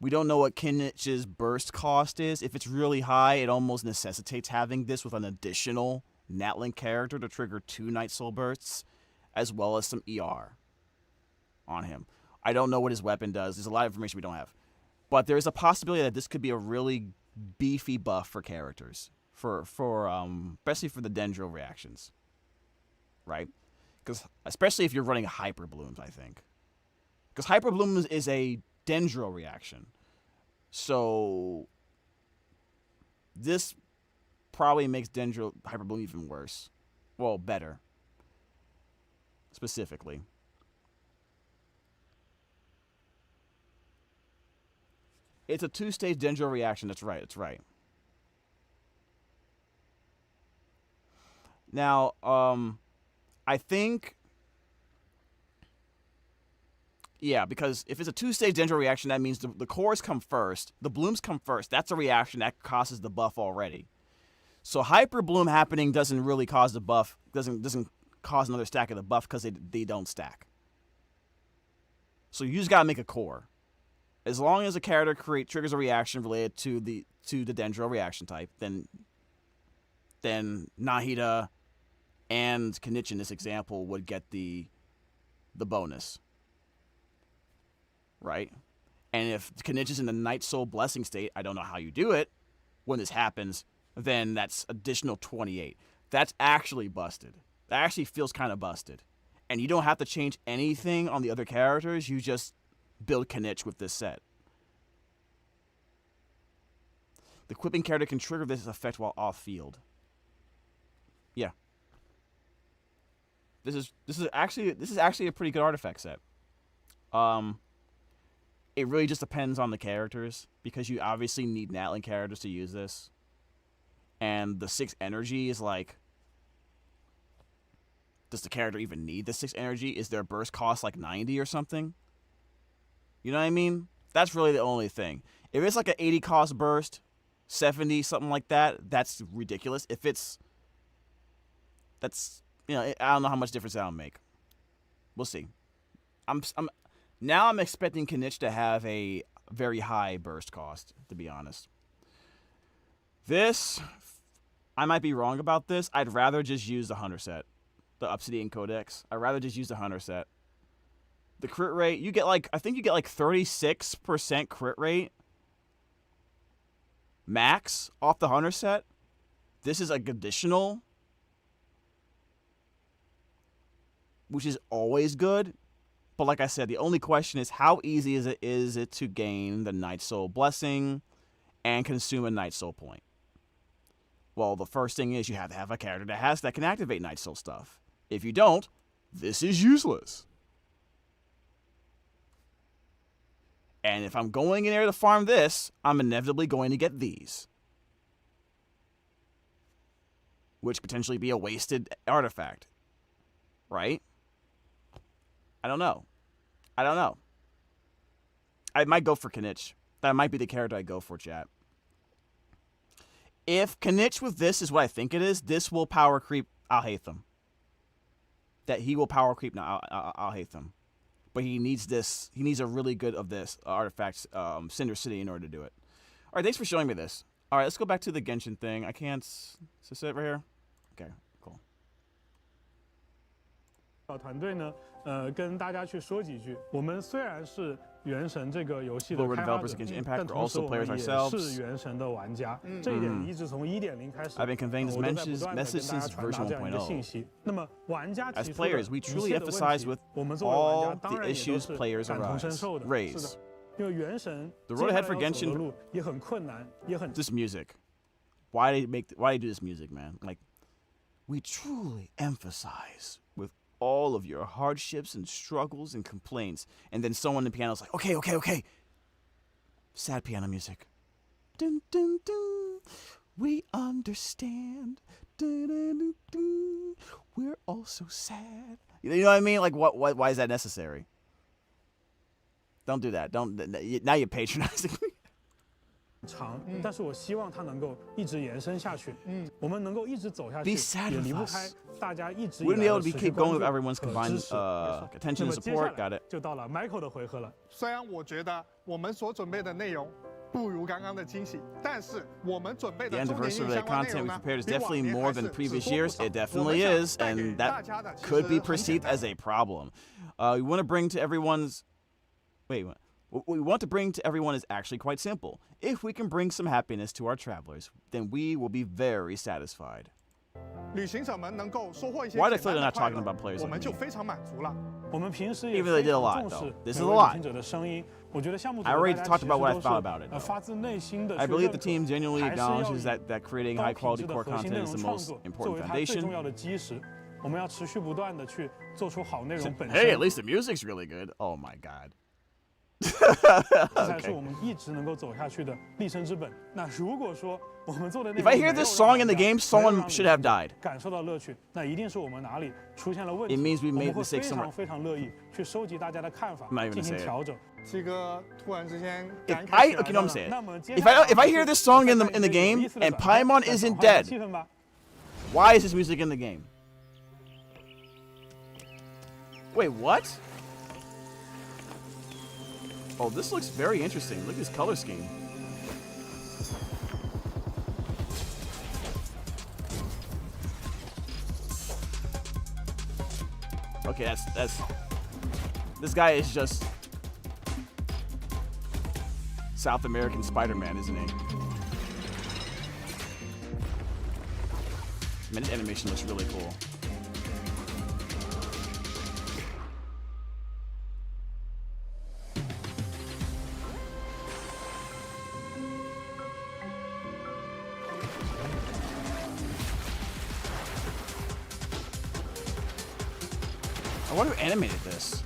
Speaker 1: We don't know what Kinich's burst cost is. If it's really high, it almost necessitates having this with an additional Natlan character to trigger 2 Night Soul bursts, as well as some ER on him. I don't know what his weapon does. There's a lot of information we don't have. But there's a possibility that this could be a really beefy buff for characters, especially for the Dendro reactions, right? Because especially if you're running Hyper Blooms, I think. Because Hyper Blooms is a Dendro reaction. So this probably makes Dendro Hyper Bloom even worse. Well, better. Specifically. It's a 2-stage Dendro reaction. That's right. That's right. Now, I think, yeah, because if it's a 2-stage Dendro reaction, that means the cores come first, the blooms come first. That's a reaction that causes the buff already. So Hyper Bloom happening doesn't really cause the buff, doesn't cause another stack of the buff because they don't stack. So you just gotta make a core. As long as a character triggers a reaction related to the Dendro reaction type, then Nahida and Kinich in this example would get the bonus. Right? And if Kinich is in the Night Soul Blessing state, I don't know how you do it when this happens, then that's additional 28. That's actually busted. That actually feels kind of busted. And you don't have to change anything on the other characters, you just build Kinich with this set. The equipping character can trigger this effect while off field. Yeah. This is actually a pretty good artifact set. It really just depends on the characters, because you obviously need Natlan characters to use this. And the 6 energy is like, does the character even need the 6 energy? Is their burst cost like 90 or something? You know what I mean? That's really the only thing. If it's like an 80 cost burst, 70, something like that, that's ridiculous. If that's, you know, I don't know how much difference that'll make. We'll see. I'm expecting Kinich to have a very high burst cost, to be honest. This, I might be wrong about this. I'd rather just use the Hunter set, the Obsidian Codex. I'd rather just use the Hunter set. The crit rate, you get like, I think you get like 36% crit rate max off the Hunter set. This is like additional, which is always good. But like I said, the only question is how easy is it to gain the Night Soul Blessing and consume a Night Soul point? Well, the first thing is you have to have a character that can activate Night Soul stuff. If you don't, this is useless. And if I'm going in there to farm this, I'm inevitably going to get these, which potentially be a wasted artifact, right? I don't know. I might go for Kinich. That might be the character I go for, chat. If Kinich with this is what I think it is, this will power creep Alhaitham. That he will power creep now Alhaitham. But he needs this. He needs a really good of this artifact, Cinder City, in order to do it. All right, thanks for showing me this. All right, let's go back to the Genshin thing. I can't. Is this it right here? Okay, cool.
Speaker 18: 团队呢，跟大家去说几句。我们虽然是原神这个游戏的
Speaker 1: We're
Speaker 18: 开发
Speaker 1: developers
Speaker 18: 者
Speaker 1: of Genshin Impact.
Speaker 18: 但
Speaker 1: We're
Speaker 18: 同时
Speaker 1: also
Speaker 18: 我
Speaker 1: players
Speaker 18: 们也
Speaker 1: ourselves.
Speaker 18: 是原神的玩家。这一点一直从1.0开始，
Speaker 1: I've been conveying this
Speaker 18: 我都在不
Speaker 1: message
Speaker 18: 断地跟大家
Speaker 1: since
Speaker 18: 传
Speaker 1: version
Speaker 18: 达这样一个信
Speaker 1: 1.0.
Speaker 18: 息。那么玩家
Speaker 1: As
Speaker 18: 提出的
Speaker 1: players, we
Speaker 18: 一
Speaker 1: truly
Speaker 18: 切的
Speaker 1: emphasize
Speaker 18: 问
Speaker 1: with
Speaker 18: 题，我们作为玩
Speaker 1: all
Speaker 18: 家当
Speaker 1: the
Speaker 18: 然也都
Speaker 1: issues
Speaker 18: 是
Speaker 1: players
Speaker 18: 感同身受的。是
Speaker 1: arise.
Speaker 18: 的，因为原神
Speaker 1: The
Speaker 18: 接
Speaker 1: road
Speaker 18: 下
Speaker 1: ahead
Speaker 18: 来
Speaker 1: for
Speaker 18: 要走的
Speaker 1: Genshin.
Speaker 18: 路也很困难，也很
Speaker 1: This music. Why do you do this music, man? Like, we truly emphasize with all of your hardships and struggles and complaints. And then someone in the piano's like, okay. Sad piano music. Dun, dun, dun. We understand. Dun, dun, dun, dun. We're all so sad. You know what I mean? Like, why is that necessary? Don't do that. Now you're patronizing me.
Speaker 18: 长，但是我希望它能够一直延伸下去。我们能够一直走下去，
Speaker 1: Be sad
Speaker 18: 也
Speaker 1: with
Speaker 18: 离不
Speaker 1: us.
Speaker 18: 开大家一直以
Speaker 1: Wouldn't
Speaker 18: 来
Speaker 1: be able
Speaker 18: 的
Speaker 1: to
Speaker 18: 持续
Speaker 1: keep
Speaker 18: 关
Speaker 1: going
Speaker 18: 注
Speaker 1: with everyone's
Speaker 18: 和
Speaker 1: combined
Speaker 18: 支持。
Speaker 1: attention
Speaker 18: 那
Speaker 1: and
Speaker 18: 么接下
Speaker 1: support.
Speaker 18: 来
Speaker 1: Got it.
Speaker 18: 就到了 Michael 的回合了。
Speaker 8: 虽然我觉得我们所准备的内容不如刚刚的惊喜，但是我们准备
Speaker 1: The
Speaker 8: 的周年
Speaker 1: anniversary
Speaker 8: 庆
Speaker 1: of
Speaker 8: 相
Speaker 1: that
Speaker 8: 关内容
Speaker 1: content we
Speaker 8: 呢，
Speaker 1: prepared is
Speaker 8: 比往
Speaker 1: definitely
Speaker 8: 年
Speaker 1: more
Speaker 8: 还
Speaker 1: than
Speaker 8: 是
Speaker 1: previous
Speaker 8: 只多
Speaker 1: years.
Speaker 8: 不少。
Speaker 1: It
Speaker 8: 我
Speaker 1: definitely
Speaker 8: 们
Speaker 1: is,
Speaker 8: 想带给
Speaker 1: and
Speaker 8: 大
Speaker 1: that
Speaker 8: 家的其
Speaker 1: could
Speaker 8: 实
Speaker 1: be
Speaker 8: 很简
Speaker 1: perceived
Speaker 8: 单
Speaker 1: as a problem. We want to bring to everyone's. Wait. What we want to bring to everyone is actually quite simple. If we can bring some happiness to our travelers, then we will be very satisfied.
Speaker 8: 旅行者们能够收获一些
Speaker 1: Why
Speaker 8: 简
Speaker 1: do I feel
Speaker 8: 单
Speaker 1: they're
Speaker 8: 的
Speaker 1: not
Speaker 8: 快
Speaker 1: talking
Speaker 8: 乐
Speaker 1: about players
Speaker 8: 我
Speaker 1: like
Speaker 8: 们就
Speaker 1: me?
Speaker 8: 非常满足了。
Speaker 18: 我们平时也
Speaker 1: Even though they
Speaker 18: 非
Speaker 1: did a
Speaker 18: 常
Speaker 1: lot,
Speaker 18: 重视
Speaker 1: though. This is
Speaker 18: 每
Speaker 1: a
Speaker 18: 位
Speaker 1: lot.
Speaker 18: 旅行者的声音。我觉得项目组
Speaker 1: I already
Speaker 18: 大家
Speaker 1: talked
Speaker 18: 其实
Speaker 1: about what I
Speaker 18: 都
Speaker 1: thought
Speaker 18: 是
Speaker 1: about it, though.
Speaker 18: 发自内心的
Speaker 1: I
Speaker 18: 去
Speaker 1: believe
Speaker 18: 认
Speaker 1: the
Speaker 18: 可，
Speaker 1: team genuinely
Speaker 18: 还是要
Speaker 1: acknowledges
Speaker 18: 以
Speaker 1: that creating
Speaker 18: 高
Speaker 1: high
Speaker 18: 品
Speaker 1: quality
Speaker 18: 质的
Speaker 1: core
Speaker 18: 核心
Speaker 1: content
Speaker 18: 内
Speaker 1: is
Speaker 18: 容
Speaker 1: the
Speaker 18: 创
Speaker 1: most
Speaker 18: 作作
Speaker 1: important
Speaker 18: 为它最
Speaker 1: foundation.
Speaker 18: 重要的基石。我们要持续不断的去做出好内容本
Speaker 1: Hey, at
Speaker 18: 身。
Speaker 1: least the music's really good. Oh my god.
Speaker 18: 这才是
Speaker 1: Okay.
Speaker 18: 我们一直能够走下去的立身之本。那如果说我们做的内
Speaker 1: If
Speaker 18: 容
Speaker 1: I
Speaker 18: 没有
Speaker 1: hear this
Speaker 18: 让
Speaker 1: song in the
Speaker 18: 大家
Speaker 1: game,
Speaker 18: 没有
Speaker 1: someone
Speaker 18: 让
Speaker 1: should have died.
Speaker 18: 感受到乐趣，那一定是我们哪里出现了问题。
Speaker 1: It means we
Speaker 18: 我
Speaker 1: made
Speaker 18: 们会
Speaker 1: mistakes
Speaker 18: 非
Speaker 1: somewhere.
Speaker 18: 常非常乐意去收集大家的看法
Speaker 1: I'm not even，
Speaker 18: 进
Speaker 1: gonna
Speaker 18: 行
Speaker 1: say it.
Speaker 18: 调整。
Speaker 8: 七哥突然之间
Speaker 1: If
Speaker 8: 感
Speaker 1: I
Speaker 8: 慨起
Speaker 1: okay,
Speaker 8: 来
Speaker 1: no,
Speaker 8: 了
Speaker 1: I'm saying
Speaker 18: 那么接
Speaker 1: if
Speaker 18: 下来
Speaker 1: I hear this song in the
Speaker 18: 再
Speaker 1: game
Speaker 18: 有意思的
Speaker 1: and
Speaker 18: 转换
Speaker 1: Paimon
Speaker 18: 来
Speaker 1: isn't
Speaker 18: 转换
Speaker 1: dead,
Speaker 18: 气氛吧。
Speaker 1: why is this music in the game? Wait, what? Oh, this looks very interesting. Look at this color scheme. Okay, that's this guy is just South American Spider-Man, isn't he? Man, this animation looks really cool. I wonder who animated this.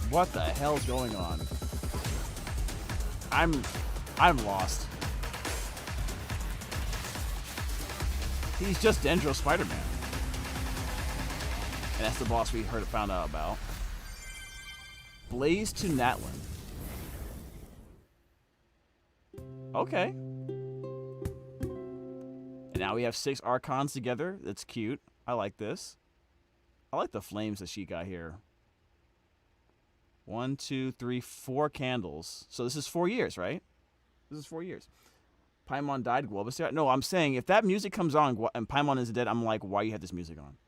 Speaker 1: What the hell's going on? I'm lost. He's just Dendro Spider-Man. And that's the boss we found out about. Blaze to Natlan. Okay. And now we have 6 Archons together. That's cute. I like this. I like the flames that she got here. 1, 2, 3, 4 candles. So this is 4 years, right? This is 4 years. Paimon died. Globus. No, I'm saying if that music comes on and Paimon is dead, I'm like, why you have this music on?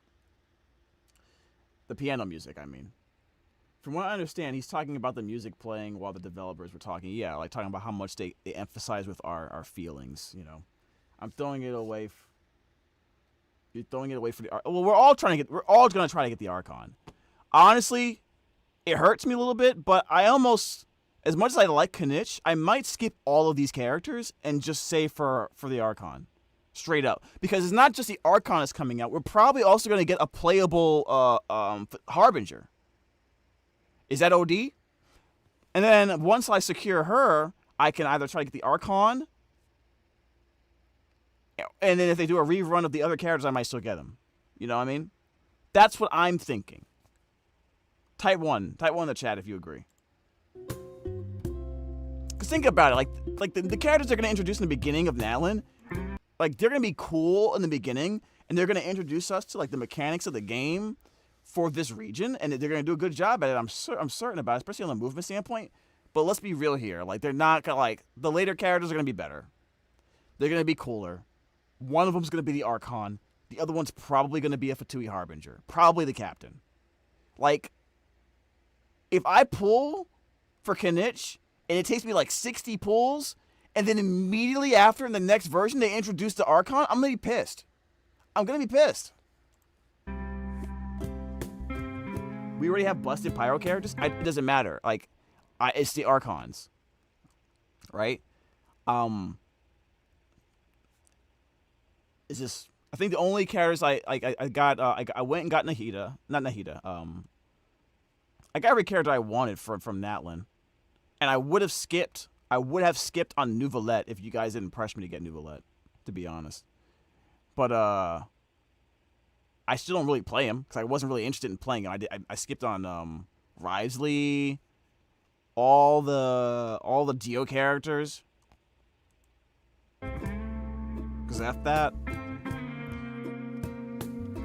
Speaker 1: The piano music, I mean. From what I understand, he's talking about the music playing while the developers were talking. Yeah, like talking about how much they emphasize with our feelings, you know. I'm throwing it away. You're throwing it away for the well, we're all going to try to get the Archon. Honestly, it hurts me a little bit, but I almost, as much as I like Kanich, I might skip all of these characters and just say for the Archon. Straight up. Because it's not just the Archon that's coming out. We're probably also going to get a playable Harbinger. Is that OD? And then once I secure her, I can either try to get the Archon, and then if they do a rerun of the other characters, I might still get them. You know what I mean? That's what I'm thinking. Type 1 in the chat if you agree. Because think about it, like the characters they're going to introduce in the beginning of Natlan, like they're going to be cool in the beginning, and they're going to introduce us to like the mechanics of the game for this region, and they're going to do a good job at it. I'm certain about it, especially on the movement standpoint. But let's be real here. Like, they're not going to, like, the later characters are going to be better. They're going to be cooler. one of them's going to be the Archon. The other one's probably going to be a Fatui Harbinger. Probably the captain. Like, if I pull for Kinich, and it takes me like 60 pulls, and then immediately after in the next version they introduce the Archon, I'm going to be pissed. I'm going to be pissed. We already have busted Pyro characters. It doesn't matter. Like, it's the Archons. Right? It's just, I think the only characters I went and got Nahida. Not Nahida. I got every character I wanted from Natlan. And I would have skipped on Nouvelette if you guys didn't press me to get Nouvelette, to be honest. But I still don't really play him because I wasn't really interested in playing him. I skipped on Wriothesley, all the Dio characters. Because after that,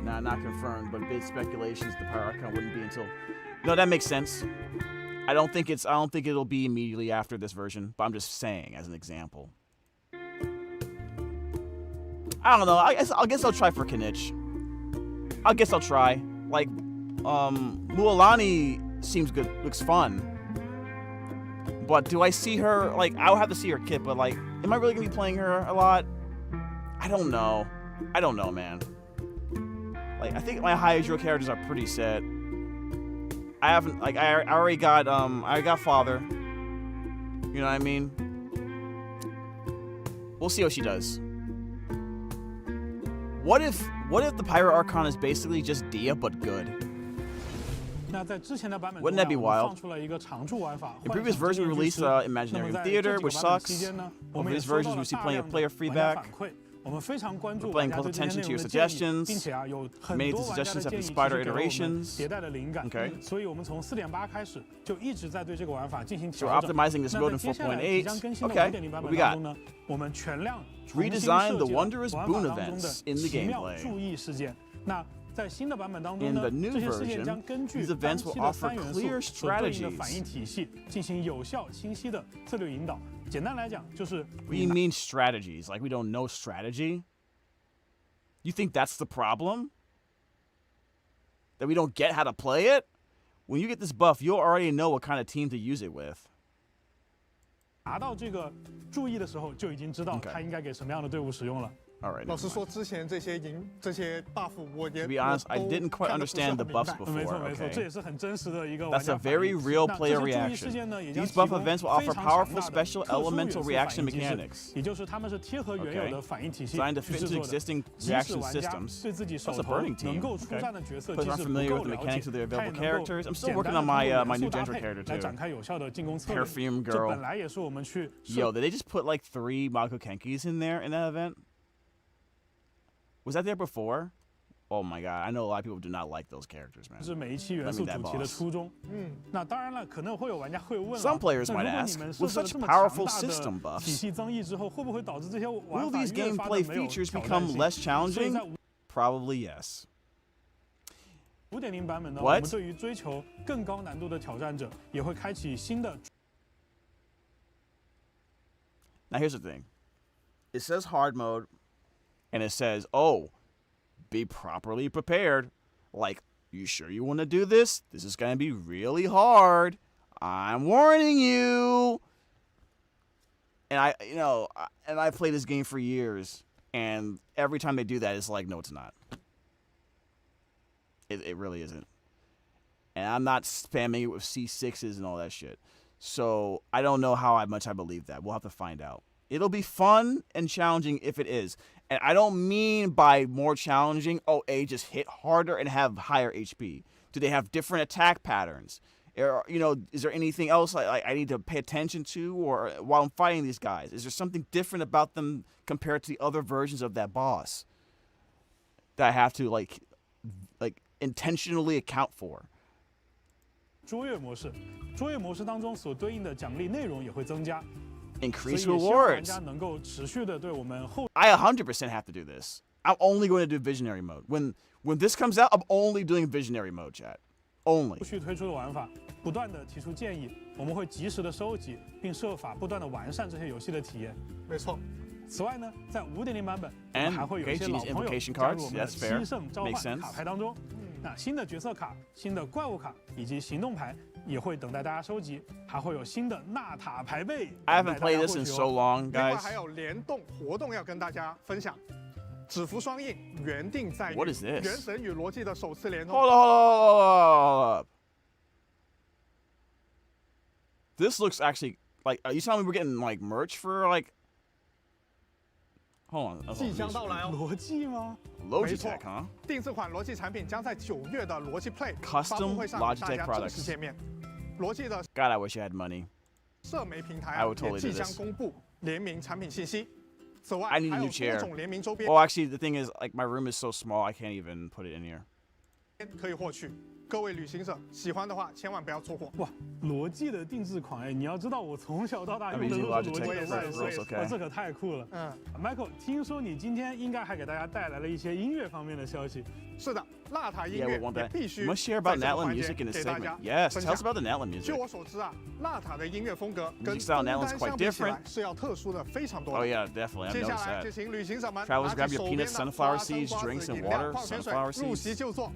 Speaker 1: nah, not confirmed, but big speculations the Pyro Archon wouldn't be until. No, that makes sense. I don't think it'll be immediately after this version, but I'm just saying as an example. I don't know. I guess I'll try for Kinich. I guess I'll try. Like, Mualani seems good, looks fun. But do I see her, like, I'll have to see her kit, but like, am I really gonna be playing her a lot? I don't know. I don't know, man. Like, I think my Hyodro characters are pretty set. I haven't, like, I already got, I got Father. You know what I mean? We'll see what she does. What if the Pyro Archon is basically just Dia but good? Wouldn't that be wild? In previous versions, we released Imaginary Theater, which sucks. In previous versions, we see plenty of player feedback. We're paying close attention to your suggestions. Many of the suggestions have been spider iterations. Okay. So we're optimizing this mode in 4.8. Okay, what we got? Redesign the wondrous boon events in the gameplay. In the new version, these events will offer clear strategies. What do you mean strategies? Like we don't know strategy? You think that's the problem? That we don't get how to play it? When you get this buff, you'll already know what kind of team to use it with. Okay. All right. To be honest, I didn't quite understand the buffs before. Okay. That's a very real player reaction. These buff events will offer powerful special elemental reaction mechanics. Okay. Designed to fit into existing reaction systems. That's a burning team. Okay. Players aren't familiar with the mechanics of their available characters. I'm still working on my new Genshin character too. Perfume Girl. Yo, did they just put like 3 Mago Kenkis in there in that event? Was that there before? Oh my god, I know a lot of people do not like those characters, man. Some players might ask, with such powerful system buffs, will these gameplay features become less challenging? Probably yes. What? Now here's the thing. It says hard mode. And it says, oh, be properly prepared. Like, you sure you want to do this? This is going to be really hard. I'm warning you. And I played this game for years. And every time they do that, it's like, no, it's not. It really isn't. And I'm not spamming it with C6s and all that shit. So I don't know how much I believe that. We'll have to find out. It'll be fun and challenging if it is. And I don't mean by more challenging, oh, just hit harder and have higher HP. Do they have different attack patterns? Or, is there anything else I need to pay attention to or while I'm fighting these guys? Is there something different about them compared to the other versions of that boss that I have to like intentionally account for? Increase rewards. I 100% have to do this. I'm only going to do visionary mode. When this comes out, I'm only doing visionary mode, chat. Only.
Speaker 18: 此外呢，在5.0版本，我
Speaker 1: And
Speaker 18: 们还会有一些
Speaker 1: okay,
Speaker 18: 老
Speaker 1: use
Speaker 18: 朋友
Speaker 1: invocation
Speaker 18: 加入
Speaker 1: cards.
Speaker 18: 我们的
Speaker 1: That's fair.
Speaker 18: 七圣召
Speaker 1: Makes
Speaker 18: 唤
Speaker 1: sense.
Speaker 18: 卡牌当中。那新的角色卡、新的怪物卡以及行动牌也会等待大家收集，还会有新的纳塔牌背。
Speaker 1: I haven't played this in so long,
Speaker 8: 另外
Speaker 1: guys.
Speaker 8: 还有联动活动要跟大家分享。指符双印原定在于
Speaker 1: What is this?
Speaker 8: 原神与逻辑的首次联动。
Speaker 1: Hold up. This looks actually like. Are you telling me we're getting like merch for like? Hold on.
Speaker 8: 即将到来哦。
Speaker 18: 逻辑吗？
Speaker 1: Logitech, huh?
Speaker 8: 定制款逻辑产品将在9月的逻辑 Play
Speaker 1: Custom
Speaker 8: 发布会上
Speaker 1: Logitech
Speaker 8: 大家正式见面。逻辑的
Speaker 1: God, I wish I had money.
Speaker 8: 社媒平台
Speaker 1: I would
Speaker 8: 也
Speaker 1: totally
Speaker 8: 即
Speaker 1: do
Speaker 8: 将
Speaker 1: this.
Speaker 8: 公布联名产品信息。此外，
Speaker 1: I need
Speaker 8: 还
Speaker 1: a
Speaker 8: 有
Speaker 1: new
Speaker 8: 多
Speaker 1: chair.
Speaker 8: 种联名周边
Speaker 1: Well, actually, the thing is, like, my room is so small, I can't even put it in here.
Speaker 8: 可以获取。各位旅行者喜欢的话，千万不要错过。
Speaker 18: 哇，逻辑的定制款哎，你要知道我从小到大
Speaker 1: I'm
Speaker 18: 用的
Speaker 1: using
Speaker 18: 都是
Speaker 1: Logitech
Speaker 18: 逻辑的
Speaker 1: for rules, okay.
Speaker 18: 哇，这可太酷了。Michael， 听说你今天应该还给大家带来了一些音乐方面的消息。
Speaker 8: 是的，纳塔音
Speaker 1: Yeah,
Speaker 8: 乐
Speaker 1: we want
Speaker 8: 也
Speaker 1: that.
Speaker 8: 必须
Speaker 1: You must share
Speaker 8: 在
Speaker 1: about
Speaker 8: 这个
Speaker 1: Natlan
Speaker 8: 环节
Speaker 1: music in this
Speaker 8: 给大家
Speaker 1: segment. Yes,
Speaker 8: 分
Speaker 1: tell
Speaker 8: 享
Speaker 1: us about the Natlan
Speaker 8: 据
Speaker 1: music.
Speaker 8: 我所知啊，纳塔的音乐风格跟
Speaker 1: Music style
Speaker 8: 东
Speaker 1: Natlan's
Speaker 8: 单
Speaker 1: quite
Speaker 8: 相比起来
Speaker 1: different.
Speaker 8: 是要特殊的非常多
Speaker 1: Oh
Speaker 8: 的。
Speaker 1: yeah, definitely. I've
Speaker 8: 接下
Speaker 1: noticed
Speaker 8: 来
Speaker 1: that.
Speaker 8: 就请旅行者们
Speaker 1: Travelers,
Speaker 8: 拿
Speaker 1: grab
Speaker 8: 起
Speaker 1: your
Speaker 8: 手边
Speaker 1: peanuts,
Speaker 8: 的
Speaker 1: sunflower
Speaker 8: 花生、
Speaker 1: seeds,
Speaker 8: 瓜
Speaker 1: drinks,
Speaker 8: 子、
Speaker 1: and
Speaker 8: 饮料、
Speaker 1: water.
Speaker 8: 矿泉水
Speaker 1: Sunflower
Speaker 8: 入席
Speaker 1: seeds.
Speaker 8: 就坐。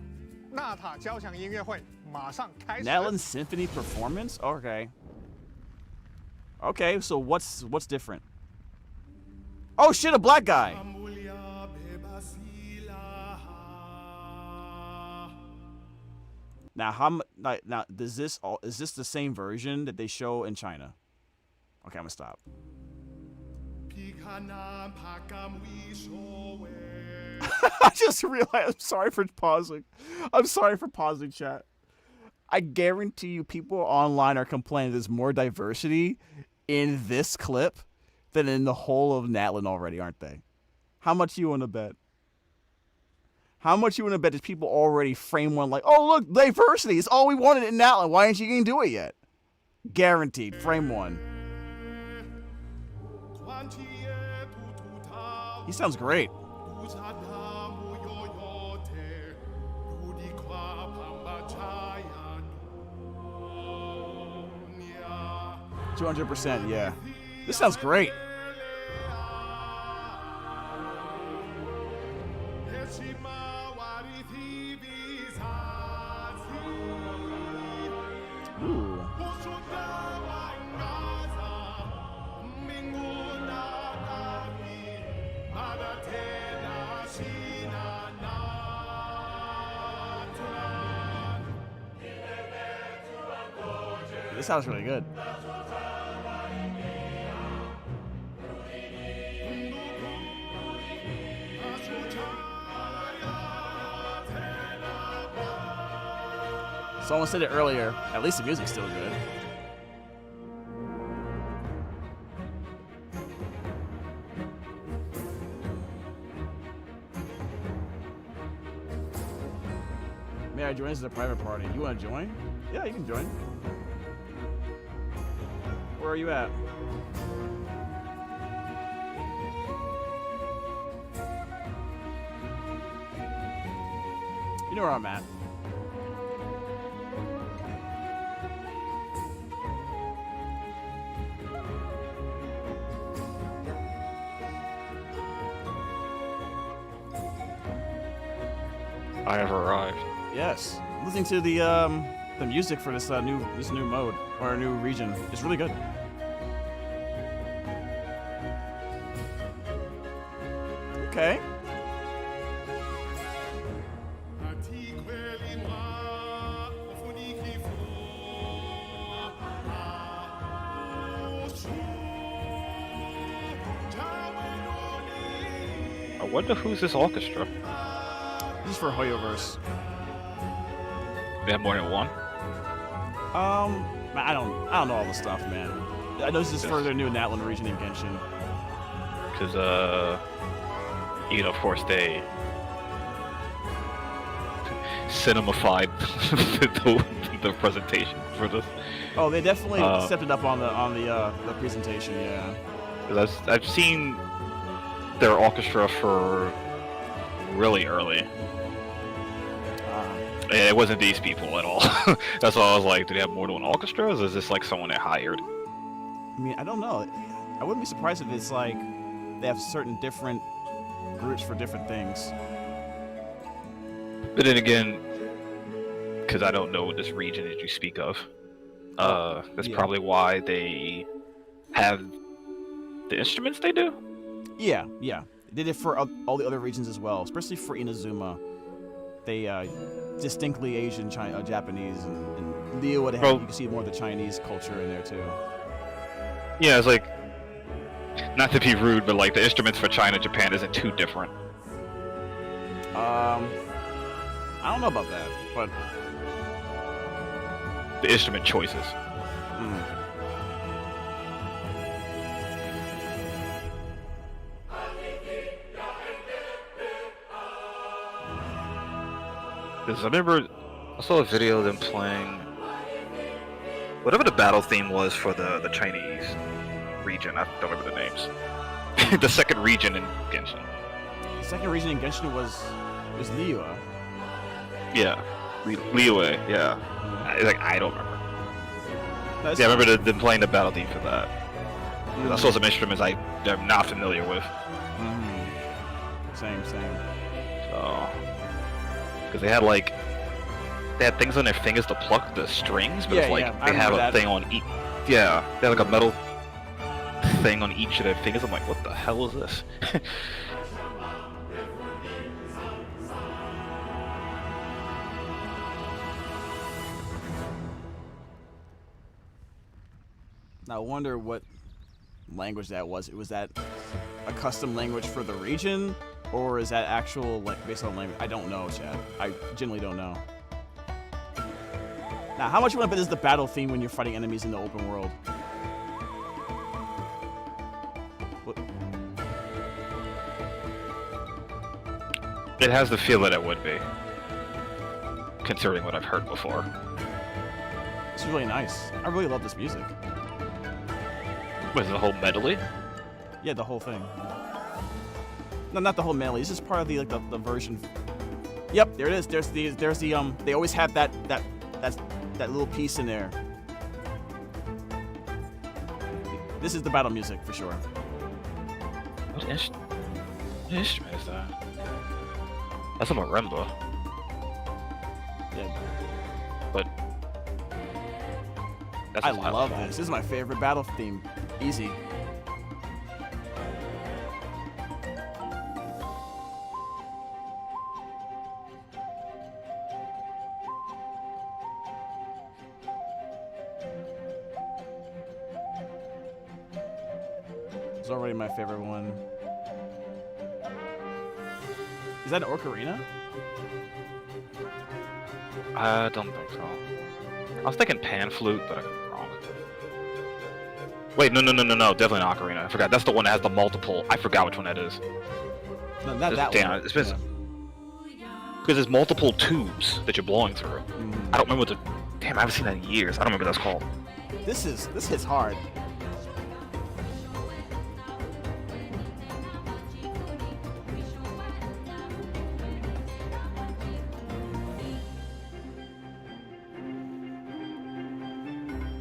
Speaker 8: 纳塔交响音乐会马上开始。
Speaker 1: Natlan Symphony performance. Okay. Okay, so what's different? Oh shit, a black guy. Now, now is this the same version that they show in China? Okay, I'm gonna stop. I just realized. I'm sorry for pausing. I'm sorry for pausing, chat. I guarantee you, people online are complaining there's more diversity in this clip than in the whole of Natlan already, aren't they? How much you want to bet? How much you want to bet? There's people already frame one like, oh look, diversity is all we wanted in Natlan. Why ain't you gonna do it yet? Guaranteed. Frame one. He sounds great. %, yeah. This sounds great. Ooh. This sounds really good. Someone said it earlier. At least the music's still good. May I join? This is a private party. You want to join? Yeah, you can join. Where are you at? You know where I'm at.
Speaker 10: I have arrived.
Speaker 1: Yes, listening to the music for this new mode or new region is really good. Okay.
Speaker 10: I wonder who's this orchestra.
Speaker 1: This is for hoyoverse.
Speaker 10: They have more than one?
Speaker 1: I don't know all the stuff, man. I know this is for their new Natlan region in Genshin.
Speaker 10: Because, of course, they cinemified the presentation for this.
Speaker 1: Oh, they definitely stepped it up on the presentation, yeah.
Speaker 10: Because I've seen their orchestra for really early. And it wasn't these people at all. That's why I was like, do they have more than one orchestra, or is this like someone they hired?
Speaker 1: I mean, I don't know. I wouldn't be surprised if it's like they have certain different groups for different things.
Speaker 10: But then again, because I don't know this region that you speak of, that's probably why they have the instruments they do.
Speaker 1: Yeah. They did it for all the other regions as well, especially for Inazuma. They distinctly Asian, Japanese, and Liyue would have. You can see more of the Chinese culture in there too.
Speaker 10: Yeah, it's like, not to be rude, but like the instruments for China and Japan isn't too different.
Speaker 1: I don't know about that, but
Speaker 10: the instrument choices. Because I remember I saw a video of them playing whatever the battle theme was for the Chinese region. I don't remember the names. The second region in Genshin.
Speaker 1: The second region in Genshin was Liyue.
Speaker 10: Yeah, Liyue. Yeah, I don't remember. I remember them playing the battle theme for that. I saw some instruments I'm not familiar with.
Speaker 1: Same.
Speaker 10: So, because they had things on their fingers to pluck the strings, but it's like they have a thing on each. Yeah, they had like a metal thing on each of their fingers. I'm like, what the hell is this?
Speaker 1: I wonder what language that was. Was that a custom language for the region, or is that actual based on language? I don't know, Chad. I genuinely don't know. Now, how much you want to bet is the battle theme when you're fighting enemies in the open world? What?
Speaker 10: It has the feel that it would be, considering what I've heard before.
Speaker 1: It's really nice. I really love this music.
Speaker 10: Was the whole medley?
Speaker 1: Yeah, the whole thing. No, not the whole medley. This is part of the the version. Yep, there it is. There's the they always have that little piece in there. This is the battle music for sure.
Speaker 10: What instrument is that? That's a marimba.
Speaker 1: Yeah.
Speaker 10: But
Speaker 1: I love this. This is my favorite battle theme. Easy. It's already my favorite one. Is that an ocarina?
Speaker 10: I don't think so. I was thinking pan flute, but I could be wrong. Wait, no, definitely an ocarina. I forgot. That's the one that has the multiple. I forgot which one that is.
Speaker 1: No, not that one.
Speaker 10: It's because there's multiple tubes that you're blowing through. I don't remember what the. Damn, I haven't seen that in years. I don't remember what that's called.
Speaker 1: This hits hard.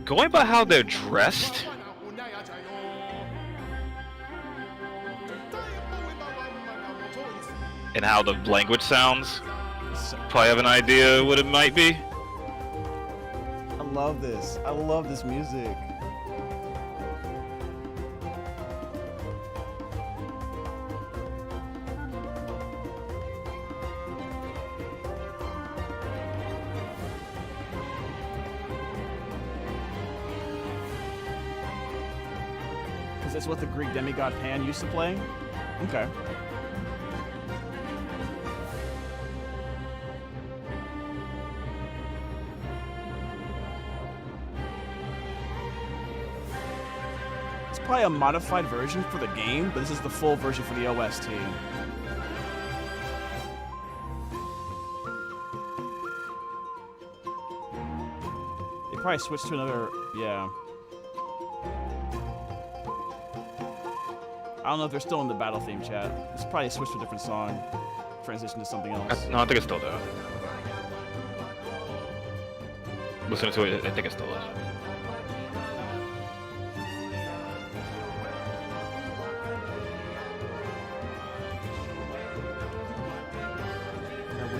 Speaker 10: Going by how they're dressed, and how the language sounds, probably have an idea what it might be.
Speaker 1: I love this. I love this music. Is this what the Greek demigod Pan used to play? Okay. It's probably a modified version for the game, but this is the full version for the OST. They probably switched to another, yeah. I don't know if they're still in the battle theme chat. It's probably switched to a different song, transition to something else.
Speaker 10: No, I think it's still there. Listening to it, I think it still is.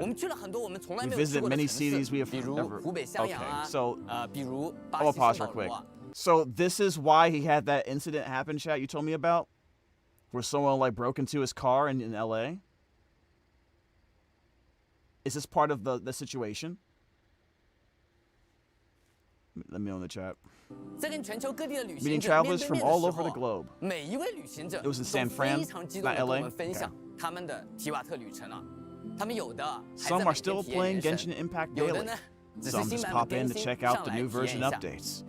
Speaker 1: God. We visited many cities we have never. Okay, so I'll pause real quick. So this is why he had that incident happen, chat, you told me about? Where someone like broke into his car in LA? Is this part of the situation? Let me know in the chat. Meeting travelers from all over the globe. It was in San Fran, not LA. Okay. Some are still playing Genshin Impact daily. Some just pop in to check out the new version updates.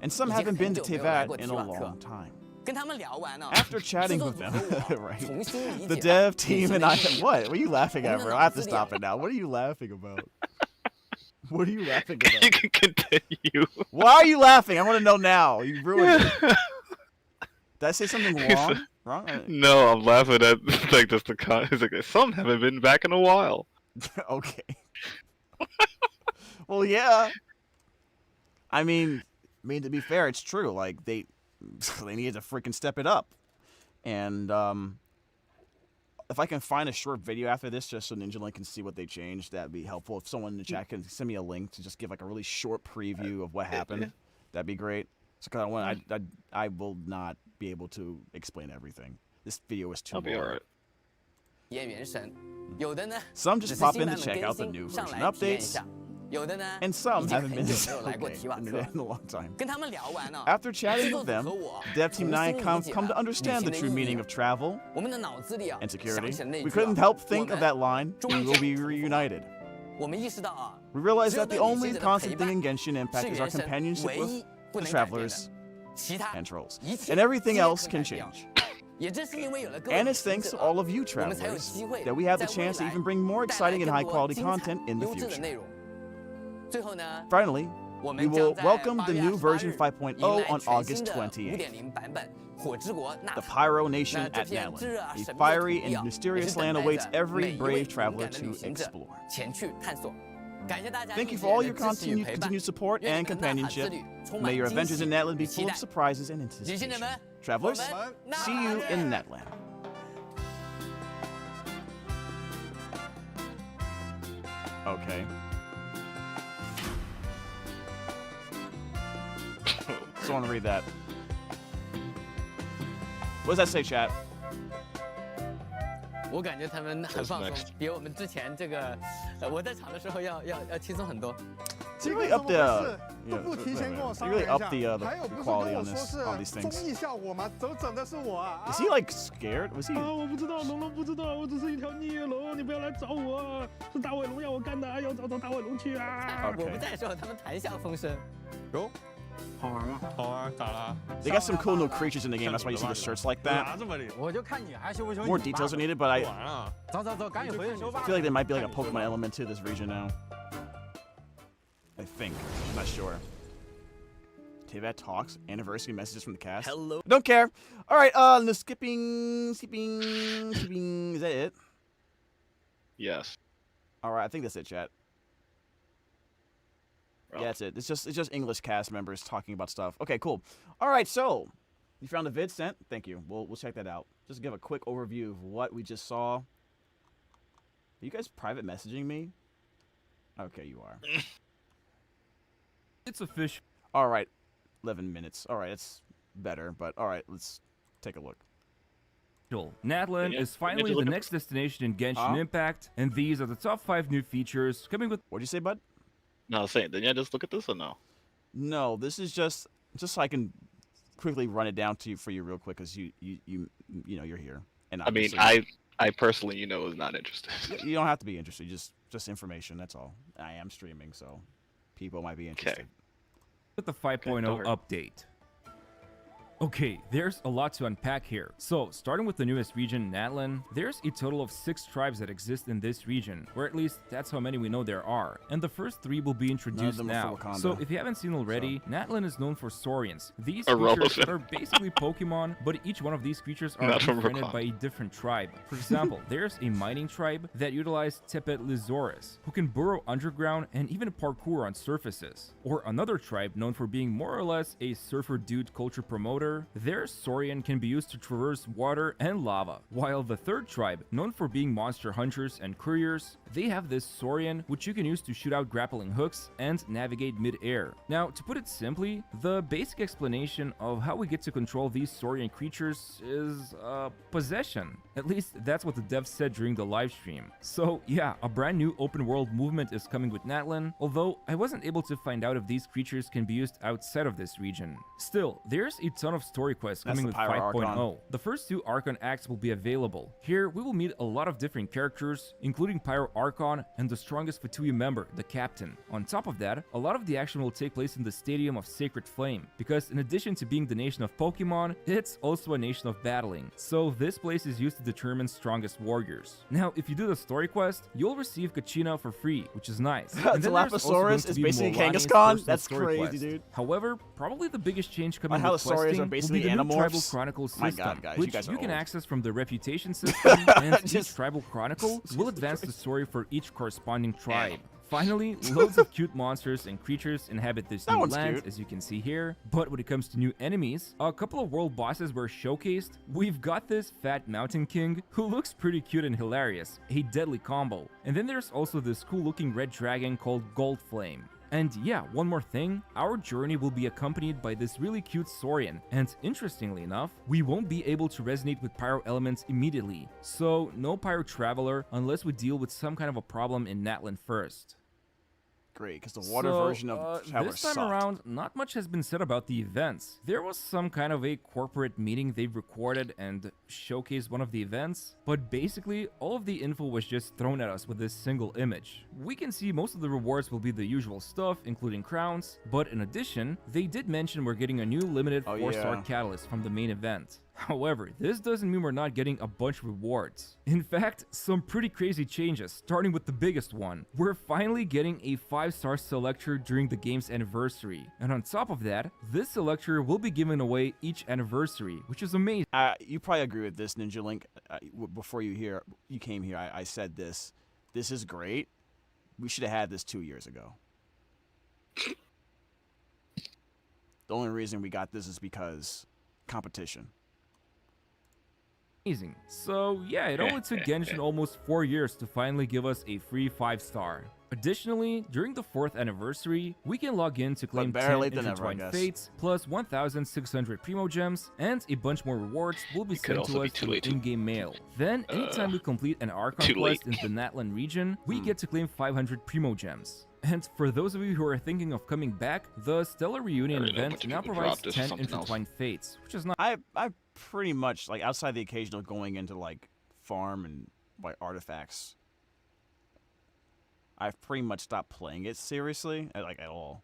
Speaker 1: And some haven't been to Teyvat in a long time. After chatting with them, right? The dev team and I. What are you laughing at, bro? I have to stop it now. What are you laughing about? What are you laughing about?
Speaker 10: You can continue.
Speaker 1: Why are you laughing? I want to know now. You ruined it. Did I say something wrong?
Speaker 10: No, I'm laughing at like just the it's like some haven't been back in a while.
Speaker 1: Okay. Well, yeah. I mean, to be fair, it's true. Like they needed to freaking step it up. And if I can find a short video after this, just so NinjaLink can see what they changed, that'd be helpful. If someone in the chat can send me a link to just give like a really short preview of what happened, that'd be great. So, cause I will not be able to explain everything. This video is too long. Some just pop in to check out the new version updates, and some haven't been in a long time. After chatting with them, Dev Team 9 come to understand the true meaning of travel and security. We couldn't help think of that line, "We will be reunited." We realized that the only constant thing in Genshin Impact is our companionship with the travelers and trolls, and everything else can change. And it's thanks to all of you travelers that we have the chance to even bring more exciting and high-quality content in the future. Finally, we will welcome the new version 5.0 on August 28th. The Pyro Nation at Natlan, a fiery and mysterious land awaits every brave traveler to explore. Thank you for all your continued support and companionship. May your adventures in Natlan be full of surprises and anticipation. Travelers, see you in Natlan. Okay. Just want to read that. What does that say, chat?
Speaker 17: 我感觉他们很放松，比我们之前这个我在场的时候要轻松很多。
Speaker 8: 这个怎么回事？都不提前跟我商量一下。还有不是跟我说是综艺效果吗？怎么整的是我啊
Speaker 1: ？Is he like scared? Was he?
Speaker 18: 我不知道，龙龙不知道，我只是一条孽龙，你不要来找我，是大尾龙要我干的，要找大尾龙去啊！
Speaker 17: 我不在的时候，他们谈笑风生。
Speaker 5: 有。
Speaker 18: 好玩吗？
Speaker 5: 好玩，咋了？
Speaker 1: They got some cool new creatures in the game. That's why you see the shirts like that. More details are needed, but I feel like there might be like a Pokemon element to this region now. I think. I'm not sure. Teyvat talks. Anniversary messages from the cast.
Speaker 21: Hello.
Speaker 1: Don't care. All right. No skipping. Is that it?
Speaker 10: Yes.
Speaker 1: All right. I think that's it, chat. Yeah, that's it. It's just English cast members talking about stuff. Okay, cool. All right, so you found the vid sent? Thank you. We'll check that out. Just give a quick overview of what we just saw. Are you guys private messaging me? Okay, you are.
Speaker 21: It's a fish.
Speaker 1: All right, 11 minutes. All right, it's better, but all right, let's take a look.
Speaker 21: Natlan is finally the next destination in Genshin Impact, and these are the top 5 new features coming with.
Speaker 1: What'd you say, bud?
Speaker 10: No, I was saying, didn't you just look at this or no?
Speaker 1: No, this is just so I can quickly run it down to you for you real quick, because you know you're here. And
Speaker 10: I mean, I personally, was not interested.
Speaker 1: You don't have to be interested. Just information. That's all. I am streaming, so people might be interested.
Speaker 21: Okay. With the 5.0 update. Okay, there's a lot to unpack here. So, starting with the newest region, Natlan, there's a total of 6 tribes that exist in this region, or at least that's how many we know there are. And the first 3 will be introduced now. So, if you haven't seen already, Natlan is known for Saurians. These creatures are basically Pokemon, but each one of these creatures are befriended by a different tribe. For example, there's a mining tribe that utilizes Tepet Lizoris, who can burrow underground and even parkour on surfaces. Or another tribe known for being more or less a surfer dude culture promoter. Their Saurian can be used to traverse water and lava, while the third tribe, known for being monster hunters and couriers, they have this Saurian which you can use to shoot out grappling hooks and navigate mid-air. Now, to put it simply, the basic explanation of how we get to control these Saurian creatures is possession. At least that's what the devs said during the livestream. So yeah, a brand new open world movement is coming with Natlan, although I wasn't able to find out if these creatures can be used outside of this region. Still, there's a ton of story quests coming with 5.0. The first 2 Archon acts will be available. Here, we will meet a lot of different characters, including Pyro Archon and the strongest Fatui member, the Captain. On top of that, a lot of the action will take place in the Stadium of Sacred Flame, because in addition to being the nation of Pokemon, it's also a nation of battling. So this place is used to determine strongest warriors. Now, if you do the story quest, you'll receive Kachina for free, which is nice.
Speaker 1: Dilophosaurus is basically Kangaskhan? That's crazy, dude.
Speaker 21: However, probably the biggest change coming
Speaker 1: with
Speaker 21: questing
Speaker 1: are basically
Speaker 21: will be the new Tribal
Speaker 1: Animorphs?
Speaker 21: Chronicle
Speaker 1: My
Speaker 21: system,
Speaker 1: God, guys,
Speaker 21: which
Speaker 1: you
Speaker 21: can
Speaker 1: old.
Speaker 21: access from the reputation system, and each Tribal Chronicle will advance the story for each corresponding tribe.
Speaker 6: Finally, loads of cute monsters and creatures inhabit this new land, as you can see here. But when it comes to new enemies, a couple of world bosses were showcased. We've got this fat mountain king who looks pretty cute and hilarious, a deadly combo. And then there's also this cool looking red dragon called Gold Flame. And yeah, one more thing, our journey will be accompanied by this really cute Saurian, and interestingly enough, we won't be able to resonate with pyro elements immediately, so no pyro traveler unless we deal with some kind of a problem in Natlan first.
Speaker 1: Great, because the water version of Traveler
Speaker 6: this time
Speaker 1: sucked.
Speaker 6: around, not much has been said about the events. There was some kind of a corporate meeting they recorded and showcased one of the events, but basically all of the info was just thrown at us with this single image. We can see most of the rewards will be the usual stuff, including crowns, but in addition, they did mention we're getting a new limited 4-star catalyst from the main event. However, this doesn't mean we're not getting a bunch of rewards. In fact, some pretty crazy changes, starting with the biggest one. We're finally getting a 5-star selector during the game's anniversary. And on top of that, this selector will be given away each anniversary, which is amazing.
Speaker 1: You probably agree with this, Ninja Link. Before you came here, I said this. This is great. We should have had this 2 years ago. The only reason we got this is because competition.
Speaker 6: So yeah, it only took Genshin almost 4 years to finally give us a free 5-star. Additionally, during the 4th anniversary, we can log in to claim 10 intertwined fates, plus 1,600 primo gems, and a bunch more rewards will be sent to us through in-game mail. Then, anytime we complete an Archon quest in the Natlan region, we get to claim 500 primo gems. And for those of you who are thinking of coming back, the Stellar Reunion event now provides 10 intertwined fates, which is not...
Speaker 1: I pretty much, like, outside the occasional going into, like, farm and, like, artifacts, I've pretty much stopped playing it seriously, like, at all.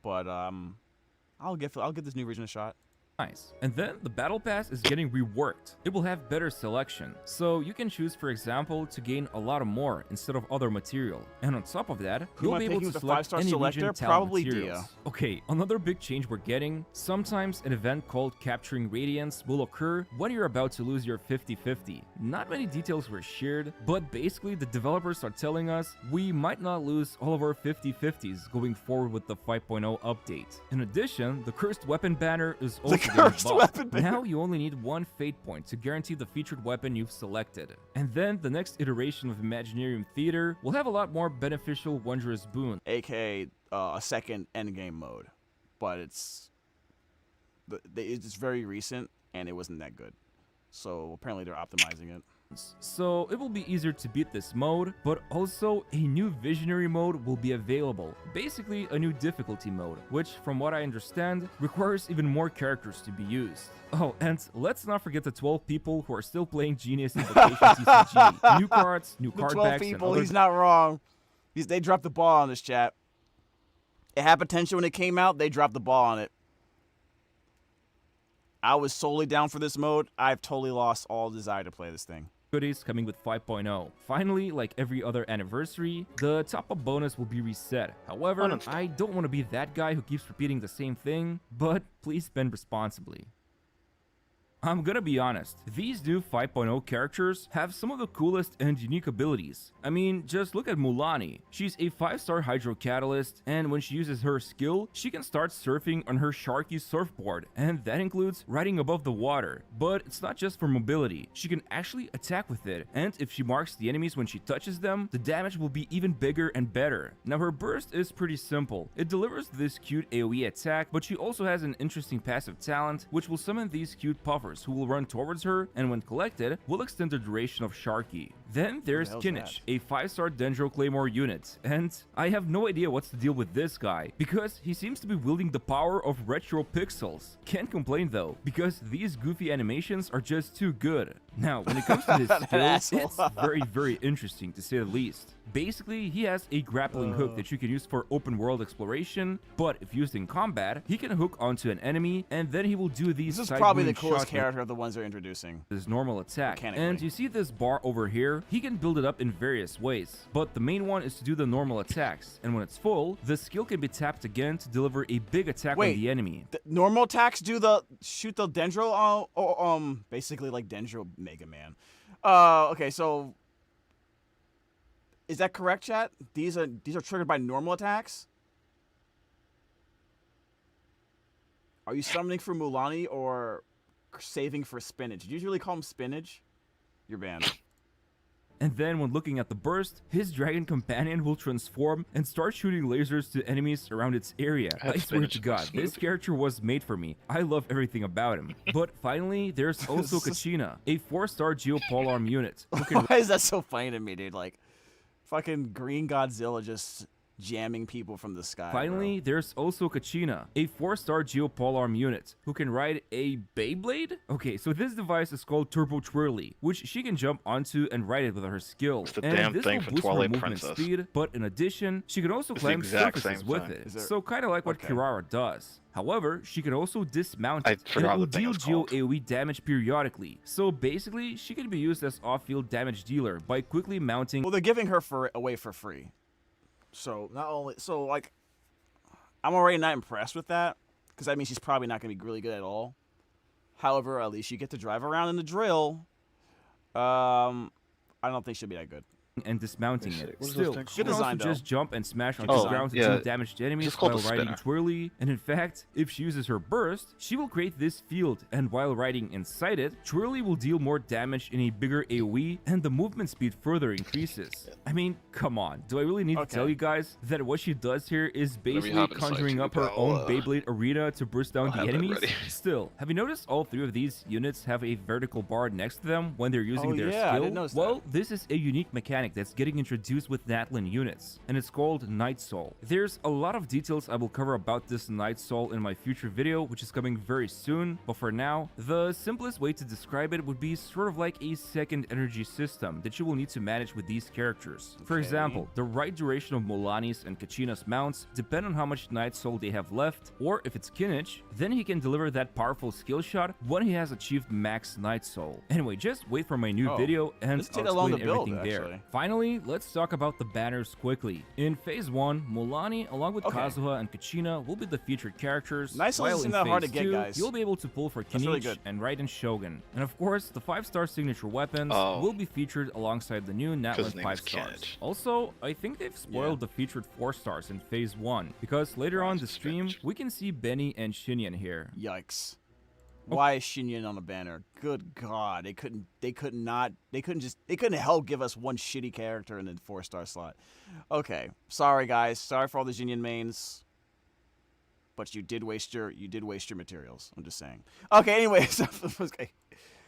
Speaker 1: But, I'll give this new region a shot.
Speaker 6: Nice. And then the battle pass is getting reworked. It will have better selection, so you can choose, for example, to gain a lot more instead of other material. And on top of that, you'll be able to select any region talent materials. Okay, another big change we're getting, sometimes an event called Capturing Radiance will occur when you're about to lose your 50-50. Not many details were shared, but basically the developers are telling us we might not lose all of our 50-50s going forward with the 5.0 update. In addition, the Cursed Weapon banner is also now you only need 1 fate point to guarantee the featured weapon you've selected. And then the next iteration of Imaginarium Theater will have a lot more beneficial wondrous boons.
Speaker 1: AKA a second endgame mode. But it's very recent and it wasn't that good. So apparently they're optimizing it.
Speaker 6: So it will be easier to beat this mode, but also a new visionary mode will be available. Basically a new difficulty mode, which from what I understand requires even more characters to be used. Oh, and let's not forget the 12 people who are still playing Genius Invocation TCG. New cards, new card
Speaker 1: 12
Speaker 6: packs,
Speaker 1: people,
Speaker 6: and
Speaker 1: he's not wrong. They dropped the ball on this, chat. It had potential when it came out, they dropped the ball on it. I was solely down for this mode. I've totally lost all desire to play this thing.
Speaker 6: Goodies coming with 5.0. Finally, like every other anniversary, the top-up bonus will be reset. However, I don't want to be that guy who keeps repeating the same thing, but please spend responsibly. I'm gonna be honest, these new 5.0 characters have some of the coolest and unique abilities. I mean, just look at Mulani. She's a 5-star Hydro Catalyst, and when she uses her skill, she can start surfing on her Sharky surfboard, and that includes riding above the water. But it's not just for mobility, she can actually attack with it, and if she marks the enemies when she touches them, the damage will be even bigger and better. Now her burst is pretty simple. It delivers this cute AoE attack, but she also has an interesting passive talent, which will summon these cute puffers who will run towards her, and when collected, will extend the duration of Sharky. Then there's Kinich, a 5-star Dendro Claymore unit, and I have no idea what's the deal with this guy, because he seems to be wielding the power of retro pixels. Can't complain though, because these goofy animations are just too good. Now, when it comes to his skill, it's very interesting to say the least. Basically, he has a grappling hook that you can use for open world exploration, but if used in combat, he can hook onto an enemy, and then he will do these
Speaker 1: This is probably the coolest character of the ones they're introducing.
Speaker 6: His normal attack. And you see this bar over here, he can build it up in various ways, but the main one is to do the normal attacks, and when it's full, the skill can be tapped again to deliver a big attack on the enemy.
Speaker 1: The normal attacks shoot the Dendro, basically like Dendro Mega Man. Okay, so Is that correct, chat? These are triggered by normal attacks? Are you summoning for Mulaney or saving for spinach? Did you really call him spinach? You're banned.
Speaker 6: And then when looking at the burst, his dragon companion will transform and start shooting lasers to enemies around its area. I swear to God, this character was made for me. I love everything about him. But finally, there's also Kachina, a 4-star geopolarm unit.
Speaker 1: Why is that so funny to me, dude? Like, fucking Green Godzilla just jamming people from the sky.
Speaker 6: Finally, there's also Kachina, a 4-star geopolarm unit who can ride a Beyblade? Okay, so this device is called Turbo Twirly, which she can jump onto and ride it with her skill.
Speaker 10: It's the
Speaker 6: and
Speaker 10: damn
Speaker 6: this
Speaker 10: thing
Speaker 6: will
Speaker 10: for
Speaker 6: boost her
Speaker 10: Twilight
Speaker 6: movement
Speaker 10: Princess.
Speaker 6: speed, but in addition, she can also
Speaker 10: It's
Speaker 6: climb
Speaker 10: the exact
Speaker 6: surfaces
Speaker 10: same
Speaker 6: with
Speaker 10: thing.
Speaker 6: it. So kind of like what Kirara does. However, she can also dismount it, and it
Speaker 10: forgot
Speaker 6: will
Speaker 10: the thing
Speaker 6: deal
Speaker 10: was called.
Speaker 6: AoE damage periodically. So basically, she can be used as off-field damage dealer by quickly mounting.
Speaker 1: Well, they're giving her away for free. So like, I'm already not impressed with that, because that means she's probably not going to be really good at all. However, at least you get to drive around in the drill. I don't think she'll be that good.
Speaker 6: And dismounting it.
Speaker 1: Still,
Speaker 6: She
Speaker 1: good
Speaker 6: can
Speaker 1: design,
Speaker 6: also just jump and smash onto
Speaker 1: Good
Speaker 6: the ground to
Speaker 10: design.
Speaker 6: deal damage to enemies
Speaker 10: Just called
Speaker 6: while
Speaker 10: a
Speaker 6: riding
Speaker 10: spinner.
Speaker 6: Twirly. And in fact, if she uses her burst, she will create this field, and while riding inside it, Twirly will deal more damage in a bigger AoE, and the movement speed further increases. I mean, come on. Do I really need to tell you guys that what she does here is basically
Speaker 10: happens,
Speaker 6: conjuring
Speaker 10: like,
Speaker 6: up her
Speaker 10: I'll,
Speaker 6: own Beyblade arena to burst down the
Speaker 10: have that
Speaker 6: enemies?
Speaker 10: ready.
Speaker 6: Still, have you noticed all 3 of these units have a vertical bar next to them when they're using their
Speaker 1: yeah, I
Speaker 6: skill?
Speaker 1: didn't notice
Speaker 6: Well, this is a unique mechanic that's getting introduced with Natlan units, and it's called Night Soul. There's a lot of details I will cover about this Night Soul in my future video, which is coming very soon, but for now, the simplest way to describe it would be sort of like a second energy system that you will need to manage with these characters. For example, the right duration of Mulaney's and Kachina's mounts depend on how much Night Soul they have left, or if it's Kinich, then he can deliver that powerful skill shot when he has achieved max Night Soul. Anyway, just wait for my new video and
Speaker 1: this take
Speaker 6: I'll
Speaker 1: a long
Speaker 6: explain
Speaker 1: to build,
Speaker 6: everything there.
Speaker 1: actually.
Speaker 6: Finally, let's talk about the banners quickly. In Phase 1, Mulaney, along with Kazuha and Kachina, will be the featured characters.
Speaker 1: Night Soul
Speaker 6: while
Speaker 1: isn't
Speaker 6: in
Speaker 1: that hard
Speaker 6: Phase
Speaker 1: to get,
Speaker 6: 2,
Speaker 1: guys.
Speaker 6: you'll be able to pull for
Speaker 1: That's really
Speaker 6: Kinich
Speaker 1: good.
Speaker 6: and Raiden Shogun. And of course, the 5-star signature weapons will be featured alongside the new
Speaker 10: his
Speaker 6: Natlan
Speaker 10: name
Speaker 6: 5
Speaker 10: is
Speaker 6: stars.
Speaker 10: Kinich.
Speaker 6: Also, I think they've spoiled the featured 4 stars in Phase 1, because later on the stream, we can see Benny and Shinyan here.
Speaker 1: Yikes. Why is Shinyan on the banner? Good God, they couldn't hell give us one shitty character in the 4-star slot. Okay, sorry guys, sorry for all the Shinyan mains, but you did waste your materials. I'm just saying. Okay, anyways, okay.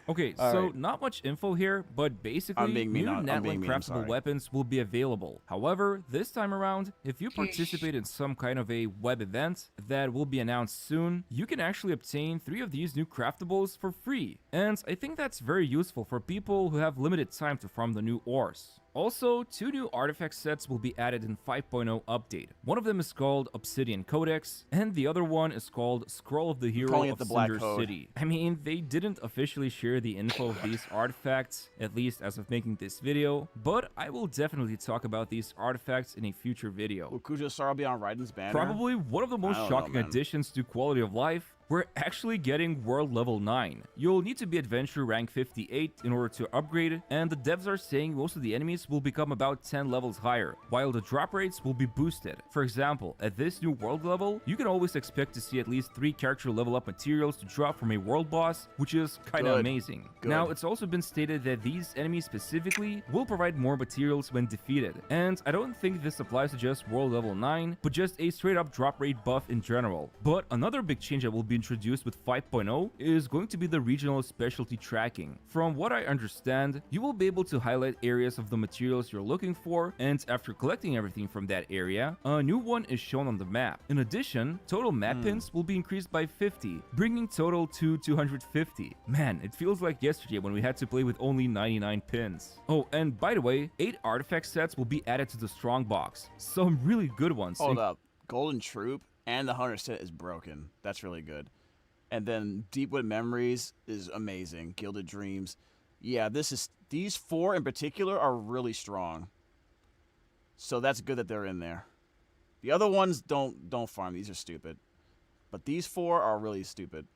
Speaker 6: Okay,
Speaker 1: All
Speaker 6: so
Speaker 1: right.
Speaker 6: not much info here, but basically,
Speaker 1: I'm being mean,
Speaker 6: new
Speaker 1: I'm
Speaker 6: Natlan
Speaker 1: being mean, I'm
Speaker 6: craftable
Speaker 1: sorry.
Speaker 6: weapons will be available. However, this time around, if you participate in some kind of a web event that will be announced soon, you can actually obtain 3 of these new craftables for free. And I think that's very useful for people who have limited time to farm the new ores. Also, 2 new artifact sets will be added in 5.0 update. One of them is called Obsidian Codex, and the other one is called Scroll of the Hero
Speaker 1: calling it
Speaker 6: of
Speaker 1: the Black
Speaker 6: Cinder
Speaker 1: Code.
Speaker 6: City. I mean, they didn't officially share the info of these artifacts, at least as of making this video, but I will definitely talk about these artifacts in a future video.
Speaker 1: Will Kujo Star be on Raiden's banner?
Speaker 6: Probably one of the most
Speaker 1: I don't know,
Speaker 6: shocking
Speaker 1: man.
Speaker 6: additions to quality of life. We're actually getting world level 9. You'll need to be adventure rank 58 in order to upgrade, and the devs are saying most of the enemies will become about 10 levels higher, while the drop rates will be boosted. For example, at this new world level, you can always expect to see at least 3 character level up materials to drop from a world boss, which is kinda
Speaker 1: Good.
Speaker 6: amazing.
Speaker 1: Good.
Speaker 6: Now, it's also been stated that these enemies specifically will provide more materials when defeated, and I don't think this applies to just world level 9, but just a straight up drop rate buff in general. But another big change that will be introduced with 5.0 is going to be the regional specialty tracking. From what I understand, you will be able to highlight areas of the materials you're looking for, and after collecting everything from that area, a new one is shown on the map. In addition, total map pins will be increased by 50, bringing total to 250. Man, it feels like yesterday when we had to play with only 99 pins. Oh, and by the way, 8 artifact sets will be added to the strong box. Some really good ones.
Speaker 1: Hold up. Golden Troop and the Hunter set is broken. That's really good. And then Deepwood Memories is amazing. Gilded Dreams. Yeah, these 4 in particular are really strong. So that's good that they're in there. The other ones don't farm. These are stupid. But these 4 are really stupid.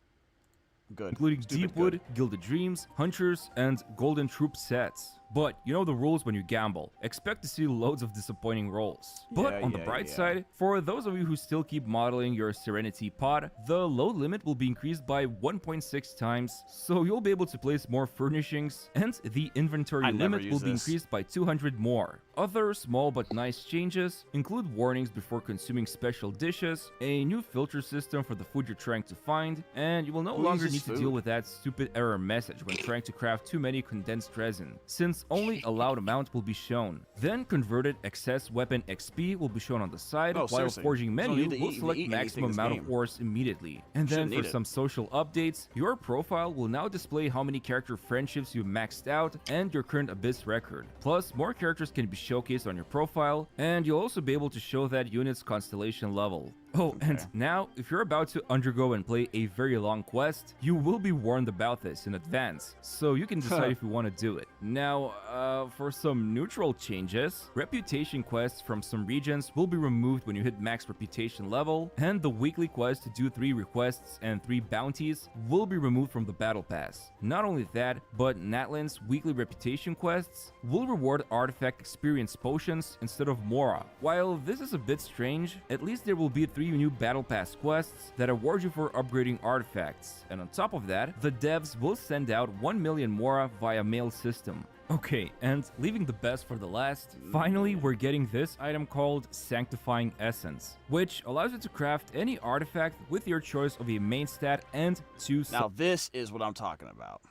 Speaker 1: Good.
Speaker 6: Including
Speaker 1: Stupid
Speaker 6: Deepwood,
Speaker 1: good.
Speaker 6: Gilded Dreams, Hunters, and Golden Troop sets. But you know the rules when you gamble. Expect to see loads of disappointing rolls. But on the bright side, for those of you who still keep modeling your Serenity pod, the load limit will be increased by 1.6 times, so you'll be able to place more furnishings, and the inventory limit will be increased by 200 more. Other small but nice changes include warnings before consuming special dishes, a new filter system for the food you're trying to find, and you will no longer need to deal with that stupid error message when trying to craft too many condensed resin, since only a loud amount will be shown. Then converted excess weapon XP will be shown on the side, while forging menu will select maximum amount of ores immediately. And then for some social updates, your profile will now display how many character friendships you maxed out and your current Abyss record. Plus, more characters can be showcased on your profile, and you'll also be able to show that unit's constellation level. Oh, and now, if you're about to undergo and play a very long quest, you will be warned about this in advance, so you can decide if you want to do it. Now, for some neutral changes, reputation quests from some regions will be removed when you hit max reputation level, and the weekly quest to do 3 requests and 3 bounties will be removed from the battle pass. Not only that, but Natlan's weekly reputation quests will reward artifact experience potions instead of Mora. While this is a bit strange, at least there will be 3 new battle pass quests that award you for upgrading artifacts, and on top of that, the devs will send out 1 million Mora via mail system. Okay, and leaving the best for the last, finally we're getting this item called Sanctifying Essence, which allows you to craft any artifact with your choice of a main stat and 2
Speaker 1: Now this is what I'm talking about.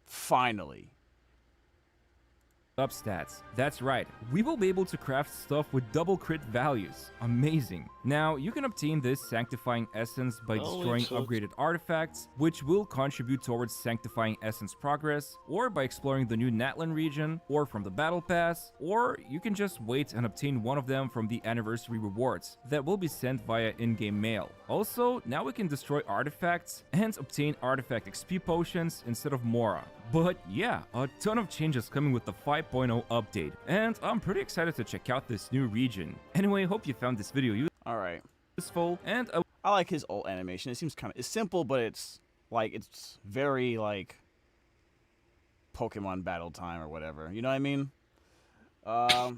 Speaker 1: Finally.
Speaker 6: Substats. That's right, we will be able to craft stuff with double crit values. Amazing. Now, you can obtain this Sanctifying Essence by destroying upgraded artifacts, which will contribute towards Sanctifying Essence progress, or by exploring the new Natlan region, or from the Battle Pass, or you can just wait and obtain one of them from the anniversary rewards that will be sent via in-game mail. Also, now we can destroy artifacts and obtain artifact XP potions instead of Mora. But yeah, a ton of changes coming with the 5.0 update, and I'm pretty excited to check out this new region. Anyway, hope you found this video useful, and
Speaker 1: I like his ult animation. It seems it's simple, but it's very like Pokemon battle time or whatever. You know what I mean? But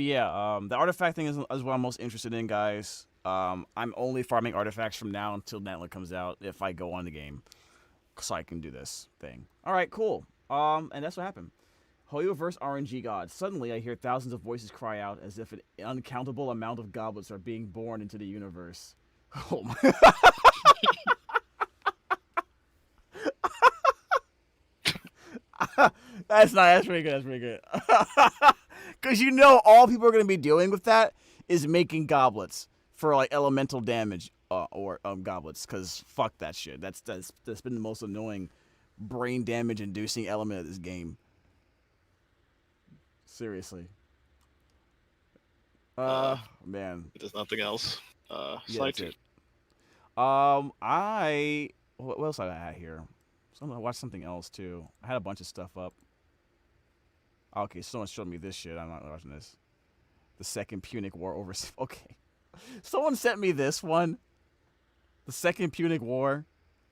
Speaker 1: yeah, the artifact thing is what I'm most interested in, guys. I'm only farming artifacts from now until Natlan comes out if I go on the game, so I can do this thing. All right, cool. And that's what happened. Hoyoverse RNG gods. Suddenly, I hear thousands of voices cry out as if an uncountable amount of goblets are being born into the universe. Oh my. That's pretty good. That's pretty good. Because you know all people are going to be doing with that is making goblets for like elemental damage or goblets. Because fuck that shit. That's been the most annoying brain damage inducing element of this game. Seriously. Man.
Speaker 10: There's nothing else.
Speaker 1: Yeah, that's it. What else I had here? I watched something else too. I had a bunch of stuff up. Okay, someone showed me this shit. I'm not watching this. The Second Punic War over. Okay, someone sent me this one. The Second Punic War.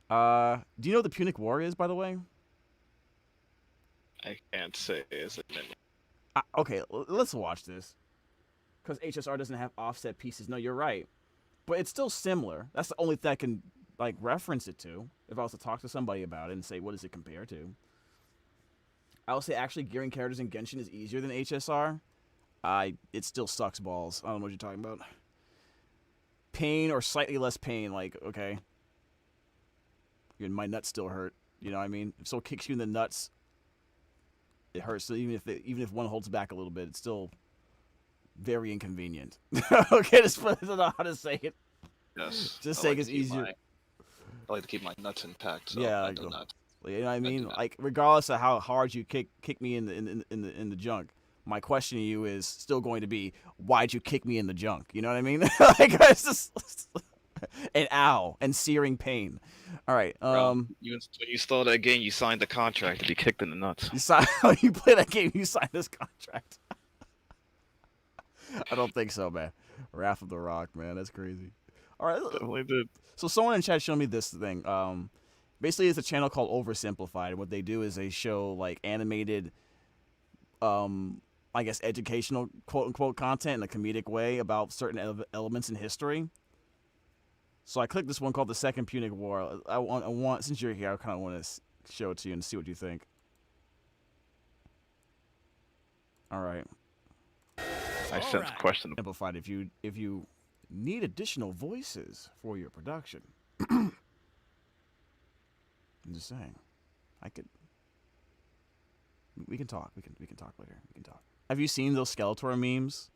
Speaker 1: Do you know what the Punic War is, by the way?
Speaker 10: I can't say. Is it?
Speaker 1: Okay, let's watch this. Because HSR doesn't have offset pieces. No, you're right. But it's still similar. That's the only thing I can like reference it to. If I was to talk to somebody about it and say, what does it compare to? I would say actually gearing characters in Genshin is easier than HSR. It still sucks balls. I don't know what you're talking about. Pain or slightly less pain, like, okay. My nuts still hurt. You know what I mean? If someone kicks you in the nuts, it hurts. So even if one holds back a little bit, it's still very inconvenient. Okay, I don't know how to say it.
Speaker 10: Yes.
Speaker 1: Just saying it's easier.
Speaker 10: I like to keep my nuts intact. So
Speaker 1: yeah, you know what I mean. Like regardless of how hard you kick me in the junk, my question to you is still going to be, why'd you kick me in the junk? You know what I mean? Like it's just an ow and searing pain. All right.
Speaker 10: When you stole that game, you signed the contract to be kicked in the nuts.
Speaker 1: You play that game, you signed this contract. I don't think so, man. Wrath of the Rock, man. That's crazy. All right.
Speaker 10: Definitely did.
Speaker 1: So someone in chat showed me this thing. Basically, it's a channel called Oversimplified. And what they do is they show like animated, I guess, educational quote unquote content in a comedic way about certain elements in history. So I clicked this one called The Second Punic War. I want since you're here, I kind of want to show it to you and see what you think. All right.
Speaker 10: I sense question.
Speaker 1: Simplified. If you need additional voices for your production, I'm just saying, we can talk. We can talk later. We can talk. Have you seen those Skeletor memes,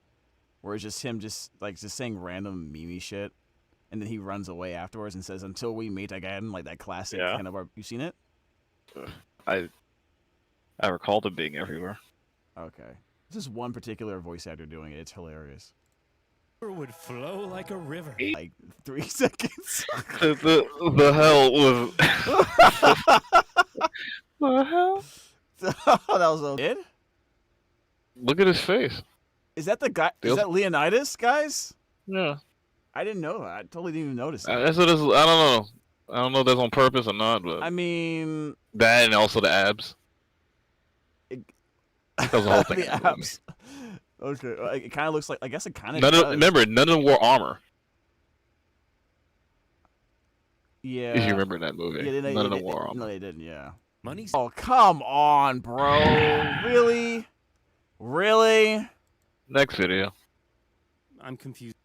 Speaker 1: where it's just him just saying random memey shit, and then he runs away afterwards and says, "Until we meet again," like that classic kind of. You seen it?
Speaker 10: I recalled it being everywhere.
Speaker 1: Okay. This is one particular voice actor doing it. It's hilarious.
Speaker 12: Would flow like a river.
Speaker 1: Like 3 seconds.
Speaker 10: the hell was. The hell?
Speaker 1: That was a kid?
Speaker 10: Look at his face.
Speaker 1: Is that the guy? Is that Leonidas, guys?
Speaker 10: Yeah.
Speaker 1: I didn't know that. I totally didn't even notice that.
Speaker 10: That's what it is. I don't know. I don't know if that's on purpose or not, but
Speaker 1: I mean
Speaker 10: that and also the abs. That was the whole thing.
Speaker 1: The abs. Okay, it kind of looks like. I guess it kind of.
Speaker 10: Remember, none of them wore armor.
Speaker 1: Yeah.
Speaker 10: If you remember that movie,
Speaker 1: yeah,
Speaker 10: none of them wore armor.
Speaker 1: No, they didn't. Yeah. Money's. Oh, come on, bro. Really? Really?
Speaker 10: Next video.
Speaker 12: I'm confused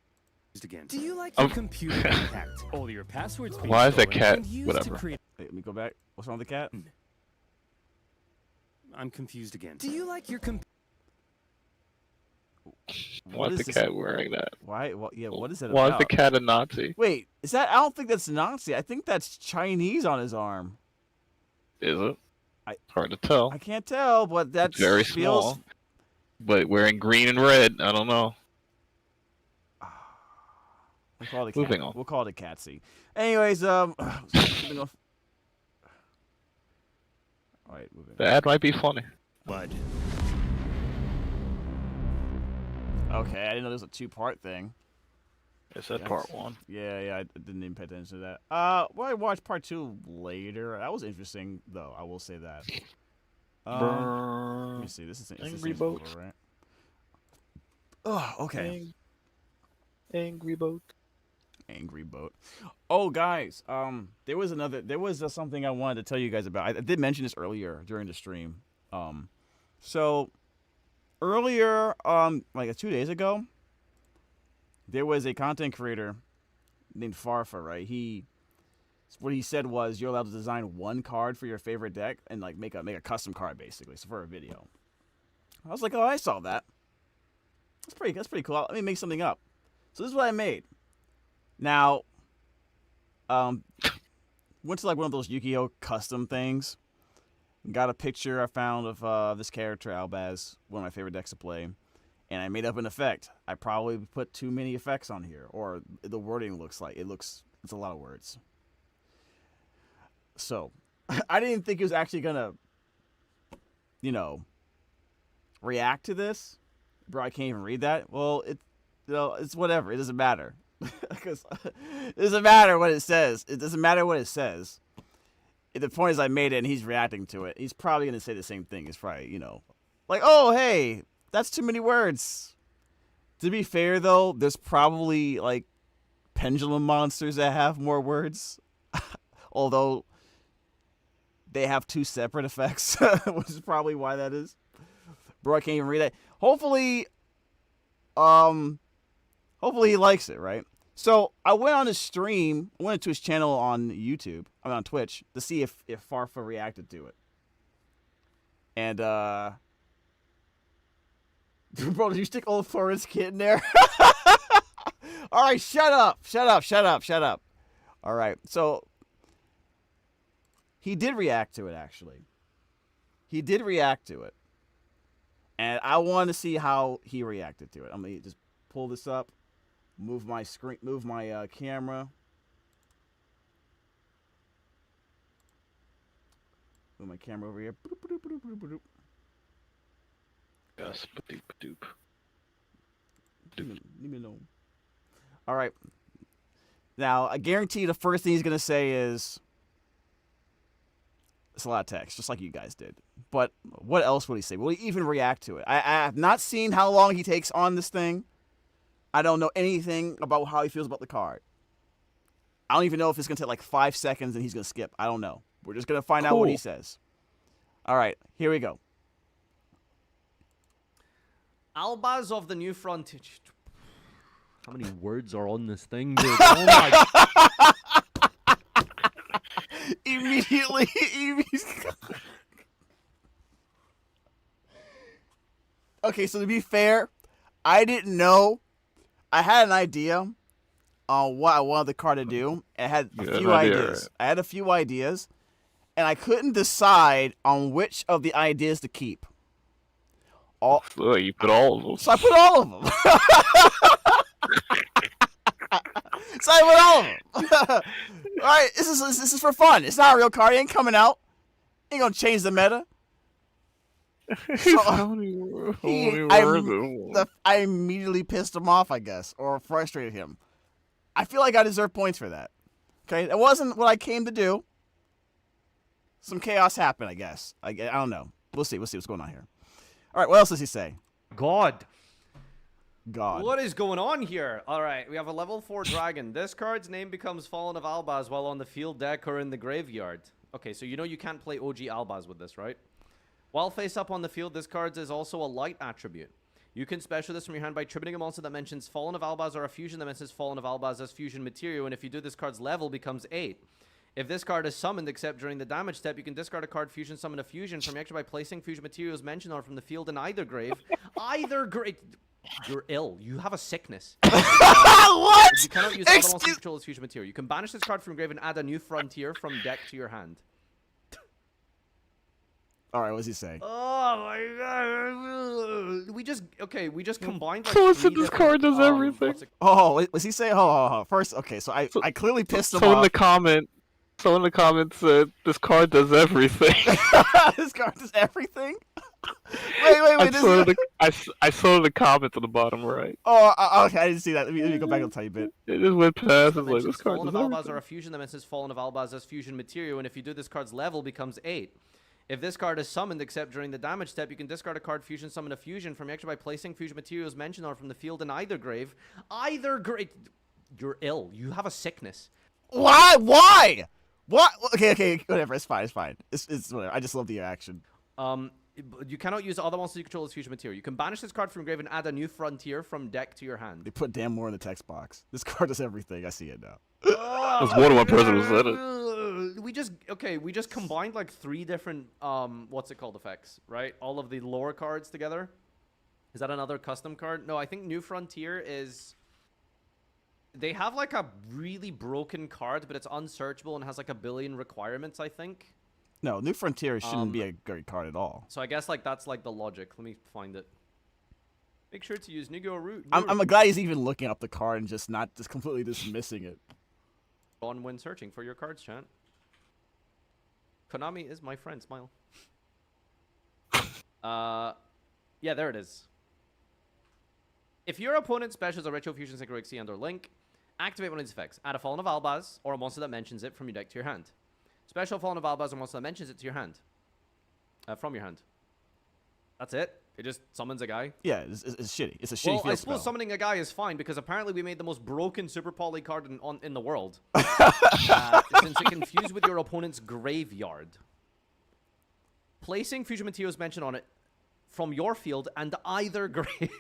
Speaker 12: again. Do you like your computer hacked? All your passwords.
Speaker 10: Why is that cat? Whatever.
Speaker 1: Wait, let me go back. What's wrong with the cat?
Speaker 12: I'm confused again. Do you like your computer?
Speaker 10: Why is the cat wearing that?
Speaker 1: Why? Well, yeah. What is it
Speaker 10: Why
Speaker 1: about?
Speaker 10: is the cat a Nazi?
Speaker 1: Wait, is that? I don't think that's Nazi. I think that's Chinese on his arm.
Speaker 10: Is it? Hard to tell.
Speaker 1: I can't tell, but that's
Speaker 10: very small. But wearing green and red, I don't know.
Speaker 1: We'll call it
Speaker 10: Moving on.
Speaker 1: We'll call it Catsy. Anyways, moving on. All right, moving.
Speaker 10: The ad might be funny.
Speaker 12: Bud.
Speaker 1: Okay, I didn't know there was a 2-part thing.
Speaker 10: Is that part 1?
Speaker 1: Yeah, I didn't even pay attention to that. Well, I watched part 2 later. That was interesting, though. I will say that. Let me see. This is
Speaker 10: Angry Boat,
Speaker 1: cool, right? Oh, okay.
Speaker 10: Angry Boat.
Speaker 1: Angry Boat. Oh, guys. There was something I wanted to tell you guys about. I did mention this earlier during the stream. So earlier, like 2 days ago, there was a content creator named Farfa, right? What he said was you're allowed to design one card for your favorite deck and like make a custom card basically, so for a video. I was like, oh, I saw that. That's pretty cool. Let me make something up. So this is what I made. Now, went to like one of those Yu-Gi-Oh custom things. Got a picture I found of this character Albaz, one of my favorite decks to play. And I made up an effect. I probably put too many effects on here, or the wording looks like it's a lot of words. So, I didn't think it was actually gonna, react to this. Bro, I can't even read that. Well, it's whatever. It doesn't matter. Because it doesn't matter what it says. It doesn't matter what it says. The point is I made it and he's reacting to it. He's probably gonna say the same thing. It's probably, like, oh, hey, that's too many words. To be fair, though, there's probably, like, pendulum monsters that have more words. Although they have 2 separate effects, which is probably why that is. Bro, I can't even read that. Hopefully he likes it, right? So I went on his stream, went to his channel on YouTube, on Twitch, to see if Farfa reacted to it. And, bro, did you stick old Florence Kid in there? All right, shut up. All right, so he did react to it, actually. He did react to it. And I want to see how he reacted to it. I'm going to just pull this up, move my screen, move my camera. Move my camera over here.
Speaker 10: Yes, ba-doop.
Speaker 1: Leave me alone. All right. Now, I guarantee the first thing he's going to say is, It's a lot of text, just like you guys did. But what else would he say? Will he even react to it? I have not seen how long he takes on this thing. I don't know anything about how he feels about the card. I don't even know if it's going to take like 5 seconds and he's going to skip. I don't know. We're just going to find out what he says. All right, here we go.
Speaker 11: Albaz of the New Frontier. How many words are on this thing, dude? Oh my God.
Speaker 1: Immediately. Okay, so to be fair, I didn't know. I had an idea on what I wanted the card to do. I had a few ideas. I had a few ideas, and I couldn't decide on which of the ideas to keep.
Speaker 10: So you put all of them.
Speaker 1: So I put all of them. All right, this is for fun. It's not a real card. It ain't coming out. Ain't gonna change the meta. So, I immediately pissed him off, I guess, or frustrated him. I feel like I deserve points for that. Okay, that wasn't what I came to do. Some chaos happened, I guess. I don't know. We'll see what's going on here. All right, what else does he say?
Speaker 11: God.
Speaker 1: What
Speaker 11: is going on here? All right, we have a level 4 dragon. This card's name becomes Fallen of Albaz while on the field deck or in the graveyard. Okay, so you know you can't play OG Albaz with this, right? While face up on the field, this card is also a light attribute. You can special this from your hand by tributing a monster that mentions Fallen of Albaz or a fusion that mentions Fallen of Albaz as fusion material, and if you do, this card's level becomes 8. If this card is summoned except during the damage step, you can discard a card, fusion, summon a fusion from your action by placing fusion materials mentioned or from the field in either grave. You're ill. You have a sickness.
Speaker 1: What?
Speaker 11: You cannot use other monsters to control as fusion material. You can banish this card from grave and add a new frontier from deck to your hand.
Speaker 1: All right, what does he say?
Speaker 11: Oh my god. We just combined like
Speaker 10: This card does everything.
Speaker 1: Oh, was he saying? Oh, first, okay, so I clearly pissed him off.
Speaker 10: Someone in the comments said, this card does everything.
Speaker 1: This card does everything? Wait.
Speaker 10: I saw the comments on the bottom right.
Speaker 1: Oh, okay, I didn't see that. Let me go back a tiny bit.
Speaker 10: It just went past. It's like, this card
Speaker 11: Fallen
Speaker 10: does
Speaker 11: of Albaz
Speaker 10: everything.
Speaker 11: or a fusion that mentions Fallen of Albaz as fusion material, and if you do, this card's level becomes 8. If this card is summoned except during the damage step, you can discard a card, fusion, summon a fusion from your action by placing fusion materials mentioned or from the field in either grave. You're ill. You have a sickness.
Speaker 1: Why? What? Okay, whatever. It's fine. It's whatever. I just love the action.
Speaker 11: You cannot use other monsters you control as fusion material. You can banish this card from grave and add a new frontier from deck to your hand.
Speaker 1: They put damn more in the text box. This card does everything. I see it now.
Speaker 10: There's more than one person who said it.
Speaker 11: We just combined like 3 different effects, right? All of the lore cards together. Is that another custom card? No, I think New Frontier is... They have like a really broken card, but it's unsearchable and has like a billion requirements, I think.
Speaker 1: No, New Frontier shouldn't be a great card at all.
Speaker 11: So I guess like that's like the logic. Let me find it. Make sure to use yugioh root.
Speaker 1: I'm a guy who's even looking up the card and just completely dismissing it.
Speaker 11: On when searching for your cards, chat. Konami is my friend. Smile. Yeah, there it is. If your opponent specials a Retro Fusion Synchro XC and or Link, activate one of these effects. Add a Fallen of Albaz or a monster that mentions it from your deck to your hand. Special Fallen of Albaz or a monster that mentions it to your hand. From your hand. That's it. It just summons a guy.
Speaker 1: Yeah, it's shitty. It's a shitty field
Speaker 11: I suppose
Speaker 1: spell.
Speaker 11: summoning a guy is fine because apparently we made the most broken Super Poly card in the world. Since it can fuse with your opponent's graveyard. Placing fusion materials mentioned on it from your field and either grave.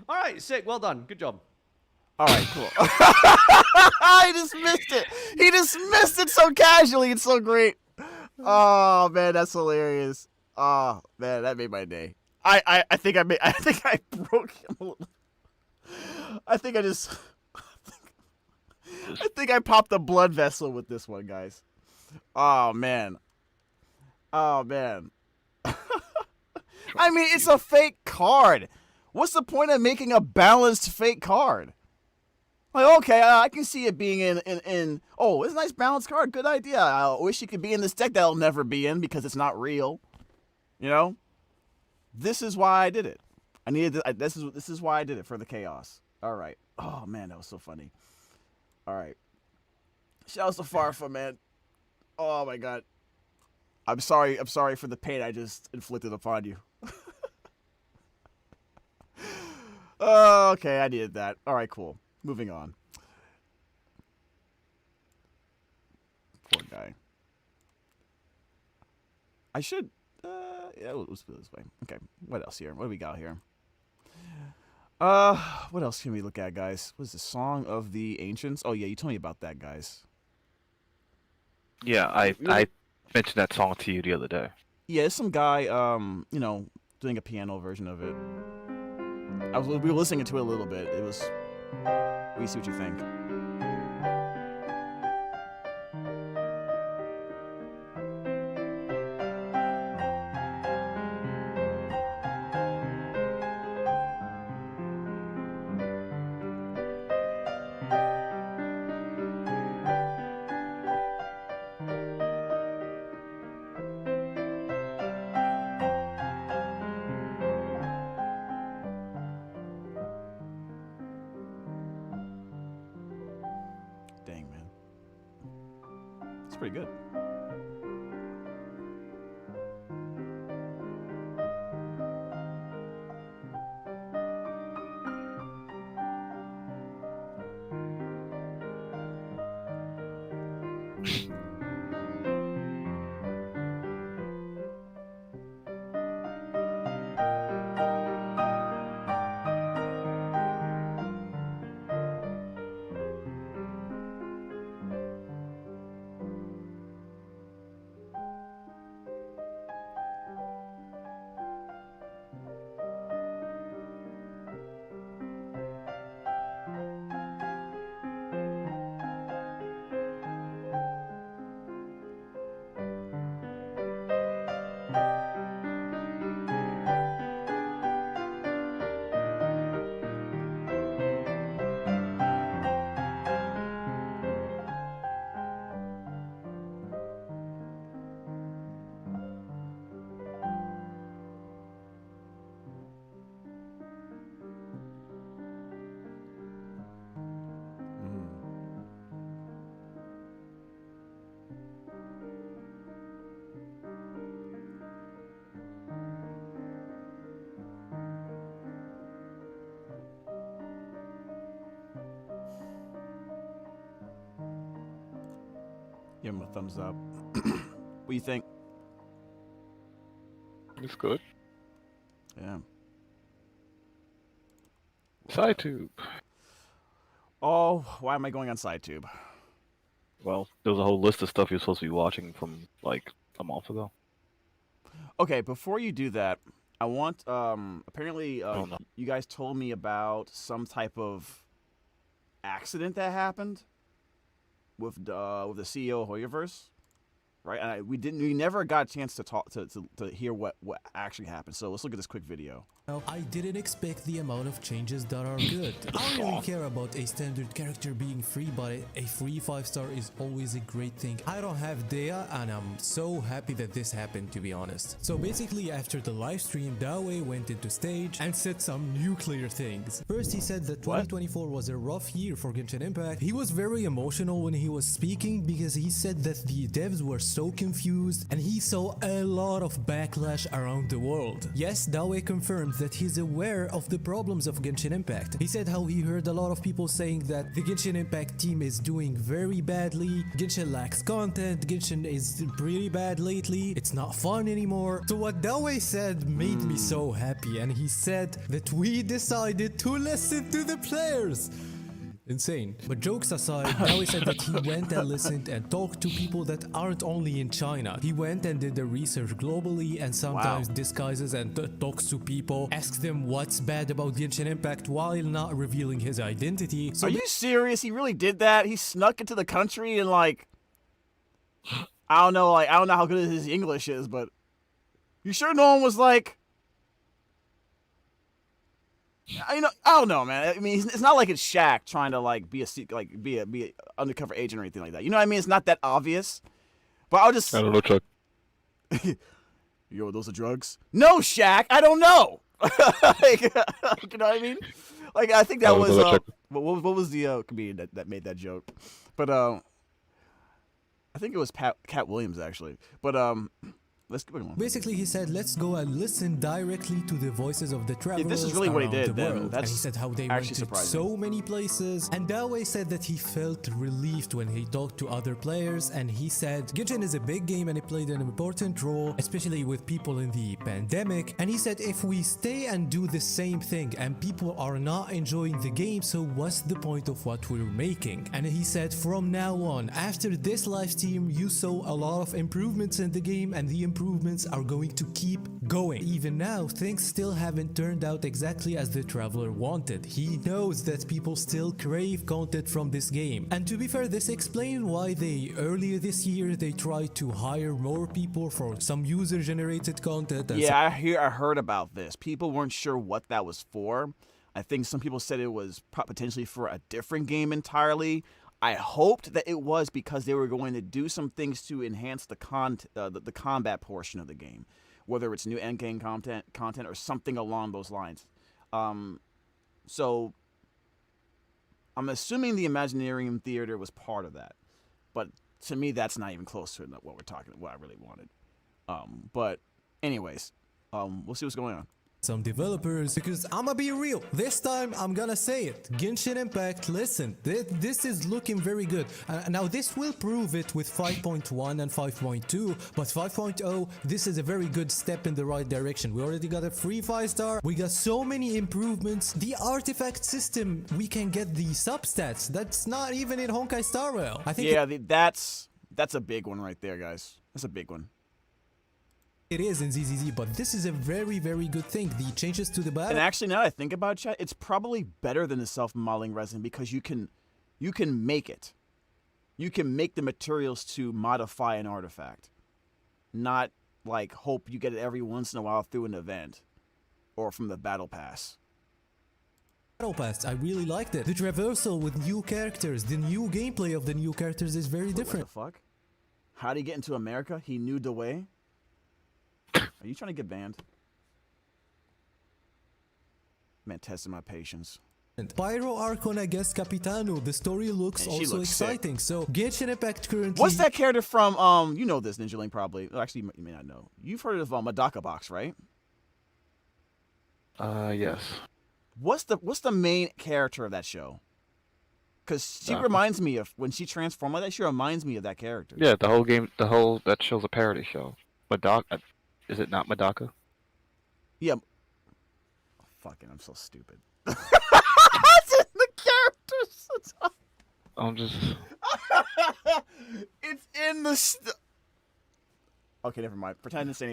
Speaker 11: All right, sick. Well done. Good job.
Speaker 1: All right, cool. He dismissed it. He dismissed it so casually. It's so great. Oh man, that's hilarious. Oh man, that made my day. I think I broke him a little. I think I popped the blood vessel with this one, guys. Oh man. I mean, it's a fake card. What's the point of making a balanced fake card? Like, okay, I can see it being in. Oh, it's a nice balanced card. Good idea. I wish it could be in this deck that'll never be in because it's not real. You know? This is why I did it. This is why I did it, for the chaos. All right. Oh, man, that was so funny. All right. Shout out to Farfa, man. Oh, my God. I'm sorry for the pain I just inflicted upon you. Okay, I needed that. All right, cool. Moving on. Poor guy. I should. Yeah, let's put it this way. Okay, what else here? What do we got here? What else can we look at, guys? What is the Song of the Ancients? Oh yeah, you told me about that, guys.
Speaker 10: Yeah, I mentioned that song to you the other day.
Speaker 1: Yeah, there's some guy, you know, doing a piano version of it. We were listening to it a little bit. It was. We see what you think. Dang, man. It's pretty good. Give him a thumbs up. What do you think?
Speaker 10: It's good.
Speaker 1: Yeah.
Speaker 10: SciTube.
Speaker 1: Oh, why am I going on SciTube?
Speaker 10: Well, there was a whole list of stuff you're supposed to be watching from like a month ago.
Speaker 1: Okay, before you do that, I want apparently you guys told me about some type of accident that happened with the CEO of Hoyoverse, right? And we never got a chance to talk to hear what actually happened. So let's look at this quick video.
Speaker 14: I didn't expect the amount of changes that are good. I don't really care about a standard character being free, but a free 5-star is always a great thing. I don't have Dea, and I'm so happy that this happened, to be honest. So basically, after the live stream, Dawei went into stage and said some nuclear things. First, he said that 2024 was a rough year for Genshin Impact. He was very emotional when he was speaking because he said that the devs were so confused and he saw a lot of backlash around the world. Yes, Dawei confirmed that he's aware of the problems of Genshin Impact. He said how he heard a lot of people saying that the Genshin Impact team is doing very badly, Genshin lacks content, Genshin is pretty bad lately, it's not fun anymore. So what Dawei said made me so happy, and he said that we decided to listen to the players. Insane. But jokes aside, Dawei said that he went and listened and talked to people that aren't only in China. He went and did the research globally and sometimes disguises and talks to people, asks them what's bad about Genshin Impact while not revealing his identity. So
Speaker 1: are you serious? He really did that? He snuck into the country and like, I don't know how good his English is, but you sure no one was like, I don't know, man. I mean, it's not like it's Shaq trying to like be a undercover agent or anything like that. You know what I mean? It's not that obvious. But I don't
Speaker 10: know, Chuck.
Speaker 1: Yo, those are drugs? No, Shaq. I don't know. Like, you know what I mean? Like, I think that was what was the comedian that made that joke? But I think it was Cat Williams actually, but let's keep going.
Speaker 14: Basically, he said, let's go and listen directly to the voices of the travelers
Speaker 1: this is really what he did,
Speaker 14: the
Speaker 1: then
Speaker 14: world. And he said how they went to so many places. And Dawei said that he felt relieved when he talked to other players. And he said, Genshin is a big game and it played an important role, especially with people in the pandemic. And he said, if we stay and do the same thing and people are not enjoying the game, so what's the point of what we're making? And he said, from now on, after this live stream, you saw a lot of improvements in the game, and the improvements are going to keep going. Even now, things still haven't turned out exactly as the traveler wanted. He knows that people still crave content from this game. And to be fair, this explains why earlier this year, they tried to hire more people for some user-generated content.
Speaker 1: Yeah, I heard about this. People weren't sure what that was for. I think some people said it was potentially for a different game entirely. I hoped that it was because they were going to do some things to enhance the combat portion of the game, whether it's new endgame content or something along those lines. So I'm assuming the Imaginarium Theater was part of that, but to me that's not even close to what I really wanted. But anyways, we'll see what's going on.
Speaker 14: Some developers, because I'ma be real, this time I'm gonna say it. Genshin Impact, listen, this is looking very good. Now this will prove it with 5.1 and 5.2, but 5.0, this is a very good step in the right direction. We already got a free 5-star, we got so many improvements. The artifact system, we can get the substats. That's not even in honkaistarrail. I think
Speaker 1: that's a big one right there, guys. That's a big one.
Speaker 14: It is in ZZZ, but this is a very, very good thing. The changes to the battle.
Speaker 1: And actually, now that I think about it, chat, it's probably better than the self-modeling resin because you can make it. You can make the materials to modify an artifact, not like hope you get it every once in a while through an event or from the battle pass.
Speaker 14: Battle Pass, I really liked it. The traversal with new characters, the new gameplay of the new characters is very different.
Speaker 1: What the fuck? How did he get into America? He knew the way. Are you trying to get banned? Man, testing my patience.
Speaker 14: Pyro Arcona Guest Capitano, the story looks also exciting. So Genshin Impact currently...
Speaker 1: What's that character from, you know this, Ninja Link, probably. Well, actually, you may not know. You've heard of Madaka Box, right?
Speaker 10: Yes.
Speaker 1: What's the main character of that show? Because she reminds me of, when she transformed like that, she reminds me of that character.
Speaker 10: Yeah, the whole game, that show's a parody show. Madaka, is it not Madaka?
Speaker 1: Yeah. Fucking, I'm so stupid. It's in the characters.
Speaker 10: I'm just...
Speaker 1: It's in the... Okay, never mind. Pretend I didn't say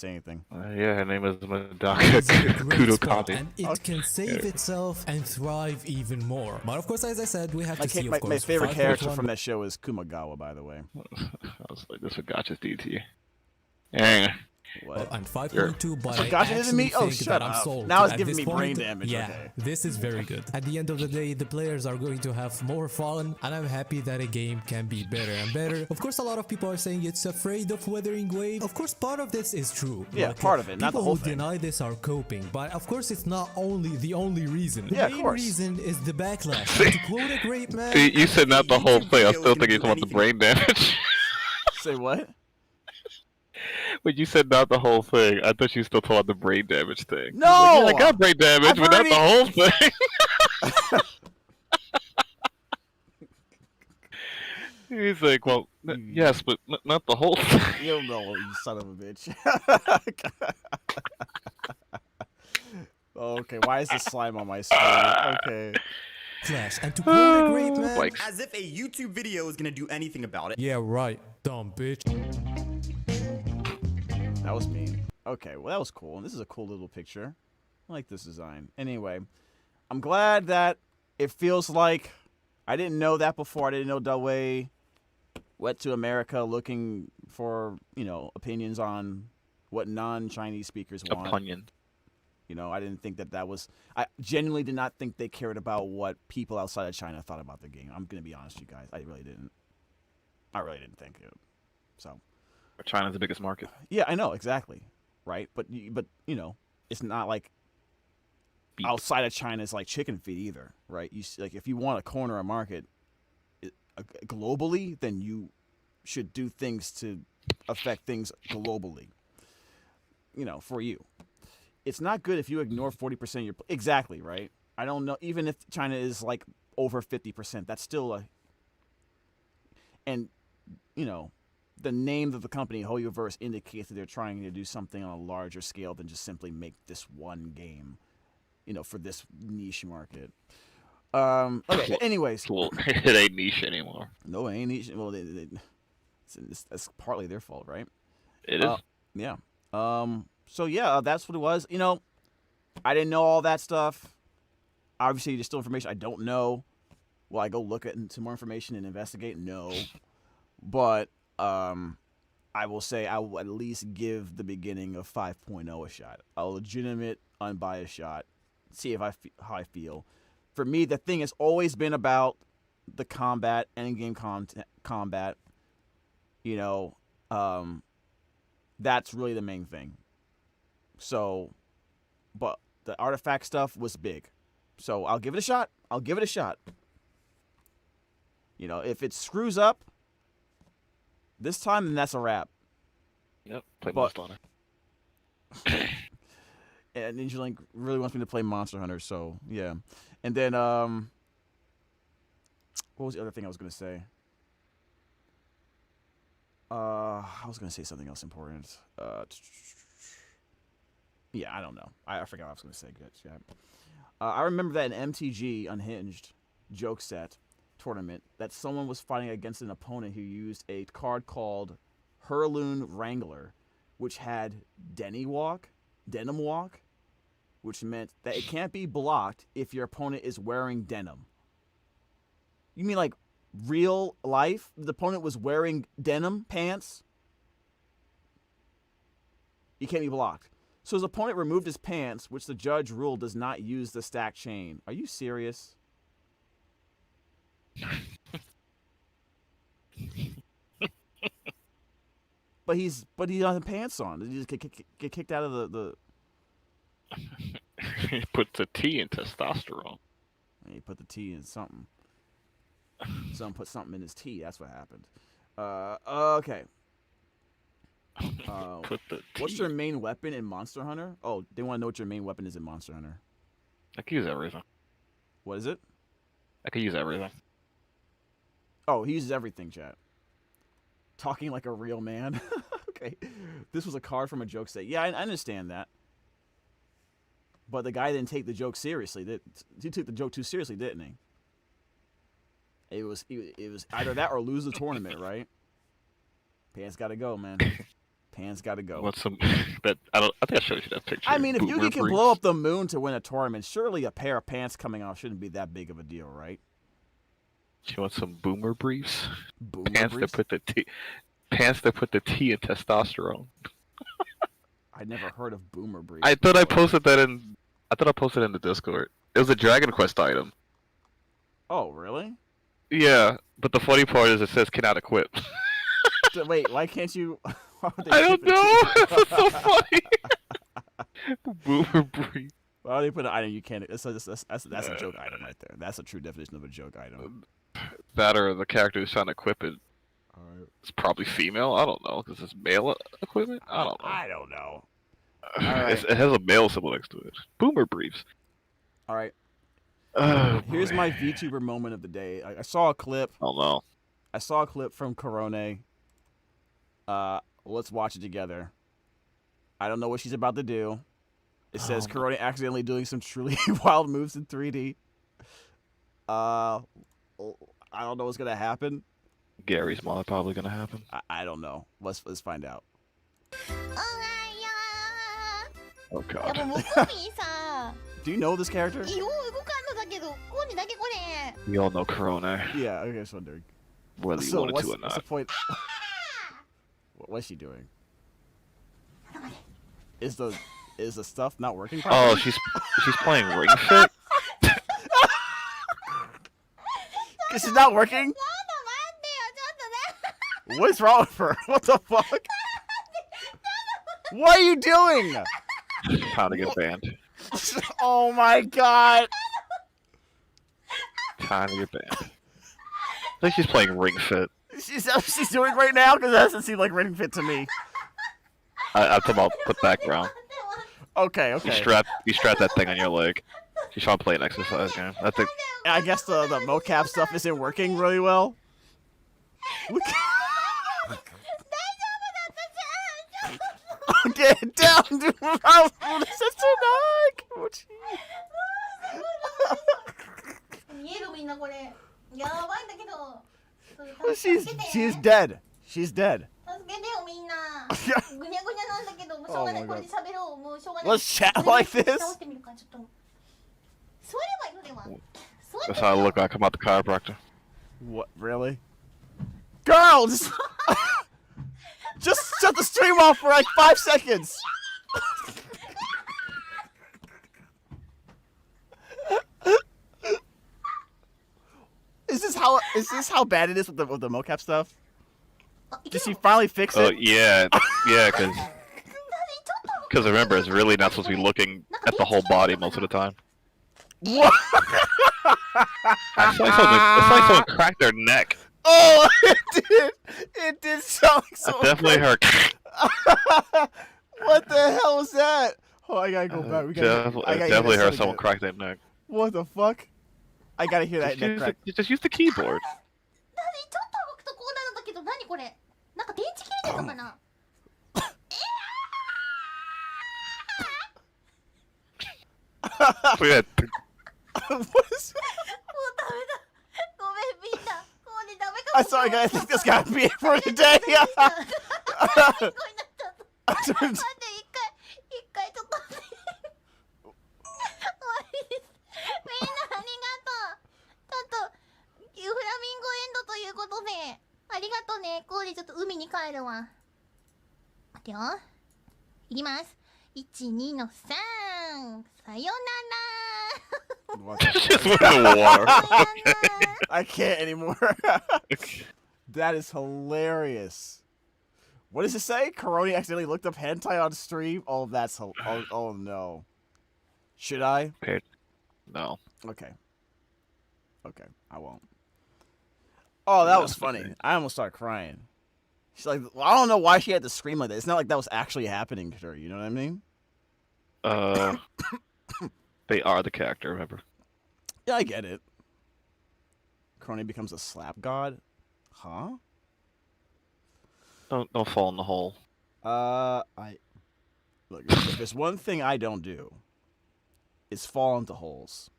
Speaker 1: anything.
Speaker 10: Yeah, her name is Madaka Kudokami.
Speaker 14: And it can save itself and thrive even more. But of course, as I said, we have to see, of course.
Speaker 1: My favorite character from that show is Kumagawa, by the way.
Speaker 10: I was like, this is what gotcha's do to you. Yeah.
Speaker 14: What? And 5.2, but I
Speaker 1: gotcha
Speaker 14: actually
Speaker 1: me?
Speaker 14: think that I'm sold.
Speaker 1: Now it's
Speaker 14: At
Speaker 1: giving
Speaker 14: this
Speaker 1: me brain
Speaker 14: point,
Speaker 1: damage.
Speaker 14: Yeah,
Speaker 1: okay.
Speaker 14: This is very good. At the end of the day, the players are going to have more fun, and I'm happy that a game can be better and better. Of course, a lot of people are saying it's afraid of Wuthering Wave. Of course, part of this is true.
Speaker 1: Yeah, part of it, not the whole thing.
Speaker 14: People who deny this are coping, but of course, it's not the only reason.
Speaker 1: Yeah,
Speaker 14: the main reason is the backlash. To quote a great man...
Speaker 10: See, you said not the whole thing. I still think you're talking about the brain damage.
Speaker 1: Say what?
Speaker 10: When you said not the whole thing, I thought you still talking about the brain damage thing.
Speaker 1: No!
Speaker 10: Like, yeah, I got brain damage, but not the whole thing. He's like, well, yes, but not the whole thing.
Speaker 1: You don't know, you son of a bitch. Okay, why is the slime on my screen? Okay.
Speaker 14: Flash, and to quote a great man...
Speaker 16: As if a YouTube video is gonna do anything about it.
Speaker 14: Yeah, right. Dumb bitch.
Speaker 1: That was mean. Okay, well that was cool. And this is a cool little picture. I like this design. Anyway, I'm glad that it feels like I didn't know that before. I didn't know Dawei went to America looking for, you know, opinions on what non-Chinese speakers want.
Speaker 10: Opinion.
Speaker 1: You know, I didn't think that was... I genuinely did not think they cared about what people outside of China thought about the game. I'm going to be honest with you guys. I really didn't. I really didn't think it. So...
Speaker 10: China's the biggest market.
Speaker 1: Yeah, I know, exactly. Right? But you know, it's not like outside of China is like chicken feed either, right? You like if you want to corner a market globally, then you should do things to affect things globally. You know, for you. It's not good if you ignore 40% of your... Exactly, right? I don't know. Even if China is like over 50%, that's still a... And, you know, the name of the company, Hoyoverse, indicates that they're trying to do something on a larger scale than just simply make this one game, you know, for this niche market. Okay, anyways.
Speaker 10: Well, it ain't niche anymore.
Speaker 1: No, it ain't niche. Well, that's partly their fault, right?
Speaker 10: It is.
Speaker 1: Yeah. So, yeah, that's what it was. You know, I didn't know all that stuff. Obviously, there's still information I don't know. Will I go look at some more information and investigate? No. But I will say I will at least give the beginning of 5.0 a shot. A legitimate, unbiased shot. See if how I feel. For me, the thing has always been about the combat, endgame combat. You know, that's really the main thing. So, but the artifact stuff was big. So I'll give it a shot. I'll give it a shot. You know, if it screws up this time, then that's a wrap.
Speaker 10: Yep, play Monster Hunter.
Speaker 1: And Ninja Link really wants me to play Monster Hunter, so yeah. And then, what was the other thing I was going to say? I was going to say something else important. Yeah, I don't know. I forgot what I was going to say. Good. Yeah. I remember that in MTG Unhinged joke set tournament that someone was fighting against an opponent who used a card called Heirloom Wrangler, which had Denim Walk, which meant that it can't be blocked if your opponent is wearing denim. You mean like real life? The opponent was wearing denim pants? You can't be blocked. So his opponent removed his pants, which the judge ruled does not use the stack chain. Are you serious? But he has pants on. Did he just get kicked out of the...
Speaker 10: He put the T in testosterone.
Speaker 1: He put the T in something. Someone put something in his tea. That's what happened. Okay. What's your main weapon in Monster Hunter? Oh, they want to know what your main weapon is in Monster Hunter.
Speaker 10: I can use everything.
Speaker 1: What is it?
Speaker 10: I can use everything.
Speaker 1: Oh, he uses everything, chat. Talking like a real man. Okay. This was a card from a joke set. Yeah, I understand that. But the guy didn't take the joke seriously. He took the joke too seriously, didn't he? It was either that or lose the tournament, right? Pants gotta go, man. Pants gotta go.
Speaker 10: What's some that I think I showed you that picture.
Speaker 1: I mean, if Yugi can blow up the moon to win a tournament, surely a pair of pants coming off shouldn't be that big of a deal, right?
Speaker 10: You want some boomer briefs?
Speaker 1: Boomer
Speaker 10: pants
Speaker 1: briefs?
Speaker 10: Pants that put the T in testosterone.
Speaker 1: I never heard of boomer briefs.
Speaker 10: I thought I posted in the Discord. It was a Dragon Quest item.
Speaker 1: Oh, really?
Speaker 10: Yeah, but the funny part is it says cannot equip.
Speaker 1: Wait, why can't you?
Speaker 10: I don't know. That's so funny. Boomer brief.
Speaker 1: Why do they put an item you can't? That's a joke item right there. That's a true definition of a joke item.
Speaker 10: That or the character who's trying to equip it. It's probably female. I don't know because it's male equipment. I don't know.
Speaker 1: I don't know.
Speaker 10: It has a male symbol next to it. Boomer briefs.
Speaker 1: All right.
Speaker 10: Oh,
Speaker 1: here's my VTuber moment of the day. I saw a clip.
Speaker 10: Oh no.
Speaker 1: I saw a clip from Korone. Let's watch it together. I don't know what she's about to do. It says Korone accidentally doing some truly wild moves in 3D. I don't know what's gonna happen.
Speaker 10: Gary's mom probably gonna happen.
Speaker 1: I don't know. Let's find out.
Speaker 10: Oh god.
Speaker 1: Do you know this character?
Speaker 10: We all know Corona.
Speaker 1: Yeah, okay, I was wondering.
Speaker 10: Whether you wanted to or not.
Speaker 1: What's the point? What's she doing? Is the stuff not working properly?
Speaker 10: Oh, she's playing Ring Fit?
Speaker 1: This is not working? What's wrong with her? What the fuck? What are you doing?
Speaker 10: Time to get banned.
Speaker 1: Oh my god.
Speaker 10: Time to get banned. I think she's playing Ring Fit.
Speaker 1: She's doing right now because that doesn't seem like writing fit to me.
Speaker 10: I'm talking about the background.
Speaker 1: Okay.
Speaker 10: You strap that thing on your leg. She's trying to play an exercise game.
Speaker 1: I guess the mocap stuff isn't working really well. Get down, dude. She's dead. She's dead. Oh my God. Let's chat like this.
Speaker 10: That's how I look when I come out the chiropractor.
Speaker 1: What? Really? Girl, just shut the stream off for like 5 seconds. Is this how bad it is with the mocap stuff? Did she finally fix it?
Speaker 10: Oh yeah, because remember, it's really not supposed to be looking at the whole body most of the time.
Speaker 1: What?
Speaker 10: It's like someone cracked their neck.
Speaker 1: Oh, it did sound so.
Speaker 10: Definitely hurt.
Speaker 1: What the hell was that? Oh, I gotta go back.
Speaker 10: Definitely heard someone crack their neck.
Speaker 1: What the fuck? I gotta hear that neck crack.
Speaker 10: Just use the keyboard.
Speaker 1: I'm sorry, guys. I think this gotta be it for today.
Speaker 10: Just went in the water.
Speaker 1: I can't anymore. That is hilarious. What does it say? Karoni accidentally looked up hentai on stream. Oh, that's oh no. Should I?
Speaker 10: No.
Speaker 1: Okay, I won't. Oh, that was funny. I almost started crying. She's like, well, I don't know why she had to scream like that. It's not like that was actually happening to her. You know what I mean?
Speaker 10: They are the character, remember?
Speaker 1: Yeah, I get it. Crony becomes a slap god? Huh?
Speaker 10: Don't fall in the hole.
Speaker 1: Look, if there's one thing I don't do, it's fall into holes.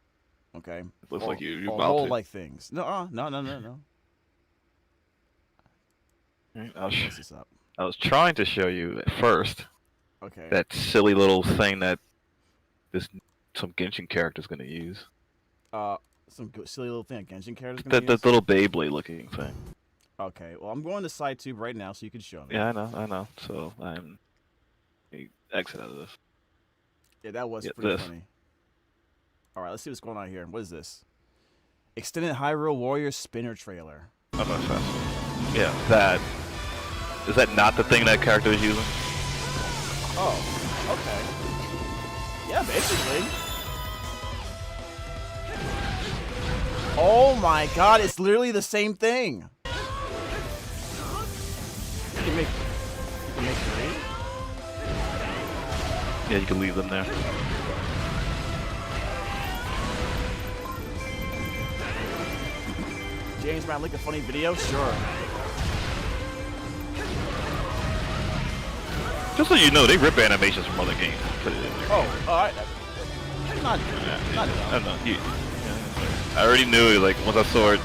Speaker 1: Okay?
Speaker 10: Looks like you
Speaker 1: hole like things. No.
Speaker 10: I was trying to show you at first.
Speaker 1: Okay.
Speaker 10: That silly little thing that some Genshin character's gonna use.
Speaker 1: Some silly little thing a Genshin character's gonna use?
Speaker 10: That little Beyblade looking thing.
Speaker 1: Okay, well I'm going to SciTube right now so you can show me.
Speaker 10: Yeah, I know. So I'm exit out of this.
Speaker 1: Yeah, that was pretty funny. Alright, let's see what's going on here. What is this? Extended Hyrule Warrior Spinner trailer.
Speaker 10: Yeah, that. Is that not the thing that character is using?
Speaker 1: Oh, okay. Yeah, basically. Oh my god, it's literally the same thing. You can make 3?
Speaker 10: Yeah, you can leave them there.
Speaker 1: James Brown, like a funny video? Sure.
Speaker 10: Just so you know, they rip animations from other games. Put it in there.
Speaker 1: Oh, alright. Not
Speaker 10: I don't know. I already knew, like, once I saw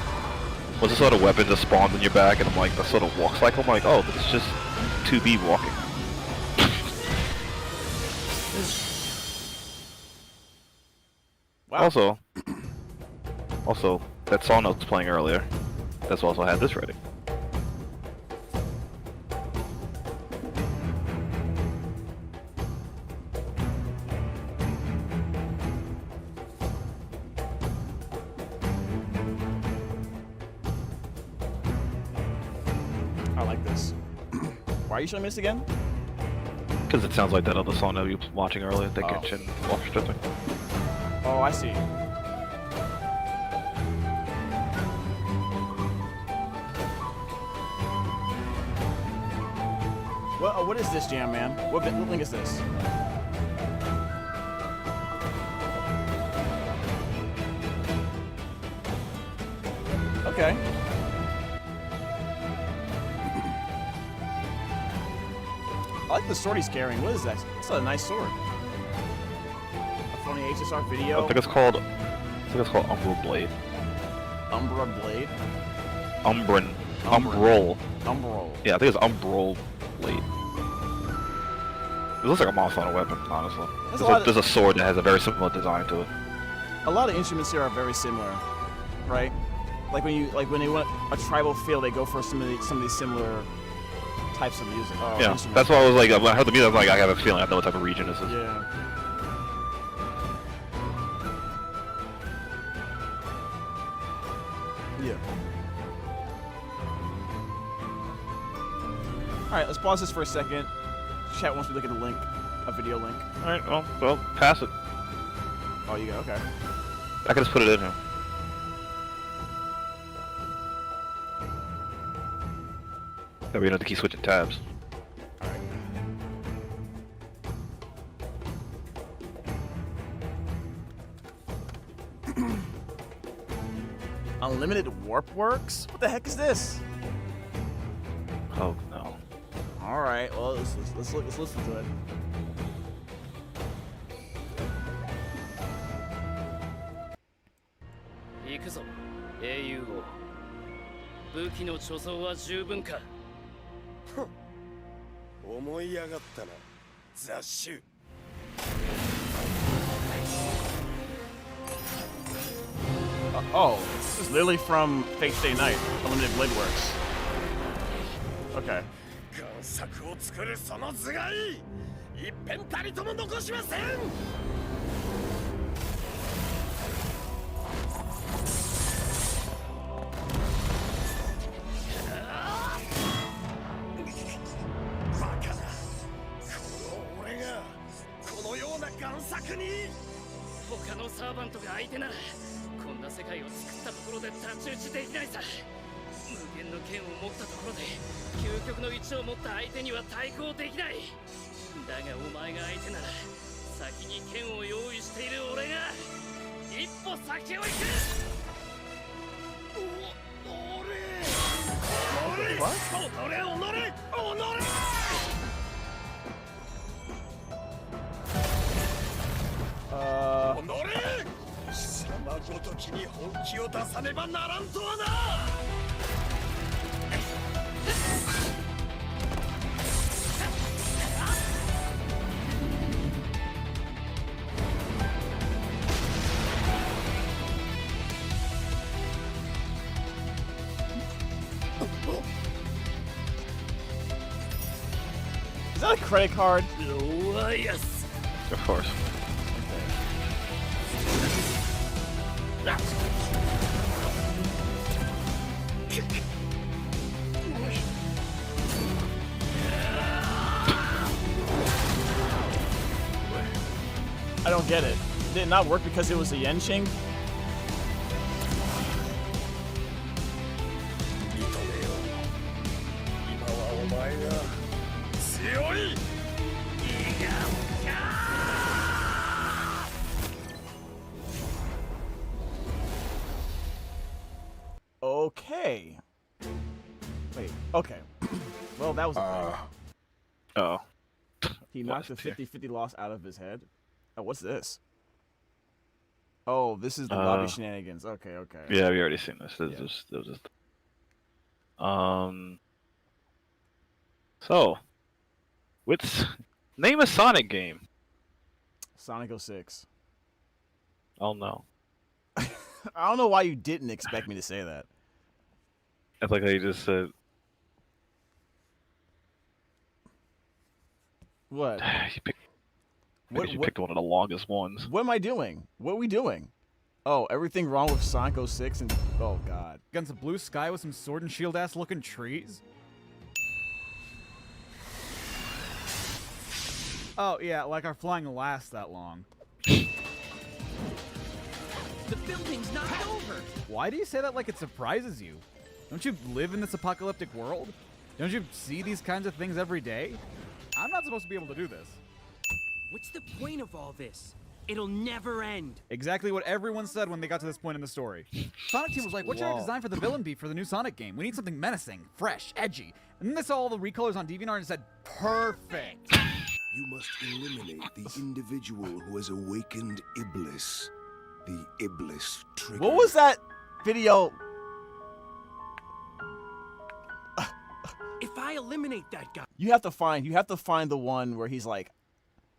Speaker 10: the weapon just spawned in your back, and I'm like, the sort of walk cycle, I'm like, oh, it's just 2B walking.
Speaker 1: Wow.
Speaker 10: Also, that song I was playing earlier, that's also had this ready.
Speaker 1: I like this. Why are you showing me this again?
Speaker 10: Because it sounds like that other song that we were watching earlier, that Genshin Orchestra.
Speaker 1: Oh, I see. What is this, Jam Man? What link is this? Okay. I like the sword he's carrying. What is that? That's a nice sword. A funny HSR video.
Speaker 10: I think it's called Umbral Blade.
Speaker 1: Umbra Blade?
Speaker 10: Umbral.
Speaker 1: Umbral.
Speaker 10: Yeah, I think it's Umbral Blade. It looks like a Monster Hunter weapon, honestly. There's a sword that has a very similar design to it.
Speaker 1: A lot of instruments here are very similar, right? Like when they want a tribal feel, they go for some of these similar types of music.
Speaker 10: Yeah, that's why I was like, when I heard the music, I was like, I have a feeling I know what type of region this is.
Speaker 1: Yeah. Yeah. Alright, let's pause this for a second. Chat wants me to look at a link, a video link.
Speaker 10: Alright, well, pass it.
Speaker 1: Oh, you go, okay.
Speaker 10: I can just put it in here. Yeah, we don't have to keep switching tabs.
Speaker 1: Unlimited warp works? What the heck is this?
Speaker 10: Oh no.
Speaker 1: All right. Well, let's listen to it. Oh, this is literally from Fate Stay Night. Unlimited Blade Works. Okay. Is that a credit card?
Speaker 10: Yes. Of course.
Speaker 1: I don't get it. Did it not work because it was a Yenching? Okay. Wait, okay. Well, that was a thing.
Speaker 10: Oh.
Speaker 1: He knocked the 50-50 loss out of his head. Oh, what's this? Oh, this is the lobby shenanigans. Okay, okay.
Speaker 10: Yeah, we already seen this. This was just. So, name a Sonic game.
Speaker 1: Sonic 06.
Speaker 10: Oh no.
Speaker 1: I don't know why you didn't expect me to say that.
Speaker 10: It's like how you just said.
Speaker 1: What?
Speaker 10: You picked one of the longest ones.
Speaker 1: What am I doing? What are we doing? Oh, everything wrong with Sonic 06 and oh god.
Speaker 2: Against a blue sky with some sword and shield ass looking trees? Oh yeah, like our flying lasts that long.
Speaker 20: The building's knocked over.
Speaker 2: Why do you say that like it surprises you? Don't you live in this apocalyptic world? Don't you see these kinds of things every day? I'm not supposed to be able to do this.
Speaker 3: What's the point of all this? It'll never end.
Speaker 2: Exactly what everyone said when they got to this point in the story. Sonic Team was like, what's your design for the villain be for the new Sonic game? We need something menacing, fresh, edgy. And then they saw all the recolors on DeviantArt and said, perfect.
Speaker 20: You must eliminate the individual who has awakened Iblis. The Iblis trigger.
Speaker 1: What was that video?
Speaker 3: If I eliminate that guy,
Speaker 1: You have to find the one where he's like,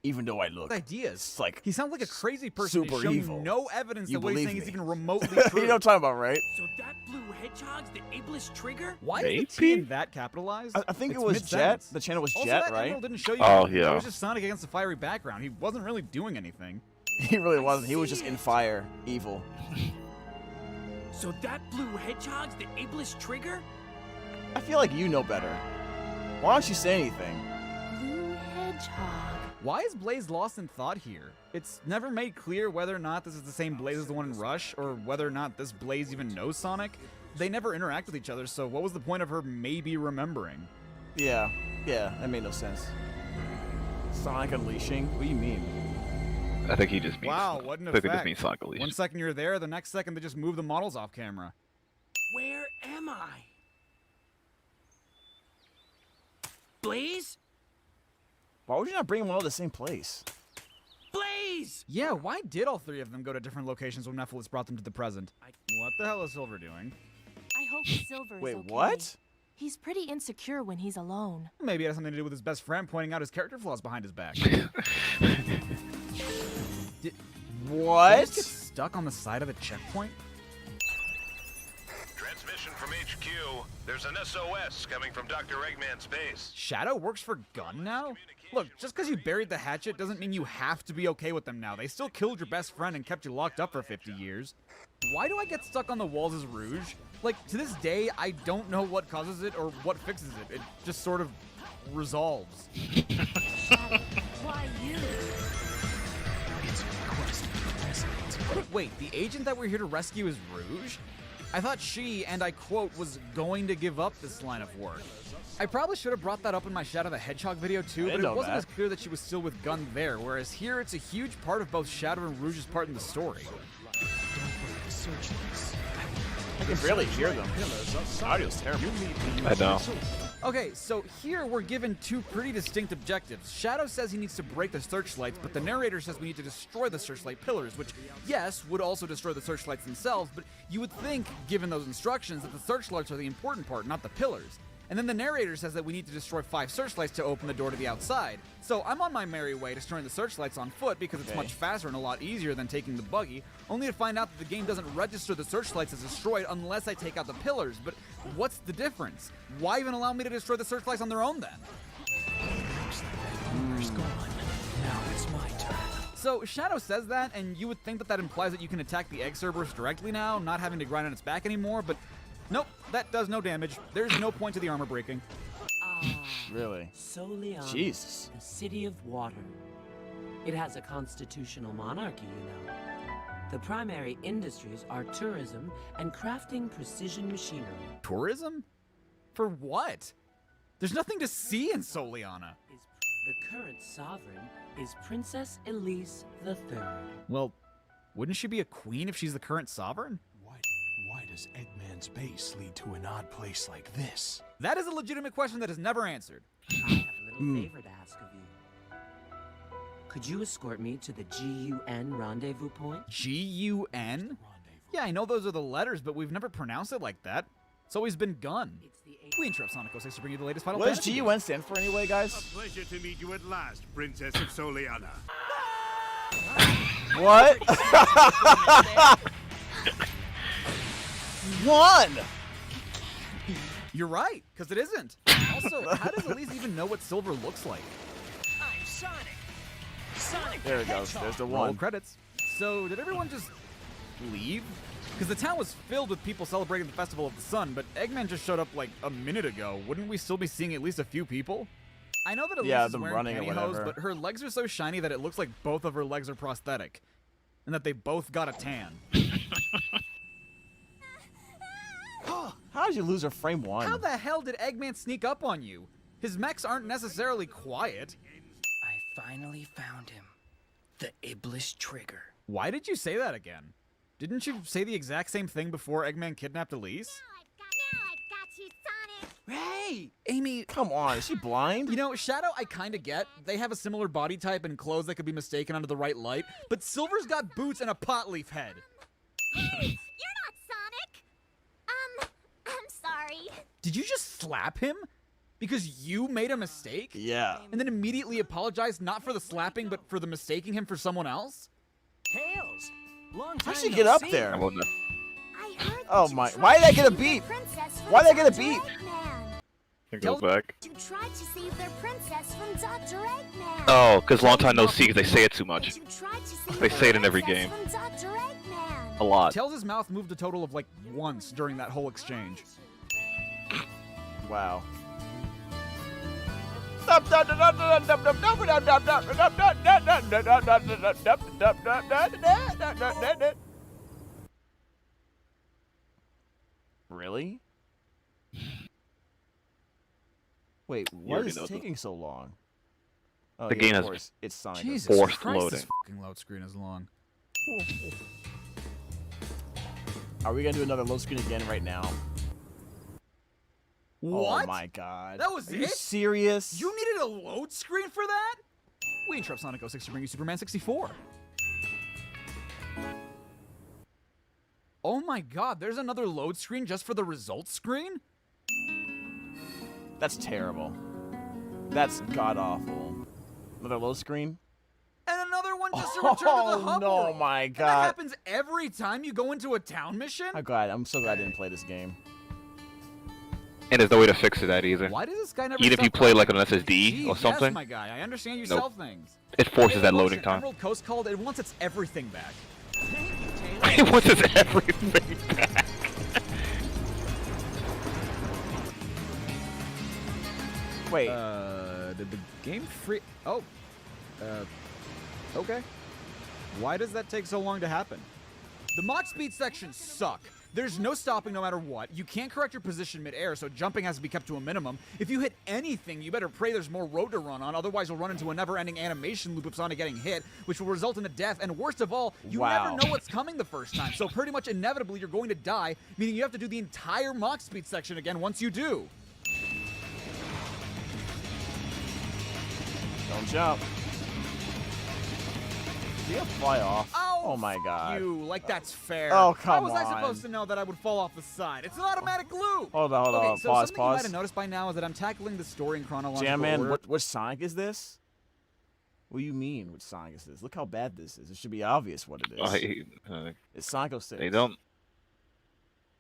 Speaker 1: even though I look
Speaker 2: ideas.
Speaker 1: like
Speaker 2: He sounds like a crazy person who's
Speaker 1: super
Speaker 2: shown
Speaker 1: evil.
Speaker 2: You no evidence
Speaker 1: You
Speaker 2: that what he's
Speaker 1: believe
Speaker 2: saying is
Speaker 1: me.
Speaker 2: even remotely true.
Speaker 1: You know what I'm talking about, right?
Speaker 3: so that blue hedgehog's the Iblis trigger?
Speaker 2: Why is the T in that capitalized?
Speaker 1: I think
Speaker 2: It's
Speaker 1: it was
Speaker 2: mid-sentence.
Speaker 1: Jet. The channel was
Speaker 2: Also,
Speaker 1: Jet,
Speaker 2: that
Speaker 1: right?
Speaker 2: Emerald didn't show you.
Speaker 10: Oh,
Speaker 2: anything.
Speaker 10: yeah.
Speaker 2: It was just Sonic against a fiery background. He wasn't really doing anything.
Speaker 1: He really wasn't. He was just in fire, evil.
Speaker 3: So that blue hedgehog's the Iblis trigger?
Speaker 1: I feel like you know better. Why don't you say anything?
Speaker 7: Blue hedgehog.
Speaker 2: Why is Blaze lost in thought here? It's never made clear whether or not this is the same Blaze as the one in Rush, or whether or not this Blaze even knows Sonic. They never interact with each other, so what was the point of her maybe remembering?
Speaker 1: Yeah, that made no sense. Sonic unleashing? What do you mean?
Speaker 10: I think he just means.
Speaker 2: Wow, what an
Speaker 10: I think
Speaker 2: effect.
Speaker 10: it just means Sonic Unleashed.
Speaker 2: 1 second you're there, the next second they just move the models off camera.
Speaker 3: Where am I? Blaze?
Speaker 1: Why would you not bring them all to the same place?
Speaker 3: Blaze!
Speaker 2: Yeah, why did all three of them go to different locations when Nephilis brought them to the present? What the hell is Silver doing?
Speaker 23: I hope Silver is
Speaker 1: Wait,
Speaker 23: okay.
Speaker 1: what?
Speaker 23: He's pretty insecure when he's alone.
Speaker 2: Maybe it has something to do with his best friend pointing out his character flaws behind his back.
Speaker 1: What?
Speaker 2: Did he just get stuck on the side of the checkpoint?
Speaker 9: Transmission from HQ. There's an SOS coming from Dr. Eggman's base.
Speaker 2: Shadow works for Gun now? Look, just because you buried the hatchet doesn't mean you have to be okay with them now. They still killed your best friend and kept you locked up for 50 years. Why do I get stuck on the walls as Rouge? Like, to this day, I don't know what causes it or what fixes it. It just sort of resolves.
Speaker 23: Shadow, why you?
Speaker 2: Wait, the agent that we're here to rescue is Rouge? I thought she, and I quote, was going to give up this line of work. I probably should have brought that up in my Shadow the Hedgehog video too, but it wasn't as clear that she was still with Gun there, whereas here it's a huge part of both Shadow and Rouge's part in the story.
Speaker 1: I can barely hear them. Audio's terrible.
Speaker 10: I know.
Speaker 2: Okay, so here we're given two pretty distinct objectives. Shadow says he needs to break the searchlights, but the narrator says we need to destroy the searchlight pillars, which, yes, would also destroy the searchlights themselves, but you would think, given those instructions, that the searchlights are the important part, not the pillars. And then the narrator says that we need to destroy 5 searchlights to open the door to the outside. So I'm on my merry way destroying the searchlights on foot because it's much faster and a lot easier than taking the buggy, only to find out that the game doesn't register the searchlights as destroyed unless I take out the pillars. But what's the difference? Why even allow me to destroy the searchlights on their own then?
Speaker 3: Now it's my turn.
Speaker 2: So Shadow says that, and you would think that that implies that you can attack the egg Cerberus directly now, not having to grind on its back anymore, but nope, that does no damage. There's no point to the armor breaking.
Speaker 1: Really?
Speaker 24: Soliana,
Speaker 1: Jesus.
Speaker 24: the city of water. It has a constitutional monarchy, you know. The primary industries are tourism and crafting precision machinery.
Speaker 2: Tourism? For what? There's nothing to see in Soliana.
Speaker 24: The current sovereign is Princess Elise III.
Speaker 2: Well, wouldn't she be a queen if she's the current sovereign?
Speaker 25: Why does Eggman's base lead to an odd place like this?
Speaker 2: That is a legitimate question that is never answered.
Speaker 24: I have a little favor to ask of you. Could you escort me to the GUN rendezvous point?
Speaker 2: GUN? Yeah, I know those are the letters, but we've never pronounced it like that. It's always been gun. We interrupt Sonic 06 to bring you the latest Final
Speaker 1: What does
Speaker 2: Fantasy
Speaker 1: GUN stand for anyway, guys?
Speaker 26: A pleasure to meet you at last, Princess of Soliana.
Speaker 1: What? One!
Speaker 2: You're right, because it isn't. Also, how does Elise even know what Silver looks like?
Speaker 24: I'm Sonic. Sonic.
Speaker 1: There it goes. There's the
Speaker 2: Roll
Speaker 1: one.
Speaker 2: credits. So, did everyone just leave? Because the town was filled with people celebrating the Festival of the Sun, but Eggman just showed up like a minute ago. Wouldn't we still be seeing at least a few people? I know that Elise is
Speaker 1: them
Speaker 2: wearing
Speaker 1: running or
Speaker 2: pantyhose,
Speaker 1: whatever.
Speaker 2: but her legs are so shiny that it looks like both of her legs are prosthetic. And that they both got a tan.
Speaker 1: How did you lose her frame 1?
Speaker 2: How the hell did Eggman sneak up on you? His mechs aren't necessarily quiet.
Speaker 3: I finally found him. The Iblis trigger.
Speaker 2: Why did you say that again? Didn't you say the exact same thing before Eggman kidnapped Elise? Hey! Amy...
Speaker 1: Come on, is she blind?
Speaker 2: You know, Shadow I kinda get. They have a similar body type and clothes that could be mistaken under the right light, but Silver's got boots and a pot leaf head.
Speaker 23: Hey, you're not Sonic! I'm sorry.
Speaker 2: Did you just slap him? Because you made a mistake?
Speaker 1: Yeah.
Speaker 2: And then immediately apologized not for the slapping, but for the mistaking him for someone else?
Speaker 3: Tails! Long time
Speaker 1: How'd she
Speaker 3: no
Speaker 1: get up
Speaker 3: see.
Speaker 1: there?
Speaker 23: I heard
Speaker 1: Oh my, why did I get a beep? Why did I get a beep?
Speaker 10: Go back.
Speaker 23: You tried to save their princess from Dr. Eggman.
Speaker 10: Oh, because long time no see, 'cause they say it too much.
Speaker 23: You tried to save
Speaker 10: They
Speaker 23: their
Speaker 10: say it in every
Speaker 23: princess
Speaker 10: game.
Speaker 23: from Dr. Eggman.
Speaker 10: A lot.
Speaker 2: Tails' mouth moved a total of like once during that whole exchange.
Speaker 1: Wow. Really? Wait, what
Speaker 10: already
Speaker 1: is
Speaker 10: know
Speaker 1: taking so long? Oh,
Speaker 10: The
Speaker 1: yeah,
Speaker 10: game
Speaker 1: of
Speaker 10: has
Speaker 1: course. It's Sonic.
Speaker 2: Jesus
Speaker 10: forced
Speaker 2: Christ,
Speaker 10: loading.
Speaker 2: this fucking load screen is long.
Speaker 1: Are we gonna do another load screen again right now?
Speaker 2: What?
Speaker 1: Oh my god.
Speaker 2: That was
Speaker 1: Are
Speaker 2: it?
Speaker 1: you serious?
Speaker 2: You needed a load screen for that? We interrupt Sonic 06 to bring you Superman 64. Oh my god, there's another load screen just for the results screen?
Speaker 1: That's terrible. That's god-awful. Another load screen?
Speaker 2: And another one just to return to the hub
Speaker 1: no,
Speaker 2: world.
Speaker 1: my
Speaker 2: And that
Speaker 1: god.
Speaker 2: happens every time you go into a town mission?
Speaker 1: I'm so glad I didn't play this game.
Speaker 10: And there's no way to fix it that either.
Speaker 2: Why does this guy never
Speaker 10: Even if you
Speaker 2: stop
Speaker 10: play
Speaker 2: talking?
Speaker 10: like on an SSD
Speaker 2: Jeez,
Speaker 10: or something,
Speaker 2: Yes, my guy. I understand you
Speaker 10: Nope.
Speaker 2: sell things.
Speaker 10: it forces
Speaker 2: Hey,
Speaker 10: that
Speaker 2: look,
Speaker 10: loading time.
Speaker 2: Emerald Coast called. It wants its everything back.
Speaker 10: It wants its everything back.
Speaker 1: Wait.
Speaker 2: Did the game free? Oh. Okay. Why does that take so long to happen? The Mach speed sections suck. There's no stopping no matter what. You can't correct your position mid-air, so jumping has to be kept to a minimum. If you hit anything, you better pray there's more road to run on, otherwise you'll run into a never-ending animation loop of Sonic getting hit, which will result in a death, and worst of all, you never know what's coming the first time, so pretty much inevitably you're going to die, meaning you have to do the entire Mach speed section again once you do.
Speaker 1: Don't jump. You gotta fly off. Oh my god.
Speaker 2: You, like that's fair.
Speaker 1: Oh, come
Speaker 2: How was I
Speaker 1: on.
Speaker 2: supposed to know that I would fall off the side? It's an automatic loop.
Speaker 1: Hold on, hold
Speaker 2: okay,
Speaker 1: on.
Speaker 2: so
Speaker 1: Pause,
Speaker 2: something you might
Speaker 1: pause.
Speaker 2: have noticed by now is that I'm tackling the story in chronological
Speaker 1: Jam Man,
Speaker 2: order.
Speaker 1: which Sonic is this? What do you mean, which Sonic is this? Look how bad this is. It should be obvious what it is. It's Sonic 06.
Speaker 10: They don't.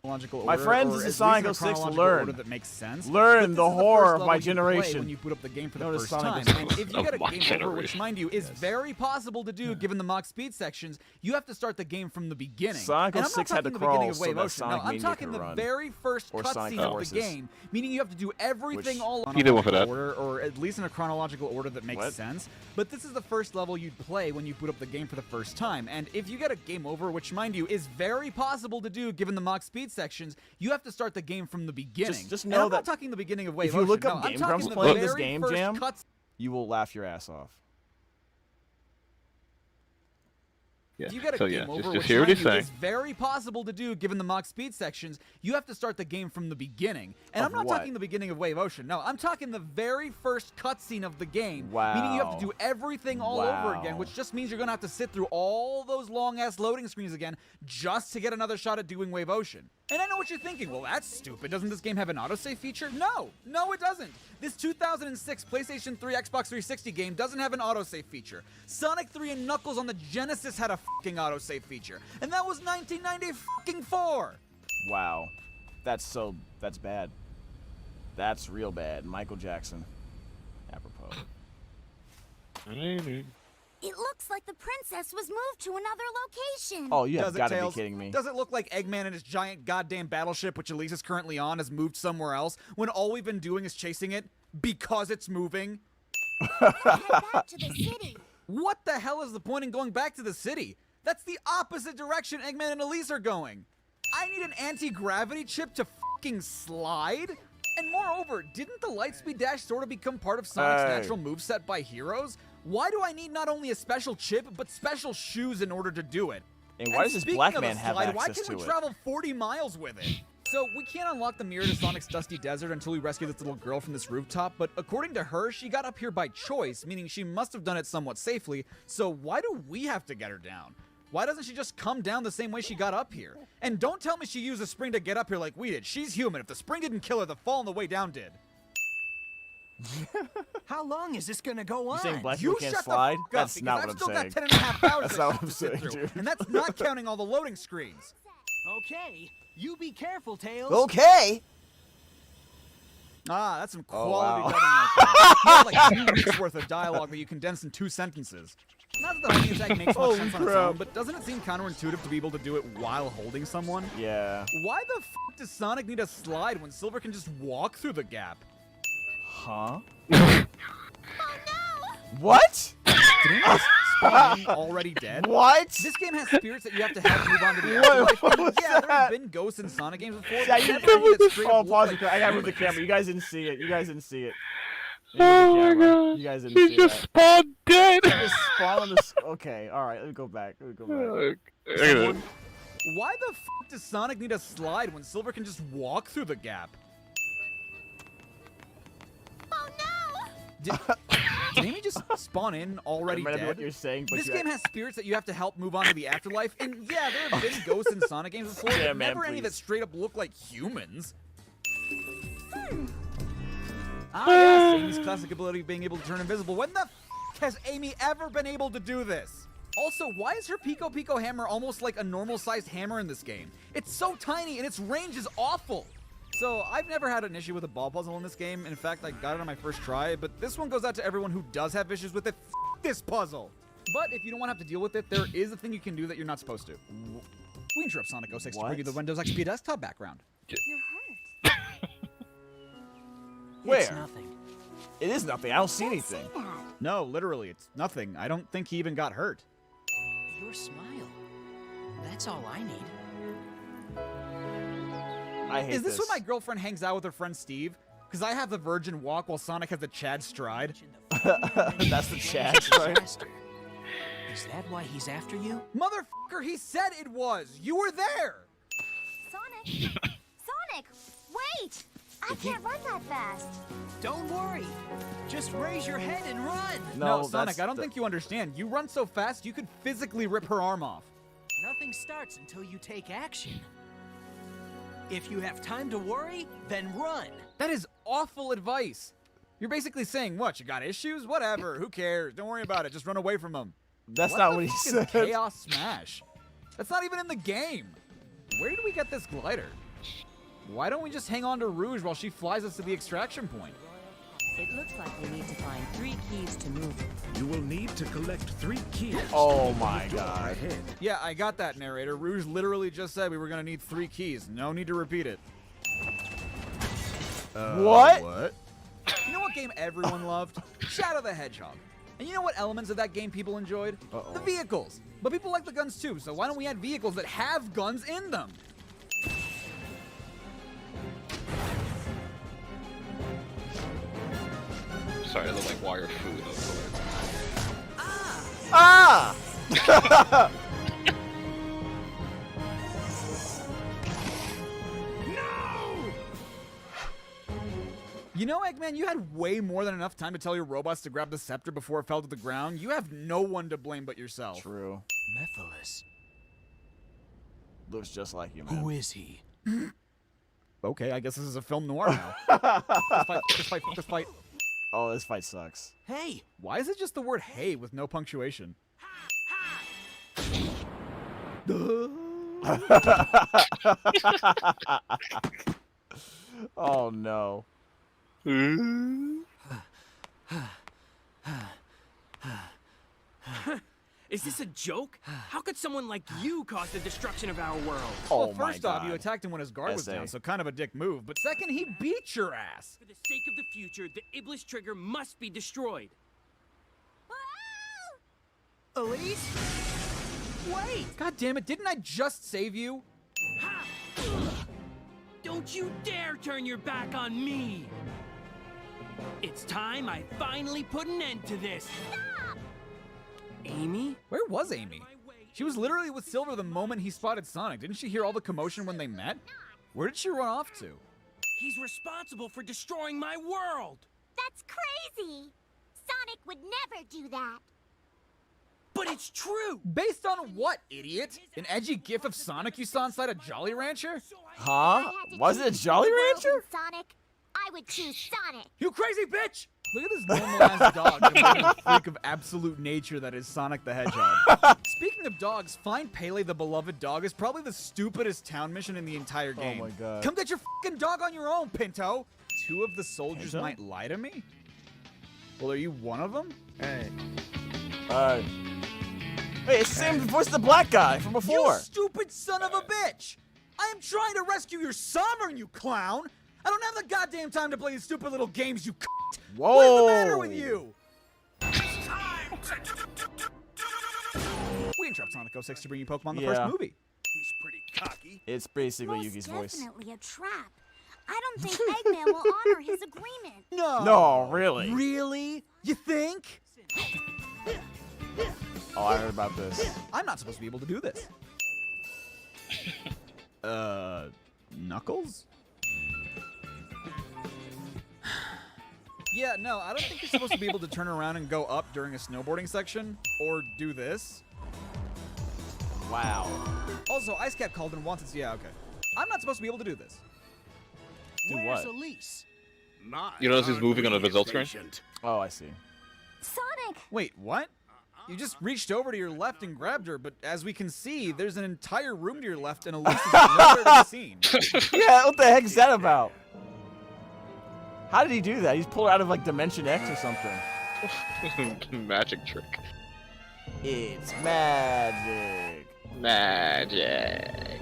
Speaker 2: Chronological
Speaker 1: My
Speaker 2: order,
Speaker 1: friends,
Speaker 2: or
Speaker 1: this is
Speaker 2: at least in
Speaker 1: Sonic
Speaker 2: a
Speaker 1: 06.
Speaker 2: chronological
Speaker 1: Learn.
Speaker 2: order that makes sense.
Speaker 1: Learn
Speaker 2: But this
Speaker 1: the
Speaker 2: is
Speaker 1: horror
Speaker 2: first
Speaker 1: of
Speaker 2: level
Speaker 1: my
Speaker 2: you play
Speaker 1: generation.
Speaker 2: when you boot up the game for the
Speaker 1: Notice
Speaker 2: first
Speaker 1: Sonic
Speaker 2: time.
Speaker 1: is
Speaker 2: And if you
Speaker 1: of
Speaker 2: get a
Speaker 1: my
Speaker 2: game over, which
Speaker 1: generation.
Speaker 2: mind you is very possible to do given the Mach speed sections, you have to start the game from the beginning.
Speaker 1: Sonic
Speaker 2: and I'm not
Speaker 1: 06 had
Speaker 2: talking
Speaker 1: to
Speaker 2: the beginning
Speaker 1: crawl
Speaker 2: of
Speaker 1: so
Speaker 2: Wave
Speaker 1: that
Speaker 2: Ocean. No,
Speaker 1: Sonic
Speaker 2: I'm
Speaker 1: Mania
Speaker 2: talking
Speaker 1: could
Speaker 2: the
Speaker 1: run.
Speaker 2: very first
Speaker 1: Or Sonic
Speaker 2: cutscene of the
Speaker 1: Forces.
Speaker 2: game, meaning you have to do everything all
Speaker 10: You did one for that.
Speaker 2: order, or at least in a chronological order that makes
Speaker 1: What?
Speaker 2: sense. But this is the first level you'd play when you boot up the game for the first time. And if you get a game over, which mind you is very possible to do given the Mach speed sections, you have to start the game from the beginning.
Speaker 1: Just
Speaker 2: And
Speaker 1: know
Speaker 2: I'm not
Speaker 1: that
Speaker 2: talking the beginning of Wave
Speaker 1: if you look
Speaker 2: Ocean.
Speaker 1: up
Speaker 2: No,
Speaker 1: Game
Speaker 2: I'm
Speaker 1: Grumps
Speaker 2: talking the
Speaker 1: playing this
Speaker 2: very
Speaker 1: game,
Speaker 2: first
Speaker 1: Jam,
Speaker 2: cutscene.
Speaker 1: you will laugh your ass off.
Speaker 2: If you get a
Speaker 10: So,
Speaker 2: game
Speaker 10: yeah,
Speaker 2: over,
Speaker 10: just
Speaker 2: which
Speaker 10: hear what
Speaker 2: mind
Speaker 10: he's
Speaker 2: you
Speaker 10: saying.
Speaker 2: is very possible to do given the Mach speed sections, you have to start the game from the beginning. And
Speaker 1: Of
Speaker 2: I'm not
Speaker 1: what?
Speaker 2: talking the beginning of Wave Ocean. No, I'm talking the very first cutscene of the game.
Speaker 1: Wow.
Speaker 2: Meaning you have to do everything all over again,
Speaker 1: Wow.
Speaker 2: which just means you're going to have to sit through all those long-ass loading screens again just to get another shot at doing Wave Ocean. And I know what you're thinking. Well, that's stupid. Doesn't this game have an autosave feature? No. No, it doesn't. This 2006 PlayStation 3, Xbox 360 game doesn't have an autosave feature. Sonic 3 and Knuckles on the Genesis had a fucking autosave feature. And that was 1994.
Speaker 1: Wow. That's bad. That's real bad. Michael Jackson. Apropos.
Speaker 23: It looks like the princess was moved to another location.
Speaker 1: Oh, you have
Speaker 2: Does it,
Speaker 1: got to be
Speaker 2: Tails?
Speaker 1: kidding me.
Speaker 2: Does it look like Eggman and his giant goddamn battleship, which Elise is currently on, has moved somewhere else when all we've been doing is chasing it because it's moving?
Speaker 23: Head back to the city.
Speaker 2: What the hell is the point in going back to the city? That's the opposite direction Eggman and Elise are going. I need an anti-gravity chip to fucking slide? And moreover, didn't the lightspeed dash sort of become part of Sonic's natural moveset by heroes? Why do I need not only a special chip, but special shoes in order to do it?
Speaker 1: And why does this black man have access
Speaker 2: why can't
Speaker 1: to
Speaker 2: we
Speaker 1: it?
Speaker 2: travel 40 miles with it? So, we can't unlock the mirror to Sonic's dusty desert until we rescue this little girl from this rooftop, but according to her, she got up here by choice, meaning she must have done it somewhat safely, so why do we have to get her down? Why doesn't she just come down the same way she got up here? And don't tell me she used a spring to get up here like we did. She's human. If the spring didn't kill her, the fall on the way down did.
Speaker 3: How long is this gonna go on?
Speaker 1: You saying black people can't slide? That's not what I'm saying.
Speaker 2: I've still got 10.5 hours
Speaker 1: That's not what I'm saying, dude.
Speaker 2: And that's not counting all the loading screens.
Speaker 3: Okay, you be careful, Tails.
Speaker 1: Okay.
Speaker 2: Ah, that's some quality dubbing right there. You have like 2 weeks worth of dialogue that you condense in 2 sentences. Not that the homing attack makes much sense on its own, but doesn't it seem counterintuitive to be able to do it while holding someone?
Speaker 1: Yeah.
Speaker 2: Why the f does Sonic need a slide when Silver can just walk through the gap?
Speaker 1: Huh? What?
Speaker 2: Did he just spawn in already dead?
Speaker 1: What?
Speaker 2: This game has spirits that you have to help move on to the afterlife.
Speaker 1: What was
Speaker 2: yeah, there have
Speaker 1: that?
Speaker 2: been ghosts in Sonic games before.
Speaker 1: Yeah, you can move this. Oh, pause it. I gotta move the camera. You guys didn't see it. You guys didn't see it. Oh my god. You guys didn't see
Speaker 10: just spawned dead.
Speaker 1: He just spawned on this. Okay, alright, let me go back. Let me go back.
Speaker 2: Why the f does Sonic need a slide when Silver can just walk through the gap?
Speaker 23: Oh no!
Speaker 2: Did Amy just spawn in already
Speaker 1: I
Speaker 2: dead?
Speaker 1: what you're saying, but
Speaker 2: this game has spirits that you have to help move on to the afterlife, and yeah, there have been ghosts in Sonic games before,
Speaker 1: Yeah,
Speaker 2: but
Speaker 1: man,
Speaker 2: never any
Speaker 1: please.
Speaker 2: that straight up look like humans. Ah, yes, Amy's classic ability of being able to turn invisible. When the f has Amy ever been able to do this? Also, why is her Pico Pico hammer almost like a normal-sized hammer in this game? It's so tiny, and its range is awful. So, I've never had an issue with a ball puzzle in this game. In fact, I got it on my first try, but this one goes out to everyone who does have issues with it. F this puzzle! But if you don't want to have to deal with it, there is a thing you can do that you're not supposed to. We interrupt Sonic 06 to bring you the Windows XP desktop background.
Speaker 23: You're hurt.
Speaker 1: Where?
Speaker 3: It's nothing.
Speaker 1: It is nothing. I don't see anything.
Speaker 2: No, literally, it's nothing. I don't think he even got hurt.
Speaker 3: Your smile. That's all I need.
Speaker 1: I hate
Speaker 2: Is this when my girlfriend hangs out with her friend Steve? Because I have the virgin walk while Sonic has the Chad stride.
Speaker 1: That's the Chad stride.
Speaker 3: Is that why he's after you?
Speaker 2: Motherfucker, he said it was! You were there!
Speaker 23: Sonic! Sonic! Wait! I can't run that fast.
Speaker 3: Don't worry. Just raise your head and run.
Speaker 2: No, Sonic, I don't think you understand. You run so fast, you could physically rip her arm off.
Speaker 3: Nothing starts until you take action. If you have time to worry, then run.
Speaker 2: That is awful advice. You're basically saying, what, you got issues? Whatever, who cares? Don't worry about it, just run away from them.
Speaker 1: That's not what he said.
Speaker 2: Chaos Smash? That's not even in the game. Where did we get this glider? Why don't we just hang on to Rouge while she flies us to the extraction point?
Speaker 24: It looks like we need to find 3 keys to move.
Speaker 25: You will need to collect 3 keys.
Speaker 1: Oh my god.
Speaker 2: Yeah, I got that, narrator. Rouge literally just said we were gonna need 3 keys. No need to repeat it.
Speaker 1: What?
Speaker 2: What? You know what game everyone loved? Shadow the Hedgehog. And you know what elements of that game people enjoyed? The vehicles. But people like the guns too, so why don't we add vehicles that have guns in them?
Speaker 10: Sorry, I look like wire food.
Speaker 1: Ah!
Speaker 2: You know, Eggman, you had way more than enough time to tell your robots to grab the scepter before it fell to the ground. You have no one to blame but yourself.
Speaker 1: True.
Speaker 3: Mephiles.
Speaker 1: Looks just like you, man.
Speaker 3: Who is he?
Speaker 2: Okay, I guess this is a film noir now. This fight.
Speaker 1: Oh, this fight sucks.
Speaker 3: Hey!
Speaker 2: Why is it just the word hey with no punctuation?
Speaker 1: Oh no.
Speaker 3: Is this a joke? How could someone like you cause the destruction of our world?
Speaker 2: Well, first off, you attacked him when his guard was
Speaker 1: SA.
Speaker 2: down, so kind of a dick move. But second, he beat your ass.
Speaker 3: For the sake of the future, the Iblis trigger must be destroyed. Elise? Wait!
Speaker 2: God damn it, didn't I just save you?
Speaker 3: Don't you dare turn your back on me! It's time I finally put an end to this.
Speaker 23: Stop!
Speaker 3: Amy?
Speaker 2: Where was Amy? She was literally with Silver the moment he spotted Sonic. Didn't she hear all the commotion when they met? Where did she run off to?
Speaker 3: He's responsible for destroying my world!
Speaker 23: That's crazy! Sonic would never do that.
Speaker 3: But it's true!
Speaker 2: Based on what, idiot? An edgy gif of Sonic you saw inside a Jolly Rancher?
Speaker 1: Huh? Was it a Jolly Rancher?
Speaker 23: Sonic, I would choose Sonic.
Speaker 2: You crazy bitch! Look at this normal-ass dog, the freak of absolute nature that is Sonic the Hedgehog. Speaking of dogs, find Pele the beloved dog is probably the stupidest town mission in the entire game.
Speaker 1: Oh my god.
Speaker 2: Come get your fucking dog on your own, Pinto! 2 of the soldiers
Speaker 1: Pinto?
Speaker 2: might lie to me? Well, are you one of them?
Speaker 1: Hey. Wait, it's the same voice as the black guy from before.
Speaker 2: You stupid son of a bitch! I am trying to rescue your sovereign, you clown! I don't have the goddamn time to play these stupid little games, you c***!
Speaker 1: Whoa!
Speaker 2: What is the matter with you? We interrupt Sonic 06 to bring you Pokemon the first movie.
Speaker 26: He's pretty cocky.
Speaker 1: It's basically Yugi's voice.
Speaker 23: Definitely a trap. I don't think Eggman will honor his agreement.
Speaker 1: No, really?
Speaker 2: Really? You think?
Speaker 1: Oh, I heard about this.
Speaker 2: I'm not supposed to be able to do this. Knuckles? Yeah, no, I don't think you're supposed to be able to turn around and go up during a snowboarding section, or do this.
Speaker 1: Wow.
Speaker 2: Also, Ice Cap called and wants it, yeah, okay. I'm not supposed to be able to do this.
Speaker 1: Do
Speaker 3: Where's
Speaker 1: what?
Speaker 3: Elise?
Speaker 10: You notice he's moving on the result screen?
Speaker 1: Oh, I see.
Speaker 23: Sonic!
Speaker 2: Wait, what? You just reached over to your left and grabbed her, but as we can see, there's an entire room to your left and Elise is nowhere to be seen.
Speaker 1: Yeah, what the heck is that about? How did he do that? He's pulled her out of like Dimension X or something.
Speaker 10: Magic trick.
Speaker 1: It's magic.
Speaker 10: Magic.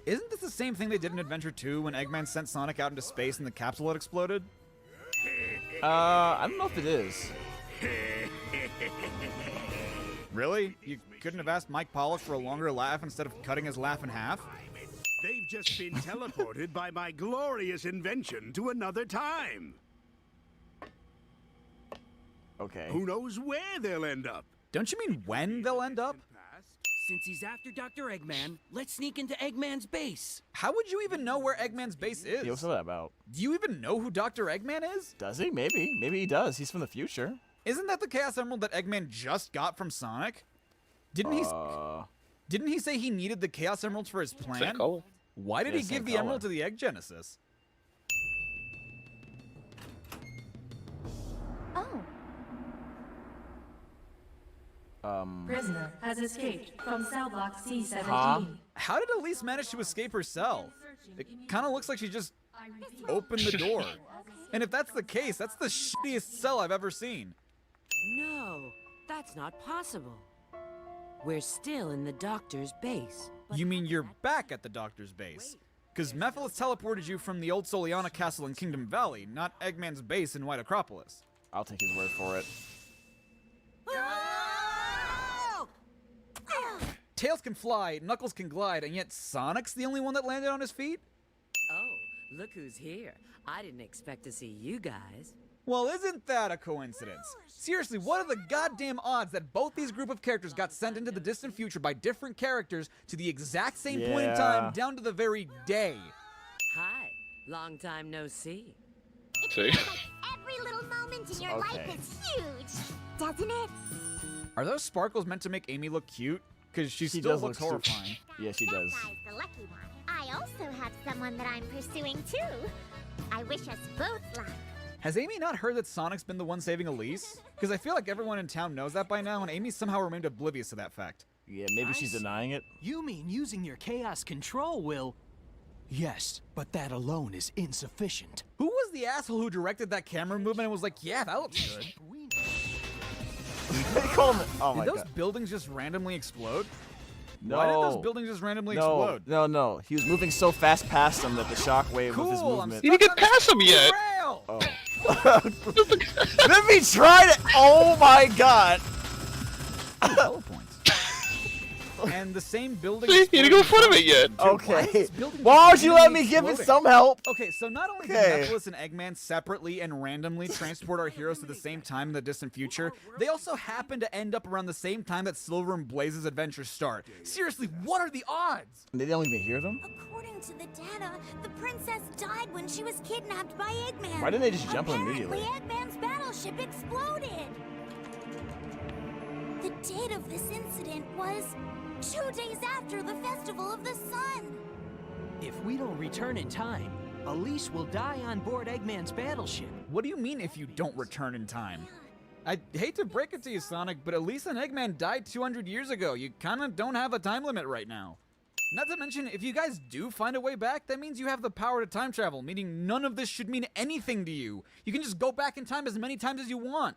Speaker 2: Isn't this the same thing they did in Adventure 2 when Eggman sent Sonic out into space and the capsule had exploded?
Speaker 1: I don't know if it is.
Speaker 2: Really? You couldn't have asked Mike Pollock for a longer laugh instead of cutting his laugh in half?
Speaker 26: They've just been teleported by my glorious invention to another time.
Speaker 1: Okay.
Speaker 26: Who knows where they'll end up?
Speaker 2: Don't you mean when they'll end up?
Speaker 3: Since he's after Dr. Eggman, let's sneak into Eggman's base.
Speaker 2: How would you even know where Eggman's base is?
Speaker 1: Yeah, what's that about?
Speaker 2: Do you even know who Dr. Eggman is?
Speaker 1: Does he? Maybe. Maybe he does. He's from the future.
Speaker 2: Isn't that the Chaos Emerald that Eggman just got from Sonic? Didn't he say he needed the Chaos Emeralds for his plan? Why did he give the emerald to the Egg Genesis?
Speaker 4: Prisoner has escaped from cell block C-17.
Speaker 1: Huh?
Speaker 2: How did Elise manage to escape her cell? It kind of looks like she just opened the door. And if that's the case, that's the shittiest cell I've ever seen.
Speaker 24: No, that's not possible. We're still in the doctor's base.
Speaker 2: You mean you're back at the doctor's base? Because Mephiles teleported you from the old Soliana castle in Kingdom Valley, not Eggman's base in White Acropolis.
Speaker 1: I'll take his word for it.
Speaker 2: Tails can fly, Knuckles can glide, and yet Sonic's the only one that landed on his feet?
Speaker 24: Oh, look who's here. I didn't expect to see you guys.
Speaker 2: Well, isn't that a coincidence? Seriously, what are the goddamn odds that both these group of characters got sent into the distant future by different characters to the exact same point in time, down to the very day?
Speaker 24: Hi, long time no see.
Speaker 10: See?
Speaker 23: Every little moment in your life is huge, doesn't it?
Speaker 2: Are those sparkles meant to make Amy look cute? Because she still looks horrifying.
Speaker 1: Yeah, she does.
Speaker 23: That guy's the lucky one. I also have someone that I'm pursuing too. I wish us both luck.
Speaker 2: Has Amy not heard that Sonic's been the one saving Elise? Because I feel like everyone in town knows that by now, and Amy somehow remained oblivious to that fact.
Speaker 1: Yeah, maybe she's denying it.
Speaker 3: You mean using your chaos control will... Yes, but that alone is insufficient.
Speaker 2: Who was the asshole who directed that camera movement and was like, yeah, that looks good?
Speaker 1: They call him. Oh my
Speaker 2: Did those
Speaker 1: god.
Speaker 2: buildings just randomly explode?
Speaker 1: No.
Speaker 2: Why did those buildings just randomly explode?
Speaker 1: No. He was moving so fast past them that the shockwave of his movement.
Speaker 10: You didn't get past him yet.
Speaker 1: Oh. Let me try to. Oh my god.
Speaker 2: Points. and the same building.
Speaker 10: You didn't go in front of it yet.
Speaker 1: Okay. Why don't you let me give it some help?
Speaker 2: Okay, so not only did Necklace and Eggman separately and randomly transport our heroes to the same time in the distant future, they also happen to end up around the same time that Silver and Blaze's adventures start. Seriously, what are the odds?
Speaker 1: They don't even hear them?
Speaker 23: According to the data, the princess died when she was kidnapped by Eggman.
Speaker 1: Why didn't they just jump in immediately?
Speaker 23: Apparently, Eggman's battleship exploded. The date of this incident was 2 days after the Festival of the Sun.
Speaker 3: If we don't return in time, Elise will die on board Eggman's battleship.
Speaker 2: What do you mean if you don't return in time? I hate to break it to you, Sonic, but Elise and Eggman died 200 years ago. You kind of don't have a time limit right now. Not to mention, if you guys do find a way back, that means you have the power to time travel, meaning none of this should mean anything to you. You can just go back in time as many times as you want.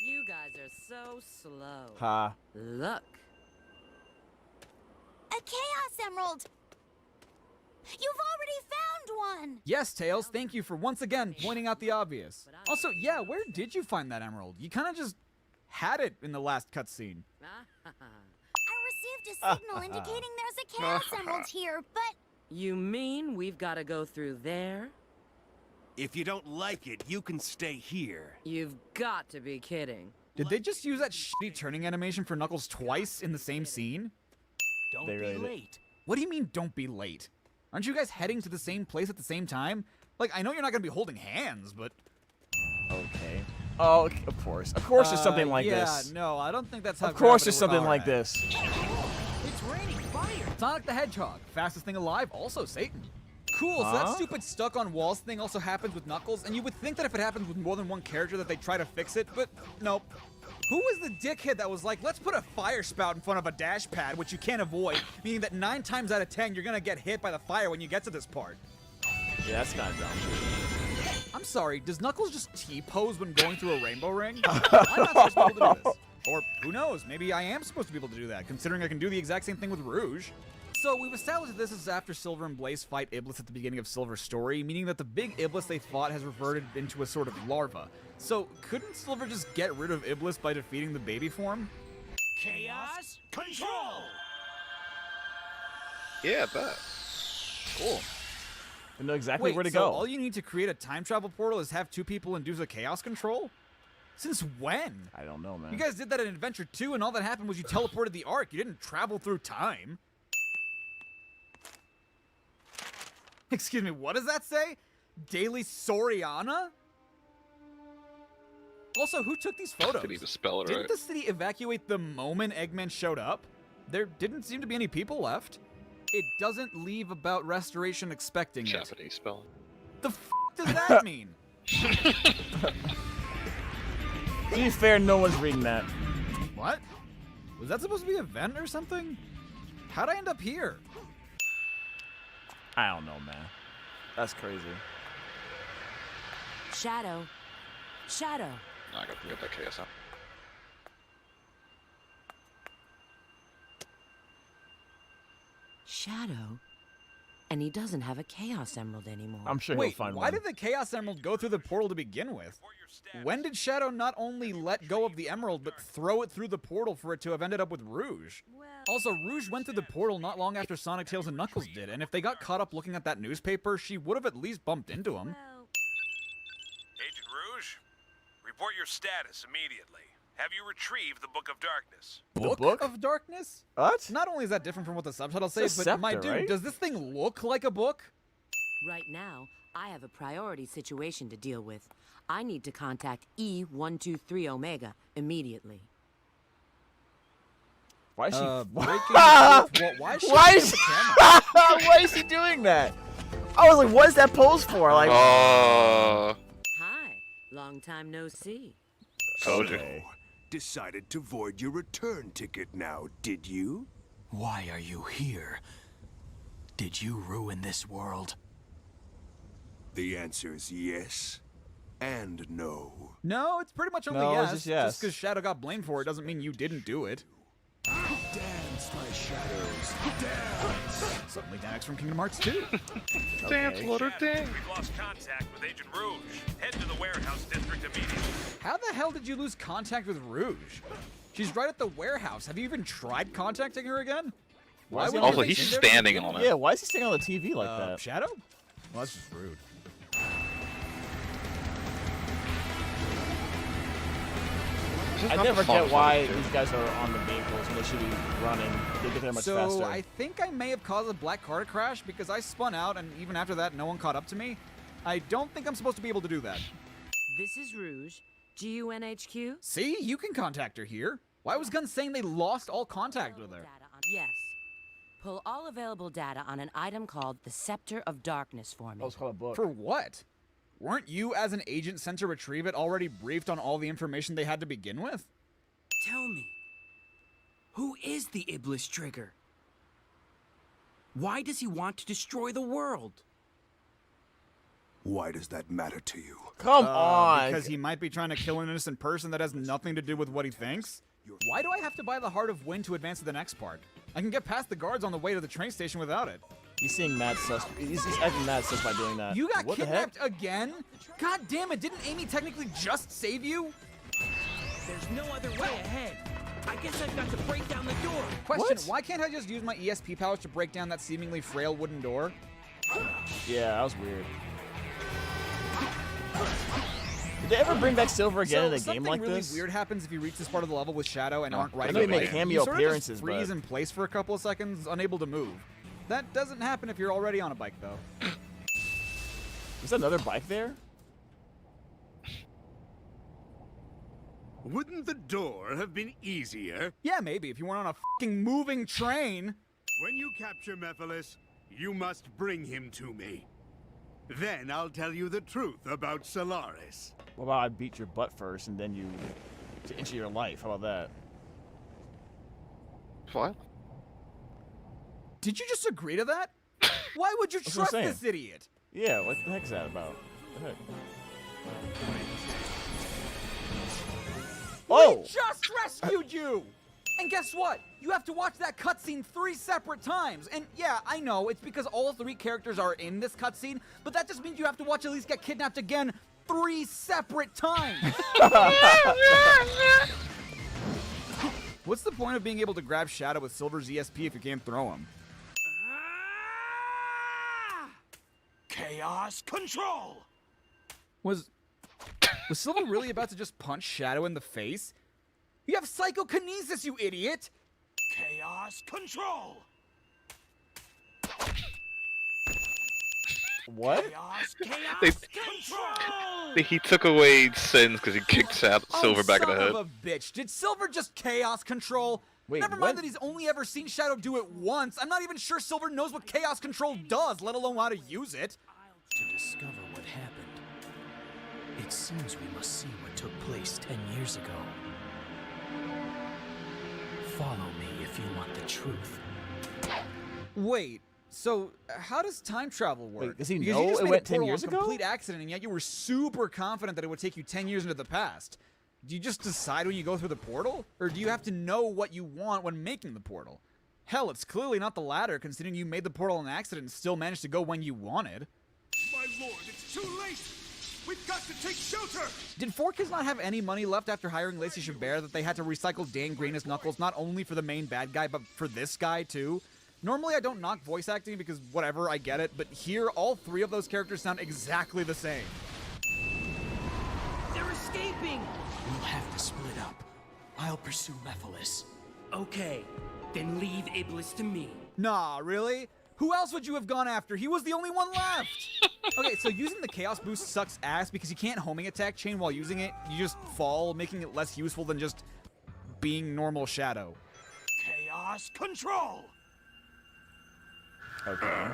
Speaker 24: You guys are so slow.
Speaker 1: Ha.
Speaker 24: Look.
Speaker 23: A Chaos Emerald! You've already found one!
Speaker 2: Yes, Tails, thank you for once again pointing out the obvious. Also, yeah, where did you find that emerald? You kind of just had it in the last cutscene.
Speaker 23: I received a signal indicating there's a Chaos Emerald here, but...
Speaker 24: You mean we've got to go through there?
Speaker 25: If you don't like it, you can stay here.
Speaker 24: You've got to be kidding.
Speaker 2: Did they just use that shitty turning animation for Knuckles twice in the same scene?
Speaker 3: Don't be late.
Speaker 2: What do you mean, don't be late? Aren't you guys heading to the same place at the same time? Like, I know you're not going to be holding hands, but...
Speaker 1: Okay. Oh, of course. Of course there's something like this.
Speaker 2: Yeah, no, I don't think that's how
Speaker 1: Of course there's something like this.
Speaker 3: It's raining fire.
Speaker 2: Sonic the Hedgehog, fastest thing alive, also Satan. Cool, so that stupid stuck on walls thing also happens with Knuckles, and you would think that if it happens with more than one character that they'd try to fix it, but nope. Who was the dickhead that was like, let's put a fire spout in front of a dash pad, which you can't avoid, meaning that 9 times out of 10 you're gonna get hit by the fire when you get to this part?
Speaker 1: Yeah, that's kind of dumb.
Speaker 2: I'm sorry, does Knuckles just T-pose when going through a rainbow ring? I'm not supposed to be able to do this. Or who knows, maybe I am supposed to be able to do that, considering I can do the exact same thing with Rouge. So we've established that this is after Silver and Blaze fight Iblis at the beginning of Silver's story, meaning that the big Iblis they fought has reverted into a sort of larva. So couldn't Silver just get rid of Iblis by defeating the baby form?
Speaker 3: Chaos Control!
Speaker 10: Yeah, I bet.
Speaker 2: Cool.
Speaker 1: I know exactly where to
Speaker 2: so
Speaker 1: go.
Speaker 2: All you need to create a time travel portal is have 2 people induce a chaos control? Since when?
Speaker 1: I don't know, man.
Speaker 2: You guys did that in Adventure 2, and all that happened was you teleported the Ark. You didn't travel through time. Excuse me, what does that say? Daily Soriana? Also, who took these photos?
Speaker 10: I need to spell it
Speaker 2: Didn't
Speaker 10: right.
Speaker 2: the city evacuate the moment Eggman showed up? There didn't seem to be any people left. It doesn't leave about restoration expecting
Speaker 10: Japanese spelling.
Speaker 2: The f does that mean?
Speaker 1: To be fair, no one's reading that.
Speaker 2: What? Was that supposed to be a vent or something? How'd I end up here?
Speaker 1: I don't know, man. That's crazy.
Speaker 24: Shadow. Shadow.
Speaker 10: No, I gotta get that chaos out.
Speaker 24: Shadow? And he doesn't have a Chaos Emerald anymore.
Speaker 1: I'm sure
Speaker 2: Wait,
Speaker 1: he'll find
Speaker 2: why
Speaker 1: one.
Speaker 2: did the Chaos Emerald go through the portal to begin with? When did Shadow not only let go of the Emerald, but throw it through the portal for it to have ended up with Rouge? Also, Rouge went through the portal not long after Sonic, Tails, and Knuckles did, and if they got caught up looking at that newspaper, she would have at least bumped into him.
Speaker 8: Agent Rouge, report your status immediately. Have you retrieved the Book of Darkness?
Speaker 2: Book of Darkness?
Speaker 1: What?
Speaker 2: Not only is that different from what the subtitles say,
Speaker 1: It's a
Speaker 2: but my
Speaker 1: scepter,
Speaker 2: dude,
Speaker 1: right?
Speaker 2: does this thing look like a book?
Speaker 24: Right now, I have a priority situation to deal with. I need to contact E123 Omega immediately.
Speaker 1: Why is she?
Speaker 2: Why is she
Speaker 1: Why is Why is he doing that? I was like, what is that pose for? Like,
Speaker 24: Hi. Long time no see.
Speaker 9: Okay. Decided to void your return ticket now, did you?
Speaker 25: Why are you here? Did you ruin this world?
Speaker 9: The answer is yes and no.
Speaker 2: No, it's pretty much only
Speaker 1: No, it's
Speaker 2: yes.
Speaker 1: just yes.
Speaker 2: Just because Shadow got blamed for it doesn't mean you didn't do it.
Speaker 9: Dance, my shadows. Dance.
Speaker 2: Suddenly Dax from Kingdom Hearts 2.
Speaker 10: Dance, Lord, dance.
Speaker 8: We've lost contact with Agent Rouge. Head to the warehouse district immediately.
Speaker 2: How the hell did you lose contact with Rouge? She's right at the warehouse. Have you even tried contacting her again?
Speaker 1: Why would
Speaker 10: also, he's standing on it.
Speaker 1: Yeah, why is he standing on the TV like that?
Speaker 2: Shadow? Well, that's just rude.
Speaker 1: I never get why these guys are on the vehicles when they should be running. They get there much faster.
Speaker 2: So I think I may have caused a black car to crash because I spun out, and even after that, no one caught up to me. I don't think I'm supposed to be able to do that.
Speaker 24: This is Rouge. GUNHQ?
Speaker 2: See? You can contact her here. Why was Gun saying they lost all contact with her?
Speaker 24: Yes. Pull all available data on an item called the Scepter of Darkness for me.
Speaker 1: Oh, it's called a book.
Speaker 2: For what? Weren't you, as an agent sent to retrieve it, already briefed on all the information they had to begin with?
Speaker 3: Tell me, who is the Iblis Trigger? Why does he want to destroy the world?
Speaker 20: Why does that matter to you?
Speaker 1: Come on!
Speaker 2: Because he might be trying to kill an innocent person that has nothing to do with what he thinks? Why do I have to buy the Heart of Wind to advance to the next part? I can get past the guards on the way to the train station without it.
Speaker 1: He's seeing mad sus. He's acting mad sus by doing that.
Speaker 2: You got
Speaker 1: what
Speaker 2: kidnapped again? God damn it, didn't Amy technically just save you?
Speaker 3: There's no other way ahead. I guess I've got to break down the door.
Speaker 2: Question, why can't I just use my ESP powers to break down that seemingly frail wooden door?
Speaker 1: Yeah, that was weird. Did they ever bring back Silver again in a game like
Speaker 2: really
Speaker 1: this?
Speaker 2: Something really weird happens if you reach this part of the level with Shadow and aren't right.
Speaker 1: They make cameo
Speaker 2: you
Speaker 1: appearances,
Speaker 2: sort of just freeze in place for a couple of seconds, unable to move. That doesn't happen if you're already on a bike, though.
Speaker 1: Is that another bike there?
Speaker 26: Wouldn't the door have been easier?
Speaker 2: Yeah, maybe, if you weren't on a fucking moving train.
Speaker 26: When you capture Mephiles, you must bring him to me. Then I'll tell you the truth about Solaris.
Speaker 1: What about I beat your butt first and then you into your life? How about that?
Speaker 10: What?
Speaker 2: Did you just agree to that? Why would you
Speaker 1: That's what I'm
Speaker 2: trust this idiot?
Speaker 1: Yeah, what the heck is that about? What the heck?
Speaker 2: Oh! We just rescued you! And guess what? You have to watch that cutscene 3 separate times. And yeah, I know, it's because all 3 characters are in this cutscene, but that just means you have to watch Elise get kidnapped again 3 separate times. What's the point of being able to grab Shadow with Silver's ESP if you can't throw him?
Speaker 26: Chaos control!
Speaker 2: Was Silver really about to just punch Shadow in the face? You have psychokinesis, you idiot!
Speaker 26: Chaos control!
Speaker 1: What?
Speaker 10: He took away Sins because he kicked Silver back in the head.
Speaker 2: Son of a bitch! Did Silver just chaos control?
Speaker 1: Wait,
Speaker 2: never mind that he's only ever seen Shadow do it once. I'm not even sure Silver knows what chaos control does, let alone how to use it.
Speaker 3: To discover what happened, it seems we must see what took place 10 years ago. Follow me if you want the truth.
Speaker 2: Wait, so how does time travel work?
Speaker 1: Wait, does he
Speaker 2: Because
Speaker 1: know
Speaker 2: you just
Speaker 1: it
Speaker 2: made
Speaker 1: went
Speaker 2: a
Speaker 1: 10
Speaker 2: portal
Speaker 1: years
Speaker 2: on
Speaker 1: ago?
Speaker 2: Complete accident, and yet you were super confident that it would take you 10 years into the past. Do you just decide when you go through the portal, or do you have to know what you want when making the portal? Hell, it's clearly not the latter, considering you made the portal an accident and still managed to go when you wanted.
Speaker 26: My lord, it's too late! We've got to take shelter!
Speaker 2: Did 4Kids not have any money left after hiring Lacey Chabert that they had to recycle Dan Green as Knuckles not only for the main bad guy, but for this guy too? Normally I don't knock voice acting because whatever, I get it, but here all 3 of those characters sound exactly the same.
Speaker 3: They're escaping! We'll have to split up. I'll pursue Mephiles. Okay, then leave Iblis to me.
Speaker 2: Nah, really? Who else would you have gone after? He was the only one left! Okay, so using the Chaos Boost sucks ass because you can't homing attack chain while using it. You just fall, making it less useful than just being normal Shadow.
Speaker 26: Chaos control!
Speaker 1: Okay.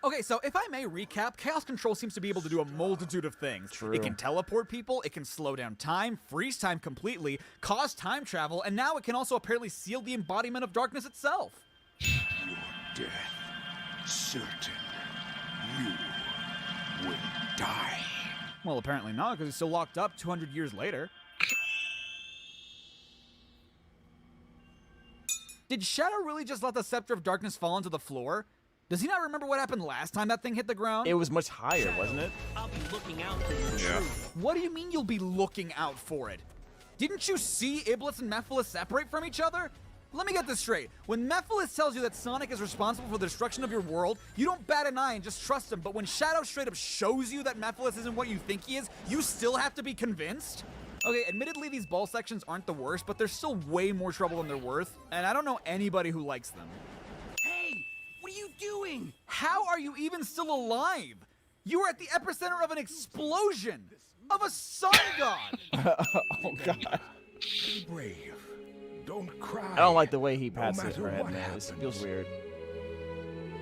Speaker 2: Okay, so if I may recap, Chaos Control seems to be able to do a multitude of things.
Speaker 1: True.
Speaker 2: It can teleport people, it can slow down time, freeze time completely, cause time travel, and now it can also apparently seal the embodiment of darkness itself.
Speaker 20: Your death certain. You will die.
Speaker 2: Well, apparently not, because he's still locked up 200 years later. Did Shadow really just let the Scepter of Darkness fall into the floor? Does he not remember what happened last time that thing hit the ground?
Speaker 1: It was much higher, wasn't it?
Speaker 3: I'll be looking out for your
Speaker 10: Yeah.
Speaker 3: truth.
Speaker 2: What do you mean you'll be looking out for it? Didn't you see Iblis and Mephiles separate from each other? Let me get this straight. When Mephiles tells you that Sonic is responsible for the destruction of your world, you don't bat an eye and just trust him, but when Shadow straight up shows you that Mephiles isn't what you think he is, you still have to be convinced? Okay, admittedly these ball sections aren't the worst, but they're still way more trouble than they're worth, and I don't know anybody who likes them.
Speaker 3: Hey, what are you doing?
Speaker 2: How are you even still alive? You were at the epicenter of an explosion of a sun god!
Speaker 1: Oh god.
Speaker 20: Be brave. Don't cry.
Speaker 1: I don't like the way he pats
Speaker 20: no
Speaker 1: his
Speaker 20: matter
Speaker 1: head,
Speaker 20: what
Speaker 1: man. It feels weird.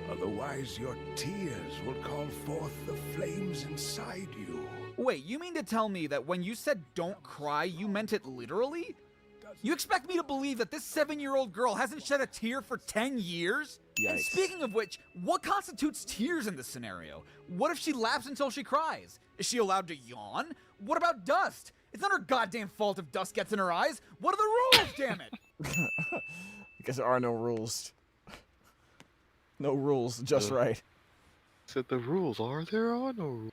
Speaker 20: Otherwise, your tears will call forth the flames inside you.
Speaker 2: Wait, you mean to tell me that when you said don't cry, you meant it literally? You expect me to believe that this 7-year-old girl hasn't shed a tear for 10 years?
Speaker 1: Yikes.
Speaker 2: And speaking of which, what constitutes tears in this scenario? What if she laughs until she cries? Is she allowed to yawn? What about dust? It's not her goddamn fault if dust gets in her eyes. What are the rules, damn it?
Speaker 1: Because there are no rules. No rules, just right.
Speaker 10: Said the rules are, there are no rules.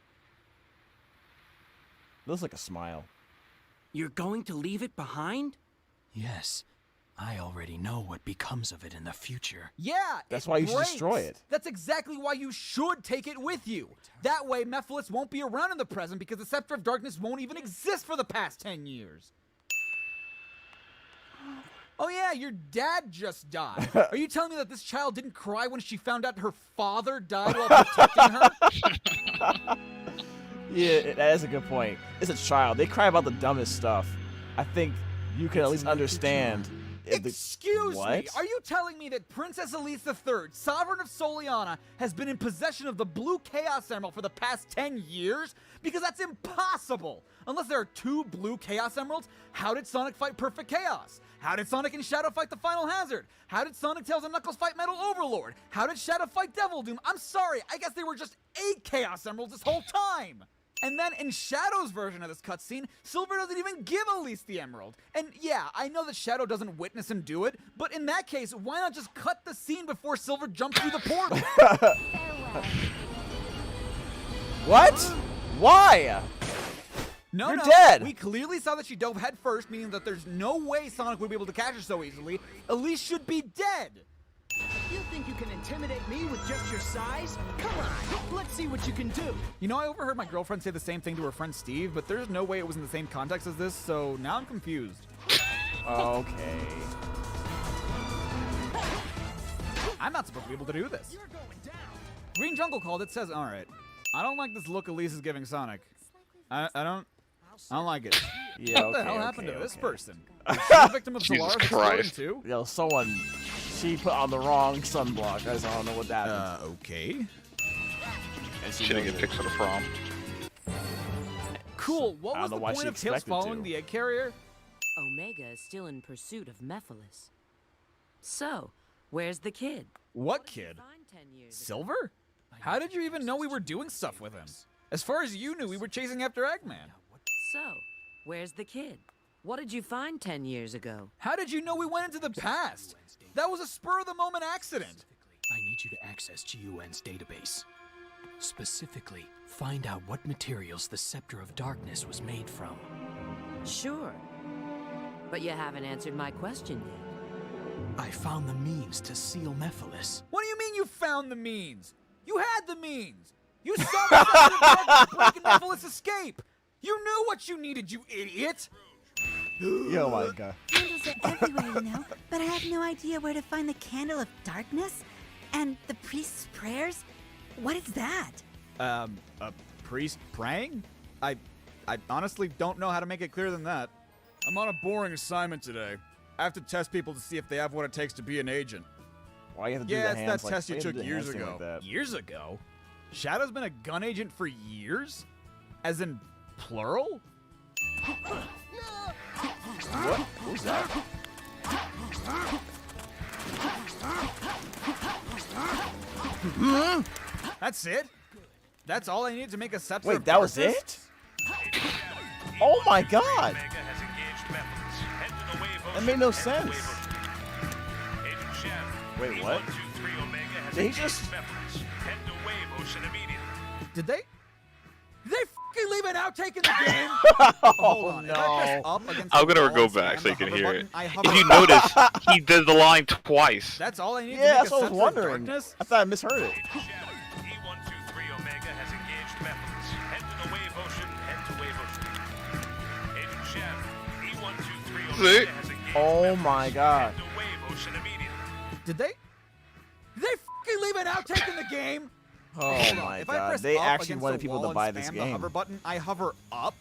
Speaker 1: Looks like a smile.
Speaker 3: You're going to leave it behind?
Speaker 25: Yes. I already know what becomes of it in the future.
Speaker 2: Yeah,
Speaker 1: That's why you should destroy it.
Speaker 2: That's exactly why you should take it with you. That way, Mephiles won't be around in the present because the Scepter of Darkness won't even exist for the past 10 years. Oh yeah, your dad just died. Are you telling me that this child didn't cry when she found out her father died while protecting her?
Speaker 1: Yeah, that is a good point. It's a child. They cry about the dumbest stuff. I think you can at least understand.
Speaker 2: Excuse
Speaker 1: what?
Speaker 2: me, are you telling me that Princess Elise III, Sovereign of Soliana, has been in possession of the Blue Chaos Emerald for the past 10 years? Because that's impossible! Unless there are 2 Blue Chaos Emeralds, how did Sonic fight Perfect Chaos? How did Sonic and Shadow fight the Final Hazard? How did Sonic, Tails, and Knuckles fight Metal Overlord? How did Shadow fight Devil Doom? I'm sorry, I guess they were just 8 Chaos Emeralds this whole time! And then in Shadow's version of this cutscene, Silver doesn't even give Elise the emerald. And yeah, I know that Shadow doesn't witness him do it, but in that case, why not just cut the scene before Silver jumps through the portal?
Speaker 1: What? Why?
Speaker 2: No,
Speaker 1: You're
Speaker 2: no,
Speaker 1: dead.
Speaker 2: We clearly saw that she dove head first, meaning that there's no way Sonic would be able to catch her so easily. Elise should be dead.
Speaker 3: You think you can intimidate me with just your size? Come on, let's see what you can do.
Speaker 2: You know, I overheard my girlfriend say the same thing to her friend Steve, but there's no way it was in the same context as this, so now I'm confused.
Speaker 1: Okay.
Speaker 2: I'm not supposed to be able to do this. Green Jungle called it, says, alright. I don't like this look Elise is giving Sonic. I don't like it.
Speaker 1: Yeah,
Speaker 2: what the
Speaker 1: okay,
Speaker 2: hell happened to this
Speaker 1: okay.
Speaker 2: person? Is she a victim of
Speaker 10: Jesus
Speaker 2: Solaris exploding
Speaker 10: Christ.
Speaker 2: too?
Speaker 1: Yo, she put on the wrong sunblock. I don't know what that is.
Speaker 2: Okay.
Speaker 1: And
Speaker 10: She didn't get picked for the prom.
Speaker 2: Cool, what
Speaker 1: I
Speaker 2: was
Speaker 1: don't
Speaker 2: the
Speaker 1: know why
Speaker 2: point
Speaker 1: she
Speaker 2: of Tails
Speaker 1: expected
Speaker 2: following
Speaker 1: to.
Speaker 2: the egg carrier?
Speaker 24: Omega is still in pursuit of Mephiles. So, where's the kid?
Speaker 2: What kid? Silver? How did you even know we were doing stuff with him? As far as you knew, we were chasing after Eggman.
Speaker 24: So, where's the kid? What did you find 10 years ago?
Speaker 2: How did you know we went into the past? That was a spur-of-the-moment accident.
Speaker 25: I need you to access GUN's database. Specifically, find out what materials the Scepter of Darkness was made from.
Speaker 24: Sure. But you haven't answered my question yet.
Speaker 25: I found the means to seal Mephiles.
Speaker 2: What do you mean you found the means? You had the means. You saw the Scepter of Darkness break and Mephiles escape. You knew what you needed, you idiot.
Speaker 1: Yo, my God.
Speaker 13: Candles are everywhere, you know, but I have no idea where to find the Candle of Darkness and the priest's prayers. What is that?
Speaker 2: A priest praying? I honestly don't know how to make it clearer than that. I'm on a boring assignment today. I have to test people to see if they have what it takes to be an agent.
Speaker 1: Why you have to do
Speaker 2: Yeah,
Speaker 1: the
Speaker 2: it's
Speaker 1: hands
Speaker 2: that
Speaker 1: like,
Speaker 2: test
Speaker 1: why
Speaker 2: you
Speaker 1: you have to
Speaker 2: took
Speaker 1: do the
Speaker 2: years
Speaker 1: hands thing
Speaker 2: ago.
Speaker 1: like that?
Speaker 2: Years ago? Shadow's been a gun agent for years? As in plural?
Speaker 1: What? Who's that?
Speaker 2: That's it? That's all I needed to make a Scepter
Speaker 1: Wait,
Speaker 2: of
Speaker 1: that was
Speaker 2: Darkness?
Speaker 1: it? Oh my God! That made no sense. Wait, what? Did he just...
Speaker 2: Did they? Did they fucking leave leaving out taking the game? Hold on. If I press up against
Speaker 10: I'm
Speaker 2: the
Speaker 10: gonna
Speaker 2: wall
Speaker 10: go
Speaker 2: and
Speaker 10: back
Speaker 2: spam
Speaker 10: so you
Speaker 2: the
Speaker 10: can
Speaker 2: hover
Speaker 10: hear
Speaker 2: button,
Speaker 10: it.
Speaker 2: I
Speaker 10: If
Speaker 2: hover
Speaker 10: you
Speaker 2: up.
Speaker 10: notice, he did the line twice.
Speaker 2: That's all I need to
Speaker 1: Yeah,
Speaker 2: make
Speaker 1: that's what I was
Speaker 2: a
Speaker 1: wondering.
Speaker 2: darkness.
Speaker 1: I thought I misheard it.
Speaker 8: E123 Omega has engaged Methodist. Head to the wave ocean, head to wave ocean. Agent Shadow, E123 Omega has engaged
Speaker 1: Oh my god.
Speaker 8: the wave ocean immediately.
Speaker 2: Did they fucking leave it out taking the game?
Speaker 1: Oh
Speaker 2: Hold on.
Speaker 1: my
Speaker 2: If I
Speaker 1: god.
Speaker 2: press
Speaker 1: They
Speaker 2: up
Speaker 1: actually
Speaker 2: against
Speaker 1: wanted
Speaker 2: the
Speaker 1: people to
Speaker 2: wall
Speaker 1: buy
Speaker 2: and
Speaker 1: this
Speaker 2: spam the
Speaker 1: game.
Speaker 2: hover button, I hover up.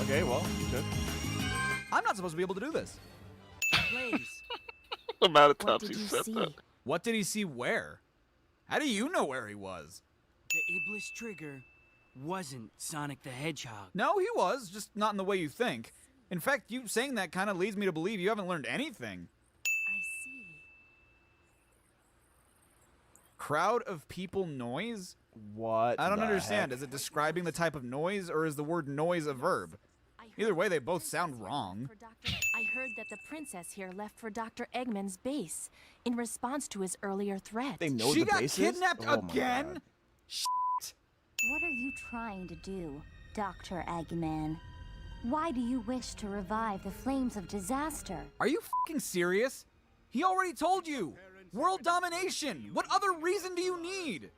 Speaker 1: Okay, well, good.
Speaker 2: I'm not supposed to be able to do this.
Speaker 10: The amount of times he said that.
Speaker 2: What did he see where? How do you know where he was?
Speaker 3: The Iblis trigger wasn't Sonic the Hedgehog.
Speaker 2: No, he was, just not in the way you think. In fact, you saying that kind of leads me to believe you haven't learned anything.
Speaker 13: I see.
Speaker 2: Crowd of people noise?
Speaker 1: What?
Speaker 2: I don't
Speaker 1: the
Speaker 2: understand.
Speaker 1: heck?
Speaker 2: Is it describing the type of noise, or is the word noise a verb? Either way, they both sound wrong.
Speaker 4: I heard that the princess here left for Dr. Eggman's base in response to his earlier threat.
Speaker 1: They know
Speaker 2: She
Speaker 1: the
Speaker 2: got
Speaker 1: bases?
Speaker 2: kidnapped
Speaker 1: Oh my
Speaker 2: again?
Speaker 1: God.
Speaker 23: What are you trying to do, Dr. Eggman? Why do you wish to revive the flames of disaster?
Speaker 2: Are you fucking serious? He already told you! World domination! What other reason do you need?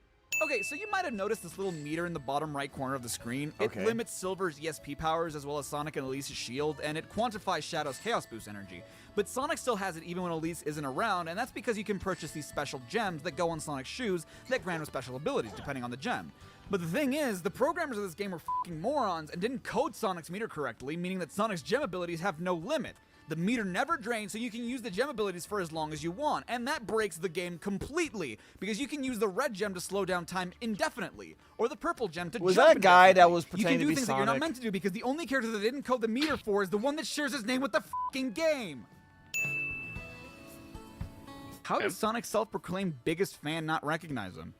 Speaker 2: Okay, so you might have noticed this little meter in the bottom right corner of the screen.
Speaker 1: Okay.
Speaker 2: It limits Silver's ESP powers as well as Sonic and Elise's shield, and it quantifies Shadow's Chaos Boost energy. But Sonic still has it even when Elise isn't around, and that's because you can purchase these special gems that go on Sonic's shoes that grant him special abilities, depending on the gem. But the thing is, the programmers of this game were fucking morons and didn't code Sonic's meter correctly, meaning that Sonic's gem abilities have no limit. The meter never drains, so you can use the gem abilities for as long as you want, and that breaks the game completely, because you can use the red gem to slow down time indefinitely, or the purple gem to
Speaker 1: Was
Speaker 2: jump
Speaker 1: that a guy that
Speaker 2: indefinitely.
Speaker 1: was pretending to
Speaker 2: You
Speaker 1: be
Speaker 2: can do things that you're not
Speaker 1: Sonic?
Speaker 2: meant to do, because the only character that didn't code the meter for is the one that shares his name with the fucking game. How does Sonic's self-proclaimed biggest fan not recognize him?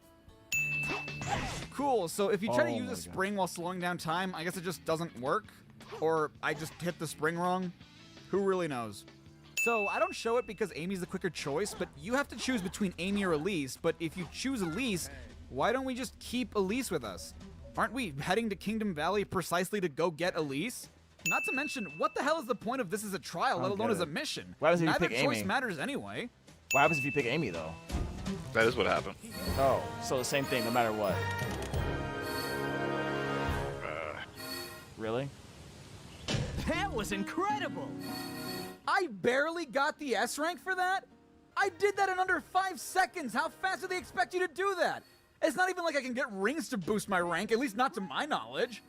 Speaker 2: Cool, so if you try to
Speaker 1: Oh
Speaker 2: use
Speaker 1: my
Speaker 2: a spring while slowing down time, I guess it just doesn't work? Or I just hit the spring wrong? Who really knows? So, I don't show it because Amy's the quicker choice, but you have to choose between Amy or Elise, but if you choose Elise, why don't we just keep Elise with us? Aren't we heading to Kingdom Valley precisely to go get Elise? Not to mention, what the hell is the point of this as a trial, let alone as a mission?
Speaker 1: What happens if you
Speaker 2: Neither
Speaker 1: pick
Speaker 2: choice
Speaker 1: Amy?
Speaker 2: matters anyway.
Speaker 1: What happens if you pick Amy, though?
Speaker 10: That is what happened.
Speaker 1: Oh, so the same thing no matter what. Really?
Speaker 3: That was incredible!
Speaker 2: I barely got the S rank for that? I did that in under 5 seconds. How fast do they expect you to do that? It's not even like I can get rings to boost my rank, at least not to my knowledge.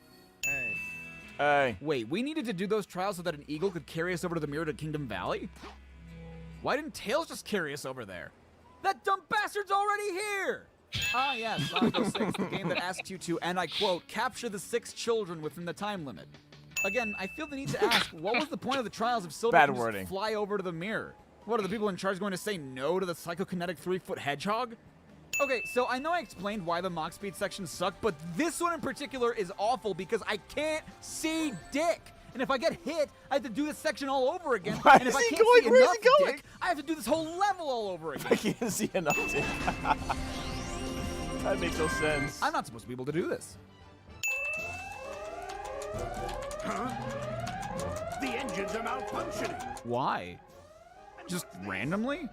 Speaker 1: Hey.
Speaker 2: Wait, we needed to do those trials so that an eagle could carry us over to the mirror to Kingdom Valley? Why didn't Tails just carry us over there? That dumb bastard's already here! Ah yes, Sonic 06, the game that asks you to, and I quote, capture the 6 children within the time limit. Again, I feel the need to ask, what was the point of the trials if Silver
Speaker 1: Bad
Speaker 2: can just
Speaker 1: wording.
Speaker 2: fly over to the mirror? What, are the people in charge going to say no to the psychokinetic 3-foot hedgehog? Okay, so I know I explained why the Mach Speed sections suck, but this one in particular is awful because I can't see dick. And if I get hit, I have to do this section all over again.
Speaker 1: Why
Speaker 2: and if
Speaker 1: is
Speaker 2: I
Speaker 1: he
Speaker 2: can't
Speaker 1: going?
Speaker 2: see
Speaker 1: Where is
Speaker 2: enough
Speaker 1: he going?
Speaker 2: dick, I have to do this whole level all over again.
Speaker 1: I can't see enough. That makes no sense.
Speaker 2: I'm not supposed to be able to do this.
Speaker 26: Huh? The engines are malfunctioning.
Speaker 2: Why? Just randomly?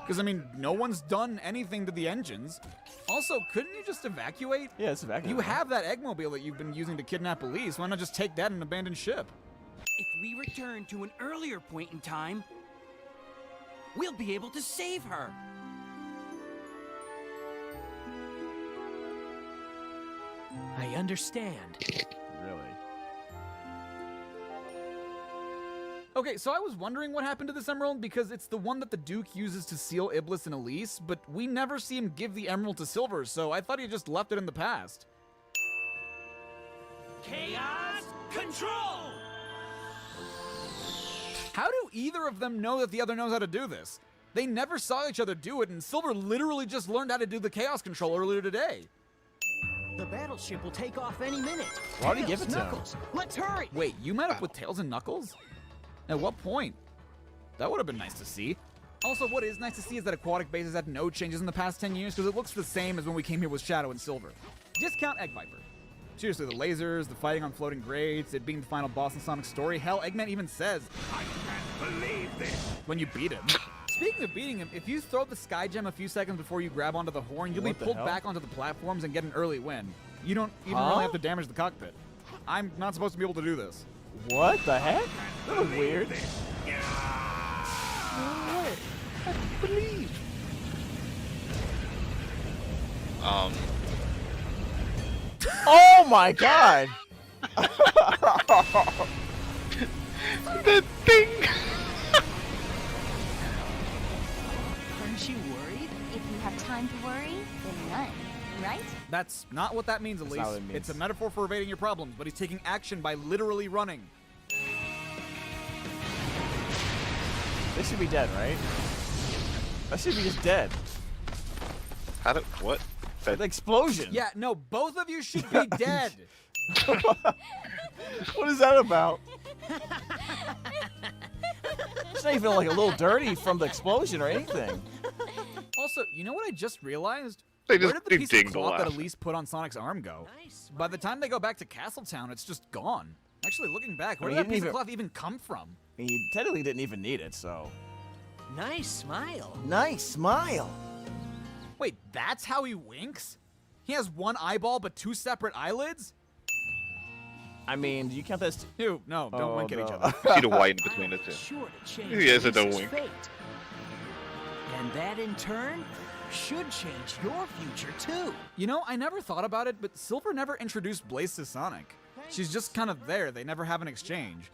Speaker 2: Because, I mean, no one's done anything to the engines. Also, couldn't you just evacuate?
Speaker 1: Yeah, it's evacuate.
Speaker 2: You have that Eggmobile that you've been using to kidnap Elise. Why not just take that and abandon ship?
Speaker 3: If we return to an earlier point in time, we'll be able to save her. I understand.
Speaker 1: Really?
Speaker 2: Okay, so I was wondering what happened to this emerald because it's the one that the Duke uses to seal Iblis and Elise, but we never see him give the emerald to Silver, so I thought he just left it in the past.
Speaker 3: Chaos Control!
Speaker 2: How do either of them know that the other knows how to do this? They never saw each other do it, and Silver literally just learned how to do the Chaos Control earlier today.
Speaker 3: The battleship will take off any minute.
Speaker 1: Why'd he give it to him?
Speaker 3: Knuckles, let's hurry!
Speaker 2: Wait, you met up with Tails and Knuckles? At what point? That would have been nice to see. Also, what is nice to see is that Aquatic Base has had no changes in the past 10 years because it looks the same as when we came here with Shadow and Silver. Discount Egg Viper. Seriously, the lasers, the fighting on floating grades, it being the final boss in Sonic's story. Hell, Eggman even says, "I can't believe this," when you beat him. Speaking of beating him, if you throw the Sky Gem a few seconds before you grab onto the horn, you'll be pulled back onto the platforms and get an early win. You don't even really have to damage the cockpit. I'm not supposed to be able to do this.
Speaker 1: What the heck? That was weird. I believe. Oh my god!
Speaker 10: The thing!
Speaker 23: Aren't you worried? If you have time to worry, then none, right?
Speaker 2: That's not what that means, Elise.
Speaker 1: not what it means.
Speaker 2: It's a metaphor for evading your problems, but he's taking action by literally running.
Speaker 1: They should be dead, right? That should be just dead.
Speaker 10: How did what?
Speaker 1: The explosion.
Speaker 2: Yeah, no, both of you should be dead.
Speaker 1: What is that about? It's not even like a little dirty from the explosion or anything.
Speaker 2: Also, you know what I just realized?
Speaker 10: They
Speaker 2: Where
Speaker 10: just
Speaker 2: did the piece
Speaker 10: ding
Speaker 2: of
Speaker 10: the
Speaker 2: cloth that
Speaker 10: laugh.
Speaker 2: Elise put on Sonic's arm go? By the time they go back to Castletown, it's just gone. Actually, looking back, where
Speaker 1: I mean,
Speaker 2: did that
Speaker 1: he
Speaker 2: piece
Speaker 1: didn't
Speaker 2: of cloth even come from?
Speaker 1: He technically didn't even need it, so.
Speaker 3: Nice smile.
Speaker 1: Nice smile.
Speaker 2: Wait, that's how he winks? He has one eyeball but two separate eyelids?
Speaker 1: I mean, do you count that as
Speaker 2: Ew, no, don't wink at each
Speaker 1: no.
Speaker 2: other.
Speaker 10: See the white in between the two.
Speaker 3: Sure to change
Speaker 10: He has a
Speaker 3: Lisa's
Speaker 10: wink.
Speaker 3: fate. And that in turn should change your future too.
Speaker 2: You know, I never thought about it, but Silver never introduced Blaze to Sonic. She's just kind of there. They never have an exchange.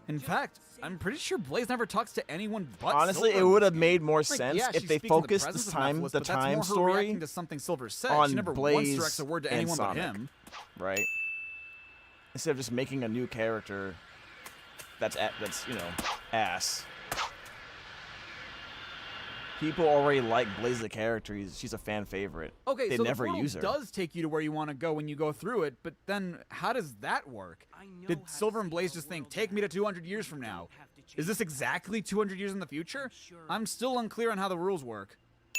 Speaker 2: In fact, I'm pretty sure Blaze never talks to anyone but
Speaker 1: Honestly,
Speaker 2: Silver.
Speaker 1: it would have made more
Speaker 2: Like,
Speaker 1: sense
Speaker 2: yeah,
Speaker 1: if
Speaker 2: she
Speaker 1: they
Speaker 2: speaks in the
Speaker 1: focused
Speaker 2: presence
Speaker 1: the
Speaker 2: of
Speaker 1: time,
Speaker 2: Mephiles,
Speaker 1: the
Speaker 2: but that's
Speaker 1: time
Speaker 2: more her
Speaker 1: story
Speaker 2: reacting to something Silver said.
Speaker 1: on
Speaker 2: She never once
Speaker 1: Blaze
Speaker 2: directs a word to
Speaker 1: and
Speaker 2: anyone but
Speaker 1: Sonic,
Speaker 2: him.
Speaker 1: right? Instead of just making a new character that's you know, ass. People already like Blaze the character. She's a fan favorite.
Speaker 2: Okay,
Speaker 1: they
Speaker 2: so
Speaker 1: never
Speaker 2: the portal
Speaker 1: use her.
Speaker 2: does take you to where you want to go when you go through it, but then how does that work? Did Silver and Blaze just think, take me to 200 years from now? Is this exactly 200 years in the future? I'm still unclear on how the rules work.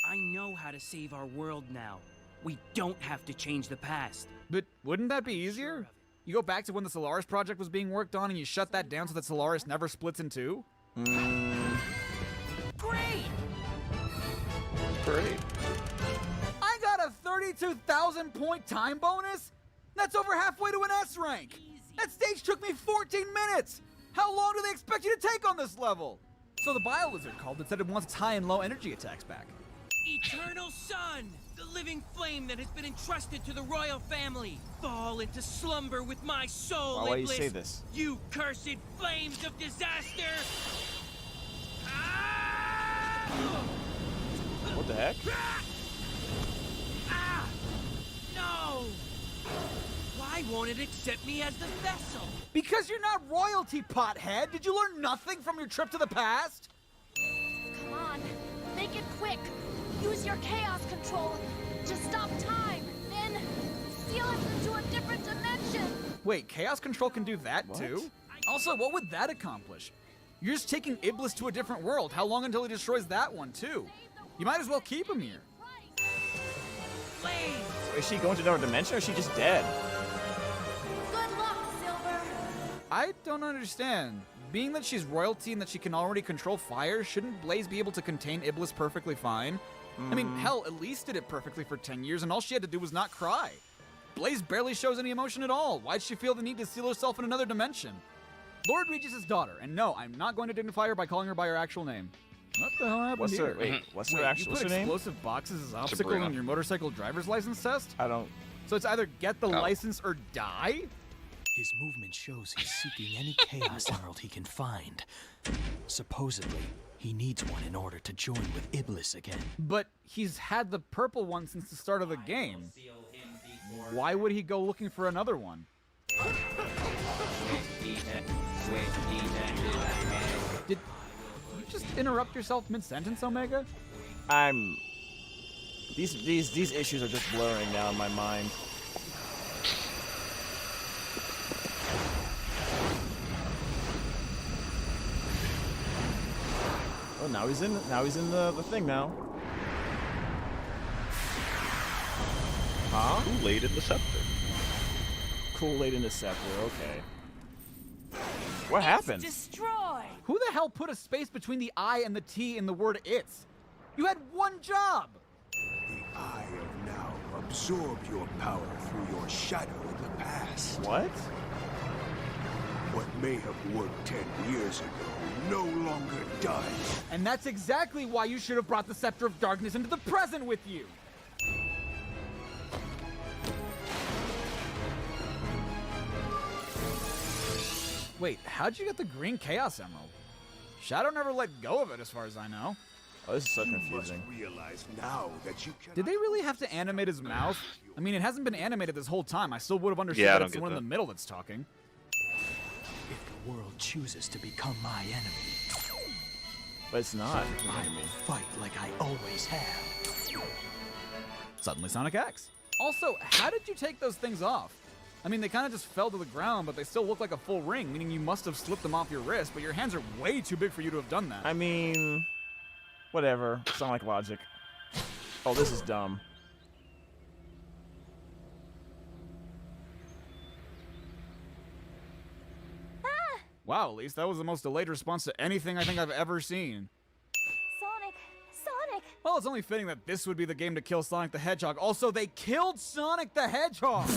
Speaker 3: I know how to save our world now. We don't have to change the past.
Speaker 2: But wouldn't that be easier? You go back to when the Solaris project was being worked on and you shut that down so that Solaris never splits in two?
Speaker 3: Great!
Speaker 1: Great.
Speaker 2: I got a 32,000 point time bonus? That's over halfway to an S rank. That stage took me 14 minutes. How long do they expect you to take on this level? So the Bio Lizard called and said it wants its high and low energy attacks back.
Speaker 3: Eternal Sun, the living flame that has been entrusted to the royal family. Fall into slumber with my soul,
Speaker 1: Why do you
Speaker 3: Iblis.
Speaker 1: say this?
Speaker 3: You cursed flames of disaster!
Speaker 1: What the heck?
Speaker 3: Ah! No! Why won't it accept me as the vessel?
Speaker 2: Because you're not royalty, pothead. Did you learn nothing from your trip to the past?
Speaker 4: Come on, make it quick. Use your chaos control to stop time. Then seal us into a different dimension.
Speaker 2: Wait, Chaos Control can do that too? Also, what would that accomplish? You're just taking Iblis to a different world. How long until he destroys that one too? You might as well keep him here.
Speaker 1: Is she going to another dimension or is she just dead?
Speaker 4: Good luck, Silver.
Speaker 2: I don't understand. Being that she's royalty and that she can already control fire, shouldn't Blaze be able to contain Iblis perfectly fine? I mean, hell, Elise did it perfectly for 10 years and all she had to do was not cry. Blaze barely shows any emotion at all. Why'd she feel the need to seal herself in another dimension? Lord Regis' daughter, and no, I'm not going to dignify her by calling her by her actual name. What the hell happened
Speaker 1: What's
Speaker 2: here?
Speaker 1: her- wait, what's her
Speaker 2: Wait,
Speaker 1: actual-
Speaker 2: you
Speaker 1: what's
Speaker 2: put
Speaker 1: her name?
Speaker 2: explosive boxes as obstacle
Speaker 1: Sabrina.
Speaker 2: in your motorcycle driver's license test?
Speaker 1: I don't...
Speaker 2: So it's either get the license or die?
Speaker 25: His movement shows he's seeking any Chaos Emerald he can find. Supposedly, he needs one in order to join with Iblis again.
Speaker 2: But he's had the purple one since the start of the game. Why would he go looking for another one? Did you just interrupt yourself mid-sentence, Omega?
Speaker 1: These issues are just blurring now in my mind. Oh, now he's in the thing now. Huh?
Speaker 10: Kool-Aid in the scepter.
Speaker 1: Kool-Aid in the scepter. Okay. What happened?
Speaker 4: Destroy.
Speaker 2: Who the hell put a space between the I and the T in the word "it's"? You had one job.
Speaker 20: The Eye of Now absorbed your power through your shadow in the past.
Speaker 1: What?
Speaker 20: What may have worked 10 years ago no longer does.
Speaker 2: And that's exactly why you should have brought the Scepter of Darkness into the present with you. Wait, how'd you get the green Chaos Emerald? Shadow never let go of it as far as I know.
Speaker 1: Oh, this is so confusing.
Speaker 20: Realize now that you
Speaker 2: Did they really have to animate his mouth? I mean, it hasn't been animated this whole time. I still would have understood that it's the one in the middle that's talking.
Speaker 25: If the world chooses to become my enemy,
Speaker 1: but it's not.
Speaker 25: I will fight like I always have.
Speaker 2: Suddenly Sonic X. Also, how did you take those things off? I mean, they kind of just fell to the ground, but they still look like a full ring, meaning you must have slipped them off your wrist, but your hands are way too big for you to have done that.
Speaker 1: I mean, whatever. Sonic logic. Oh, this is dumb.
Speaker 2: Wow, at least that was the most delayed response to anything I think I've ever seen.
Speaker 23: Sonic!
Speaker 2: Well, it's only fitting that this would be the game to kill Sonic the Hedgehog. Also, they killed Sonic the Hedgehog!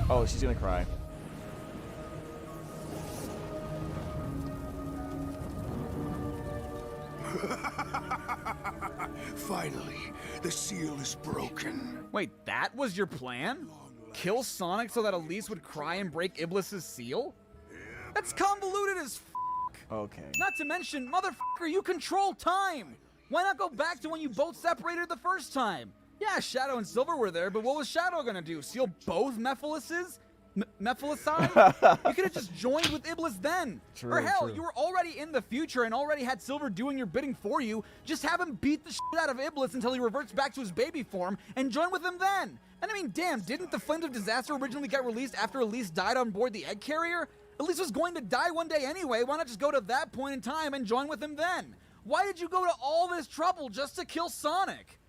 Speaker 1: Oh, she's gonna cry.
Speaker 20: Finally, the seal is broken.
Speaker 2: Wait, that was your plan? Kill Sonic so that Elise would cry and break Iblis's seal? That's convoluted as f***.
Speaker 1: Okay.
Speaker 2: Not to mention, motherfucker, you control time! Why not go back to when you both separated the first time? Yeah, Shadow and Silver were there, but what was Shadow gonna do? Seal both Mephilises? Mephilicide? You could have just joined with Iblis then.
Speaker 1: True,
Speaker 2: or hell,
Speaker 1: true.
Speaker 2: you were already in the future and already had Silver doing your bidding for you. Just have him beat the shit out of Iblis until he reverts back to his baby form and join with him then. And I mean, damn, didn't the Flames of Disaster originally get released after Elise died on board the egg carrier? Elise was going to die one day anyway. Why not just go to that point in time and join with him then? Why did you go to all this trouble just to kill Sonic?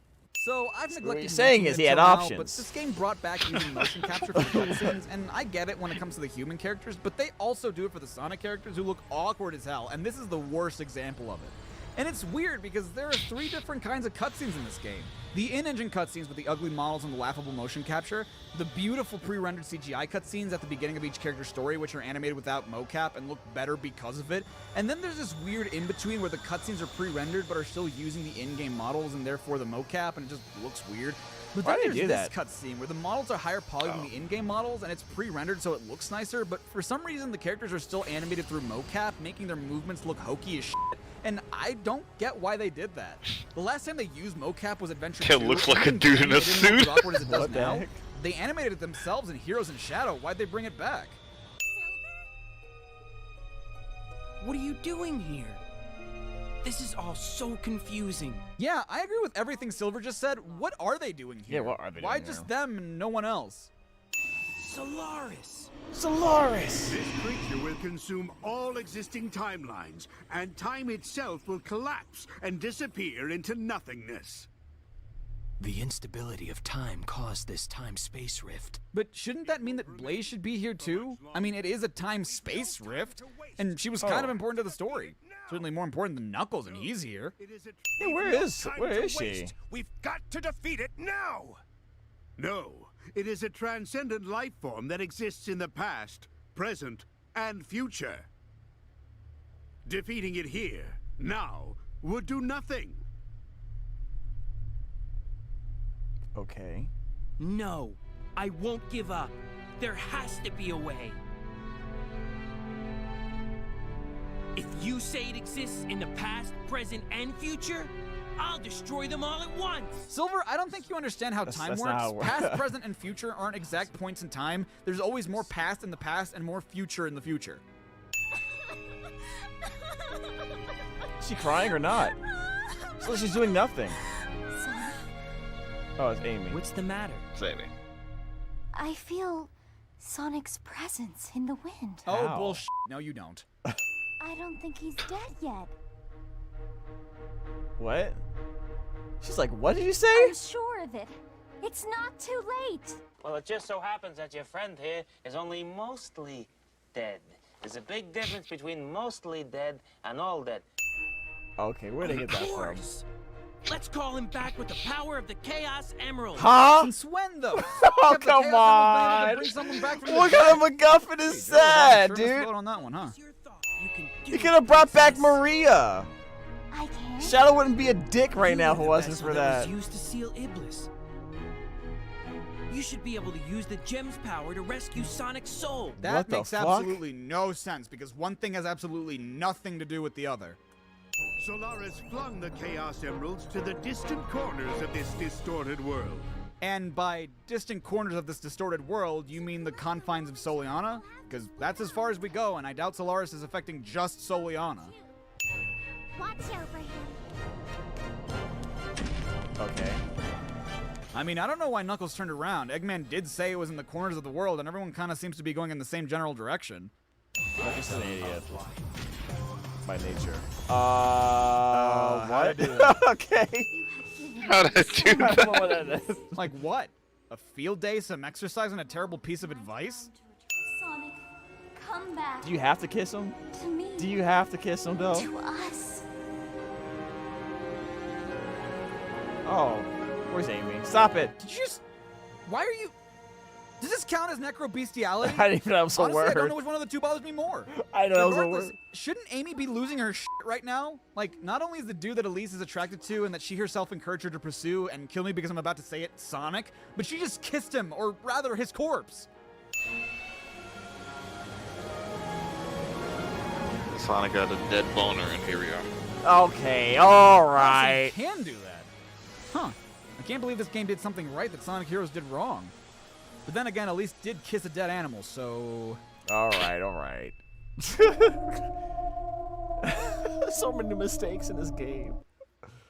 Speaker 2: So I've neglected.
Speaker 1: What you're saying is he had options.
Speaker 2: But this game brought back using motion capture for the cutscenes, and I get it when it comes to the human characters, but they also do it for the Sonic characters who look awkward as hell, and this is the worst example of it. And it's weird because there are 3 different kinds of cutscenes in this game. The in-engine cutscenes with the ugly models and the laughable motion capture, the beautiful pre-rendered CGI cutscenes at the beginning of each character's story, which are animated without mocap and look better because of it, and then there's this weird in-between where the cutscenes are pre-rendered but are still using the in-game models and therefore the mocap, and it just looks weird. But then there's this cutscene where the models are higher poly than the in-game models, and it's pre-rendered so it looks nicer, but for some reason the characters are still animated through mocap, making their movements look hokey as shit. And I don't get why they did that. The last time they used mocap was Adventure 2.
Speaker 10: It looks like a dude in a suit.
Speaker 2: Awkward as it does now. They animated it themselves in Heroes in Shadow. Why'd they bring it back?
Speaker 3: What are you doing here? This is all so confusing.
Speaker 2: Yeah, I agree with everything Silver just said. What are they doing here?
Speaker 1: Yeah, what are they
Speaker 2: Why
Speaker 1: doing
Speaker 2: just them and no one else?
Speaker 3: Solaris!
Speaker 1: Solaris!
Speaker 26: This creature will consume all existing timelines, and time itself will collapse and disappear into nothingness.
Speaker 25: The instability of time caused this time-space rift.
Speaker 2: But shouldn't that mean that Blaze should be here too? I mean, it is a time-space rift, and she was kind of important to the story. Certainly more important than Knuckles, and he's here.
Speaker 1: Yeah, where is she?
Speaker 26: We've got to defeat it now! No, it is a transcendent life form that exists in the past, present, and future. Defeating it here, now, would do nothing.
Speaker 1: Okay.
Speaker 3: No, I won't give up. There has to be a way. If you say it exists in the past, present, and future, I'll destroy them all at once.
Speaker 2: Silver, I don't think you understand how time
Speaker 1: that's
Speaker 2: works.
Speaker 1: not how it works.
Speaker 2: Past, present, and future aren't exact points in time. There's always more past in the past and more future in the future.
Speaker 1: Is she crying or not? So she's doing nothing. Oh, it's Amy.
Speaker 3: What's the matter?
Speaker 10: It's Amy.
Speaker 23: I feel Sonic's presence in the wind.
Speaker 2: Oh, bullshit. No, you don't.
Speaker 23: I don't think he's dead yet.
Speaker 1: What? She's like, what did you say?
Speaker 23: I'm sure of it. It's not too late.
Speaker 5: Well, it just so happens that your friend here is only mostly dead. There's a big difference between mostly dead and all dead.
Speaker 1: Okay, where'd they get that from?
Speaker 3: Let's call him back with the power of the Chaos Emerald.
Speaker 1: Huh?
Speaker 2: Since when, though?
Speaker 1: Oh, come on. What kind of MacGuffin is that, dude?
Speaker 2: On that one, huh?
Speaker 1: You could have brought back Maria.
Speaker 23: I can.
Speaker 1: Shadow wouldn't be a dick right now if it wasn't for that.
Speaker 3: Was used to seal Iblis. You should be able to use the gem's power to rescue Sonic's soul.
Speaker 2: That makes absolutely no sense, because one thing has absolutely nothing to do with the other.
Speaker 26: Solaris flung the Chaos Emeralds to the distant corners of this distorted world.
Speaker 2: And by distant corners of this distorted world, you mean the confines of Soliana? Because that's as far as we go, and I doubt Solaris is affecting just Soliana.
Speaker 23: Watch over him.
Speaker 1: Okay.
Speaker 2: I mean, I don't know why Knuckles turned around. Eggman did say it was in the corners of the world, and everyone kind of seems to be going in the same general direction.
Speaker 1: Knuckles is an idiot. By nature. What? Okay.
Speaker 10: How did I do that?
Speaker 2: Like what? A field day, some exercise, and a terrible piece of advice?
Speaker 23: Sonic, come back.
Speaker 1: Do you have to kiss him?
Speaker 23: To me.
Speaker 1: Do you have to kiss him, though?
Speaker 23: To us.
Speaker 1: Oh, where's Amy? Stop it.
Speaker 2: Did you just... Why are you... Does this count as necro-bestiality?
Speaker 1: I didn't even know that was a
Speaker 2: Honestly,
Speaker 1: word.
Speaker 2: I don't know which one of the two bothers me more.
Speaker 1: I know that was a
Speaker 2: Regardless,
Speaker 1: word.
Speaker 2: Shouldn't Amy be losing her shit right now? Like, not only is the dude that Elise is attracted to and that she herself encouraged her to pursue and kill me because I'm about to say it, Sonic, but she just kissed him, or rather his corpse.
Speaker 10: Sonic got a dead boner, and here we are.
Speaker 1: Okay, alright.
Speaker 2: He can do that. Huh. I can't believe this game did something right that Sonic Heroes did wrong. But then again, Elise did kiss a dead animal, so...
Speaker 1: Alright. So many mistakes in this game.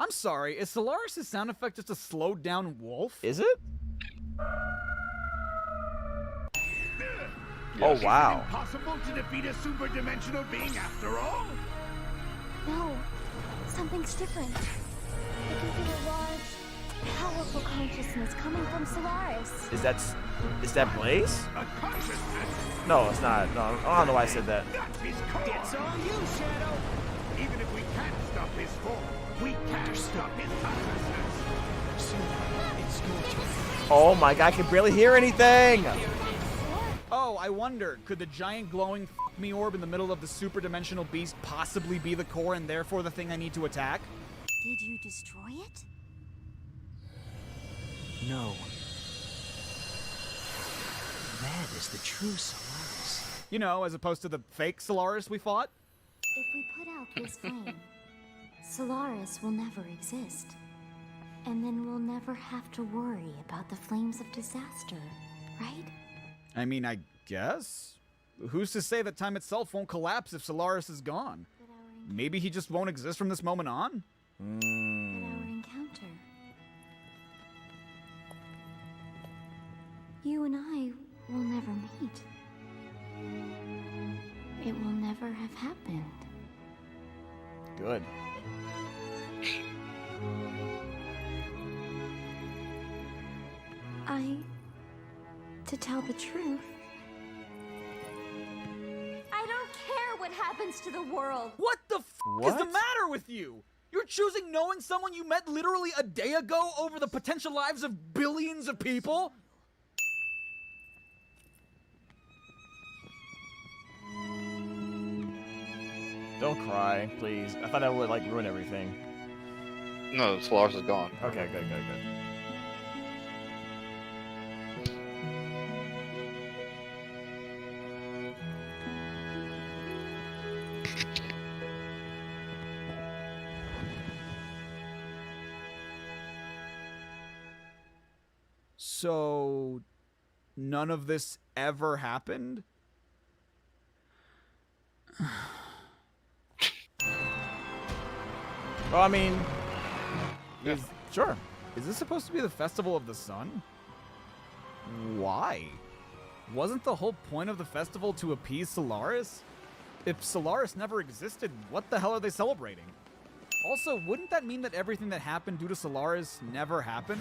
Speaker 2: I'm sorry, is Solaris' sound effect just a slowed down wolf?
Speaker 1: Is it? Oh, wow.
Speaker 26: Impossible to defeat a super-dimensional being after all?
Speaker 23: No, something's different. I can feel a large, powerful consciousness coming from Solaris.
Speaker 1: Is that Blaze? No, it's not. No, I don't know why I said that.
Speaker 26: It's all you, Shadow. Even if we can't stop his form, we can stop his consciousness.
Speaker 25: It's your turn.
Speaker 1: Oh my god, I can barely hear anything!
Speaker 2: Oh, I wonder, could the giant glowing f***me orb in the middle of the super dimensional beast possibly be the core and therefore the thing I need to attack?
Speaker 23: Did you destroy it?
Speaker 25: No. That is the true Solaris.
Speaker 2: You know, as opposed to the fake Solaris we fought?
Speaker 23: If we put out this flame, Solaris will never exist. And then we'll never have to worry about the flames of disaster, right?
Speaker 2: I mean, I guess? Who's to say that time itself won't collapse if Solaris is gone? Maybe he just won't exist from this moment on?
Speaker 23: But our encounter. You and I will never meet. It will never have happened.
Speaker 1: Good.
Speaker 23: To tell the truth, I don't care what happens to the world.
Speaker 2: What the f is the matter with you? You're choosing knowing someone you met literally a day ago over the potential lives of billions of people?
Speaker 1: Don't cry, please. I thought that would, like, ruin everything.
Speaker 10: No, Solaris is gone.
Speaker 1: Okay, good.
Speaker 2: So, none of this ever happened?
Speaker 1: Well, I mean, sure.
Speaker 2: Is this supposed to be the Festival of the Sun? Why? Wasn't the whole point of the festival to appease Solaris? If Solaris never existed, what the hell are they celebrating? Also, wouldn't that mean that everything that happened due to Solaris never happened?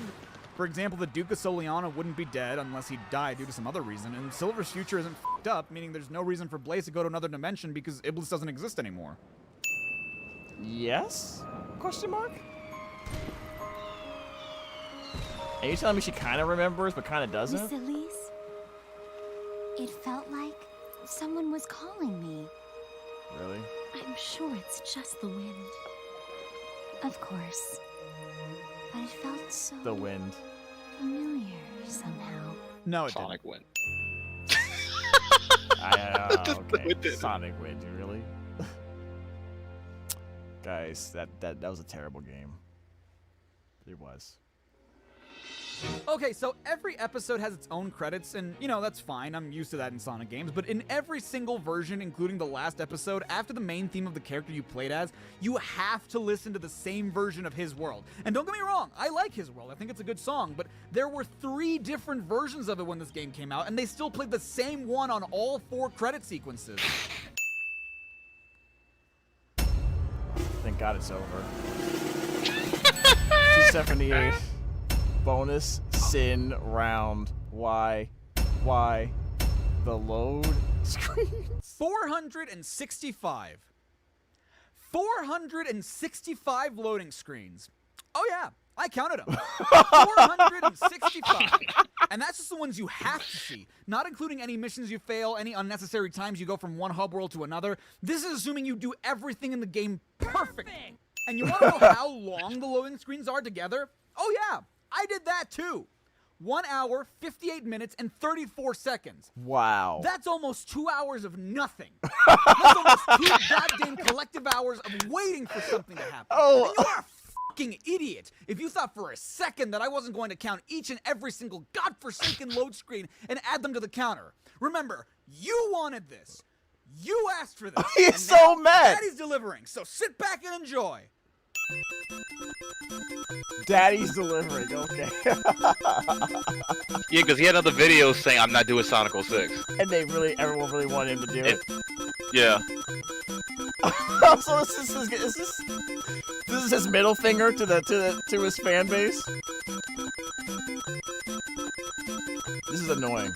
Speaker 2: For example, the Duke of Soliana wouldn't be dead unless he died due to some other reason, and Silver's future isn't f***ed up, meaning there's no reason for Blaze to go to another dimension because Iblis doesn't exist anymore.
Speaker 1: Yes? Question mark? Are you telling me she kind of remembers but kind of doesn't?
Speaker 23: Miss Elise? It felt like someone was calling me.
Speaker 1: Really?
Speaker 23: I'm sure it's just the wind. Of course. But it felt so...
Speaker 1: The wind.
Speaker 23: familiar somehow.
Speaker 2: No, it
Speaker 10: Sonic wind.
Speaker 1: Okay. Sonic wind, really? Guys, that was a terrible game. It was.
Speaker 2: Okay, so every episode has its own credits, and, you know, that's fine. I'm used to that in Sonic games. But in every single version, including the last episode, after the main theme of the character you played as, you have to listen to the same version of His World. And don't get me wrong, I like His World. I think it's a good song. But there were 3 different versions of it when this game came out, and they still played the same one on all 4 credit sequences.
Speaker 1: Thank God it's over. 278. Bonus sin round. Why? The load screen?
Speaker 2: 465. 465 loading screens. Oh yeah, I counted them. 465. And that's just the ones you have to see, not including any missions you fail, any unnecessary times you go from one hub world to another. This is assuming you do everything in the game perfect. And you want to know how long the loading screens are together? Oh yeah, I did that too. 1 hour, 58 minutes, and 34 seconds.
Speaker 1: Wow.
Speaker 2: That's almost 2 hours of nothing. That's almost 2 goddamn collective hours of waiting for something to happen.
Speaker 1: Oh.
Speaker 2: And you are a fucking idiot if you thought for a second that I wasn't going to count each and every single godforsaken load screen and add them to the counter. Remember, you wanted this. You asked for this.
Speaker 1: He's so mad.
Speaker 2: Daddy's delivering, so sit back and enjoy.
Speaker 1: Daddy's delivering, okay.
Speaker 10: Yeah, because he had other videos saying I'm not doing Sonic 06.
Speaker 1: And everyone really wanted him to do it.
Speaker 10: Yeah.
Speaker 1: So this is his middle finger to his fan base. This is annoying.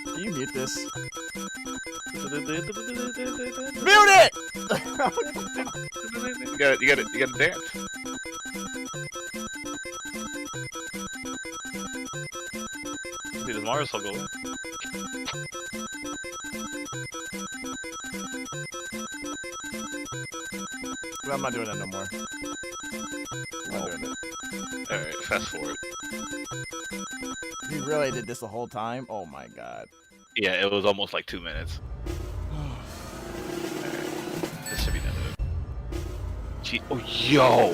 Speaker 1: Can you mute this? Mute it!
Speaker 10: You gotta dance. See, does Mario still go in?
Speaker 1: Well, I'm not doing that no more. I'm not doing it.
Speaker 10: Alright, fast forward.
Speaker 1: He really did this the whole time? Oh my god.
Speaker 10: Yeah, it was almost like 2 minutes. This should be done. Oh, yo!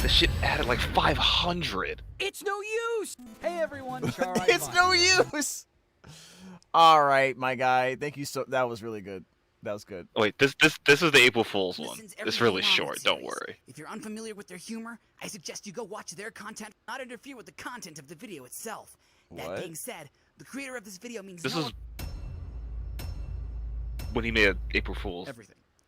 Speaker 10: This shit added like 500.
Speaker 2: It's no use! Hey everyone,
Speaker 1: it's no use! Alright, my guy. Thank you so... That was really good. That was good.
Speaker 10: Oh, wait, this is the April Fool's one. It's really short, don't worry.
Speaker 15: If you're unfamiliar with their humor, I suggest you go watch their content, not interfere with the content of the video itself. That being said, the creator of this video means
Speaker 10: This is when he made April Fool's.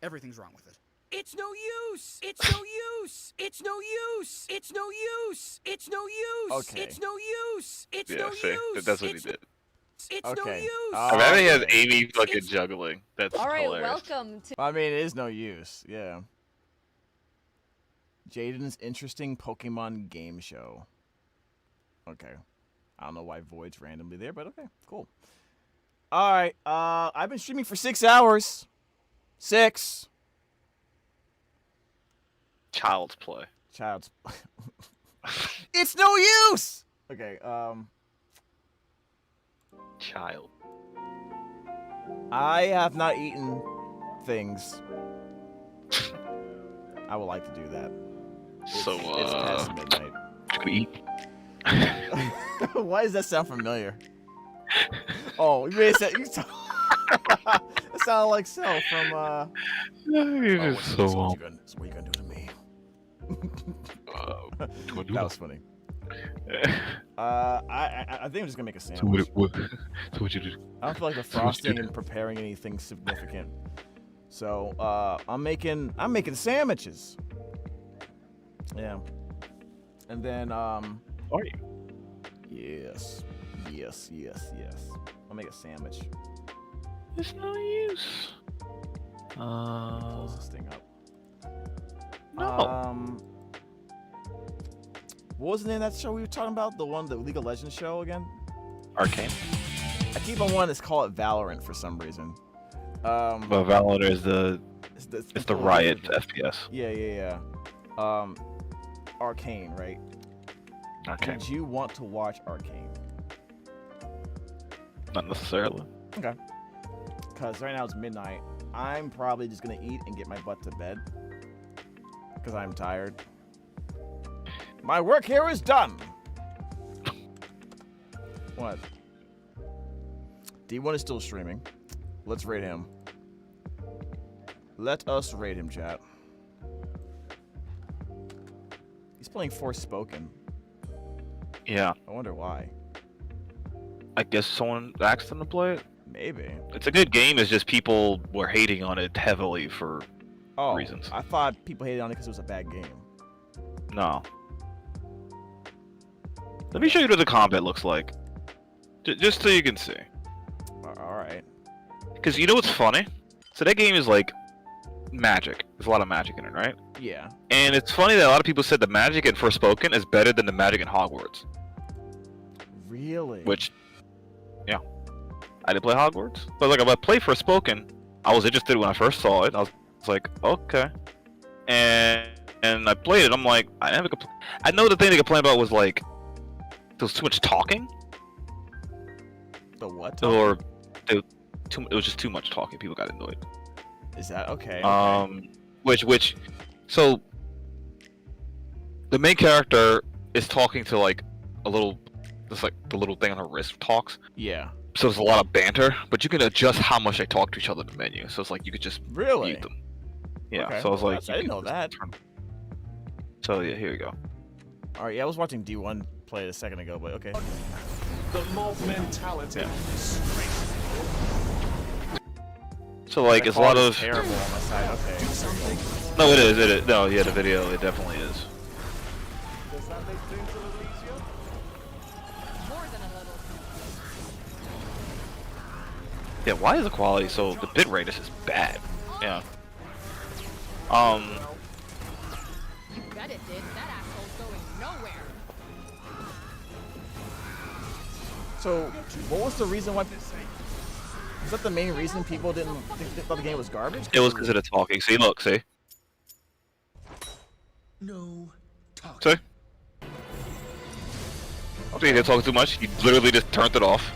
Speaker 2: Everything's wrong with it.
Speaker 15: It's no use! It's no use! It's no use! It's no use! It's no use!
Speaker 1: Okay.
Speaker 15: It's no use! It's
Speaker 10: Yeah,
Speaker 15: no
Speaker 10: see,
Speaker 15: use!
Speaker 10: that's what he did.
Speaker 15: It's no use!
Speaker 10: I mean, he has Amy fucking juggling. That's
Speaker 7: Alright,
Speaker 10: hilarious.
Speaker 7: welcome to...
Speaker 1: I mean, it is no use. Yeah. Jaden's interesting Pokemon game show. Okay. I don't know why Void's randomly there, but okay, cool. Alright, I've been streaming for 6 hours. 6.
Speaker 10: Child's play.
Speaker 1: It's no use! Okay,
Speaker 10: Child.
Speaker 1: I have not eaten things. I would like to do that. It's past midnight.
Speaker 10: Can we eat?
Speaker 1: Why does that sound familiar? Oh, you made it sound... It sounded like Cell from,
Speaker 10: So
Speaker 1: what you gonna do to me? That was funny. I think I'm just gonna make a sandwich.
Speaker 10: So what you do?
Speaker 1: I don't feel like the frosting and preparing anything significant. So I'm making sandwiches. Yeah. And then
Speaker 10: Are you?
Speaker 1: Yes. I'll make a sandwich.
Speaker 10: It's no use.
Speaker 1: Close this thing up.
Speaker 10: No.
Speaker 1: What was the name of that show we were talking about? The League of Legends show again?
Speaker 10: Arcane.
Speaker 1: I keep on wanting to call it Valorant for some reason.
Speaker 10: But Valorant is it's the Riot FPS.
Speaker 1: Yeah. Arcane, right?
Speaker 10: Okay.
Speaker 1: Did you want to watch Arcane?
Speaker 10: Not necessarily.
Speaker 1: Okay. Because right now it's midnight. I'm probably just gonna eat and get my butt to bed. Because I'm tired. My work here is done. What? D1 is still streaming. Let's rate him. Let us rate him, chat. He's playing Forspoken.
Speaker 10: Yeah.
Speaker 1: I wonder why.
Speaker 10: I guess someone asked him to play it.
Speaker 1: Maybe.
Speaker 10: It's a good game. It's just people were hating on it heavily for reasons.
Speaker 1: I thought people hated on it because it was a bad game.
Speaker 10: No. Let me show you what the combat looks like. Just so you can see.
Speaker 1: Alright.
Speaker 10: Because you know what's funny? So that game is like magic. There's a lot of magic in it, right?
Speaker 1: Yeah.
Speaker 10: And it's funny that a lot of people said the magic in Forspoken is better than the magic in Hogwarts.
Speaker 1: Really?
Speaker 10: Which, yeah. I didn't play Hogwarts. But like, if I played Forspoken, I was interested when I first saw it. I was like, okay. And I played it. I'm like, I know the thing they complained about was like, there was too much talking.
Speaker 1: The what?
Speaker 10: Or it was just too much talking. People got annoyed.
Speaker 1: Is that okay?
Speaker 10: Which, so the main character is talking to like a little, just like the little thing on her wrist talks.
Speaker 1: Yeah.
Speaker 10: So there's a lot of banter, but you can adjust how much they talk to each other in the menu. So it's like you could just mute them. Yeah.
Speaker 1: Okay.
Speaker 10: So I was like,
Speaker 1: I didn't know that.
Speaker 10: So yeah, here you go.
Speaker 1: All right. Yeah, I was watching D1 play it a second ago, but okay.
Speaker 8: The mob mentality.
Speaker 10: Yeah. So like, it's a lot of
Speaker 1: terrible on my side. Okay.
Speaker 10: No, it is. It is. No, yeah, the video. It definitely is.
Speaker 8: Does that make things a little easier?
Speaker 4: More than a little.
Speaker 10: Yeah. Why is the quality so? The bit rate is just bad. Yeah.
Speaker 4: You bet it did. That asshole's going nowhere.
Speaker 1: So, what was the reason why? Is that the main reason people didn't thought the game was garbage?
Speaker 10: It was because of the talking. See, look, see.
Speaker 8: No talking.
Speaker 10: See? See, they're talking too much. You literally just turned it off.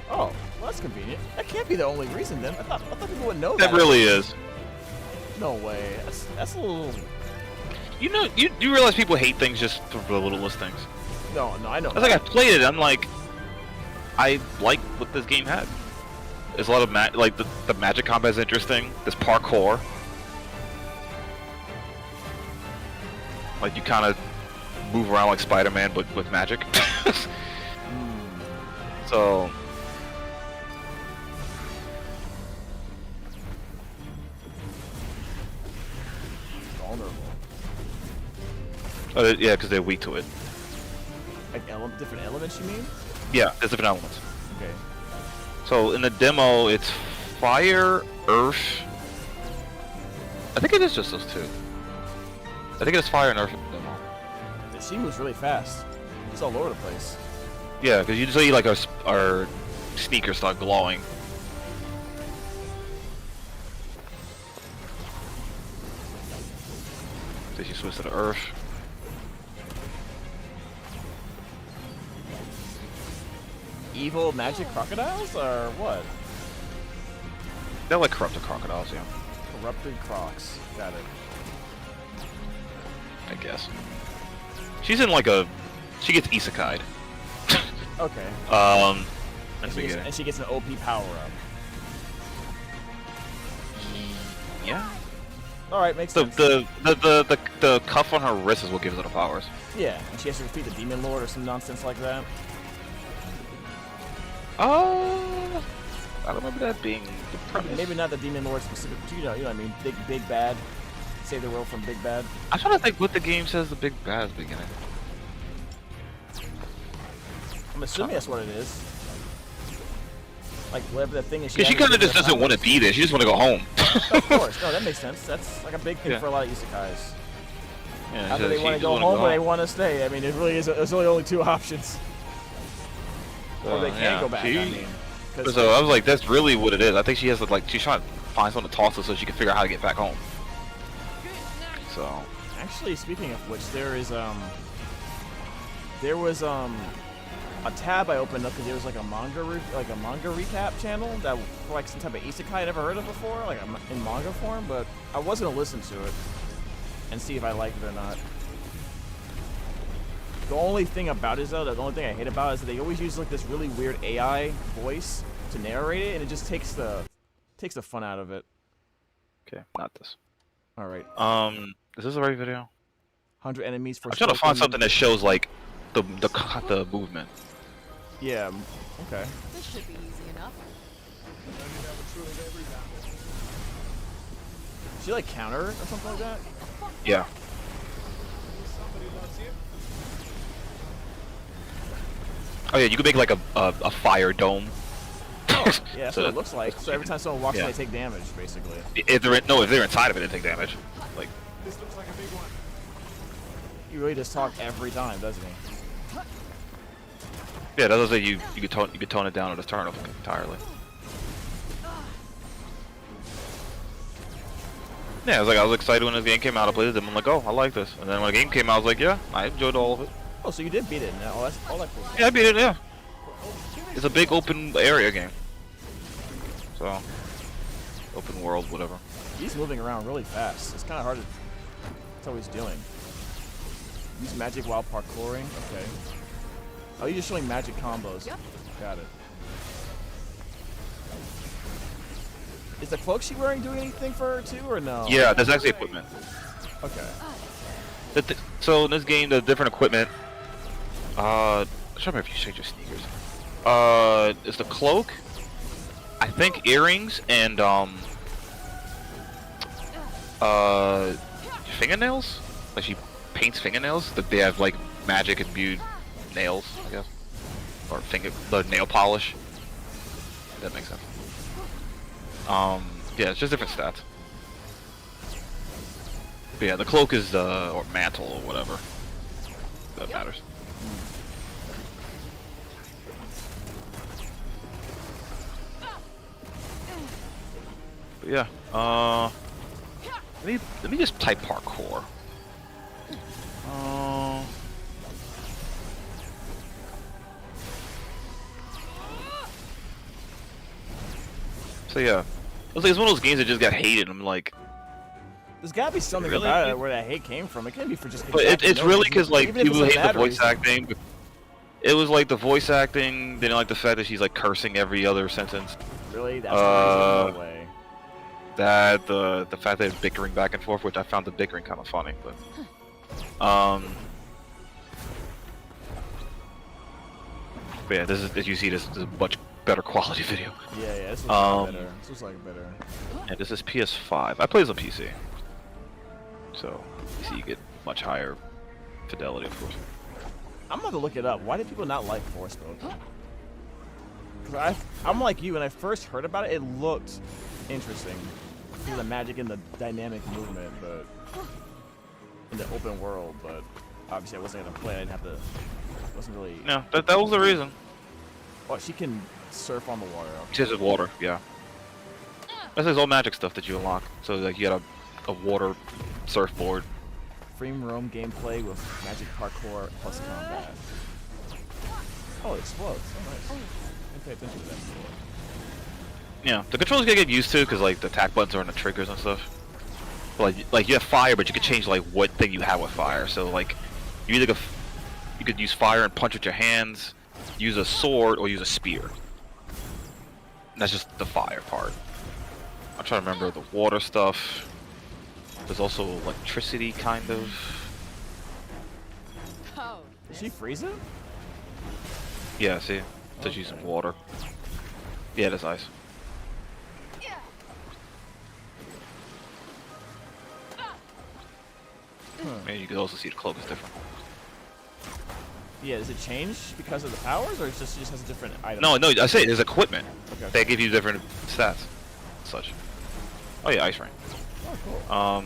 Speaker 1: Oh, well, that's convenient. That can't be the only reason then. I thought people would know that.
Speaker 10: That really is.
Speaker 1: No way. That's a little.
Speaker 10: You know, you realize people hate things just for the littlest things.
Speaker 1: No, I know.
Speaker 10: It's like I played it. I'm like, I like what this game had. There's a lot of like the magic combat is interesting. There's parkour. Like you kind of move around like Spider-Man, but with magic. So.
Speaker 1: Vulnerable.
Speaker 10: Yeah, because they're weak to it.
Speaker 1: Like different elements, you mean?
Speaker 10: Yeah, there's different elements.
Speaker 1: Okay.
Speaker 10: So in the demo, it's fire, earth. I think it is just those two. I think it's fire and earth in the demo.
Speaker 1: She moves really fast. It's all over the place.
Speaker 10: Yeah, because you see like our sneakers start glowing. Then you switch to the earth.
Speaker 1: Evil magic crocodiles or what?
Speaker 10: They're like corrupted crocodiles, yeah.
Speaker 1: Corrupted crocs. Got it.
Speaker 10: I guess. She's in like a. She gets isekai'd.
Speaker 1: Okay. And she gets an OP power up.
Speaker 10: Yeah.
Speaker 1: All right, makes sense.
Speaker 10: The cuff on her wrist is what gives her the powers.
Speaker 1: Yeah, and she has to defeat the Demon Lord or some nonsense like that.
Speaker 10: Oh, I don't remember that being the premise.
Speaker 1: Maybe not the Demon Lord specific, but you know what I mean. Big bad. Save the world from Big Bad.
Speaker 10: I'm trying to think what the game says the Big Bad is beginning.
Speaker 1: I'm assuming that's what it is. Like whatever that thing is.
Speaker 10: She kind of just doesn't want to be there. She just want to go home.
Speaker 1: Of course, no, that makes sense. That's like a big thing for a lot of isekais.
Speaker 10: Yeah,
Speaker 1: either they want to go home or they want to stay. I mean, it really is. There's only two options. Or they can go back. I mean,
Speaker 10: so I was like, that's really what it is. I think she has to like, she's trying to find someone to toss her so she can figure out how to get back home. So.
Speaker 1: Actually, speaking of which, there was a tab I opened up because there was like a manga recap channel that for like some type of isekai I never heard of before, like in manga form, but I was gonna listen to it and see if I liked it or not. The only thing about it is though, the only thing I hate about it is that they always use like this really weird AI voice to narrate it, and it just takes the fun out of it.
Speaker 10: Okay, not this.
Speaker 1: All right.
Speaker 10: Is this the right video?
Speaker 1: 100 enemies for.
Speaker 10: I'm trying to find something that shows like the movement.
Speaker 1: Yeah. Okay.
Speaker 4: This should be easy enough.
Speaker 1: She like counter or something like that?
Speaker 10: Yeah. Oh yeah, you can make like a fire dome.
Speaker 1: Oh, yeah, that's what it looks like. So every time someone walks in, they take damage, basically.
Speaker 10: If they're inside of it, they take damage. Like.
Speaker 1: This looks like a big one. He really just talk every time, doesn't he?
Speaker 10: Yeah, that was like you could tone it down or just turn it off entirely. Yeah, I was excited when this game came out. I played it, and I'm like, oh, I like this. And then when the game came out, I was like, yeah, I enjoyed all of it.
Speaker 1: Oh, so you did beat it now? Oh, that's all that cool.
Speaker 10: Yeah, I beat it. Yeah. It's a big open area game. So, open world, whatever.
Speaker 1: He's moving around really fast. It's kind of hard to tell what he's doing. Use magic while parkouring. Okay. Oh, you're just showing magic combos. Yep. Got it. Is the cloak she wearing doing anything for her too, or no?
Speaker 10: Yeah, there's actually equipment.
Speaker 1: Okay.
Speaker 10: So in this game, the different equipment. I'm trying to remember if you change your sneakers. It's the cloak. I think earrings and fingernails. Like she paints fingernails. That they have like magic imbued nails, I guess, or the nail polish. If that makes sense. Yeah, it's just different stats. But yeah, the cloak is or mantle or whatever. That matters. But yeah, let me just type parkour. So yeah, it's one of those games that just got hated. I'm like,
Speaker 1: there's gotta be something about it where that hate came from. It can't be for just.
Speaker 10: But it's really because like people hate the voice acting. It was like the voice acting. They didn't like the fact that she's like cursing every other sentence.
Speaker 1: Really, that's the reason. No way.
Speaker 10: That the fact that it's bickering back and forth, which I found the bickering kind of funny, but yeah, this is, as you see, this is a much better quality video.
Speaker 1: Yeah, this looks like better. This looks like better.
Speaker 10: Yeah, this is PS5. I play this on PC, so PC you get much higher fidelity, of course.
Speaker 1: I'm about to look it up. Why did people not like Forspoke? Because I'm like you, when I first heard about it, it looked interesting. The magic and the dynamic movement, but in the open world. But obviously, I wasn't gonna play. I didn't have to. It wasn't really.
Speaker 10: No, that was the reason.
Speaker 1: Oh, she can surf on the water. Okay.
Speaker 10: She has water, yeah. That's all magic stuff that you unlock. So like you got a water surfboard.
Speaker 1: Free roam gameplay with magic parkour plus combat. Oh, it explodes. Oh, nice. I didn't pay attention to that before.
Speaker 10: Yeah, the controls gotta get used to because like the attack buttons are on the triggers and stuff. But, like you have fire, but you can change like what thing you have with fire. So like you either you could use fire and punch with your hands, use a sword, or use a spear. And that's just the fire part. I'm trying to remember the water stuff. There's also electricity, kind of.
Speaker 4: Oh.
Speaker 1: Did she freeze it?
Speaker 10: Yeah, see? Says she's in water. Yeah, there's ice. And you can also see the cloak is different.
Speaker 1: Yeah, does it change because of the powers, or it just has a different item?
Speaker 10: No, I say there's equipment.
Speaker 1: Okay.
Speaker 10: They give you different stats. Such. Oh yeah, ice rain.
Speaker 1: Oh, cool.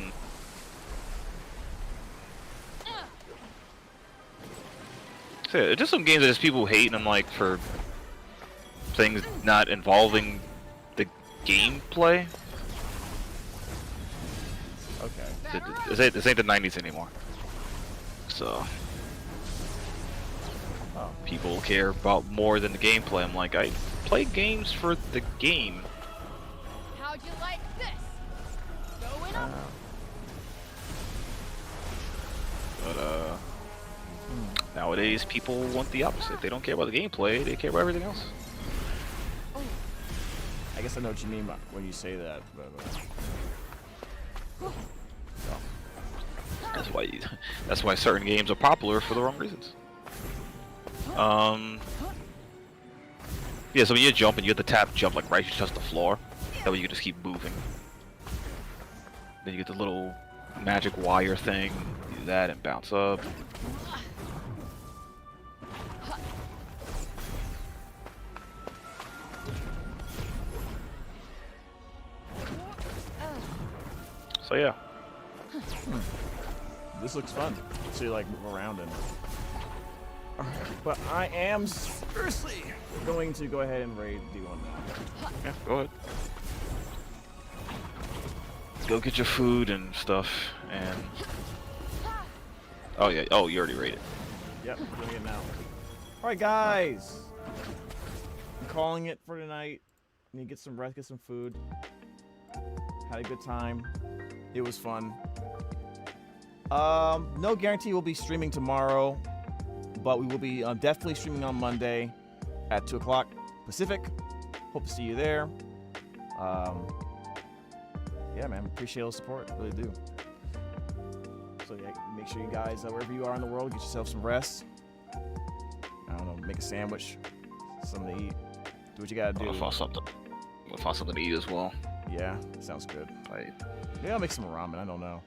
Speaker 10: So yeah, just some games that just people hate, and I'm like, for things not involving the gameplay.
Speaker 1: Okay.
Speaker 10: This ain't the 90s anymore. So people care about more than the gameplay. I'm like, I play games for the game.
Speaker 4: How'd you like this? Going up.
Speaker 10: But nowadays people want the opposite. They don't care about the gameplay. They care about everything else.
Speaker 1: I guess I know what you mean when you say that. But
Speaker 10: That's why certain games are popular for the wrong reasons. Yeah, so when you're jumping, you have to tap jump like right to touch the floor. That way you can just keep moving. Then you get the little magic wire thing. You do that and bounce up. So yeah.
Speaker 1: This looks fun. So you like move around and. But I am seriously going to go ahead and raid D1 now.
Speaker 10: Yeah, go ahead. Go get your food and stuff, and oh yeah, oh you already raided.
Speaker 1: Yep, I'm doing it now. All right, guys. I'm calling it for tonight. Need to get some rest, get some food. Had a good time. It was fun. No guarantee we'll be streaming tomorrow, but we will be definitely streaming on Monday at 2 o'clock Pacific. Hope to see you there. Yeah, man, appreciate all the support. Really do. So yeah, make sure you guys, wherever you are in the world, get yourself some rest. I don't know, make a sandwich, something to eat. Do what you gotta do.
Speaker 10: We'll find something to eat as well.
Speaker 1: Yeah, sounds good. Maybe I'll make some ramen. I don't know.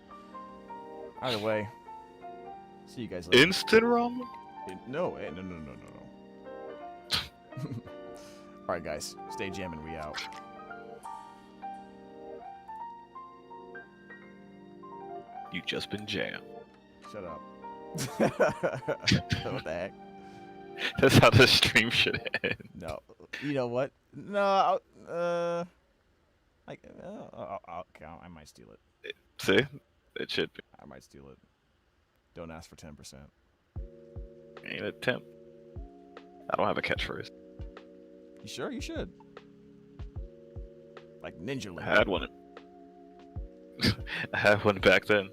Speaker 1: Either way, see you guys later.
Speaker 10: Instant ramen?
Speaker 1: No. All right, guys, stay jamming. We out.
Speaker 10: You just been jammed.
Speaker 1: Shut up. What the heck?
Speaker 10: That's how the stream should end.
Speaker 1: No. You know what? No. I might steal it.
Speaker 10: See? It should be.
Speaker 1: I might steal it. Don't ask for 10%.
Speaker 10: Ain't it 10? I don't have a catchphrase.
Speaker 1: You sure? You should. Like Ninja Land.
Speaker 10: I had one. I had one back then.